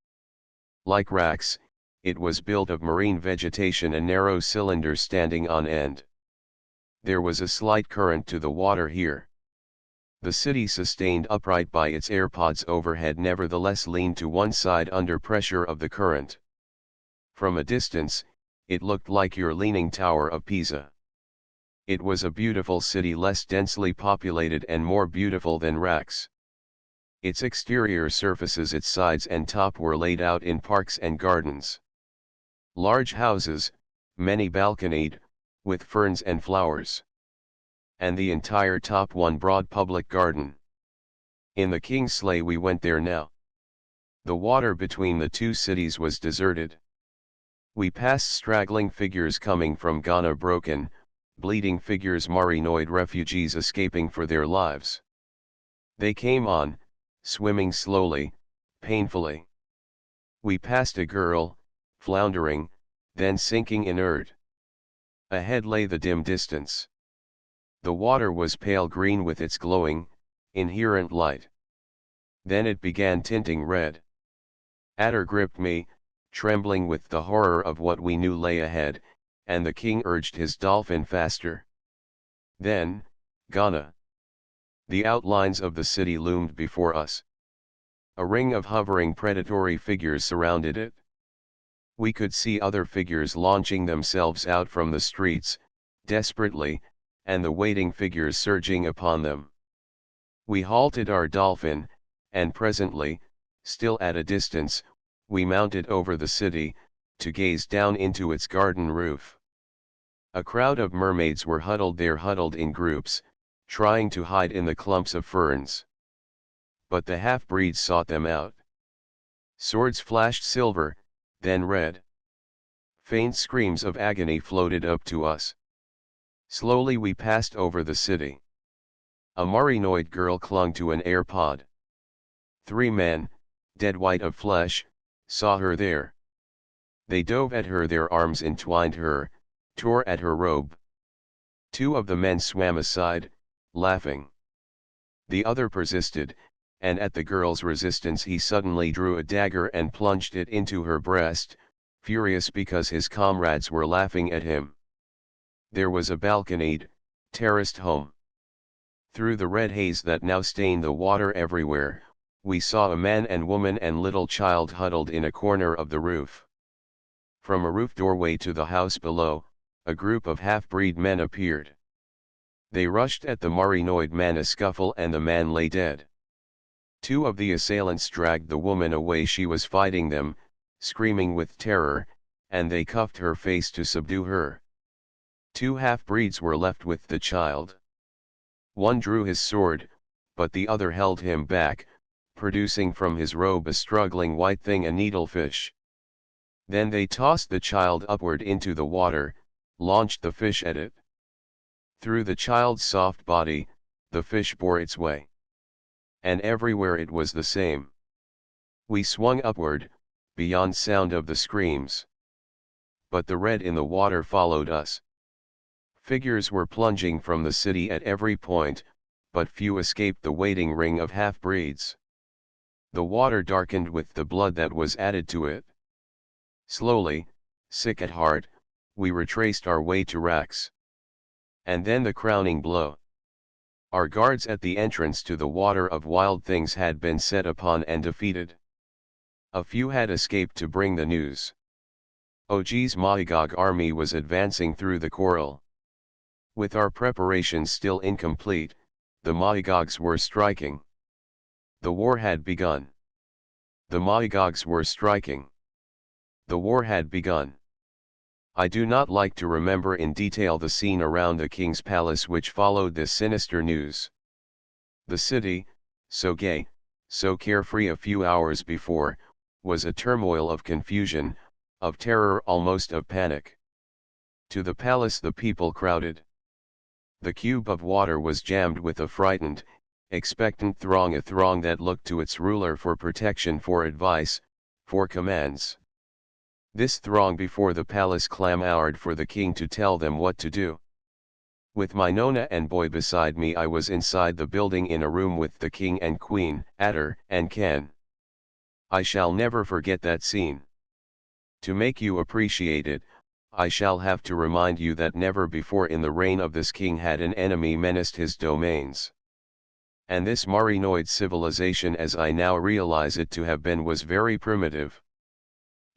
Like Rax, it was built of marine vegetation, a narrow cylinder standing on end. There was a slight current to the water here. The city, sustained upright by its airpods overhead, nevertheless leaned to one side under pressure of the current. From a distance, it looked like your leaning Tower of Pisa. It was a beautiful city, less densely populated and more beautiful than Rax. Its exterior surfaces, its sides and top, were laid out in parks and gardens. Large houses, many balconied, with ferns and flowers. And the entire top one broad public garden. In the king's sleigh we went there now. The water between the two cities was deserted. We passed straggling figures coming from Ghana, broken, bleeding figures, Marinoid refugees escaping for their lives. They came on, swimming slowly, painfully. We passed a girl, floundering, then sinking inert. Ahead lay the dim distance. The water was pale green with its glowing, inherent light. Then it began tinting red. Adder gripped me, trembling with the horror of what we knew lay ahead, and the king urged his dolphin faster. Then, Ghana. The outlines of the city loomed before us. A ring of hovering predatory figures surrounded it. We could see other figures launching themselves out from the streets, desperately, and the waiting figures surging upon them. We halted our dolphin, and presently, still at a distance, we mounted over the city, to gaze down into its garden roof. A crowd of mermaids were huddled there, huddled in groups, trying to hide in the clumps of ferns. But the half-breeds sought them out. Swords flashed silver, then red. Faint screams of agony floated up to us. Slowly we passed over the city. A Marinoid girl clung to an airpod. 3 men, dead white of flesh, saw her there. They dove at her, their arms entwined her, tore at her robe. 2 of the men swam aside, laughing. The other persisted, and at the girl's resistance he suddenly drew a dagger and plunged it into her breast, furious because his comrades were laughing at him. There was a balconied, terraced home. Through the red haze that now stained the water everywhere, we saw a man and woman and little child huddled in a corner of the roof. From a roof doorway to the house below, a group of half-breed men appeared. They rushed at the Marinoid man, a scuffle, and the man lay dead. 2 of the assailants dragged the woman away. She was fighting them, screaming with terror, and they cuffed her face to subdue her. 2 half-breeds were left with the child. One drew his sword, but the other held him back, producing from his robe a struggling white thing, a needlefish. Then they tossed the child upward into the water, launched the fish at it. Through the child's soft body, the fish bore its way. And everywhere it was the same. We swung upward, beyond sound of the screams. But the red in the water followed us. Figures were plunging from the city at every point, but few escaped the waiting ring of half-breeds. The water darkened with the blood that was added to it. Slowly, sick at heart, we retraced our way to Rax. And then the crowning blow. Our guards at the entrance to the water of wild things had been set upon and defeated. A few had escaped to bring the news. Og's Magog army was advancing through the coral. With our preparations still incomplete, the Magogs were striking. The war had begun. The Magogs were striking. The war had begun. I do not like to remember in detail the scene around the king's palace which followed this sinister news. The city, so gay, so carefree a few hours before, was a turmoil of confusion, of terror, almost of panic. To the palace the people crowded. The cube of water was jammed with a frightened, expectant throng, a throng that looked to its ruler for protection, for advice, for commands. This throng before the palace clamored for the king to tell them what to do. With my Nona and boy beside me, I was inside the building in a room with the king and queen, Adder and Ken. I shall never forget that scene. To make you appreciate it, I shall have to remind you that never before in the reign of this king had an enemy menaced his domains. And this Marinoid civilization, as I now realize it to have been, was very primitive.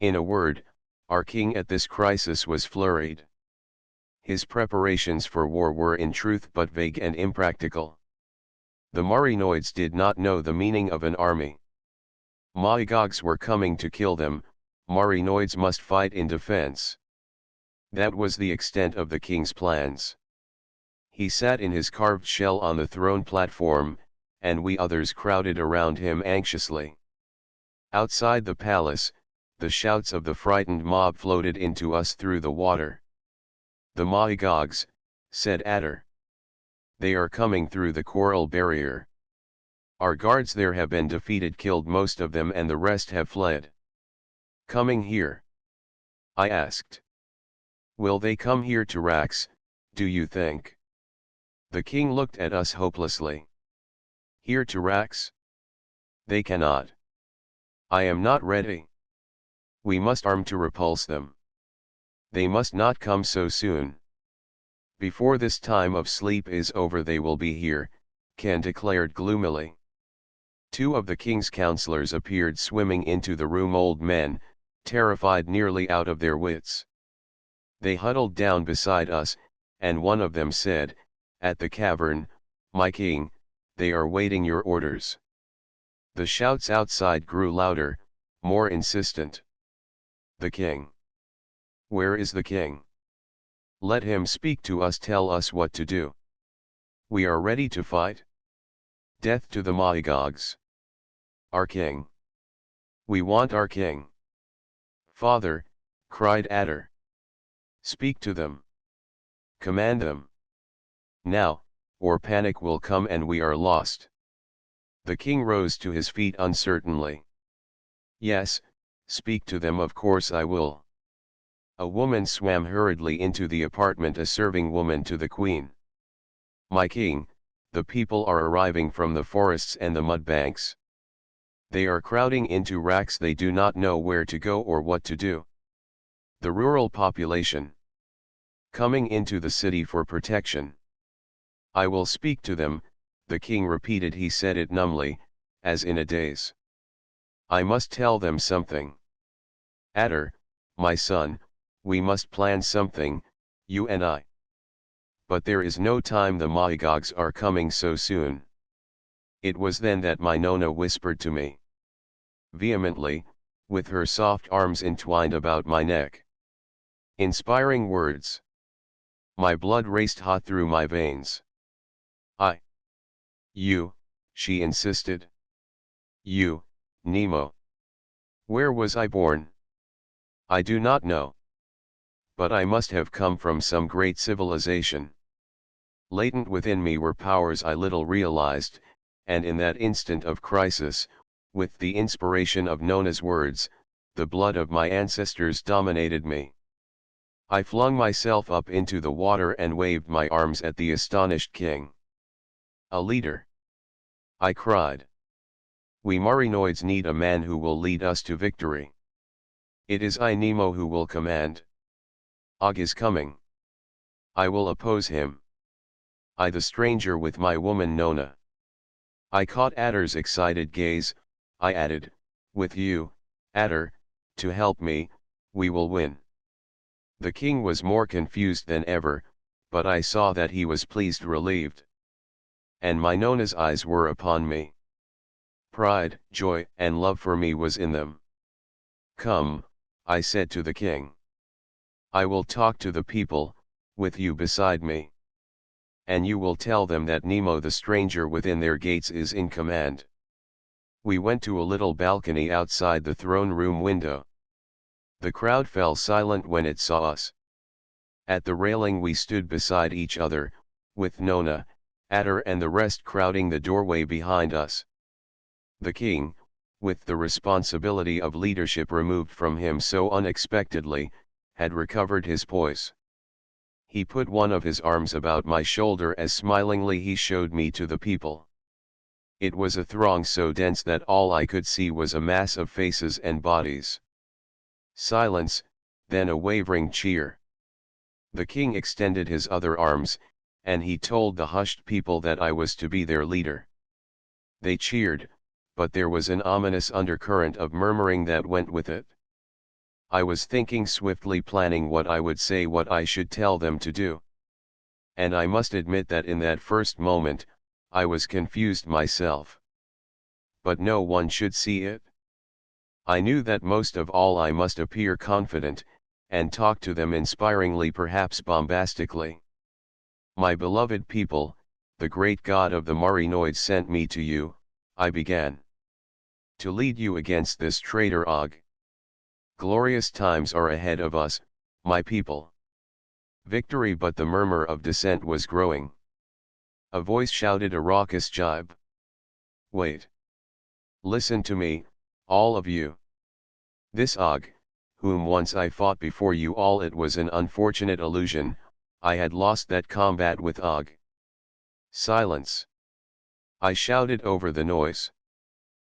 In a word, our king at this crisis was flurried. His preparations for war were in truth but vague and impractical. The Marinoids did not know the meaning of an army. Magogs were coming to kill them, Marinoids must fight in defense. That was the extent of the king's plans. He sat in his carved shell on the throne platform, and we others crowded around him anxiously. Outside the palace, the shouts of the frightened mob floated into us through the water. "The Magogs," said Adder. "They are coming through the coral barrier. Our guards there have been defeated, killed most of them, and the rest have fled." "Coming here?" I asked. "Will they come here to Rax, do you think?" The king looked at us hopelessly. "Here to Rax? They cannot. I am not ready. We must arm to repulse them. They must not come so soon. Before this time of sleep is over they will be here," Ken declared gloomily. Two of the king's counselors appeared swimming into the room, old men, terrified nearly out of their wits. They huddled down beside us, and one of them said, "At the cavern, my king, they are waiting your orders." The shouts outside grew louder, more insistent. "The king? Where is the king? Let him speak to us, tell us what to do. We are ready to fight. Death to the Magogs. Our king. We want our king." "Father," cried Adder. "Speak to them. Command them. Now, or panic will come and we are lost." The king rose to his feet uncertainly. "Yes, speak to them, of course I will." A woman swam hurriedly into the apartment, a serving woman to the queen. "My king, the people are arriving from the forests and the mud banks. They are crowding into Rax, they do not know where to go or what to do. The rural population coming into the city for protection." "I will speak to them," the king repeated. He said it numbly, as in a daze. "I must tell them something. Adder, my son, we must plan something, you and I. But there is no time, the Magogs are coming so soon." It was then that my Nona whispered to me vehemently, with her soft arms entwined about my neck. Inspiring words. My blood raced hot through my veins. You," she insisted. "You, Nemo. Where was I born? I do not know. But I must have come from some great civilization. Latent within me were powers I little realized, and in that instant of crisis, with the inspiration of Nona's words, the blood of my ancestors dominated me. I flung myself up into the water and waved my arms at the astonished king. A leader! I cried. We Marinoids need a man who will lead us to victory. It is I Nemo who will command. Og is coming. I will oppose him. I the stranger with my woman Nona. I caught Adder's excited gaze. I added, with you, Adder, to help me, we will win. The king was more confused than ever, but I saw that he was pleased, relieved. And my Nona's eyes were upon me. Pride, joy, and love for me was in them. Come, I said to the king. I will talk to the people, with you beside me. And you will tell them that Nemo the stranger within their gates is in command. We went to a little balcony outside the throne room window. The crowd fell silent when it saw us. At the railing we stood beside each other, with Nona, Adder and the rest crowding the doorway behind us. The king, with the responsibility of leadership removed from him so unexpectedly, had recovered his poise. He put one of his arms about my shoulder as smilingly he showed me to the people. It was a throng so dense that all I could see was a mass of faces and bodies. Silence, then a wavering cheer. The king extended his other arms, and he told the hushed people that I was to be their leader. They cheered, but there was an ominous undercurrent of murmuring that went with it. I was thinking swiftly, planning what I would say, what I should tell them to do. And I must admit that in that first moment, I was confused myself. But no one should see it. I knew that most of all I must appear confident, and talk to them inspiringly, perhaps bombastically. My beloved people, the great God of the Marinoids sent me to you, I began. To lead you against this traitor Og. Glorious times are ahead of us, my people. Victory, but the murmur of dissent was growing. A voice shouted a raucous jibe. Wait. Listen to me, all of you. This Og, whom once I fought before you all, it was an unfortunate illusion, I had lost that combat with Og. Silence. I shouted over the noise.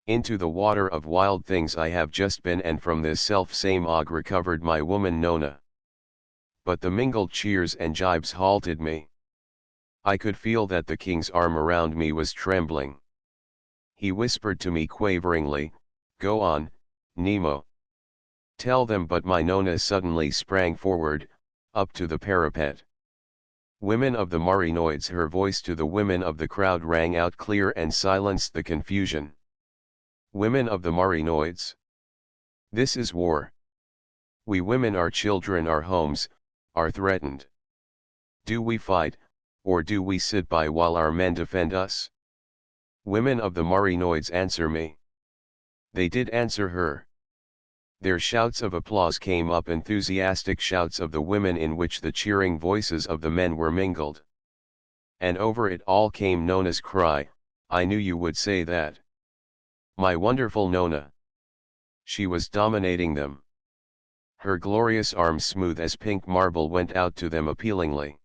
Into the water of wild things I have just been, and from this self-same Og recovered my woman Nona. But the mingled cheers and jibes halted me. I could feel that the king's arm around me was trembling. He whispered to me quaveringly, "Go on, Nemo. Tell them," but my Nona suddenly sprang forward, up to the parapet. Women of the Marinoids, her voice to the women of the crowd rang out clear and silenced the confusion. Women of the Marinoids. This is war. We women, our children, our homes, are threatened. Do we fight, or do we sit by while our men defend us? Women of the Marinoids, answer me. They did answer her. Their shouts of applause came up, enthusiastic shouts of the women in which the cheering voices of the men were mingled. And over it all came Nona's cry, "I knew you would say that." My wonderful Nona. She was dominating them. Her glorious arms, smooth as pink marble, went out to them appealingly.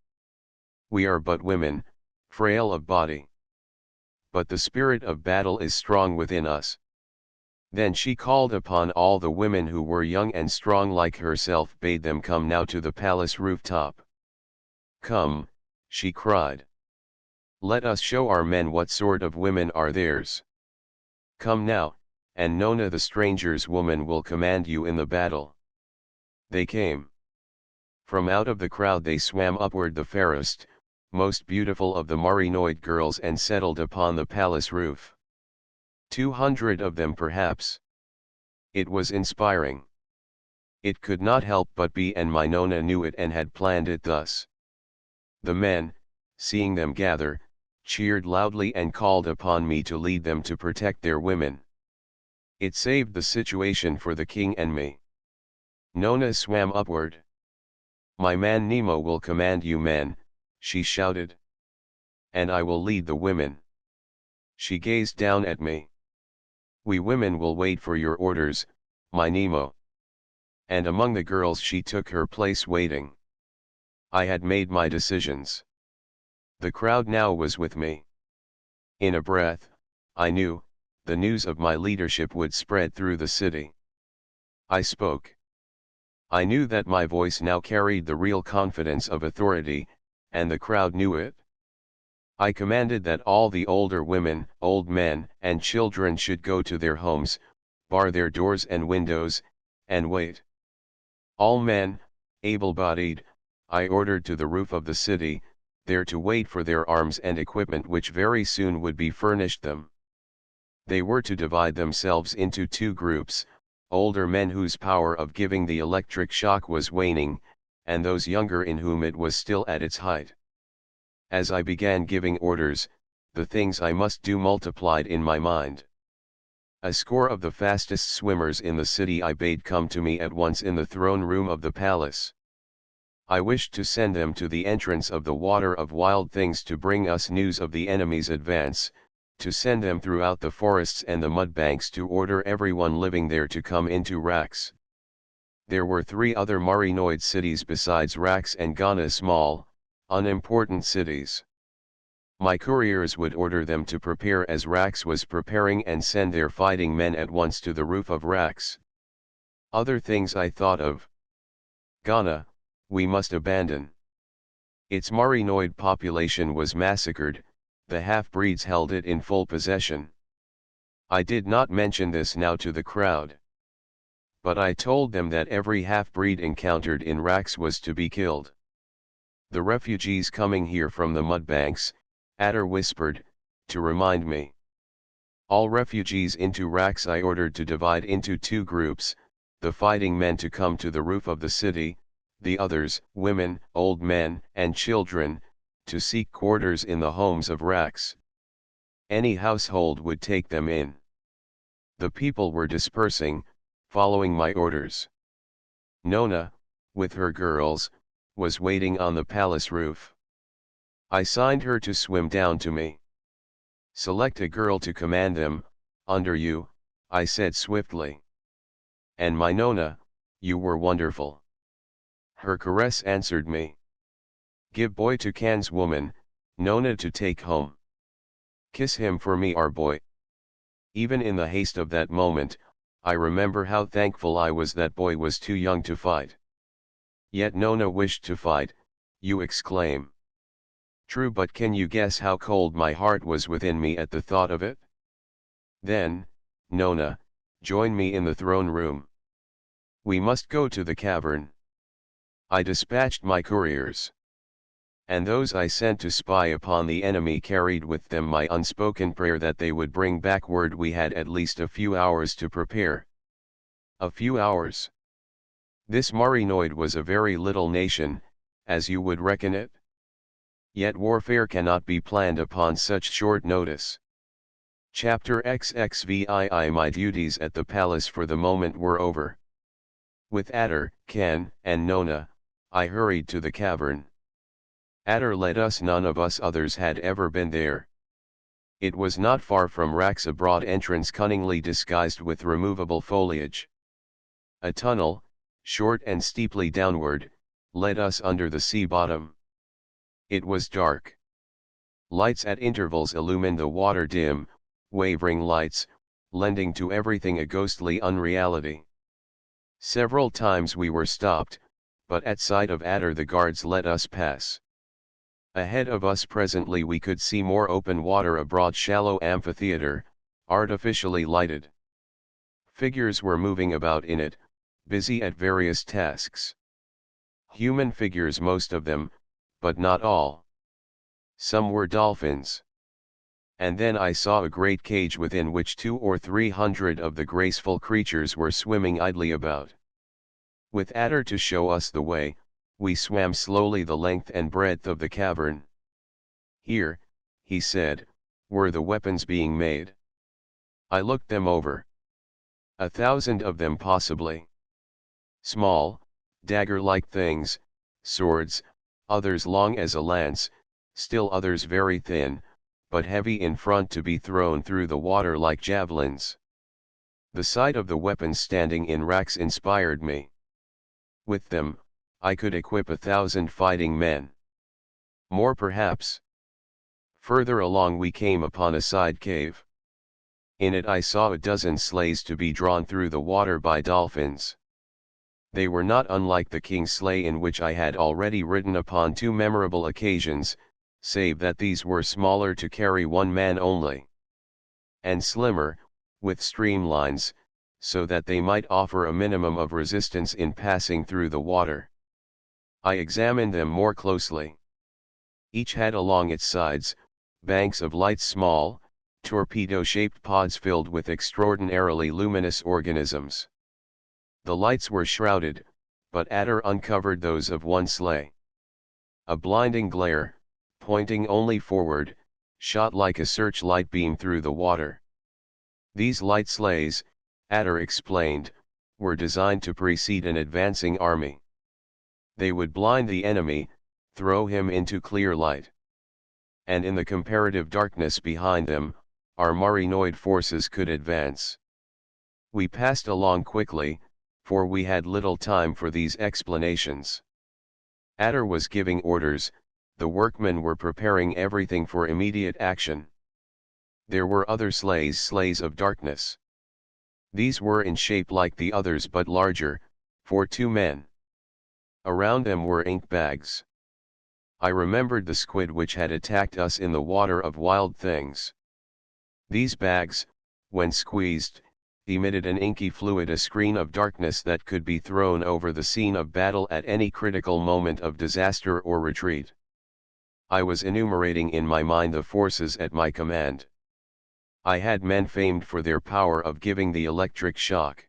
We are but women, frail of body. But the spirit of battle is strong within us. Then she called upon all the women who were young and strong like herself, bade them come now to the palace rooftop. Come, she cried. Let us show our men what sort of women are theirs. Come now, and Nona the stranger's woman will command you in the battle. They came. From out of the crowd they swam upward, the fairest, most beautiful of the Marinoid girls, and settled upon the palace roof. 200 of them perhaps. It was inspiring. It could not help but be, and my Nona knew it and had planned it thus. The men, seeing them gather, cheered loudly and called upon me to lead them to protect their women. It saved the situation for the king and me. Nona swam upward. My man Nemo will command you men, she shouted. And I will lead the women. She gazed down at me. We women will wait for your orders, my Nemo. and among the girls she took her place waiting. I had made my decisions. The crowd now was with me. In a breath, I knew, the news of my leadership would spread through the city. I spoke. I knew that my voice now carried the real confidence of authority, and the crowd knew it. I commanded that all the older women, old men, and children should go to their homes, bar their doors and windows, and wait. All men, able-bodied, I ordered to the roof of the city, there to wait for their arms and equipment which very soon would be furnished them. They were to divide themselves into two groups, older men whose power of giving the electric shock was waning, and those younger in whom it was still at its height. As I began giving orders, the things I must do multiplied in my mind. A score of the fastest swimmers in the city I bade come to me at once in the throne room of the palace. I wished to send them to the entrance of the water of wild things to bring us news of the enemy's advance, to send them throughout the forests and the mud banks to order everyone living there to come into Rax. There were 3 other Marinoid cities besides Rax and Ghana, small, unimportant cities. My couriers would order them to prepare as Rax was preparing and send their fighting men at once to the roof of Rax. Other things I thought of. Ghana, we must abandon. Its Marinoid population was massacred, the half-breeds held it in full possession. I did not mention this now to the crowd. But I told them that every half-breed encountered in Rax was to be killed. The refugees coming here from the mudbanks, Adder whispered, to remind me. All refugees into Rax I ordered to divide into 2 groups, the fighting men to come to the roof of the city, the others, women, old men, and children, to seek quarters in the homes of Rax. Any household would take them in. The people were dispersing, following my orders. Nona, with her girls, was waiting on the palace roof. I signed her to swim down to me. Select a girl to command them, under you, I said swiftly. And my Nona, you were wonderful. Her caress answered me. Give boy to Can's woman, Nona to take home. Kiss him for me, our boy. Even in the haste of that moment, I remember how thankful I was that boy was too young to fight. Yet Nona wished to fight, you exclaim. True, but can you guess how cold my heart was within me at the thought of it? Then, Nona, join me in the throne room. We must go to the cavern. I dispatched my couriers. And those I sent to spy upon the enemy carried with them my unspoken prayer that they would bring back word we had at least a few hours to prepare. A few hours. This Marinoid was a very little nation, as you would reckon it. Yet warfare cannot be planned upon such short notice. Chapter XXVII. My duties at the palace for the moment were over. With Adder, Can, and Nona, I hurried to the cavern. Adder led us, none of us others had ever been there. It was not far from Rax, a broad entrance cunningly disguised with removable foliage. A tunnel, short and steeply downward, led us under the sea bottom. It was dark. Lights at intervals illumined the water, dim, wavering lights, lending to everything a ghostly unreality. Several times we were stopped, but at sight of Adder the guards let us pass. Ahead of us presently we could see more open water, a broad shallow amphitheater, artificially lighted. Figures were moving about in it, busy at various tasks. Human figures, most of them, but not all. Some were dolphins. And then I saw a great cage within which 200 or 300 of the graceful creatures were swimming idly about. With Adder to show us the way, we swam slowly the length and breadth of the cavern. Here, he said, were the weapons being made. I looked them over. 1,000 of them possibly. Small, dagger-like things, swords, others long as a lance, still others very thin, but heavy in front to be thrown through the water like javelins. The sight of the weapons standing in racks inspired me. With them, I could equip 1,000 fighting men. More perhaps. Further along we came upon a side cave. In it I saw a dozen sleighs to be drawn through the water by dolphins. They were not unlike the king's sleigh in which I had already ridden upon 2 memorable occasions, save that these were smaller to carry 1 man only. And slimmer, with streamlines, so that they might offer a minimum of resistance in passing through the water. I examined them more closely. Each had along its sides, banks of light small, torpedo-shaped pods filled with extraordinarily luminous organisms. The lights were shrouded, but Adder uncovered those of one sleigh. A blinding glare, pointing only forward, shot like a searchlight beam through the water. These light sleighs, Adder explained, were designed to precede an advancing army. They would blind the enemy, throw him into clear light. And in the comparative darkness behind them, our Marinoid forces could advance. We passed along quickly, for we had little time for these explanations. Adder was giving orders, the workmen were preparing everything for immediate action. There were other sleighs of darkness. These were in shape like the others but larger, for 2 men. Around them were ink bags. I remembered the squid which had attacked us in the water of Wild Things. These bags, when squeezed, emitted an inky fluid, a screen of darkness that could be thrown over the scene of battle at any critical moment of disaster or retreat. I was enumerating in my mind the forces at my command. I had men famed for their power of giving the electric shock.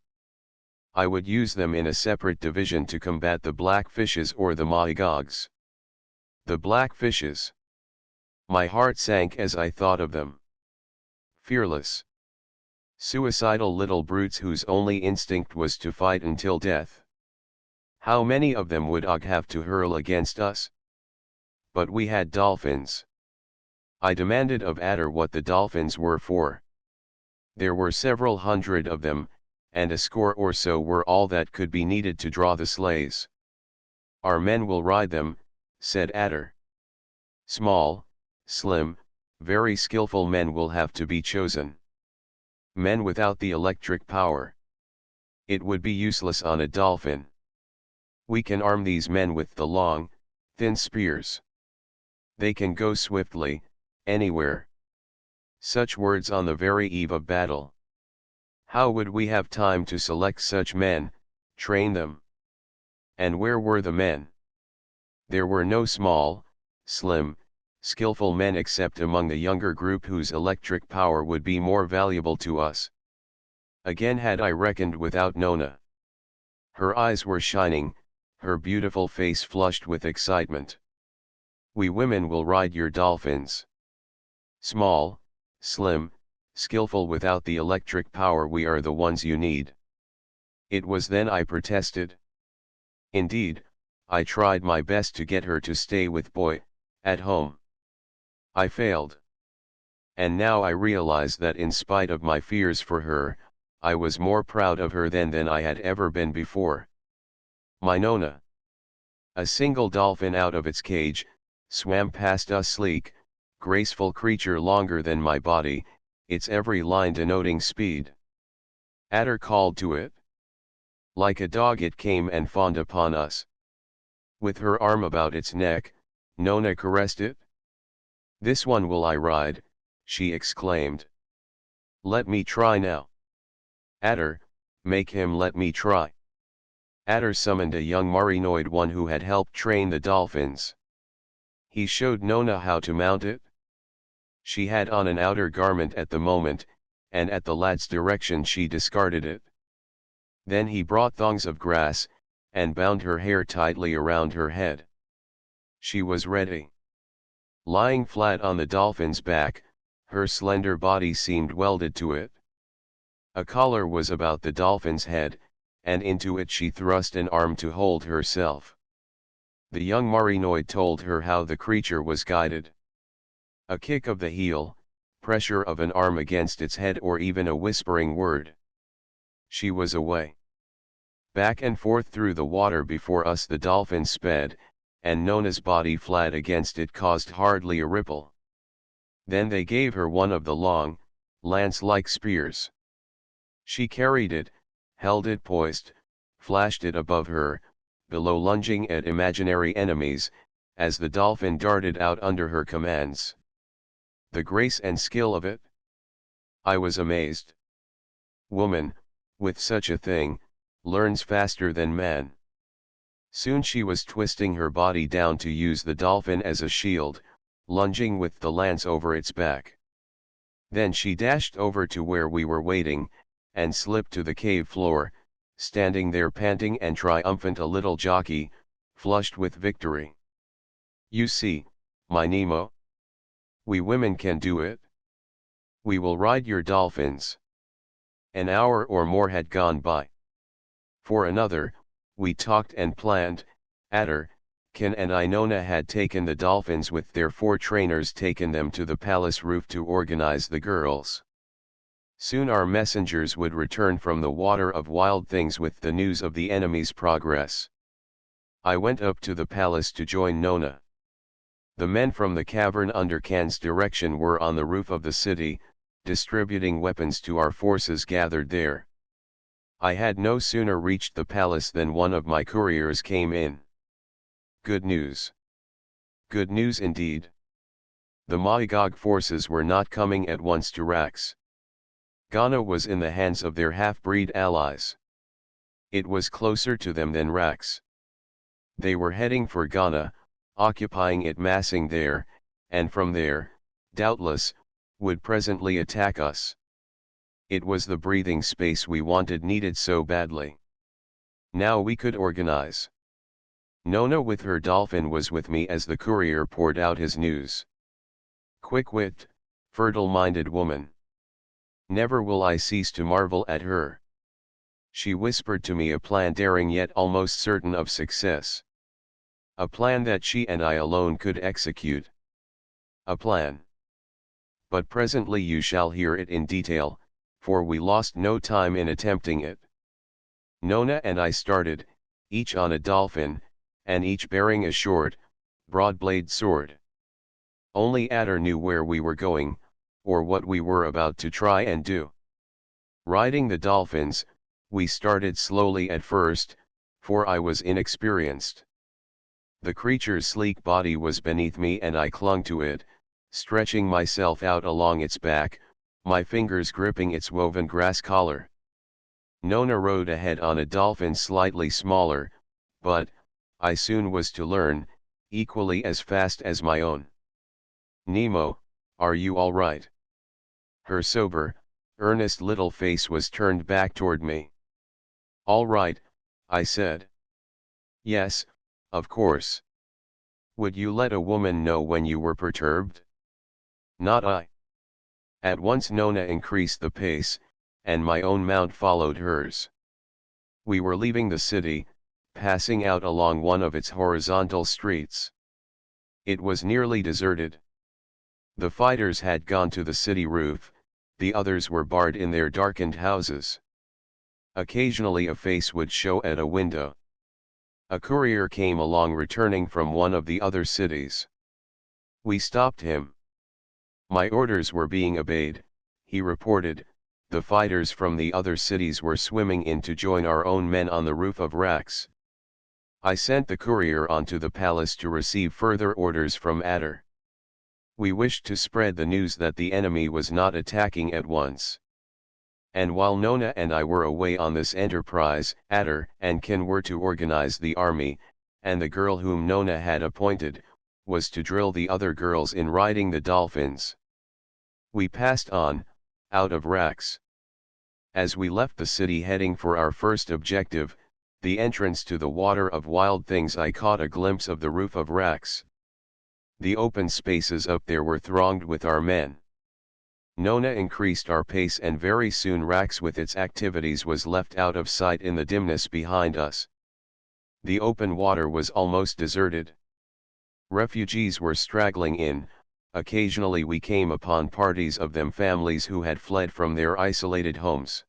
I would use them in a separate division to combat the black fishes or the mahigogs. The black fishes. My heart sank as I thought of them. Fearless, suicidal little brutes whose only instinct was to fight until death. How many of them would Og have to hurl against us? But we had dolphins. I demanded of Adder what the dolphins were for. There were several hundred of them, and a score or so were all that could be needed to draw the sleighs. Our men will ride them, said Adder. Small, slim, very skillful men will have to be chosen. Men without the electric power. It would be useless on a dolphin. We can arm these men with the long, thin spears. They can go swiftly, anywhere. Such words on the very eve of battle. How would we have time to select such men, train them? And where were the men? There were no small, slim, skillful men except among the younger group whose electric power would be more valuable to us. Again had I reckoned without Nona. Her eyes were shining, her beautiful face flushed with excitement. We women will ride your dolphins. Small, slim, skillful without the electric power, we are the ones you need. It was then I protested. Indeed, I tried my best to get her to stay with Boy, at home. I failed. And now I realize that in spite of my fears for her, I was more proud of her then than I had ever been before. My Nona. A single dolphin out of its cage, swam past us, sleek, graceful creature longer than my body, its every line denoting speed. Adder called to it. Like a dog it came and fawned upon us. With her arm about its neck, Nona caressed it. This one will I ride, she exclaimed. Let me try now. Adder, make him let me try. Adder summoned a young Marinoid, one who had helped train the dolphins. He showed Nona how to mount it. She had on an outer garment at the moment, and at the lad's direction she discarded it. Then he brought thongs of grass, and bound her hair tightly around her head. She was ready. Lying flat on the dolphin's back, her slender body seemed welded to it. A collar was about the dolphin's head, and into it she thrust an arm to hold herself. The young Marinoid told her how the creature was guided. A kick of the heel, pressure of an arm against its head, or even a whispering word. She was away. Back and forth through the water before us the dolphin sped, and Nona's body flat against it caused hardly a ripple. Then they gave her one of the long, lance-like spears. She carried it, held it poised, flashed it above her, below lunging at imaginary enemies, as the dolphin darted out under her commands. The grace and skill of it! I was amazed. Woman, with such a thing, learns faster than man. Soon she was twisting her body down to use the dolphin as a shield, lunging with the lance over its back. Then she dashed over to where we were waiting, and slipped to the cave floor, standing there panting and triumphant, a little jockey, flushed with victory. You see, my Nemo? We women can do it. We will ride your dolphins. An hour or more had gone by. For another, we talked and planned. Atter, Ken and Nona had taken the dolphins with their 4 trainers, taken them to the palace roof to organize the girls. Soon our messengers would return from the water of wild things with the news of the enemy's progress. I went up to the palace to join Nona. The men from the cavern under Ken's direction were on the roof of the city, distributing weapons to our forces gathered there. I had no sooner reached the palace than one of my couriers came in. Good news. Good news indeed. The Magog forces were not coming at once to Rax. Ghana was in the hands of their half-breed allies. It was closer to them than Rax. They were heading for Ghana, occupying it, massing there, and from there, doubtless, would presently attack us. It was the breathing space we needed so badly. Now we could organize. Nona with her dolphin was with me as the courier poured out his news. Quick-witted, fertile-minded woman. Never will I cease to marvel at her. She whispered to me a plan daring yet almost certain of success. A plan that she and I alone could execute. A plan. But presently you shall hear it in detail, for we lost no time in attempting it. Nona and I started, each on a dolphin, and each bearing a short, broad-bladed sword. Only Atter knew where we were going, or what we were about to try and do. Riding the dolphins, we started slowly at first, for I was inexperienced. The creature's sleek body was beneath me and I clung to it, stretching myself out along its back, my fingers gripping its woven grass collar. Nona rode ahead on a dolphin slightly smaller, but, I soon was to learn, equally as fast as my own. Nemo, are you all right? Her sober, earnest little face was turned back toward me. All right, I said. Yes, of course. Would you let a woman know when you were perturbed? Not I. At once Nona increased the pace, and my own mount followed hers. We were leaving the city, passing out along one of its horizontal streets. It was nearly deserted. The fighters had gone to the city roof, the others were barred in their darkened houses. Occasionally a face would show at a window. A courier came along returning from one of the other cities. We stopped him. My orders were being obeyed, he reported. The fighters from the other cities were swimming in to join our own men on the roof of Rax. I sent the courier on to the palace to receive further orders from Atter. We wished to spread the news that the enemy was not attacking at once. And while Nona and I were away on this enterprise, Atter and Ken were to organize the army, and the girl whom Nona had appointed, was to drill the other girls in riding the dolphins. We passed on, out of Rax. As we left the city heading for our first objective, the entrance to the water of wild things, I caught a glimpse of the roof of Rax. The open spaces up there were thronged with our men. Nona increased our pace and very soon Rax with its activities was left out of sight in the dimness behind us. The open water was almost deserted. Refugees were straggling in, occasionally we came upon parties of them, families who had fled from their isolated homes.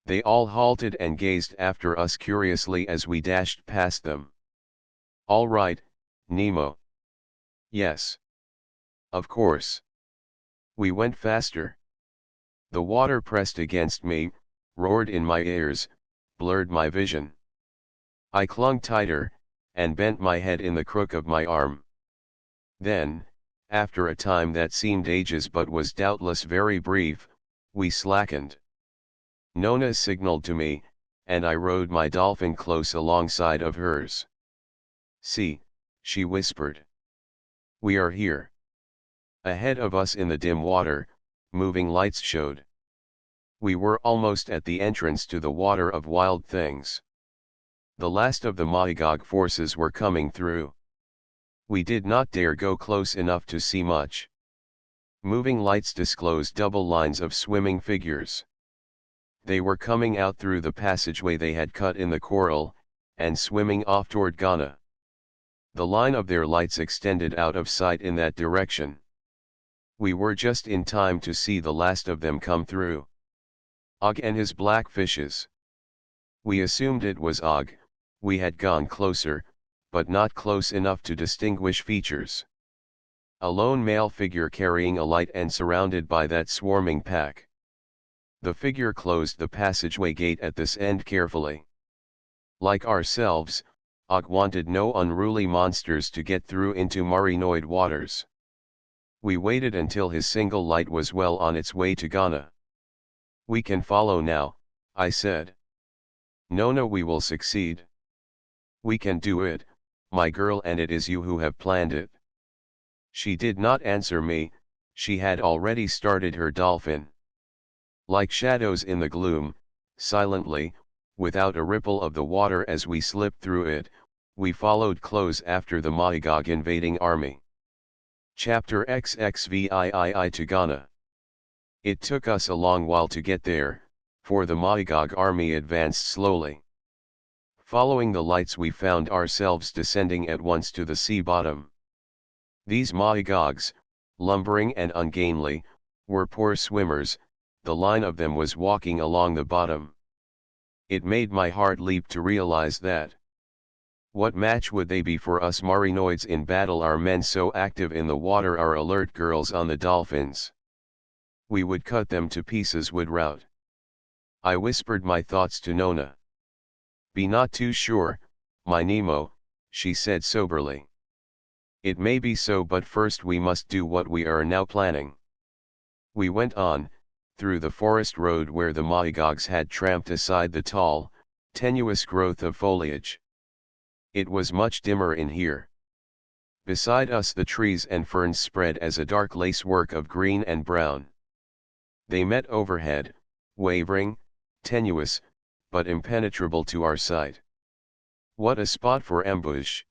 They all halted and gazed after us curiously as we dashed past them. "All right, Nemo." "Yes. Of course." We went faster. The water pressed against me, roared in my ears, blurred my vision. I clung tighter, and bent my head in the crook of my arm. Then, after a time that seemed ages but was doubtless very brief, we slackened. Nona signaled to me, and I rowed my dolphin close alongside of hers. "See," she whispered. "We are here." Ahead of us in the dim water, moving lights showed. We were almost at the entrance to the water of wild things. The last of the Magog forces were coming through. We did not dare go close enough to see much. Moving lights disclosed double lines of swimming figures. They were coming out through the passageway they had cut in the coral, and swimming off toward Ghana. The line of their lights extended out of sight in that direction. We were just in time to see the last of them come through. Og and his black fishes. We assumed it was Og. We had gone closer, but not close enough to distinguish features. A lone male figure carrying a light and surrounded by that swarming pack. The figure closed the passageway gate at this end carefully. Like ourselves, Og wanted no unruly monsters to get through into Marinoid waters. We waited until his single light was well on its way to Ghana. "We can follow now," I said. "Nona, we will succeed. We can do it, my girl, and it is you who have planned it." She did not answer me. She had already started her dolphin. Like shadows in the gloom, silently, without a ripple of the water as we slipped through it, we followed close after the Magog invading army. Chapter XXVII to Ghana. It took us a long while to get there, for the Magog army advanced slowly. Following the lights, we found ourselves descending at once to the sea bottom. These Magogs, lumbering and ungainly, were poor swimmers. The line of them was walking along the bottom. It made my heart leap to realize that. What match would they be for us Marinoids in battle? Our men so active in the water, our alert girls on the dolphins. We would cut them to pieces, would rout. I whispered my thoughts to Nona. "Be not too sure, my Nemo," she said soberly. "It may be so, but first we must do what we are now planning." We went on, through the forest road where the Magogs had tramped aside the tall, tenuous growth of foliage. It was much dimmer in here. Beside us the trees and ferns spread as a dark lacework of green and brown. They met overhead, wavering, tenuous, but impenetrable to our sight. What a spot for ambush!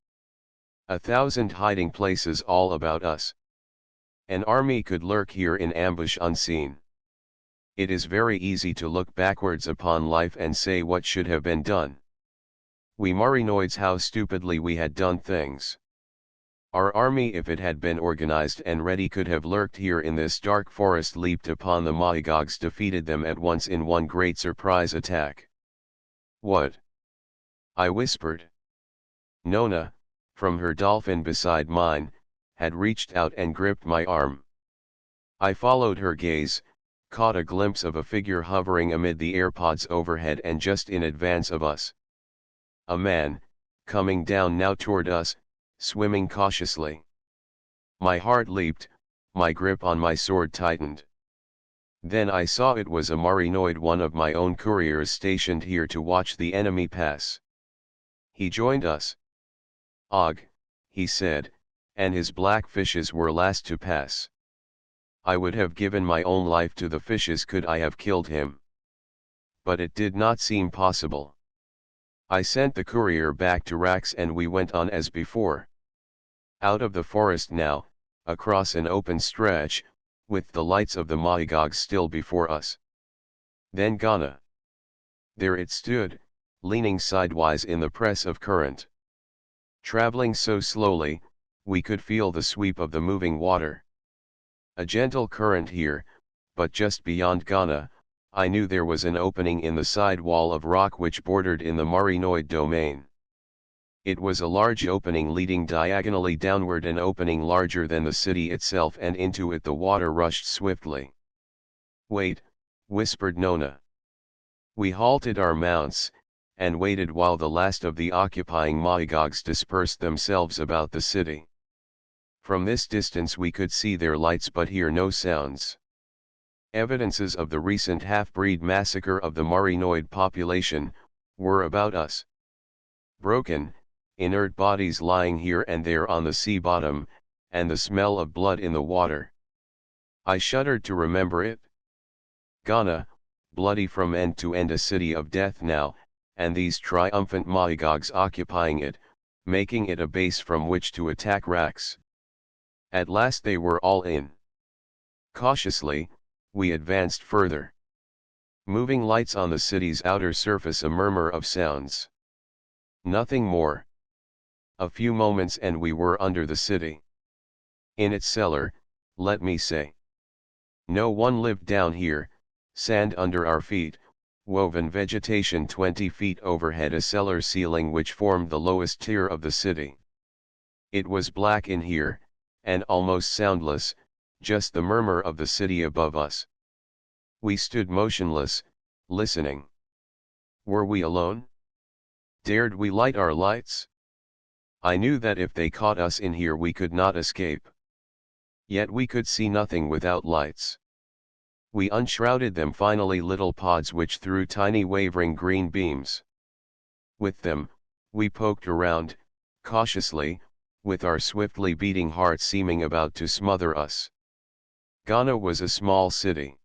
1,000 hiding places all about us. An army could lurk here in ambush unseen. It is very easy to look backwards upon life and say what should have been done. We Marinoids, how stupidly we had done things. Our army, if it had been organized and ready, could have lurked here in this dark forest, leaped upon the Magogs, defeated them at once in one great surprise attack. "What?" I whispered. Nona, from her dolphin beside mine, had reached out and gripped my arm. I followed her gaze, caught a glimpse of a figure hovering amid the airpods overhead and just in advance of us. A man, coming down now toward us, swimming cautiously. My heart leaped, my grip on my sword tightened. Then I saw it was a Marinoid, one of my own couriers stationed here to watch the enemy pass. He joined us. "Og," he said, and his black fishes were last to pass. I would have given my own life to the fishes could I have killed him. But it did not seem possible. I sent the courier back to Rax and we went on as before. Out of the forest now, across an open stretch, with the lights of the Magogs still before us. Then Ghana. There it stood, leaning sidewise in the press of current. Traveling so slowly, we could feel the sweep of the moving water. A gentle current here, but just beyond Ghana, I knew there was an opening in the side wall of rock which bordered in the Marinoid domain. It was a large opening leading diagonally downward, an opening larger than the city itself, and into it the water rushed swiftly. "Wait," whispered Nona. We halted our mounts, and waited while the last of the occupying Maigogs dispersed themselves about the city. From this distance we could see their lights but hear no sounds. Evidences of the recent half-breed massacre of the Marinoid population were about us. Broken, inert bodies lying here and there on the sea bottom, and the smell of blood in the water. I shuddered to remember it. Ghana, bloody from end to end, a city of death now, and these triumphant Maigogs occupying it, making it a base from which to attack Rax. At last they were all in. Cautiously, we advanced further. Moving lights on the city's outer surface, a murmur of sounds. Nothing more. A few moments and we were under the city. In its cellar, let me say. No one lived down here, sand under our feet, woven vegetation 20 feet overhead, a cellar ceiling which formed the lowest tier of the city. It was black in here, and almost soundless, just the murmur of the city above us. We stood motionless, listening. Were we alone? Dared we light our lights? I knew that if they caught us in here we could not escape. Yet we could see nothing without lights. We unshrouded them finally, little pods which threw tiny wavering green beams. With them, we poked around, cautiously, with our swiftly beating hearts seeming about to smother us. Ghana was a small city.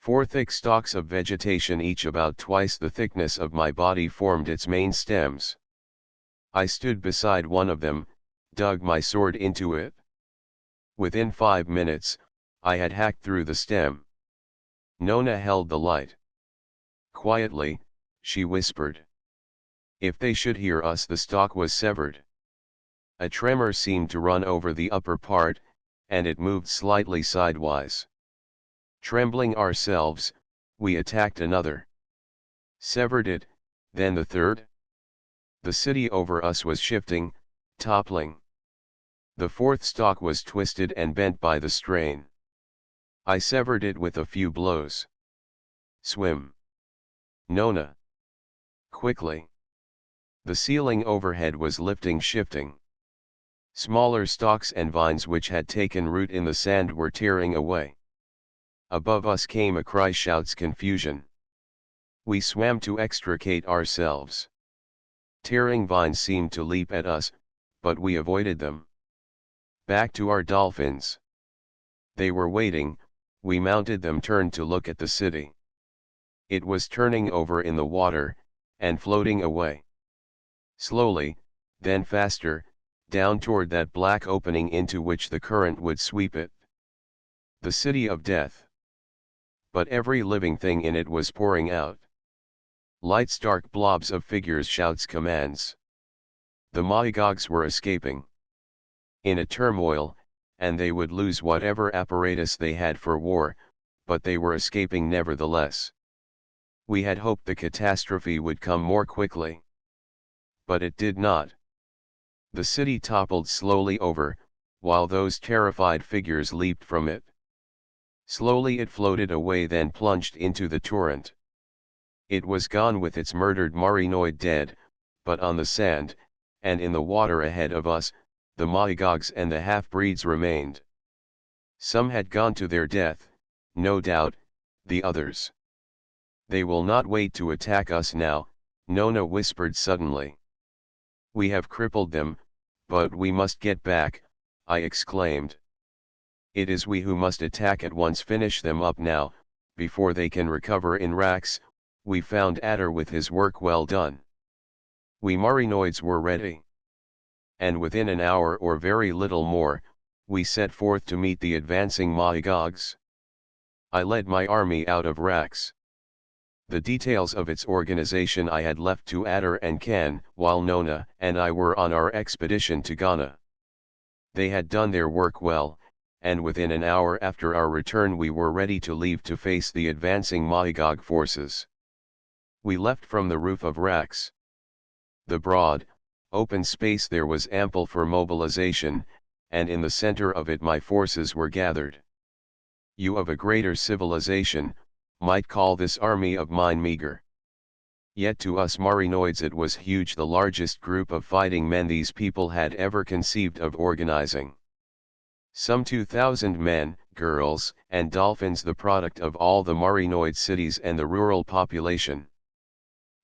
4 thick stalks of vegetation, each about twice the thickness of my body, formed its main stems. I stood beside one of them, dug my sword into it. Within 5 minutes, I had hacked through the stem. Nona held the light. Quietly, she whispered. If they should hear us, the stalk was severed. A tremor seemed to run over the upper part, and it moved slightly sidewise. Trembling ourselves, we attacked another. Severed it, then the third. The city over us was shifting, toppling. The 4th stalk was twisted and bent by the strain. I severed it with a few blows. Swim. Nona. Quickly. The ceiling overhead was lifting, shifting. Smaller stalks and vines which had taken root in the sand were tearing away. Above us came a cry, shouts, confusion. We swam to extricate ourselves. Tearing vines seemed to leap at us, but we avoided them. Back to our dolphins. They were waiting. We mounted them, turned to look at the city. It was turning over in the water, and floating away. Slowly, then faster, down toward that black opening into which the current would sweep it. The city of death. But every living thing in it was pouring out. Lights, dark blobs of figures, shouts, commands. The Maigogs were escaping. In a turmoil, and they would lose whatever apparatus they had for war, but they were escaping nevertheless. We had hoped the catastrophe would come more quickly. But it did not. The city toppled slowly over, while those terrified figures leaped from it. Slowly it floated away, then plunged into the torrent. It was gone with its murdered Marinoid dead, but on the sand, and in the water ahead of us, the Maigogs and the half-breeds remained. Some had gone to their death, no doubt, the others. They will not wait to attack us now, Nona whispered suddenly. We have crippled them, but we must get back, I exclaimed. It is we who must attack at once, finish them up now, before they can recover. In Rax, we found Adder with his work well done. We Marinoids were ready. And within an hour or very little more, we set forth to meet the advancing Maigogs. I led my army out of Rax. The details of its organization I had left to Adder and Can, while Nona and I were on our expedition to Ghana. They had done their work well, and within an hour after our return we were ready to leave to face the advancing Magog forces. We left from the roof of Rax. The broad, open space there was ample for mobilization, and in the center of it my forces were gathered. You of a greater civilization, might call this army of mine meager. Yet to us Marinoids it was huge, the largest group of fighting men these people had ever conceived of organizing. Some 2,000 men, girls, and dolphins, the product of all the Marinoid cities and the rural population.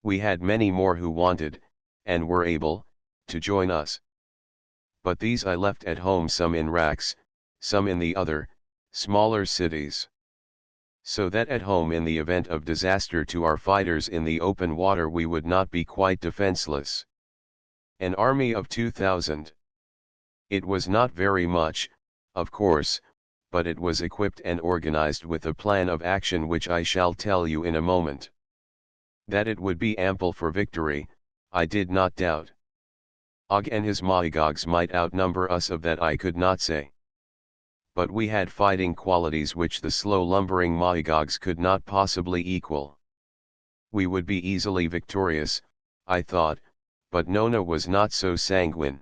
We had many more who wanted, and were able, to join us. But these I left at home, some in Rax, some in the other, smaller cities. So that at home, in the event of disaster to our fighters in the open water, we would not be quite defenseless. An army of 2,000. It was not very much, of course, but it was equipped and organized with a plan of action which I shall tell you in a moment. That it would be ample for victory, I did not doubt. Og and his Magogs might outnumber us, of that I could not say. But we had fighting qualities which the slow lumbering Magogs could not possibly equal. We would be easily victorious, I thought, but Nona was not so sanguine.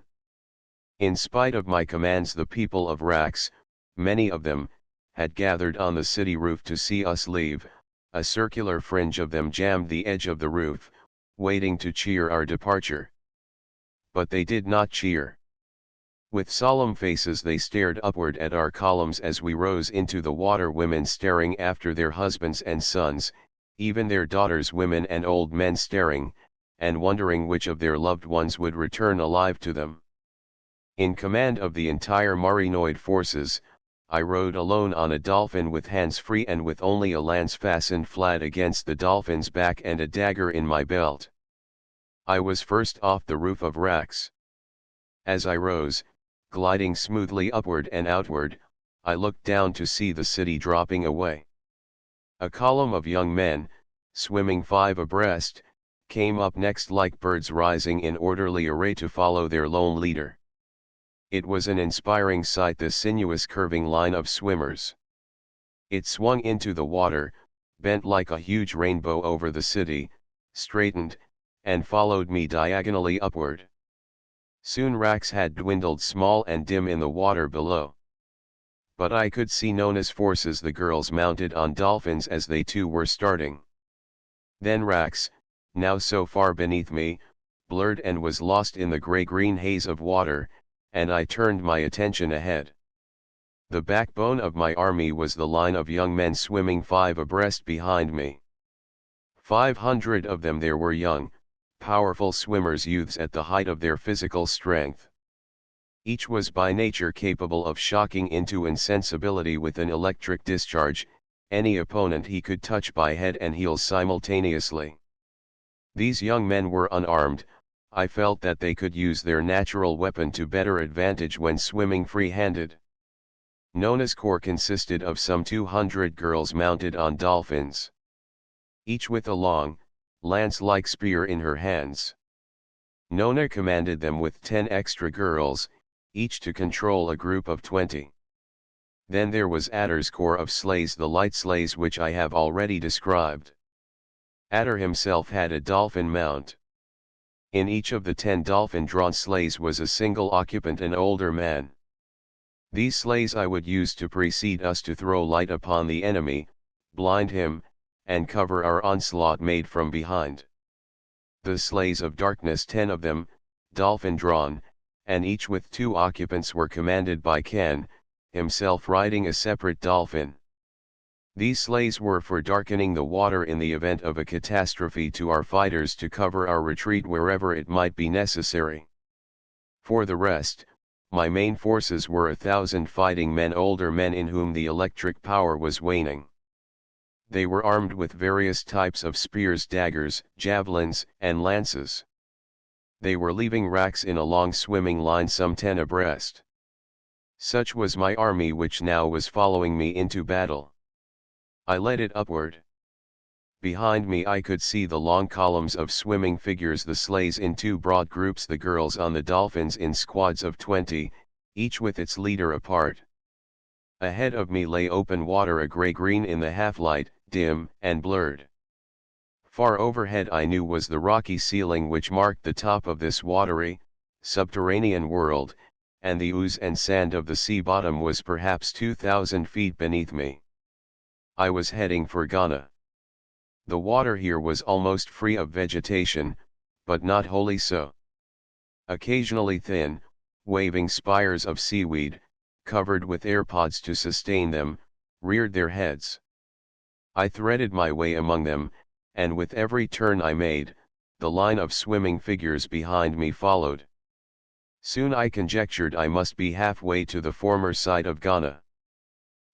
In spite of my commands, the people of Rax, many of them, had gathered on the city roof to see us leave. A circular fringe of them jammed the edge of the roof, waiting to cheer our departure. But they did not cheer. With solemn faces they stared upward at our columns as we rose into the water, women staring after their husbands and sons, even their daughters, women and old men staring, and wondering which of their loved ones would return alive to them. In command of the entire Marinoid forces, I rode alone on a dolphin with hands free and with only a lance fastened flat against the dolphin's back and a dagger in my belt. I was first off the roof of Rax. As I rose, gliding smoothly upward and outward, I looked down to see the city dropping away. A column of young men, swimming 5 abreast, came up next like birds rising in orderly array to follow their lone leader. It was an inspiring sight, this sinuous curving line of swimmers. It swung into the water, bent like a huge rainbow over the city, straightened, and followed me diagonally upward. Soon Rax had dwindled small and dim in the water below. But I could see Nona's forces, the girls mounted on dolphins, as they too were starting. Then Rax, now so far beneath me, blurred and was lost in the grey-green haze of water, and I turned my attention ahead. The backbone of my army was the line of young men swimming 5 abreast behind me. 500 of them there were, young, powerful swimmers, youths at the height of their physical strength. Each was by nature capable of shocking into insensibility with an electric discharge any opponent he could touch by head and heels simultaneously. These young men were unarmed. I felt that they could use their natural weapon to better advantage when swimming free-handed. Nona's corps consisted of some 200 girls mounted on dolphins, each with a long, lance-like spear in her hands. Nona commanded them with 10 extra girls, each to control a group of 20. Then there was Adder's corps of sleighs, the light sleighs which I have already described. Adder himself had a dolphin mount. In each of the 10 dolphin-drawn sleighs was a single occupant, an older man. These sleighs I would use to precede us, to throw light upon the enemy, blind him, and cover our onslaught made from behind. The sleighs of darkness, 10 of them, dolphin-drawn, and each with 2 occupants, were commanded by Ken, himself riding a separate dolphin. These sleighs were for darkening the water in the event of a catastrophe, to our fighters to cover our retreat wherever it might be necessary. For the rest, my main forces were 1,000 fighting men, older men in whom the electric power was waning. They were armed with various types of spears, daggers, javelins, and lances. They were leaving Rax in a long swimming line, some 10 abreast. Such was my army, which now was following me into battle. I led it upward. Behind me I could see the long columns of swimming figures, the sleighs in 2 broad groups, the girls on the dolphins in squads of 20, each with its leader apart. Ahead of me lay open water, a gray-green in the half-light, dim and blurred. Far overhead I knew was the rocky ceiling which marked the top of this watery, subterranean world, and the ooze and sand of the sea bottom was perhaps 2,000 feet beneath me. I was heading for Ghana. The water here was almost free of vegetation, but not wholly so. Occasionally thin, waving spires of seaweed, covered with airpods to sustain them, reared their heads. I threaded my way among them, and with every turn I made, the line of swimming figures behind me followed. Soon I conjectured I must be halfway to the former site of Ghana.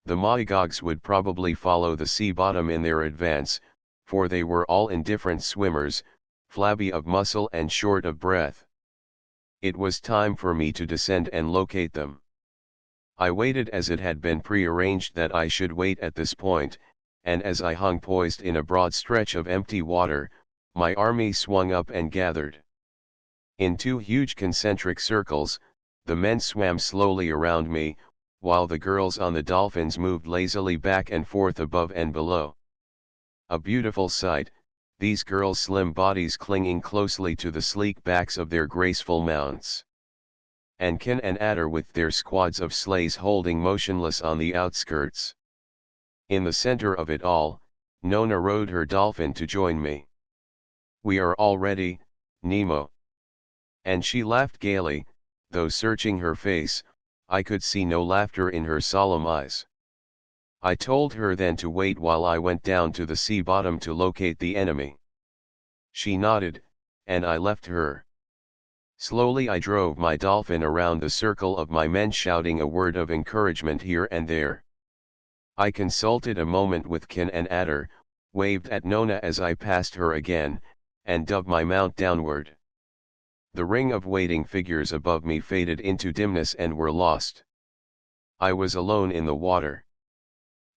The Maigogs would probably follow the sea bottom in their advance, for they were all indifferent swimmers, flabby of muscle and short of breath. It was time for me to descend and locate them. I waited as it had been prearranged that I should wait at this point, and as I hung poised in a broad stretch of empty water, my army swung up and gathered. In two huge concentric circles, the men swam slowly around me, while the girls on the dolphins moved lazily back and forth above and below. A beautiful sight, these girls' slim bodies clinging closely to the sleek backs of their graceful mounts. And Kin and Adder with their squads of sleighs holding motionless on the outskirts. In the center of it all, Nona rode her dolphin to join me. "We are all ready, Nemo." And she laughed gaily, though searching her face, I could see no laughter in her solemn eyes. I told her then to wait while I went down to the sea bottom to locate the enemy. She nodded, and I left her. Slowly I drove my dolphin around the circle of my men, shouting a word of encouragement here and there. I consulted a moment with Kin and Adder, waved at Nona as I passed her again, and dove my mount downward. The ring of waiting figures above me faded into dimness and were lost. I was alone in the water.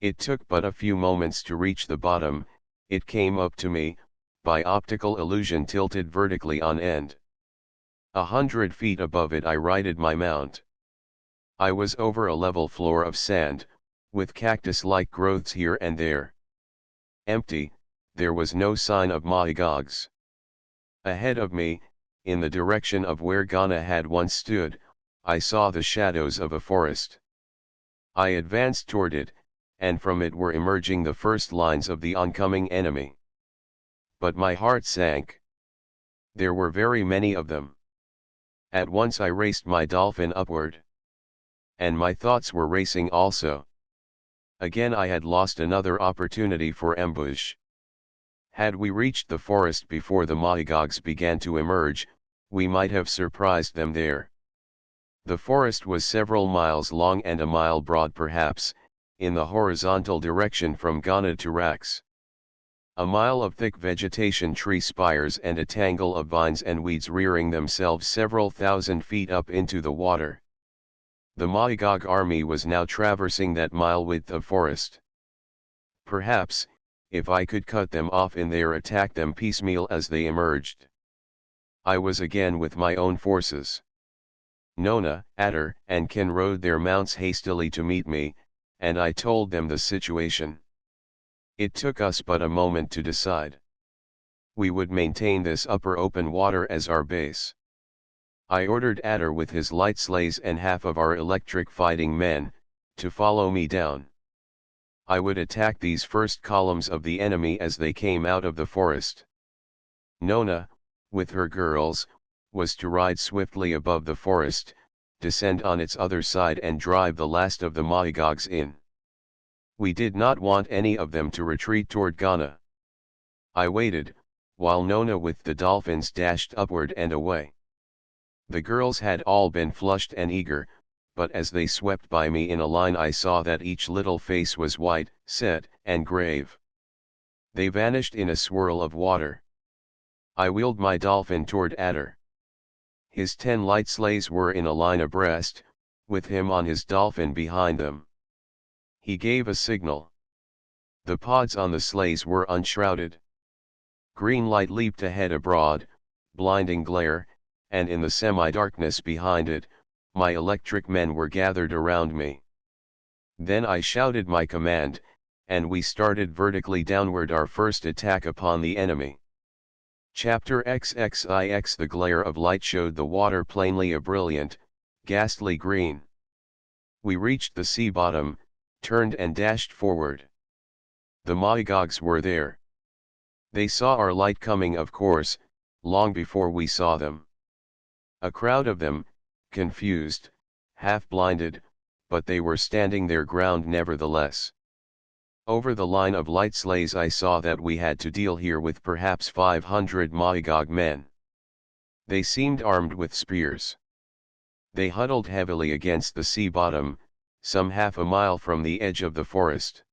It took but a few moments to reach the bottom. It came up to me, by optical illusion tilted vertically on end. 100 feet above it I righted my mount. I was over a level floor of sand, with cactus-like growths here and there. Empty, there was no sign of Maigogs. Ahead of me, in the direction of where Ghana had once stood, I saw the shadows of a forest. I advanced toward it, and from it were emerging the first lines of the oncoming enemy. But my heart sank. There were very many of them. At once I raced my dolphin upward. And my thoughts were racing also. Again I had lost another opportunity for ambush. Had we reached the forest before the Maigogs began to emerge, we might have surprised them there. The forest was several miles long and a mile broad perhaps, in the horizontal direction from Ghana to Rax. A mile of thick vegetation, tree spires and a tangle of vines and weeds rearing themselves several thousand feet up into the water. The Maigog army was now traversing that mile width of forest. Perhaps, if I could cut them off in their attack them piecemeal as they emerged. I was again with my own forces. Nona, Adder, and Kin rode their mounts hastily to meet me, and I told them the situation. It took us but a moment to decide. We would maintain this upper open water as our base. I ordered Adder with his light sleighs and half of our electric fighting men, to follow me down. I would attack these first columns of the enemy as they came out of the forest. Nona, with her girls, was to ride swiftly above the forest, descend on its other side and drive the last of the Maigogs in. We did not want any of them to retreat toward Ghana. I waited, while Nona with the dolphins dashed upward and away. The girls had all been flushed and eager, but as they swept by me in a line I saw that each little face was white, set, and grave. They vanished in a swirl of water. I wheeled my dolphin toward Adder. His 10 light sleighs were in a line abreast, with him on his dolphin behind them. He gave a signal. The pods on the sleighs were unshrouded. Green light leaped ahead, a broad, blinding glare, and in the semi-darkness behind it, my electric men were gathered around me. Then I shouted my command, and we started vertically downward our first attack upon the enemy. Chapter XXIX. The glare of light showed the water plainly a brilliant, ghastly green. We reached the sea bottom, turned and dashed forward. The Maigogs were there. They saw our light coming, of course, long before we saw them. A crowd of them, confused, half blinded, but they were standing their ground nevertheless. Over the line of light sleighs I saw that we had to deal here with perhaps 500 Maigog men. They seemed armed with spears. They huddled heavily against the sea bottom, some half a mile from the edge of the forest.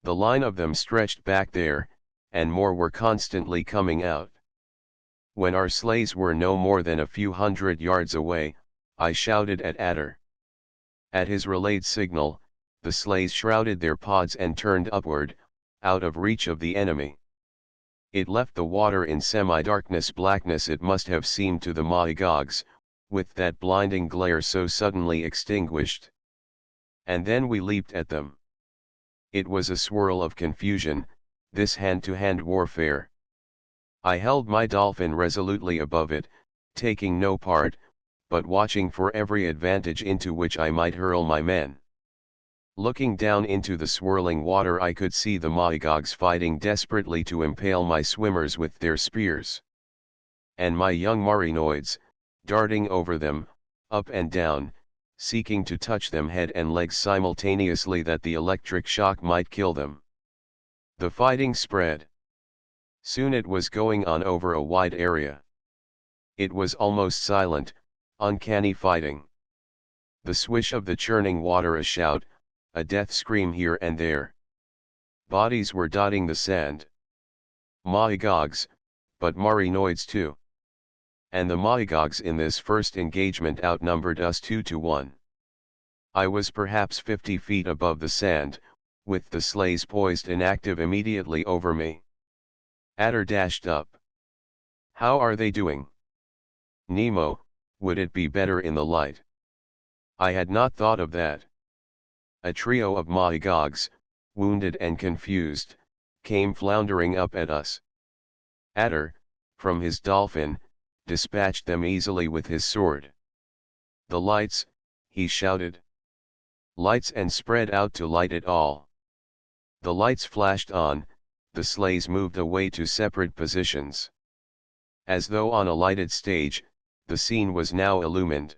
The line of them stretched back there, and more were constantly coming out. When our sleighs were no more than a few hundred yards away, I shouted at Adder. At his relayed signal, the sleighs shrouded their pods and turned upward, out of reach of the enemy. It left the water in semi-darkness blackness it must have seemed to the Maigogs, with that blinding glare so suddenly extinguished. And then we leaped at them. It was a swirl of confusion, this hand-to-hand warfare. I held my dolphin resolutely above it, taking no part, but watching for every advantage into which I might hurl my men. Looking down into the swirling water I could see the Maigogs fighting desperately to impale my swimmers with their spears. And my young Marinoids, darting over them, up and down, seeking to touch them head and legs simultaneously that the electric shock might kill them. The fighting spread. Soon it was going on over a wide area. It was almost silent, uncanny fighting. The swish of the churning water, a shout, a death scream here and there. Bodies were dotting the sand. Maigogs, but Marinoids too. And the Maigogs in this first engagement outnumbered us 2-1. I was perhaps 50 feet above the sand, with the sleighs poised inactive immediately over me. Adder dashed up. "How are they doing?" "Nemo, would it be better in the light?" I had not thought of that. A trio of Maigogs, wounded and confused, came floundering up at us. Adder, from his dolphin, dispatched them easily with his sword. "The lights," he shouted. "Lights, and spread out to light it all." The lights flashed on, the sleighs moved away to separate positions. As though on a lighted stage, the scene was now illumined.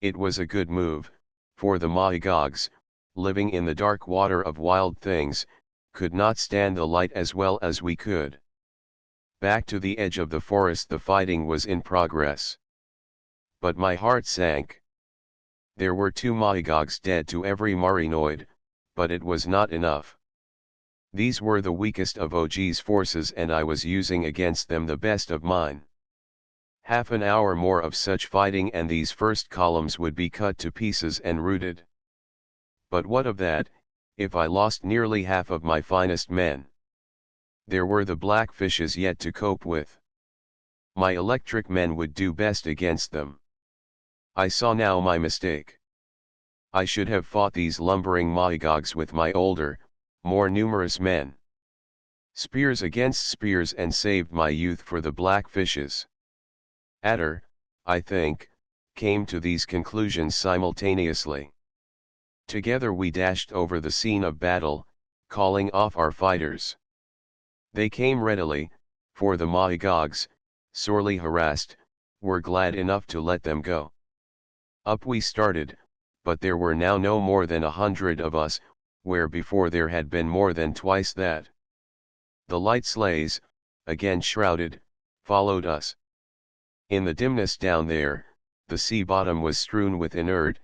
It was a good move, for the Maigogs, living in the dark water of wild things, could not stand the light as well as we could. Back to the edge of the forest the fighting was in progress. But my heart sank. There were 2 Maigogs dead to every Marinoid, but it was not enough. These were the weakest of OG's forces and I was using against them the best of mine. Half an hour more of such fighting and these first columns would be cut to pieces and routed. But what of that, if I lost nearly half of my finest men? There were the blackfishes yet to cope with. My electric men would do best against them. I saw now my mistake. I should have fought these lumbering Maigogs with my older, more numerous men. Spears against spears, and saved my youth for the blackfishes. Adder, I think, came to these conclusions simultaneously. Together we dashed over the scene of battle, calling off our fighters. They came readily, for the Maigogs, sorely harassed, were glad enough to let them go. Up we started, but there were now no more than 100 of us, where before there had been more than twice that. The light sleighs, again shrouded, followed us. In the dimness down there, the sea bottom was strewn with inert,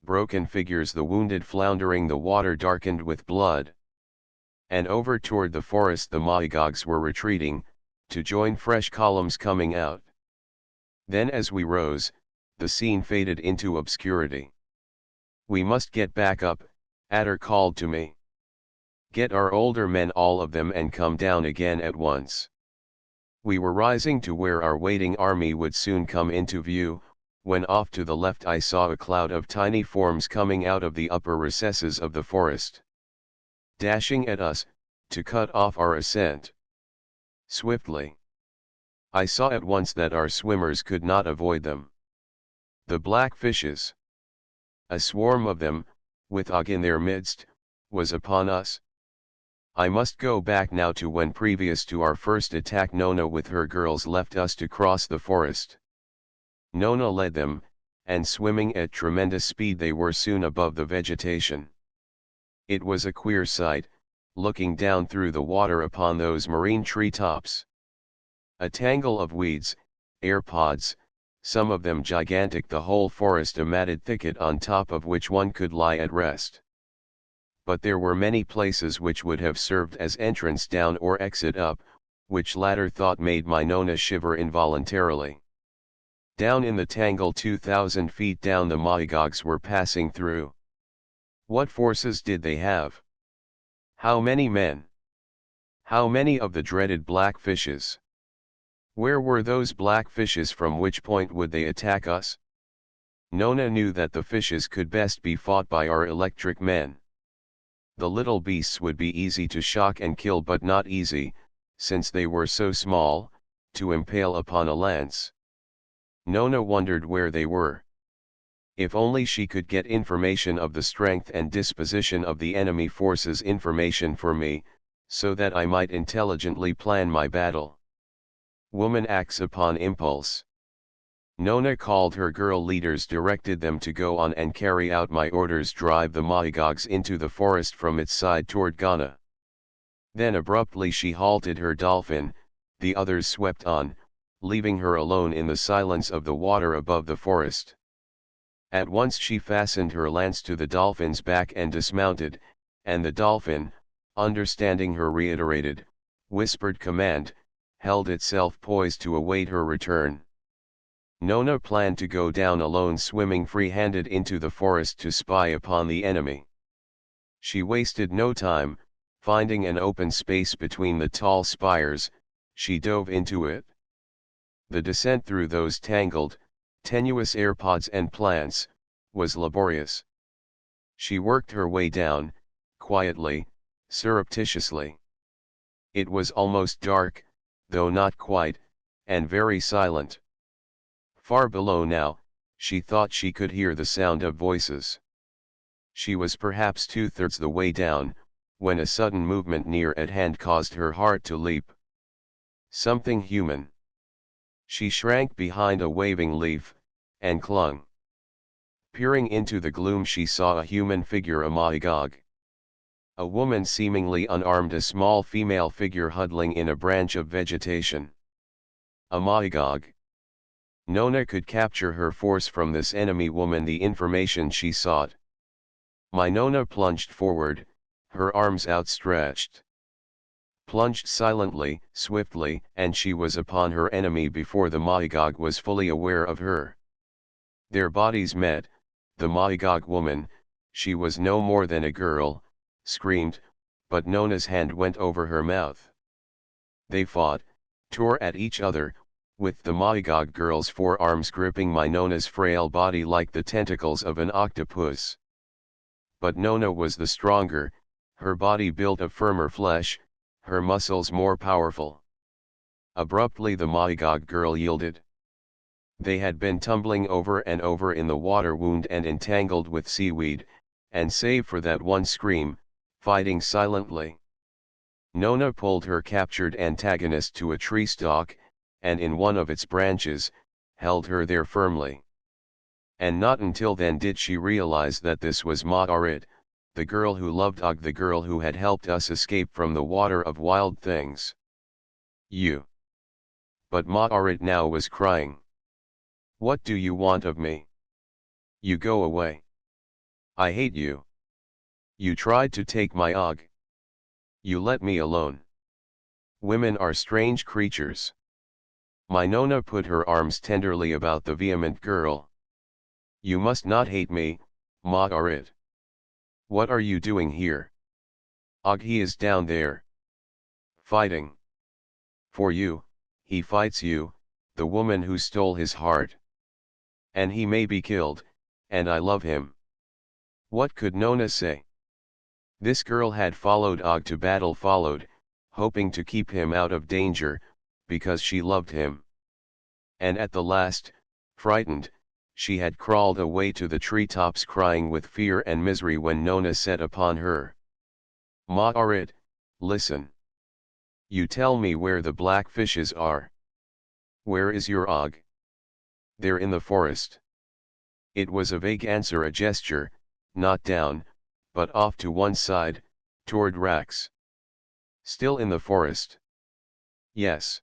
broken figures, the wounded floundering, the water darkened with blood. And over toward the forest the Maigogs were retreating, to join fresh columns coming out. Then as we rose, the scene faded into obscurity. "We must get back up," Adder called to me. "Get our older men, all of them, and come down again at once." We were rising to where our waiting army would soon come into view, when off to the left I saw a cloud of tiny forms coming out of the upper recesses of the forest, dashing at us, to cut off our ascent. Swiftly. I saw at once that our swimmers could not avoid them. The black fishes, a swarm of them, with Og in their midst, was upon us. I must go back now to when previous to our first attack Nona with her girls left us to cross the forest. Nona led them, and swimming at tremendous speed they were soon above the vegetation. It was a queer sight, looking down through the water upon those marine tree tops. A tangle of weeds, air pods, some of them gigantic, the whole forest a matted thicket on top of which one could lie at rest. But there were many places which would have served as entrance down or exit up, which latter thought made my Nona shiver involuntarily. Down in the tangle 2,000 feet down the Maigogs were passing through. What forces did they have? How many men? How many of the dreaded black fishes? Where were those black fishes? From which point would they attack us? Nona knew that the fishes could best be fought by our electric men. The little beasts would be easy to shock and kill, but not easy, since they were so small, to impale upon a lance. Nona wondered where they were. If only she could get information of the strength and disposition of the enemy forces, information for me, so that I might intelligently plan my battle. Woman acts upon impulse. Nona called her girl leaders, directed them to go on and carry out my orders, drive the Maigogs into the forest from its side toward Ghana. Then abruptly she halted her dolphin, the others swept on, leaving her alone in the silence of the water above the forest. At once she fastened her lance to the dolphin's back and dismounted, and the dolphin, understanding her reiterated, whispered command, held itself poised to await her return. Nona planned to go down alone, swimming free-handed into the forest to spy upon the enemy. She wasted no time, finding an open space between the tall spires, she dove into it. The descent through those tangled, tenuous air pods and plants, was laborious. She worked her way down, quietly, surreptitiously. It was almost dark, though not quite, and very silent. Far below now, she thought she could hear the sound of voices. She was perhaps 2/3 the way down, when a sudden movement near at hand caused her heart to leap. Something human. She shrank behind a waving leaf, and clung. Peering into the gloom she saw a human figure, a Maigog. A woman seemingly unarmed, a small female figure huddling in a branch of vegetation. A Maigog. Nona could capture her force from this enemy woman, the information she sought. My Nona plunged forward, her arms outstretched. Plunged silently, swiftly, and she was upon her enemy before the Maigog was fully aware of her. Their bodies met. The Maigog woman, she was no more than a girl, screamed, but Nona's hand went over her mouth. They fought, tore at each other, with the Maigog girl's forearms gripping my Nona's frail body like the tentacles of an octopus. But Nona was the stronger, her body built of firmer flesh, her muscles more powerful. Abruptly the Maigog girl yielded. They had been tumbling over and over in the water, wound and entangled with seaweed, and save for that one scream, fighting silently. Nona pulled her captured antagonist to a tree stalk, and in one of its branches, held her there firmly. And not until then did she realize that this was Ma'arit, the girl who loved Og, the girl who had helped us escape from the water of wild things. You. But Ma'arit now was crying. What do you want of me? You go away. I hate you. You tried to take my Og. You let me alone. Women are strange creatures. My Nona put her arms tenderly about the vehement girl. You must not hate me, Ma'arit. What are you doing here? Og, he is down there. Fighting. For you, he fights you, the woman who stole his heart. And he may be killed, and I love him. What could Nona say? This girl had followed Og to battle, hoping to keep him out of danger, because she loved him. And at the last, frightened, she had crawled away to the treetops crying with fear and misery when Nona set upon her. Ma'arit, listen. You tell me where the black fishes are. Where is your Og? They're in the forest. It was a vague answer, a gesture, not down, but off to one side, toward Rax. Still in the forest? Yes.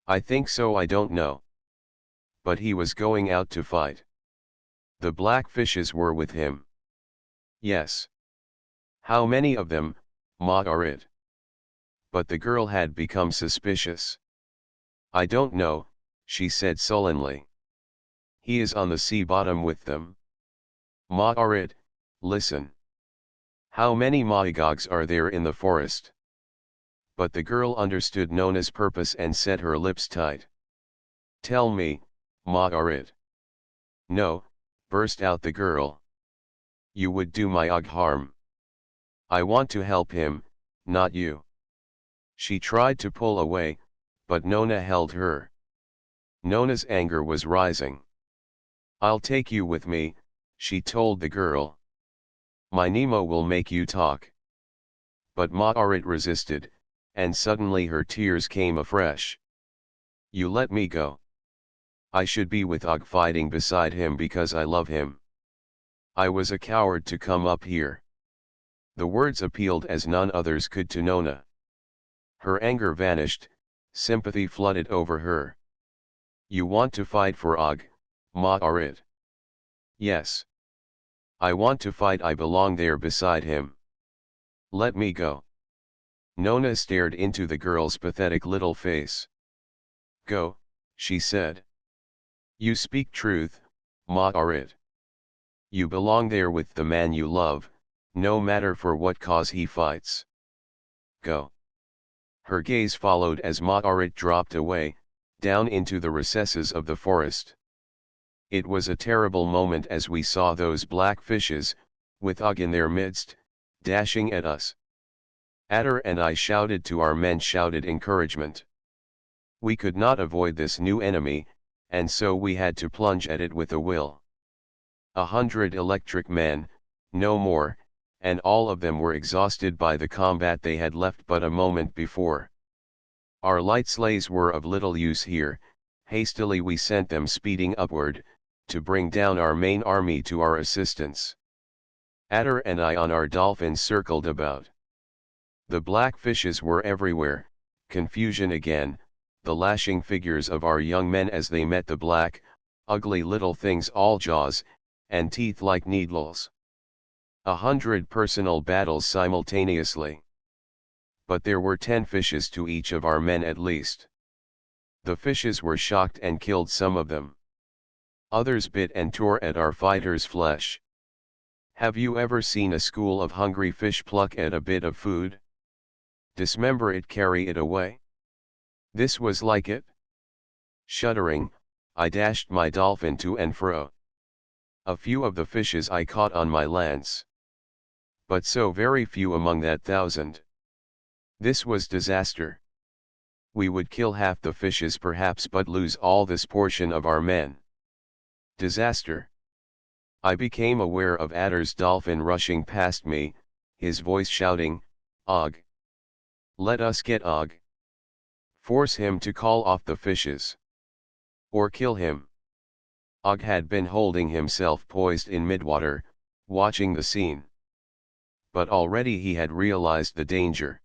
I think so, I don't know. But he was going out to fight. The black fishes were with him. Yes. How many of them, Ma'arit? But the girl had become suspicious. I don't know, she said sullenly. He is on the sea bottom with them. Ma'arit, listen. How many Ma'agogs are there in the forest? But the girl understood Nona's purpose and set her lips tight. Tell me, Ma'arit. No, burst out the girl. You would do my Og harm. I want to help him, not you. She tried to pull away, but Nona held her. Nona's anger was rising. I'll take you with me, she told the girl. My Nemo will make you talk. But Ma'arit resisted, and suddenly her tears came afresh. You let me go. I should be with Og fighting beside him because I love him. I was a coward to come up here. The words appealed as none others could to Nona. Her anger vanished, sympathy flooded over her. You want to fight for Og, Ma'arit? Yes. I want to fight, I belong there beside him. Let me go. Nona stared into the girl's pathetic little face. Go, she said. You speak truth, Ma'arit. You belong there with the man you love, no matter for what cause he fights. Go. Her gaze followed as Ma'arit dropped away, down into the recesses of the forest. It was a terrible moment as we saw those black fishes, with Og in their midst, dashing at us. Adder and I shouted to our men, shouted encouragement. We could not avoid this new enemy, and so we had to plunge at it with a will. 100 electric men, no more, and all of them were exhausted by the combat they had left but a moment before. Our light sleighs were of little use here. Hastily we sent them speeding upward, to bring down our main army to our assistance. Adder and I on our dolphins circled about. The black fishes were everywhere, confusion again, the lashing figures of our young men as they met the black, ugly little things, all jaws, and teeth like needles. 100 personal battles simultaneously. But there were 10 fishes to each of our men at least. The fishes were shocked and killed some of them. Others bit and tore at our fighters' flesh. Have you ever seen a school of hungry fish pluck at a bit of food? Dismember it, carry it away? This was like it. Shuddering, I dashed my dolphin to and fro. A few of the fishes I caught on my lance. But so very few among that 1,000. This was disaster. We would kill half the fishes perhaps, but lose all this portion of our men. Disaster. I became aware of Adder's dolphin rushing past me, his voice shouting, Og. Let us get Og. Force him to call off the fishes. Or kill him. Og had been holding himself poised in midwater, watching the scene. But already he had realized the danger.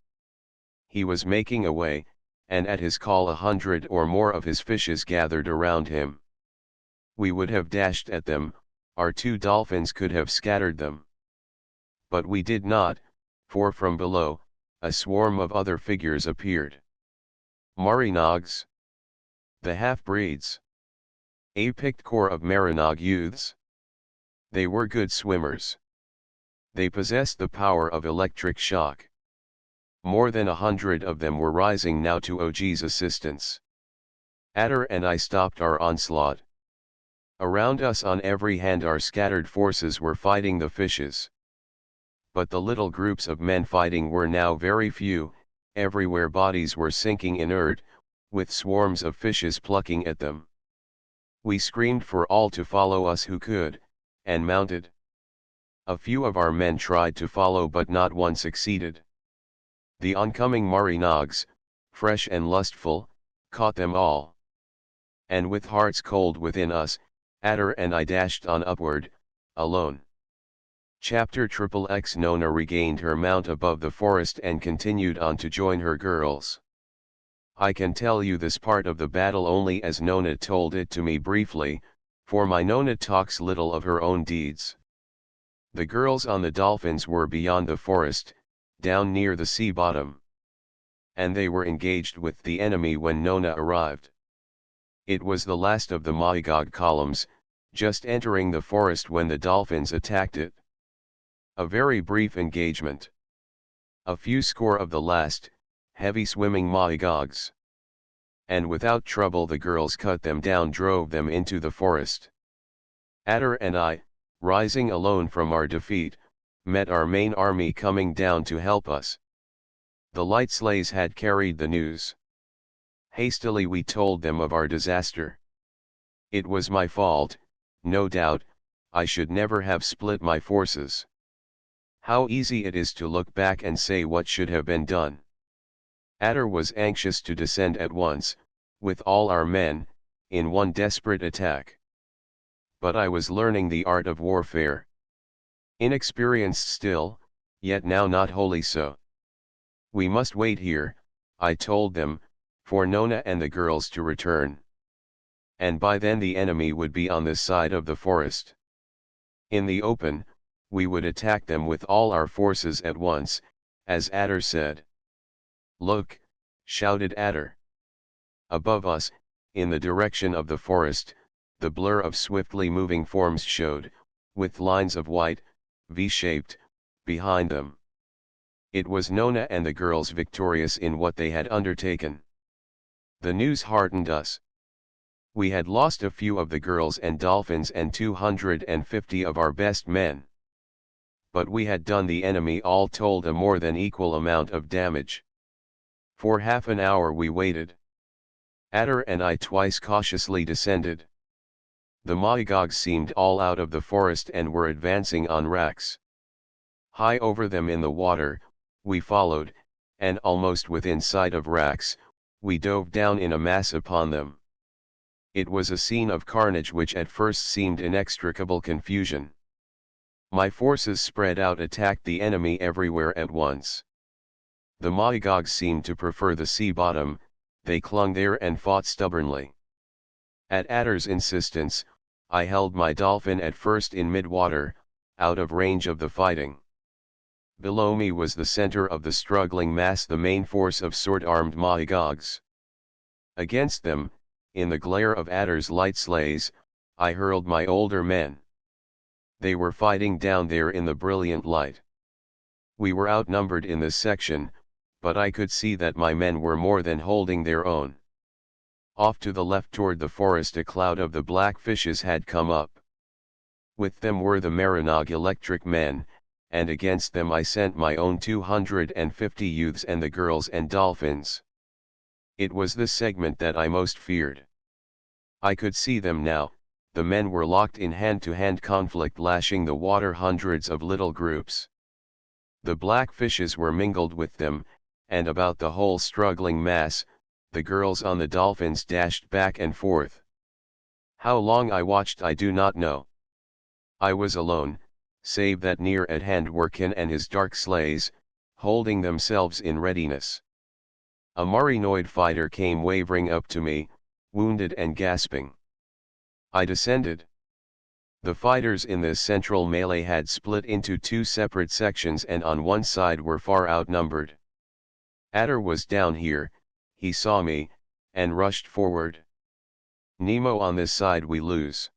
He was making away, and at his call 100 or more of his fishes gathered around him. We would have dashed at them, our 2 dolphins could have scattered them. But we did not, for from below, a swarm of other figures appeared. Marinogs. The half-breeds. A picked corps of Marinog youths. They were good swimmers. They possessed the power of electric shock. More than 100 of them were rising now to Og's assistance. Adder and I stopped our onslaught. Around us on every hand our scattered forces were fighting the fishes. But the little groups of men fighting were now very few, everywhere bodies were sinking inert, with swarms of fishes plucking at them. We screamed for all to follow us who could, and mounted. A few of our men tried to follow but not one succeeded. The oncoming marinogs, fresh and lustful, caught them all. And with hearts cold within us, Adder and I dashed on upward, alone. Chapter XXX Nona regained her mount above the forest and continued on to join her girls. I can tell you this part of the battle only as Nona told it to me briefly, for my Nona talks little of her own deeds. The girls on the dolphins were beyond the forest, down near the sea bottom. And they were engaged with the enemy when Nona arrived. It was the last of the Magog columns, just entering the forest when the dolphins attacked it. A very brief engagement. A few score of the last, heavy-swimming Magogs. And without trouble the girls cut them down, drove them into the forest. Adder and I, rising alone from our defeat, met our main army coming down to help us. The light sleighs had carried the news. Hastily we told them of our disaster. It was my fault, no doubt, I should never have split my forces. How easy it is to look back and say what should have been done. Adder was anxious to descend at once, with all our men, in one desperate attack. But I was learning the art of warfare. Inexperienced still, yet now not wholly so. We must wait here, I told them, for Nona and the girls to return. And by then the enemy would be on this side of the forest. In the open, we would attack them with all our forces at once, as Adder said. Look, shouted Adder. Above us, in the direction of the forest, the blur of swiftly moving forms showed, with lines of white, V-shaped, behind them. It was Nona and the girls victorious in what they had undertaken. The news heartened us. We had lost a few of the girls and dolphins and 250 of our best men. But we had done the enemy all told a more than equal amount of damage. For half an hour we waited. Adder and I twice cautiously descended. The Magogs seemed all out of the forest and were advancing on racks. High over them in the water, we followed, and almost within sight of racks, we dove down in a mass upon them. It was a scene of carnage which at first seemed inextricable confusion. My forces spread out attacked the enemy everywhere at once. The Magogs seemed to prefer the sea bottom, they clung there and fought stubbornly. At Adder's insistence, I held my dolphin at first in mid-water, out of range of the fighting. Below me was the center of the struggling mass, the main force of sword-armed Magogs. Against them, in the glare of Adder's light sleighs, I hurled my older men. They were fighting down there in the brilliant light. We were outnumbered in this section, but I could see that my men were more than holding their own. Off to the left toward the forest a cloud of the black fishes had come up. With them were the Marinog electric men, and against them I sent my own 250 youths and the girls and dolphins. It was this segment that I most feared. I could see them now. The men were locked in hand-to-hand conflict, lashing the water, hundreds of little groups. The black fishes were mingled with them, and about the whole struggling mass, the girls on the dolphins dashed back and forth. How long I watched I do not know. I was alone, save that near at hand were Ken and his dark sleighs, holding themselves in readiness. A Marinoid fighter came wavering up to me, wounded and gasping. I descended. The fighters in this central melee had split into two separate sections and on one side were far outnumbered. Adder was down here, he saw me, and rushed forward. Nemo on this side we lose.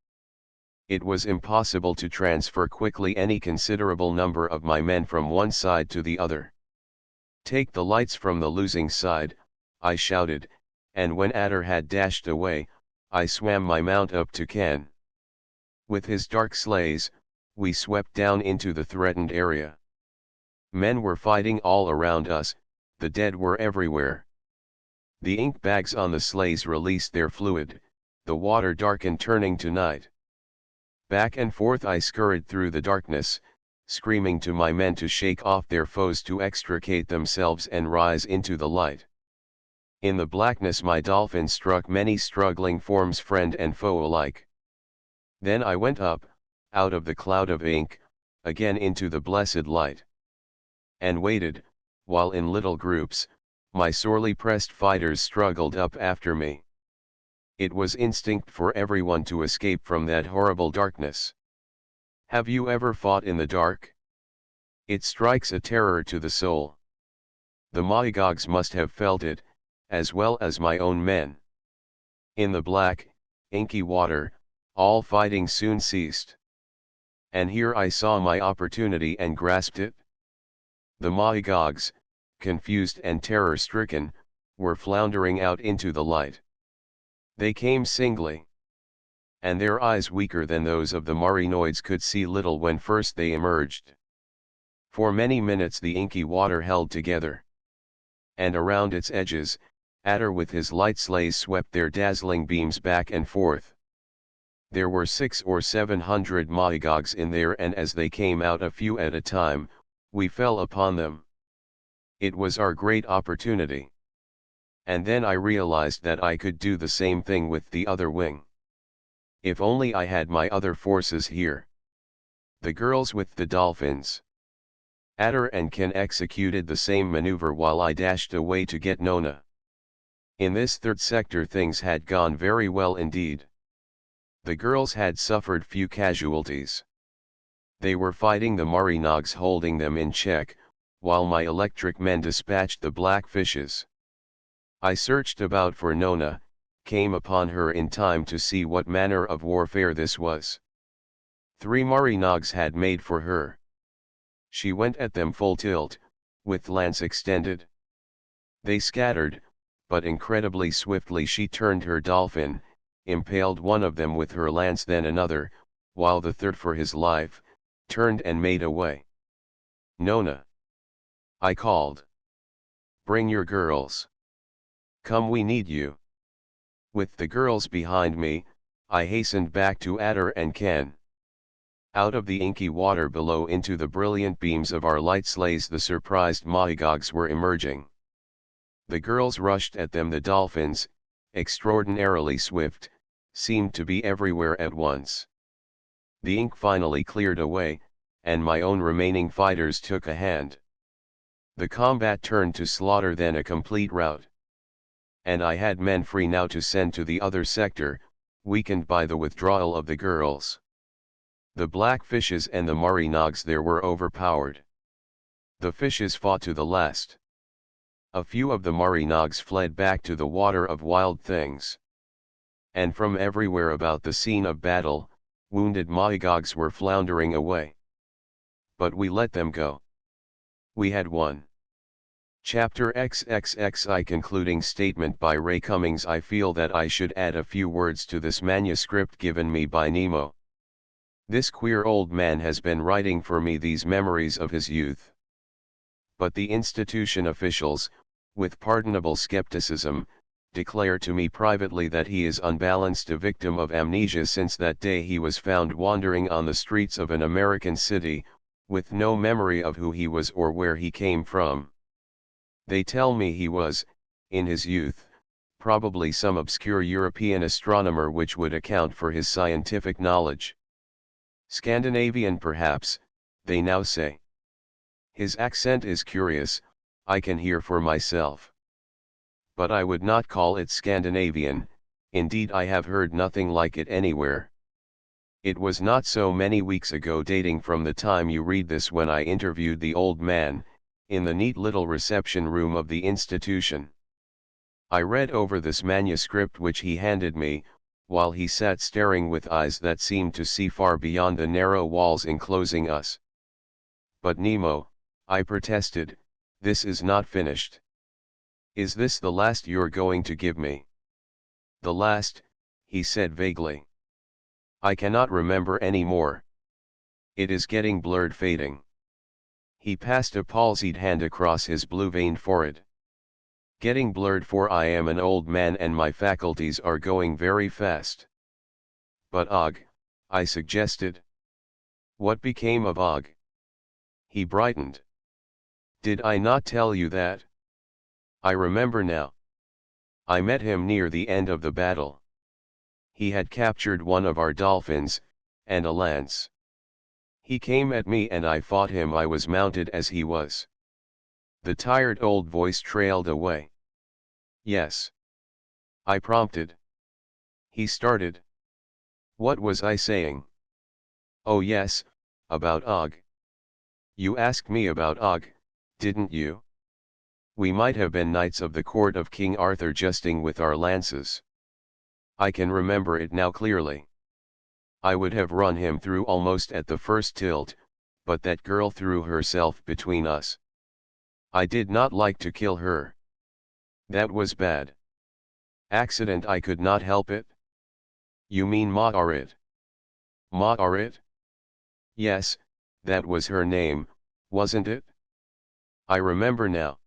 It was impossible to transfer quickly any considerable number of my men from one side to the other. Take the lights from the losing side, I shouted, and when Adder had dashed away, I swam my mount up to Ken. With his dark sleighs, we swept down into the threatened area. Men were fighting all around us, the dead were everywhere. The ink bags on the sleighs released their fluid, the water darkened turning to night. Back and forth I scurried through the darkness, screaming to my men to shake off their foes to extricate themselves and rise into the light. In the blackness my dolphin struck many struggling forms, friend and foe alike. Then I went up, out of the cloud of ink, again into the blessed light. And waited, while in little groups, my sorely pressed fighters struggled up after me. It was instinct for everyone to escape from that horrible darkness. Have you ever fought in the dark? It strikes a terror to the soul. The Mahigogs must have felt it, as well as my own men. In the black, inky water, all fighting soon ceased. And here I saw my opportunity and grasped it. The Mahigogs, confused and terror-stricken, were floundering out into the light. They came singly. And their eyes, weaker than those of the Marinoids, could see little when first they emerged. For many minutes the inky water held together. And around its edges, Adder with his light sleighs swept their dazzling beams back and forth. There were 600 or 700 Mahigogs in there, and as they came out a few at a time, we fell upon them. It was our great opportunity. And then I realized that I could do the same thing with the other wing. If only I had my other forces here. The girls with the dolphins. Adder and Ken executed the same maneuver while I dashed away to get Nona. In this third sector things had gone very well indeed. The girls had suffered few casualties. They were fighting the Marinogs, holding them in check, while my electric men dispatched the black fishes. I searched about for Nona, came upon her in time to see what manner of warfare this was. 3 Marinogs had made for her. She went at them full tilt, with lance extended. They scattered, but incredibly swiftly she turned her dolphin, impaled one of them with her lance, then another, while the third, for his life, turned and made away. Nona, I called. Bring your girls. Come, we need you. With the girls behind me, I hastened back to Adder and Ken. Out of the inky water below into the brilliant beams of our light sleighs the surprised Mahigogs were emerging. The girls rushed at them. The dolphins, extraordinarily swift, seemed to be everywhere at once. The ink finally cleared away, and my own remaining fighters took a hand. The combat turned to slaughter, then a complete rout. And I had men free now to send to the other sector, weakened by the withdrawal of the girls. The black fishes and the Marinogs there were overpowered. The fishes fought to the last. A few of the Marinogs fled back to the water of wild things. And from everywhere about the scene of battle, wounded Mahigogs were floundering away. But we let them go. We had won. Chapter XXXI. Concluding statement by Ray Cummings. I feel that I should add a few words to this manuscript given me by Nemo. This queer old man has been writing for me these memories of his youth. But the institution officials, with pardonable skepticism, declare to me privately that he is unbalanced, a victim of amnesia since that day he was found wandering on the streets of an American city, with no memory of who he was or where he came from. They tell me he was, in his youth, probably some obscure European astronomer, which would account for his scientific knowledge. Scandinavian perhaps, they now say. His accent is curious, I can hear for myself. But I would not call it Scandinavian, indeed I have heard nothing like it anywhere. It was not so many weeks ago, dating from the time you read this, when I interviewed the old man, in the neat little reception room of the institution. I read over this manuscript which he handed me, while he sat staring with eyes that seemed to see far beyond the narrow walls enclosing us. But Nemo, I protested, this is not finished. Is this the last you're going to give me? The last, he said vaguely. I cannot remember any more. It is getting blurred, fading. He passed a palsied hand across his blue-veined forehead. Getting blurred, for I am an old man and my faculties are going very fast. But Og, I suggested. What became of Og? He brightened. Did I not tell you that? I remember now. I met him near the end of the battle. He had captured one of our dolphins, and a lance. He came at me and I fought him. I was mounted as he was. The tired old voice trailed away. Yes. I prompted. He started. What was I saying? Oh yes, about Og. You asked me about Og, didn't you? We might have been knights of the court of King Arthur jesting with our lances. I can remember it now clearly. I would have run him through almost at the first tilt, but that girl threw herself between us. I did not like to kill her. That was bad. Accident, I could not help it. You mean Maarit? Maarit? Yes, that was her name, wasn't it? I remember now.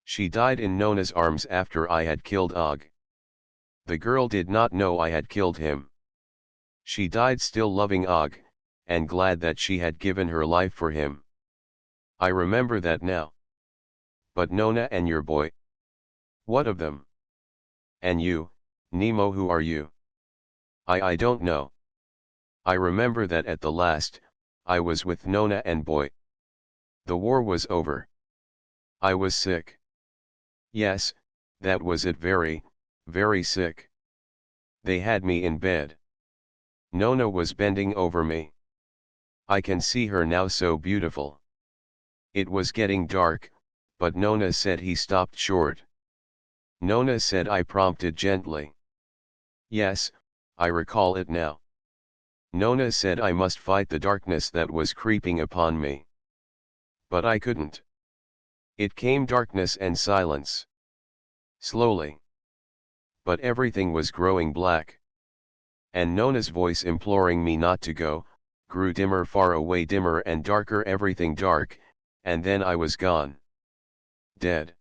She died in Nona's arms after I had killed Og. The girl did not know I had killed him. She died still loving Og, and glad that she had given her life for him. I remember that now. But Nona and your boy? What of them? And you, Nemo, who are you? I don't know. I remember that at the last, I was with Nona and boy. The war was over. I was sick. Yes, that was it, very, very sick. They had me in bed. Nona was bending over me. I can see her now, so beautiful. It was getting dark, but Nona said. He stopped short. Nona said, I prompted gently. Yes, I recall it now. Nona said I must fight the darkness that was creeping upon me. But I couldn't. It came darkness and silence. Slowly. But everything was growing black. And Nona's voice imploring me not to go, grew dimmer, far away, dimmer and darker, everything dark, and then I was gone. Dead.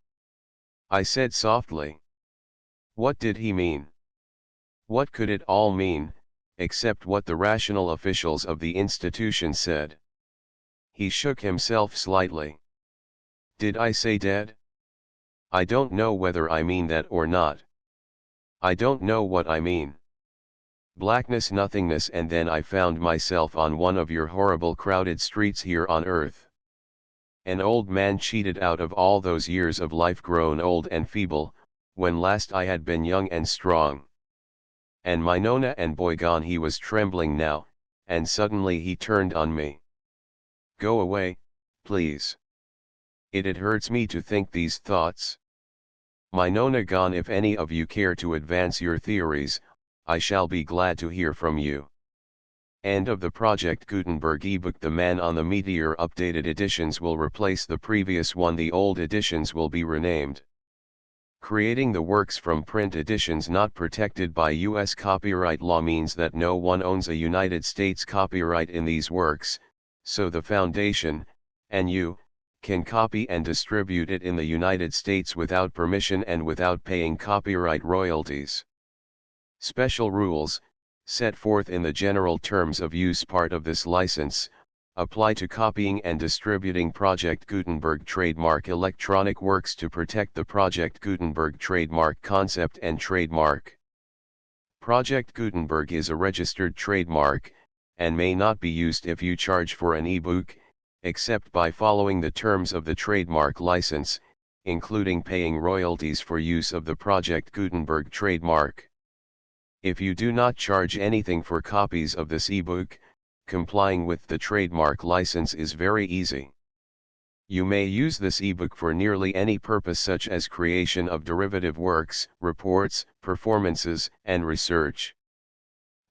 I said softly. What did he mean? What could it all mean, except what the rational officials of the institution said? He shook himself slightly. Did I say dead? I don't know whether I mean that or not. I don't know what I mean. Blackness, nothingness, and then I found myself on one of your horrible crowded streets here on earth. An old man, cheated out of all those years of life, grown old and feeble, when last I had been young and strong. And my Nona and boy gone. He was trembling now, and suddenly he turned on me. Go away, please. It hurts me to think these thoughts. My Nona gone. If any of you care to advance your theories, I shall be glad to hear from you. End of the Project Gutenberg ebook. The Man on the Meteor. Updated editions will replace the previous one. The old editions will be renamed. Creating the works from print editions not protected by U.S. copyright law means that no one owns a United States copyright in these works, so the Foundation, and you, can copy and distribute it in the United States without permission and without paying copyright royalties. Special rules, set forth in the General Terms of Use part of this license, apply to copying and distributing Project Gutenberg trademark electronic works to protect the Project Gutenberg trademark concept and trademark. Project Gutenberg is a registered trademark, and may not be used if you charge for an ebook, except by following the terms of the trademark license, including paying royalties for use of the Project Gutenberg trademark. If you do not charge anything for copies of this ebook, complying with the trademark license is very easy. You may use this ebook for nearly any purpose, such as creation of derivative works, reports, performances, and research.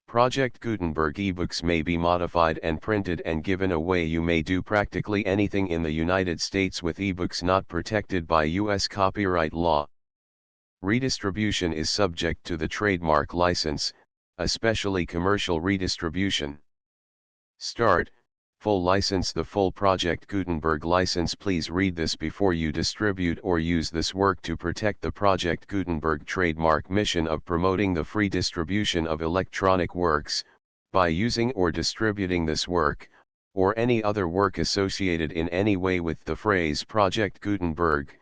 Project Gutenberg ebooks may be modified and printed and given away. You may do practically anything in the United States with ebooks not protected by U.S. copyright law. Redistribution is subject to the trademark license, especially commercial redistribution. Start, full license. The full Project Gutenberg license. Please read this before you distribute or use this work to protect the Project Gutenberg trademark mission of promoting the free distribution of electronic works. By using or distributing this work, or any other work associated in any way with the phrase Project Gutenberg,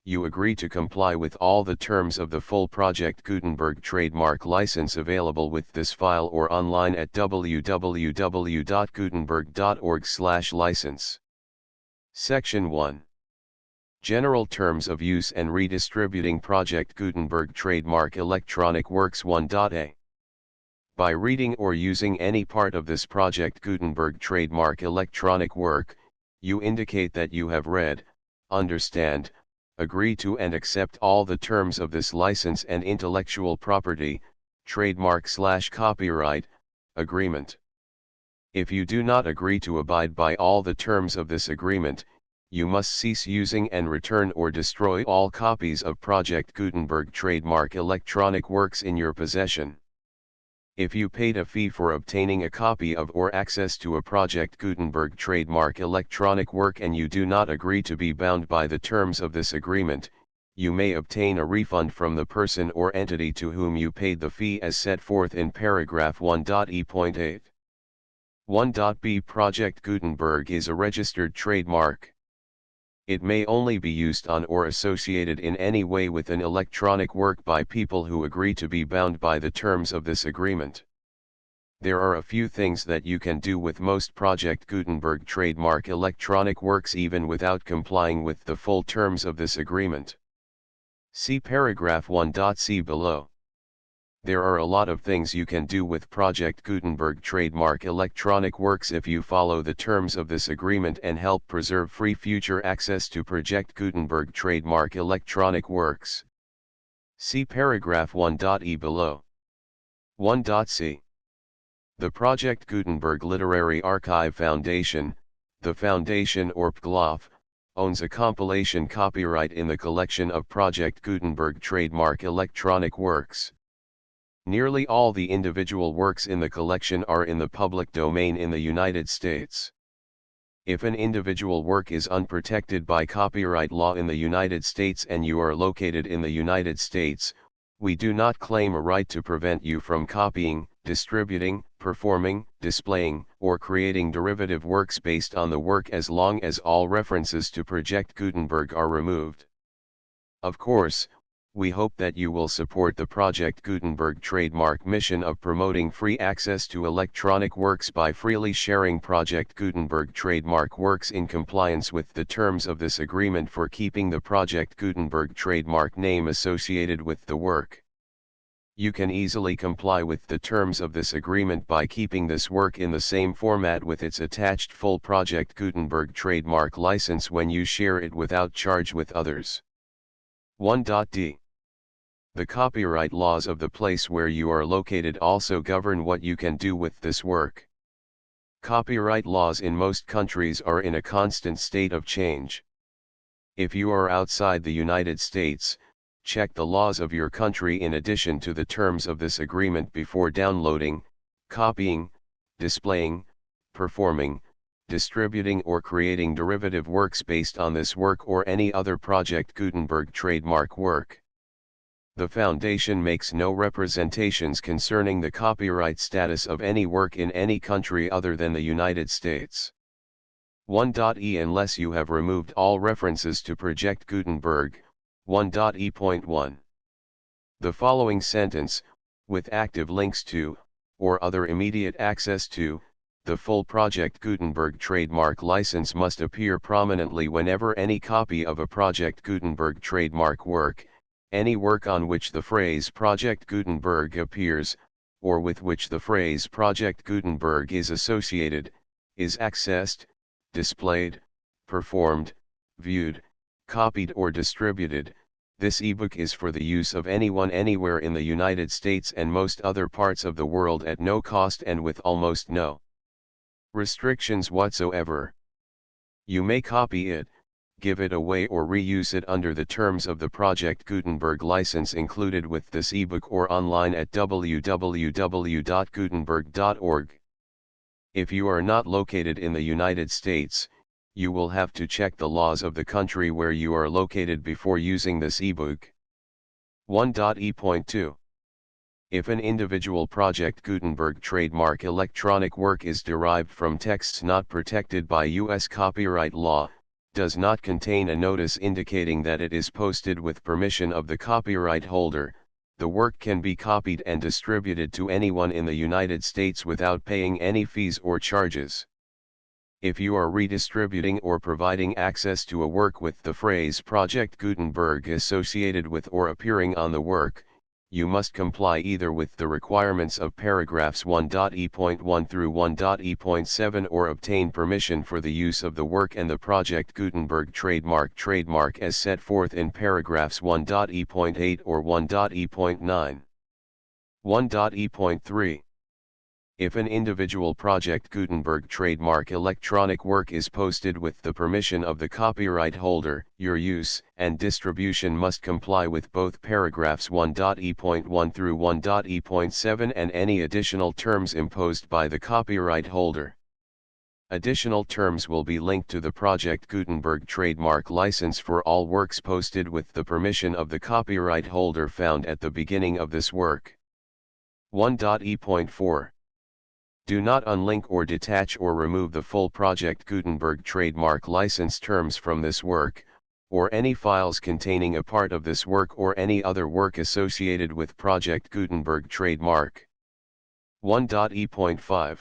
you agree to comply with all the terms of the full Project Gutenberg trademark license available with this file or online at www.gutenberg.org/license. Section 1. General Terms of Use and Redistributing Project Gutenberg Trademark Electronic Works 1.a. By reading or using any part of this Project Gutenberg trademark electronic work, you indicate that you have read, understand, agree to and accept all the terms of this license and intellectual property, trademark/copyright, agreement. If you do not agree to abide by all the terms of this agreement, you must cease using and return or destroy all copies of Project Gutenberg trademark electronic works in your possession. If you paid a fee for obtaining a copy of or access to a Project Gutenberg trademark electronic work and you do not agree to be bound by the terms of this agreement, you may obtain a refund from the person or entity to whom you paid the fee as set forth in paragraph 1.e.8. 1.b. Project Gutenberg is a registered trademark. It may only be used on or associated in any way with an electronic work by people who agree to be bound by the terms of this agreement. There are a few things that you can do with most Project Gutenberg trademark electronic works even without complying with the full terms of this agreement. See paragraph 1.c below. There are a lot of things you can do with Project Gutenberg trademark electronic works if you follow the terms of this agreement and help preserve free future access to Project Gutenberg trademark electronic works. See paragraph 1.e below. 1.c. The Project Gutenberg Literary Archive Foundation, the foundation or PGLOF, owns a compilation copyright in the collection of Project Gutenberg trademark electronic works. Nearly all the individual works in the collection are in the public domain in the United States. If an individual work is unprotected by copyright law in the United States and you are located in the United States, we do not claim a right to prevent you from copying, distributing, performing, displaying, or creating derivative works based on the work as long as all references to Project Gutenberg are removed. Of course, we hope that you will support the Project Gutenberg trademark mission of promoting free access to electronic works by freely sharing Project Gutenberg trademark works in compliance with the terms of this agreement for keeping the Project Gutenberg trademark name associated with the work. You can easily comply with the terms of this agreement by keeping this work in the same format with its attached full Project Gutenberg trademark license when you share it without charge with others. 1.d. The copyright laws of the place where you are located also govern what you can do with this work. Copyright laws in most countries are in a constant state of change. If you are outside the United States, check the laws of your country in addition to the terms of this agreement before downloading, copying, displaying, performing, distributing or creating derivative works based on this work or any other Project Gutenberg trademark work. The Foundation makes no representations concerning the copyright status of any work in any country other than the United States. 1.e. Unless you have removed all references to Project Gutenberg, 1.e.1. The following sentence, with active links to, or other immediate access to, the full Project Gutenberg trademark license must appear prominently whenever any copy of a Project Gutenberg trademark work, any work on which the phrase Project Gutenberg appears, or with which the phrase Project Gutenberg is associated, is accessed, displayed, performed, viewed, copied or distributed. This ebook is for the use of anyone anywhere in the United States and most other parts of the world at no cost and with almost no restrictions whatsoever. You may copy it, give it away or reuse it under the terms of the Project Gutenberg license included with this ebook or online at www.gutenberg.org. If you are not located in the United States, you will have to check the laws of the country where you are located before using this ebook. 1.e.2. If an individual Project Gutenberg trademark electronic work is derived from texts not protected by U.S. copyright law, does not contain a notice indicating that it is posted with permission of the copyright holder, the work can be copied and distributed to anyone in the United States without paying any fees or charges. If you are redistributing or providing access to a work with the phrase Project Gutenberg associated with or appearing on the work, you must comply either with the requirements of paragraphs 1.e.1 through 1.e.7 or obtain permission for the use of the work and the Project Gutenberg trademark as set forth in paragraphs 1.e.8 or 1.e.9. 1.e.3. If an individual Project Gutenberg trademark electronic work is posted with the permission of the copyright holder, your use and distribution must comply with both paragraphs 1.e.1 through 1.e.7 and any additional terms imposed by the copyright holder. Additional terms will be linked to the Project Gutenberg trademark license for all works posted with the permission of the copyright holder found at the beginning of this work. 1.e.4. Do not unlink or detach or remove the full Project Gutenberg trademark license terms from this work, or any files containing a part of this work or any other work associated with Project Gutenberg trademark. 1.e.5.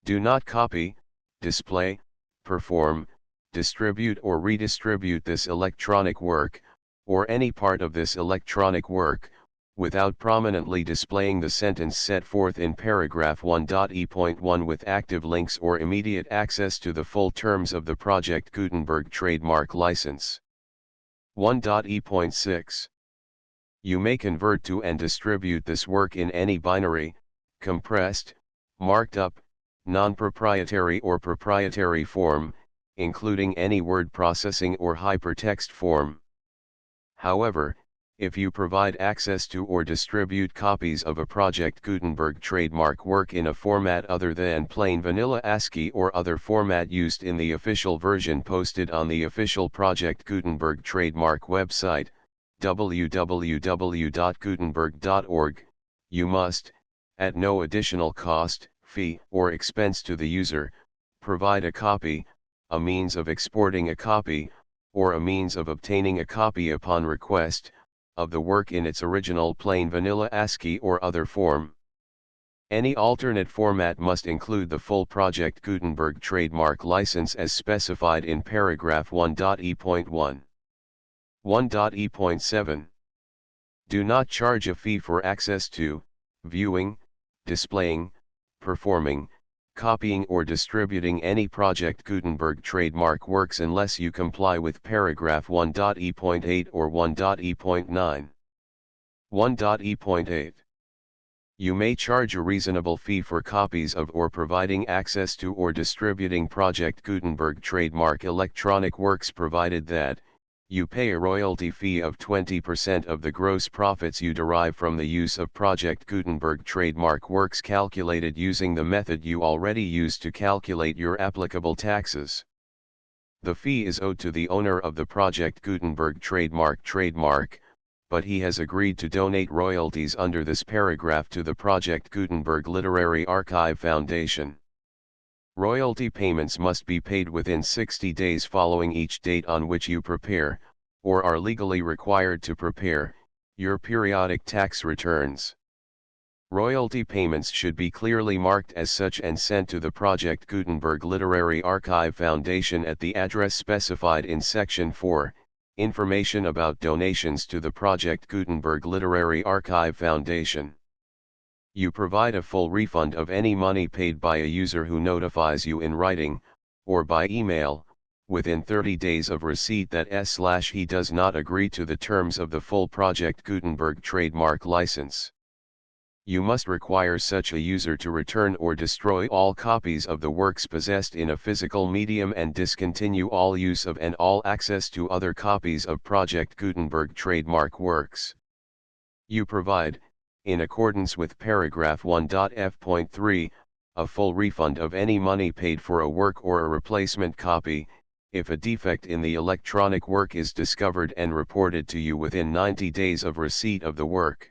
Do not copy, display, perform, distribute or redistribute this electronic work, or any part of this electronic work, without prominently displaying the sentence set forth in paragraph 1.e.1 with active links or immediate access to the full terms of the Project Gutenberg trademark license. 1.e.6. You may convert to and distribute this work in any binary, compressed, marked up, non-proprietary or proprietary form, including any word processing or hypertext form. However, if you provide access to or distribute copies of a Project Gutenberg trademark work in a format other than plain vanilla ASCII or other format used in the official version posted on the official Project Gutenberg trademark website, www.gutenberg.org, you must, at no additional cost, fee, or expense to the user, provide a copy, a means of exporting a copy, or a means of obtaining a copy upon request, of the work in its original plain vanilla ASCII or other form. Any alternate format must include the full Project Gutenberg trademark license as specified in paragraph 1.e.1. 1.e.7. Do not charge a fee for access to, viewing, displaying, performing, copying or distributing any Project Gutenberg trademark works unless you comply with paragraph 1.e.8 or 1.e.9. 1.e.8. You may charge a reasonable fee for copies of or providing access to or distributing Project Gutenberg trademark electronic works provided that, you pay a royalty fee of 20% of the gross profits you derive from the use of Project Gutenberg trademark works calculated using the method you already use to calculate your applicable taxes. The fee is owed to the owner of the Project Gutenberg trademark, but he has agreed to donate royalties under this paragraph to the Project Gutenberg Literary Archive Foundation. Royalty payments must be paid within 60 days following each date on which you prepare, or are legally required to prepare, your periodic tax returns. Royalty payments should be clearly marked as such and sent to the Project Gutenberg Literary Archive Foundation at the address specified in Section 4, Information about donations to the Project Gutenberg Literary Archive Foundation. You provide a full refund of any money paid by a user who notifies you in writing, or by email, within 30 days of receipt that he does not agree to the terms of the full Project Gutenberg trademark license. You must require such a user to return or destroy all copies of the works possessed in a physical medium and discontinue all use of and all access to other copies of Project Gutenberg trademark works. You provide, in accordance with paragraph 1.f.3, a full refund of any money paid for a work or a replacement copy, if a defect in the electronic work is discovered and reported to you within 90 days of receipt of the work.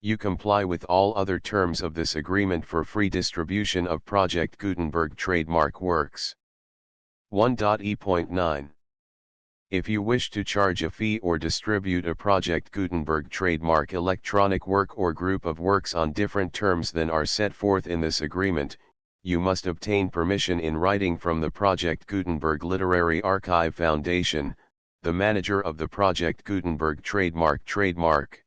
You comply with all other terms of this agreement for free distribution of Project Gutenberg trademark works. 1.e.9. If you wish to charge a fee or distribute a Project Gutenberg trademark electronic work or group of works on different terms than are set forth in this agreement, you must obtain permission in writing from the Project Gutenberg Literary Archive Foundation, the manager of the Project Gutenberg trademark.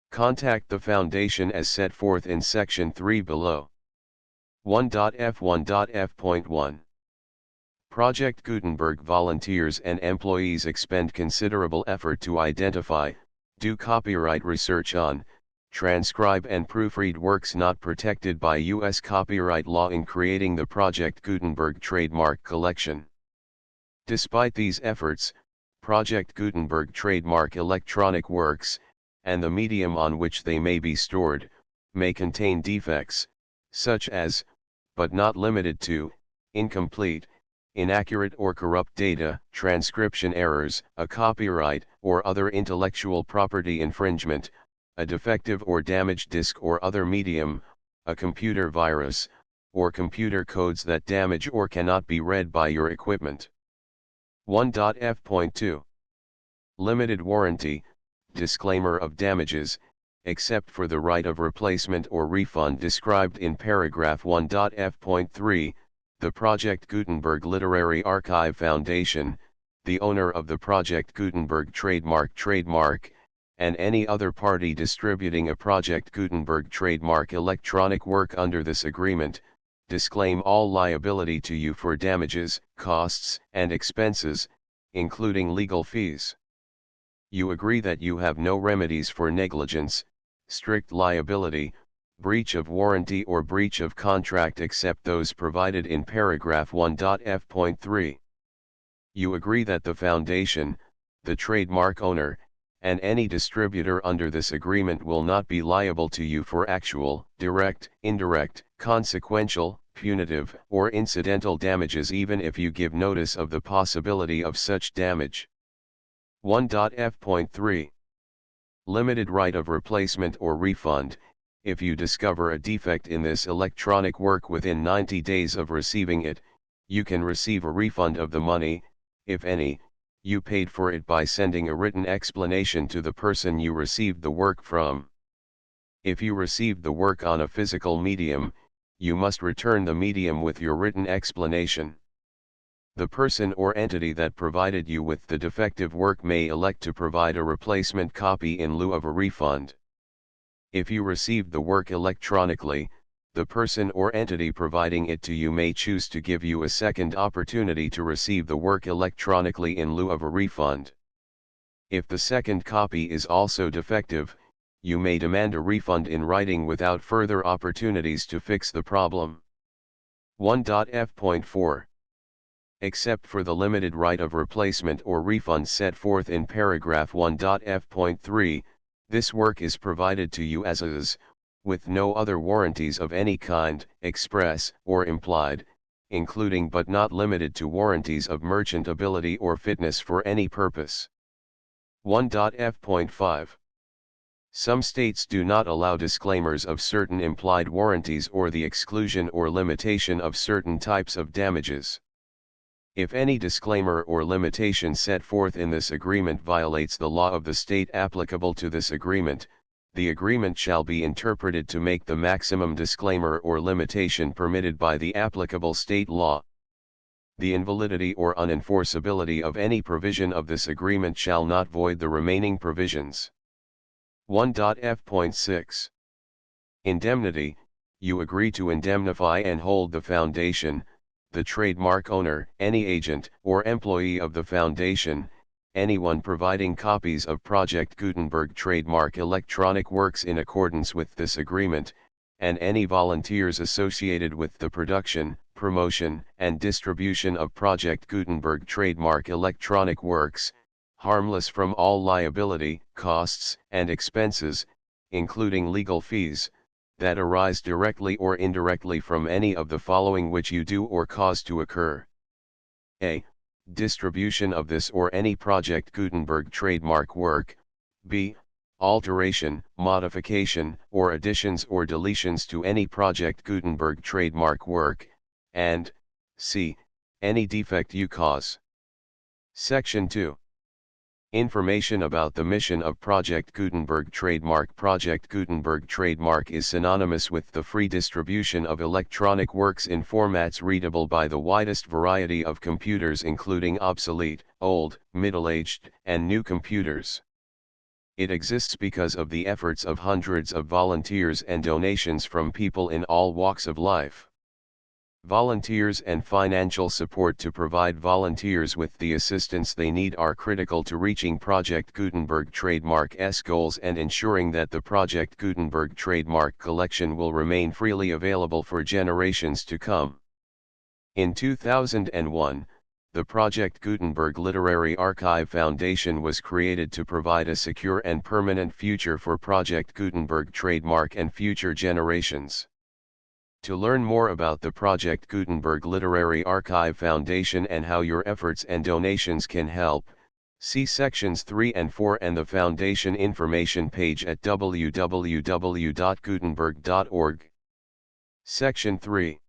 Contact the Foundation as set forth in Section 3 below. 1.f.1.f.1. Project Gutenberg volunteers and employees expend considerable effort to identify, do copyright research on, transcribe and proofread works not protected by U.S. copyright law in creating the Project Gutenberg trademark collection. Despite these efforts, Project Gutenberg trademark electronic works, and the medium on which they may be stored, may contain defects, such as, but not limited to, incomplete, inaccurate or corrupt data, transcription errors, a copyright or other intellectual property infringement, a defective or damaged disk or other medium, a computer virus, or computer codes that damage or cannot be read by your equipment. 1.f.2. Limited warranty, disclaimer of damages, except for the right of replacement or refund described in paragraph 1.f.3, the Project Gutenberg Literary Archive Foundation, the owner of the Project Gutenberg trademark, and any other party distributing a Project Gutenberg trademark electronic work under this agreement, disclaim all liability to you for damages, costs, and expenses, including legal fees. You agree that you have no remedies for negligence, strict liability, breach of warranty or breach of contract except those provided in paragraph 1.f.3. You agree that the Foundation, the trademark owner, and any distributor under this agreement will not be liable to you for actual, direct, indirect, consequential, punitive, or incidental damages even if you give notice of the possibility of such damage. 1.f.3. Limited right of replacement or refund. If you discover a defect in this electronic work within 90 days of receiving it, you can receive a refund of the money, if any, you paid for it by sending a written explanation to the person you received the work from. If you received the work on a physical medium, you must return the medium with your written explanation. The person or entity that provided you with the defective work may elect to provide a replacement copy in lieu of a refund. If you received the work electronically, the person or entity providing it to you may choose to give you a second opportunity to receive the work electronically in lieu of a refund. If the second copy is also defective, you may demand a refund in writing without further opportunities to fix the problem. 1.f.4. Except for the limited right of replacement or refund set forth in paragraph 1.f.3, this work is provided to you as is, with no other warranties of any kind, express or implied, including but not limited to warranties of merchantability or fitness for any purpose. 1.f.5. Some states do not allow disclaimers of certain implied warranties or the exclusion or limitation of certain types of damages. If any disclaimer or limitation set forth in this agreement violates the law of the state applicable to this agreement, the agreement shall be interpreted to make the maximum disclaimer or limitation permitted by the applicable state law. The invalidity or unenforceability of any provision of this agreement shall not void the remaining provisions. 1.f.6. Indemnity. You agree to indemnify and hold the Foundation, the trademark owner, any agent or employee of the Foundation, anyone providing copies of Project Gutenberg trademark electronic works in accordance with this agreement, and any volunteers associated with the production, promotion, and distribution of Project Gutenberg trademark electronic works, harmless from all liability, costs, and expenses, including legal fees, that arise directly or indirectly from any of the following which you do or cause to occur. A. Distribution of this or any Project Gutenberg trademark work. B. Alteration, modification, or additions or deletions to any Project Gutenberg trademark work, and C. Any defect you cause. Section 2. Information about the mission of Project Gutenberg trademark. Project Gutenberg trademark is synonymous with the free distribution of electronic works in formats readable by the widest variety of computers, including obsolete, old, middle-aged, and new computers. It exists because of the efforts of hundreds of volunteers and donations from people in all walks of life. Volunteers and financial support to provide volunteers with the assistance they need are critical to reaching Project Gutenberg trademark's goals and ensuring that the Project Gutenberg trademark collection will remain freely available for generations to come. In 2001, the Project Gutenberg Literary Archive Foundation was created to provide a secure and permanent future for Project Gutenberg trademark and future generations. To learn more about the Project Gutenberg Literary Archive Foundation and how your efforts and donations can help, see sections 3 and 4 and the Foundation information page at www.gutenberg.org. Section 3.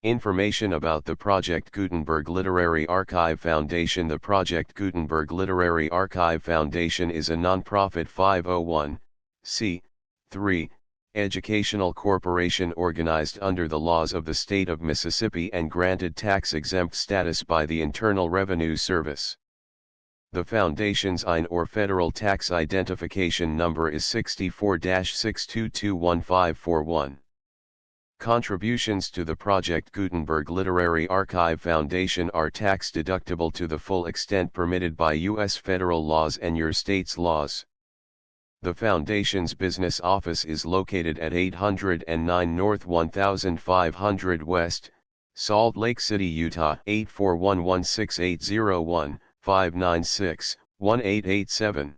Information about the Project Gutenberg Literary Archive Foundation. The Project Gutenberg Literary Archive Foundation is a non-profit 501(c)(3) educational corporation organized under the laws of the state of Mississippi and granted tax-exempt status by the Internal Revenue Service. The Foundation's IN or Federal Tax Identification Number is 64-6221541. Contributions to the Project Gutenberg Literary Archive Foundation are tax-deductible to the full extent permitted by U.S. federal laws and your state's laws. The Foundation's business office is located at 809 North 1500 West, Salt Lake City, Utah 841-16801-596-1887.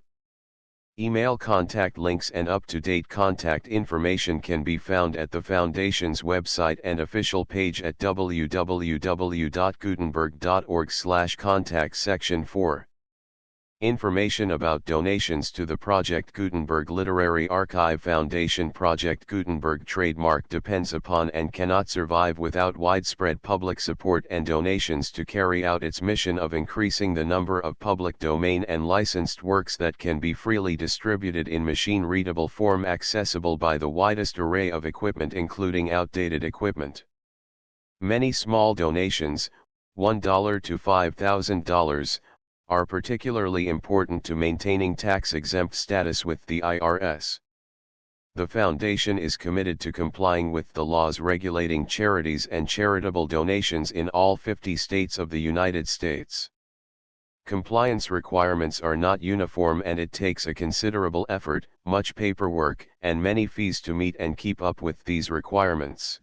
Email contact links and up-to-date contact information can be found at the Foundation's website and official page at www.gutenberg.org/contact. Section 4. Information about donations to the Project Gutenberg Literary Archive Foundation. Project Gutenberg trademark depends upon and cannot survive without widespread public support and donations to carry out its mission of increasing the number of public domain and licensed works that can be freely distributed in machine-readable form accessible by the widest array of equipment, including outdated equipment. Many small donations, $1 to $5,000, are particularly important to maintaining tax-exempt status with the IRS. The Foundation is committed to complying with the laws regulating charities and charitable donations in all 50 states of the United States. Compliance requirements are not uniform and it takes a considerable effort, much paperwork, and many fees to meet and keep up with these requirements.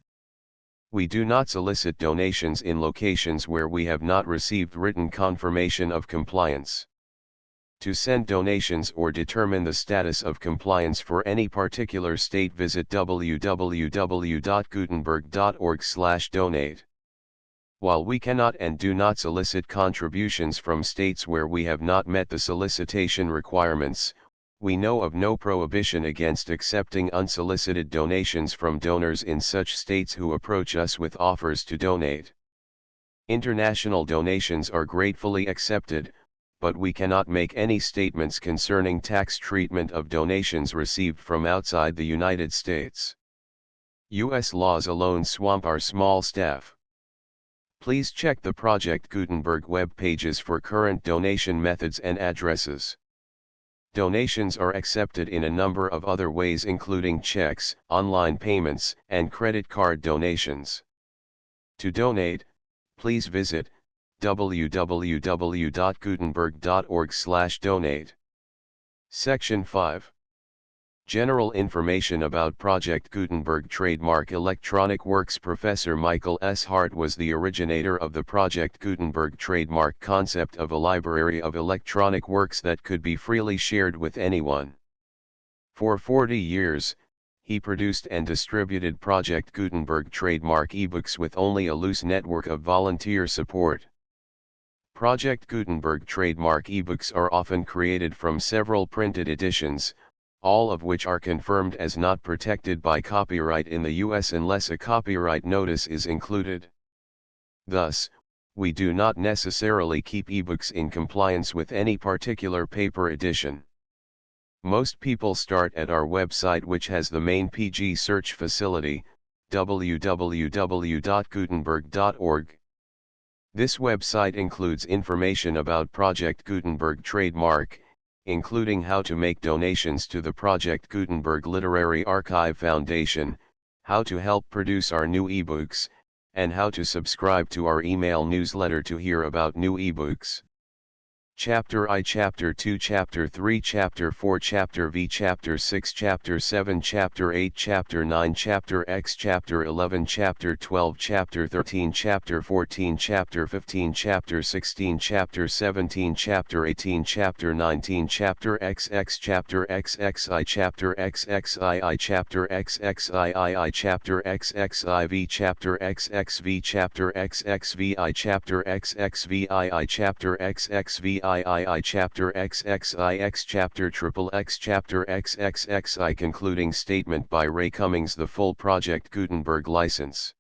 We do not solicit donations in locations where we have not received written confirmation of compliance. To send donations or determine the status of compliance for any particular state, visit www.gutenberg.org/donate. While we cannot and do not solicit contributions from states where we have not met the solicitation requirements, we know of no prohibition against accepting unsolicited donations from donors in such states who approach us with offers to donate. International donations are gratefully accepted, but we cannot make any statements concerning tax treatment of donations received from outside the United States. U.S. laws alone swamp our small staff. Please check the Project Gutenberg web pages for current donation methods and addresses. Donations are accepted in a number of other ways, including checks, online payments, and credit card donations. To donate, please visit www.gutenberg.org/donate. Section 5. General information about Project Gutenberg Trademark Electronic Works. Professor Michael S. Hart was the originator of the Project Gutenberg trademark concept of a library of electronic works that could be freely shared with anyone. For 40 years, he produced and distributed Project Gutenberg trademark ebooks with only a loose network of volunteer support. Project Gutenberg trademark ebooks are often created from several printed editions, all of which are confirmed as not protected by copyright in the US unless a copyright notice is included. Thus, we do not necessarily keep ebooks in compliance with any particular paper edition. Most people start at our website, which has the main PG search facility, www.gutenberg.org. This website includes information about Project Gutenberg trademark, including how to make donations to the Project Gutenberg Literary Archive Foundation, how to help produce our new ebooks, and how to subscribe to our email newsletter to hear about new ebooks. Chapter I, Chapter 2, Chapter 3, Chapter 4, Chapter V, Chapter 6, Chapter 7, Chapter 8, Chapter 9, Chapter X, Chapter 11, Chapter 12, Chapter 13, Chapter 14, Chapter 15, Chapter 16, Chapter 17, Chapter 18, Chapter 19, Chapter XX, Chapter XXI, Chapter XXII, Chapter XXII, Chapter XXIV, Chapter XXV, Chapter XXVI, Chapter XXVII, Chapter XXVI, III Chapter XXIX, Chapter XXX, Chapter XXXI. Concluding statement by Ray Cummings. The full Project Gutenberg license.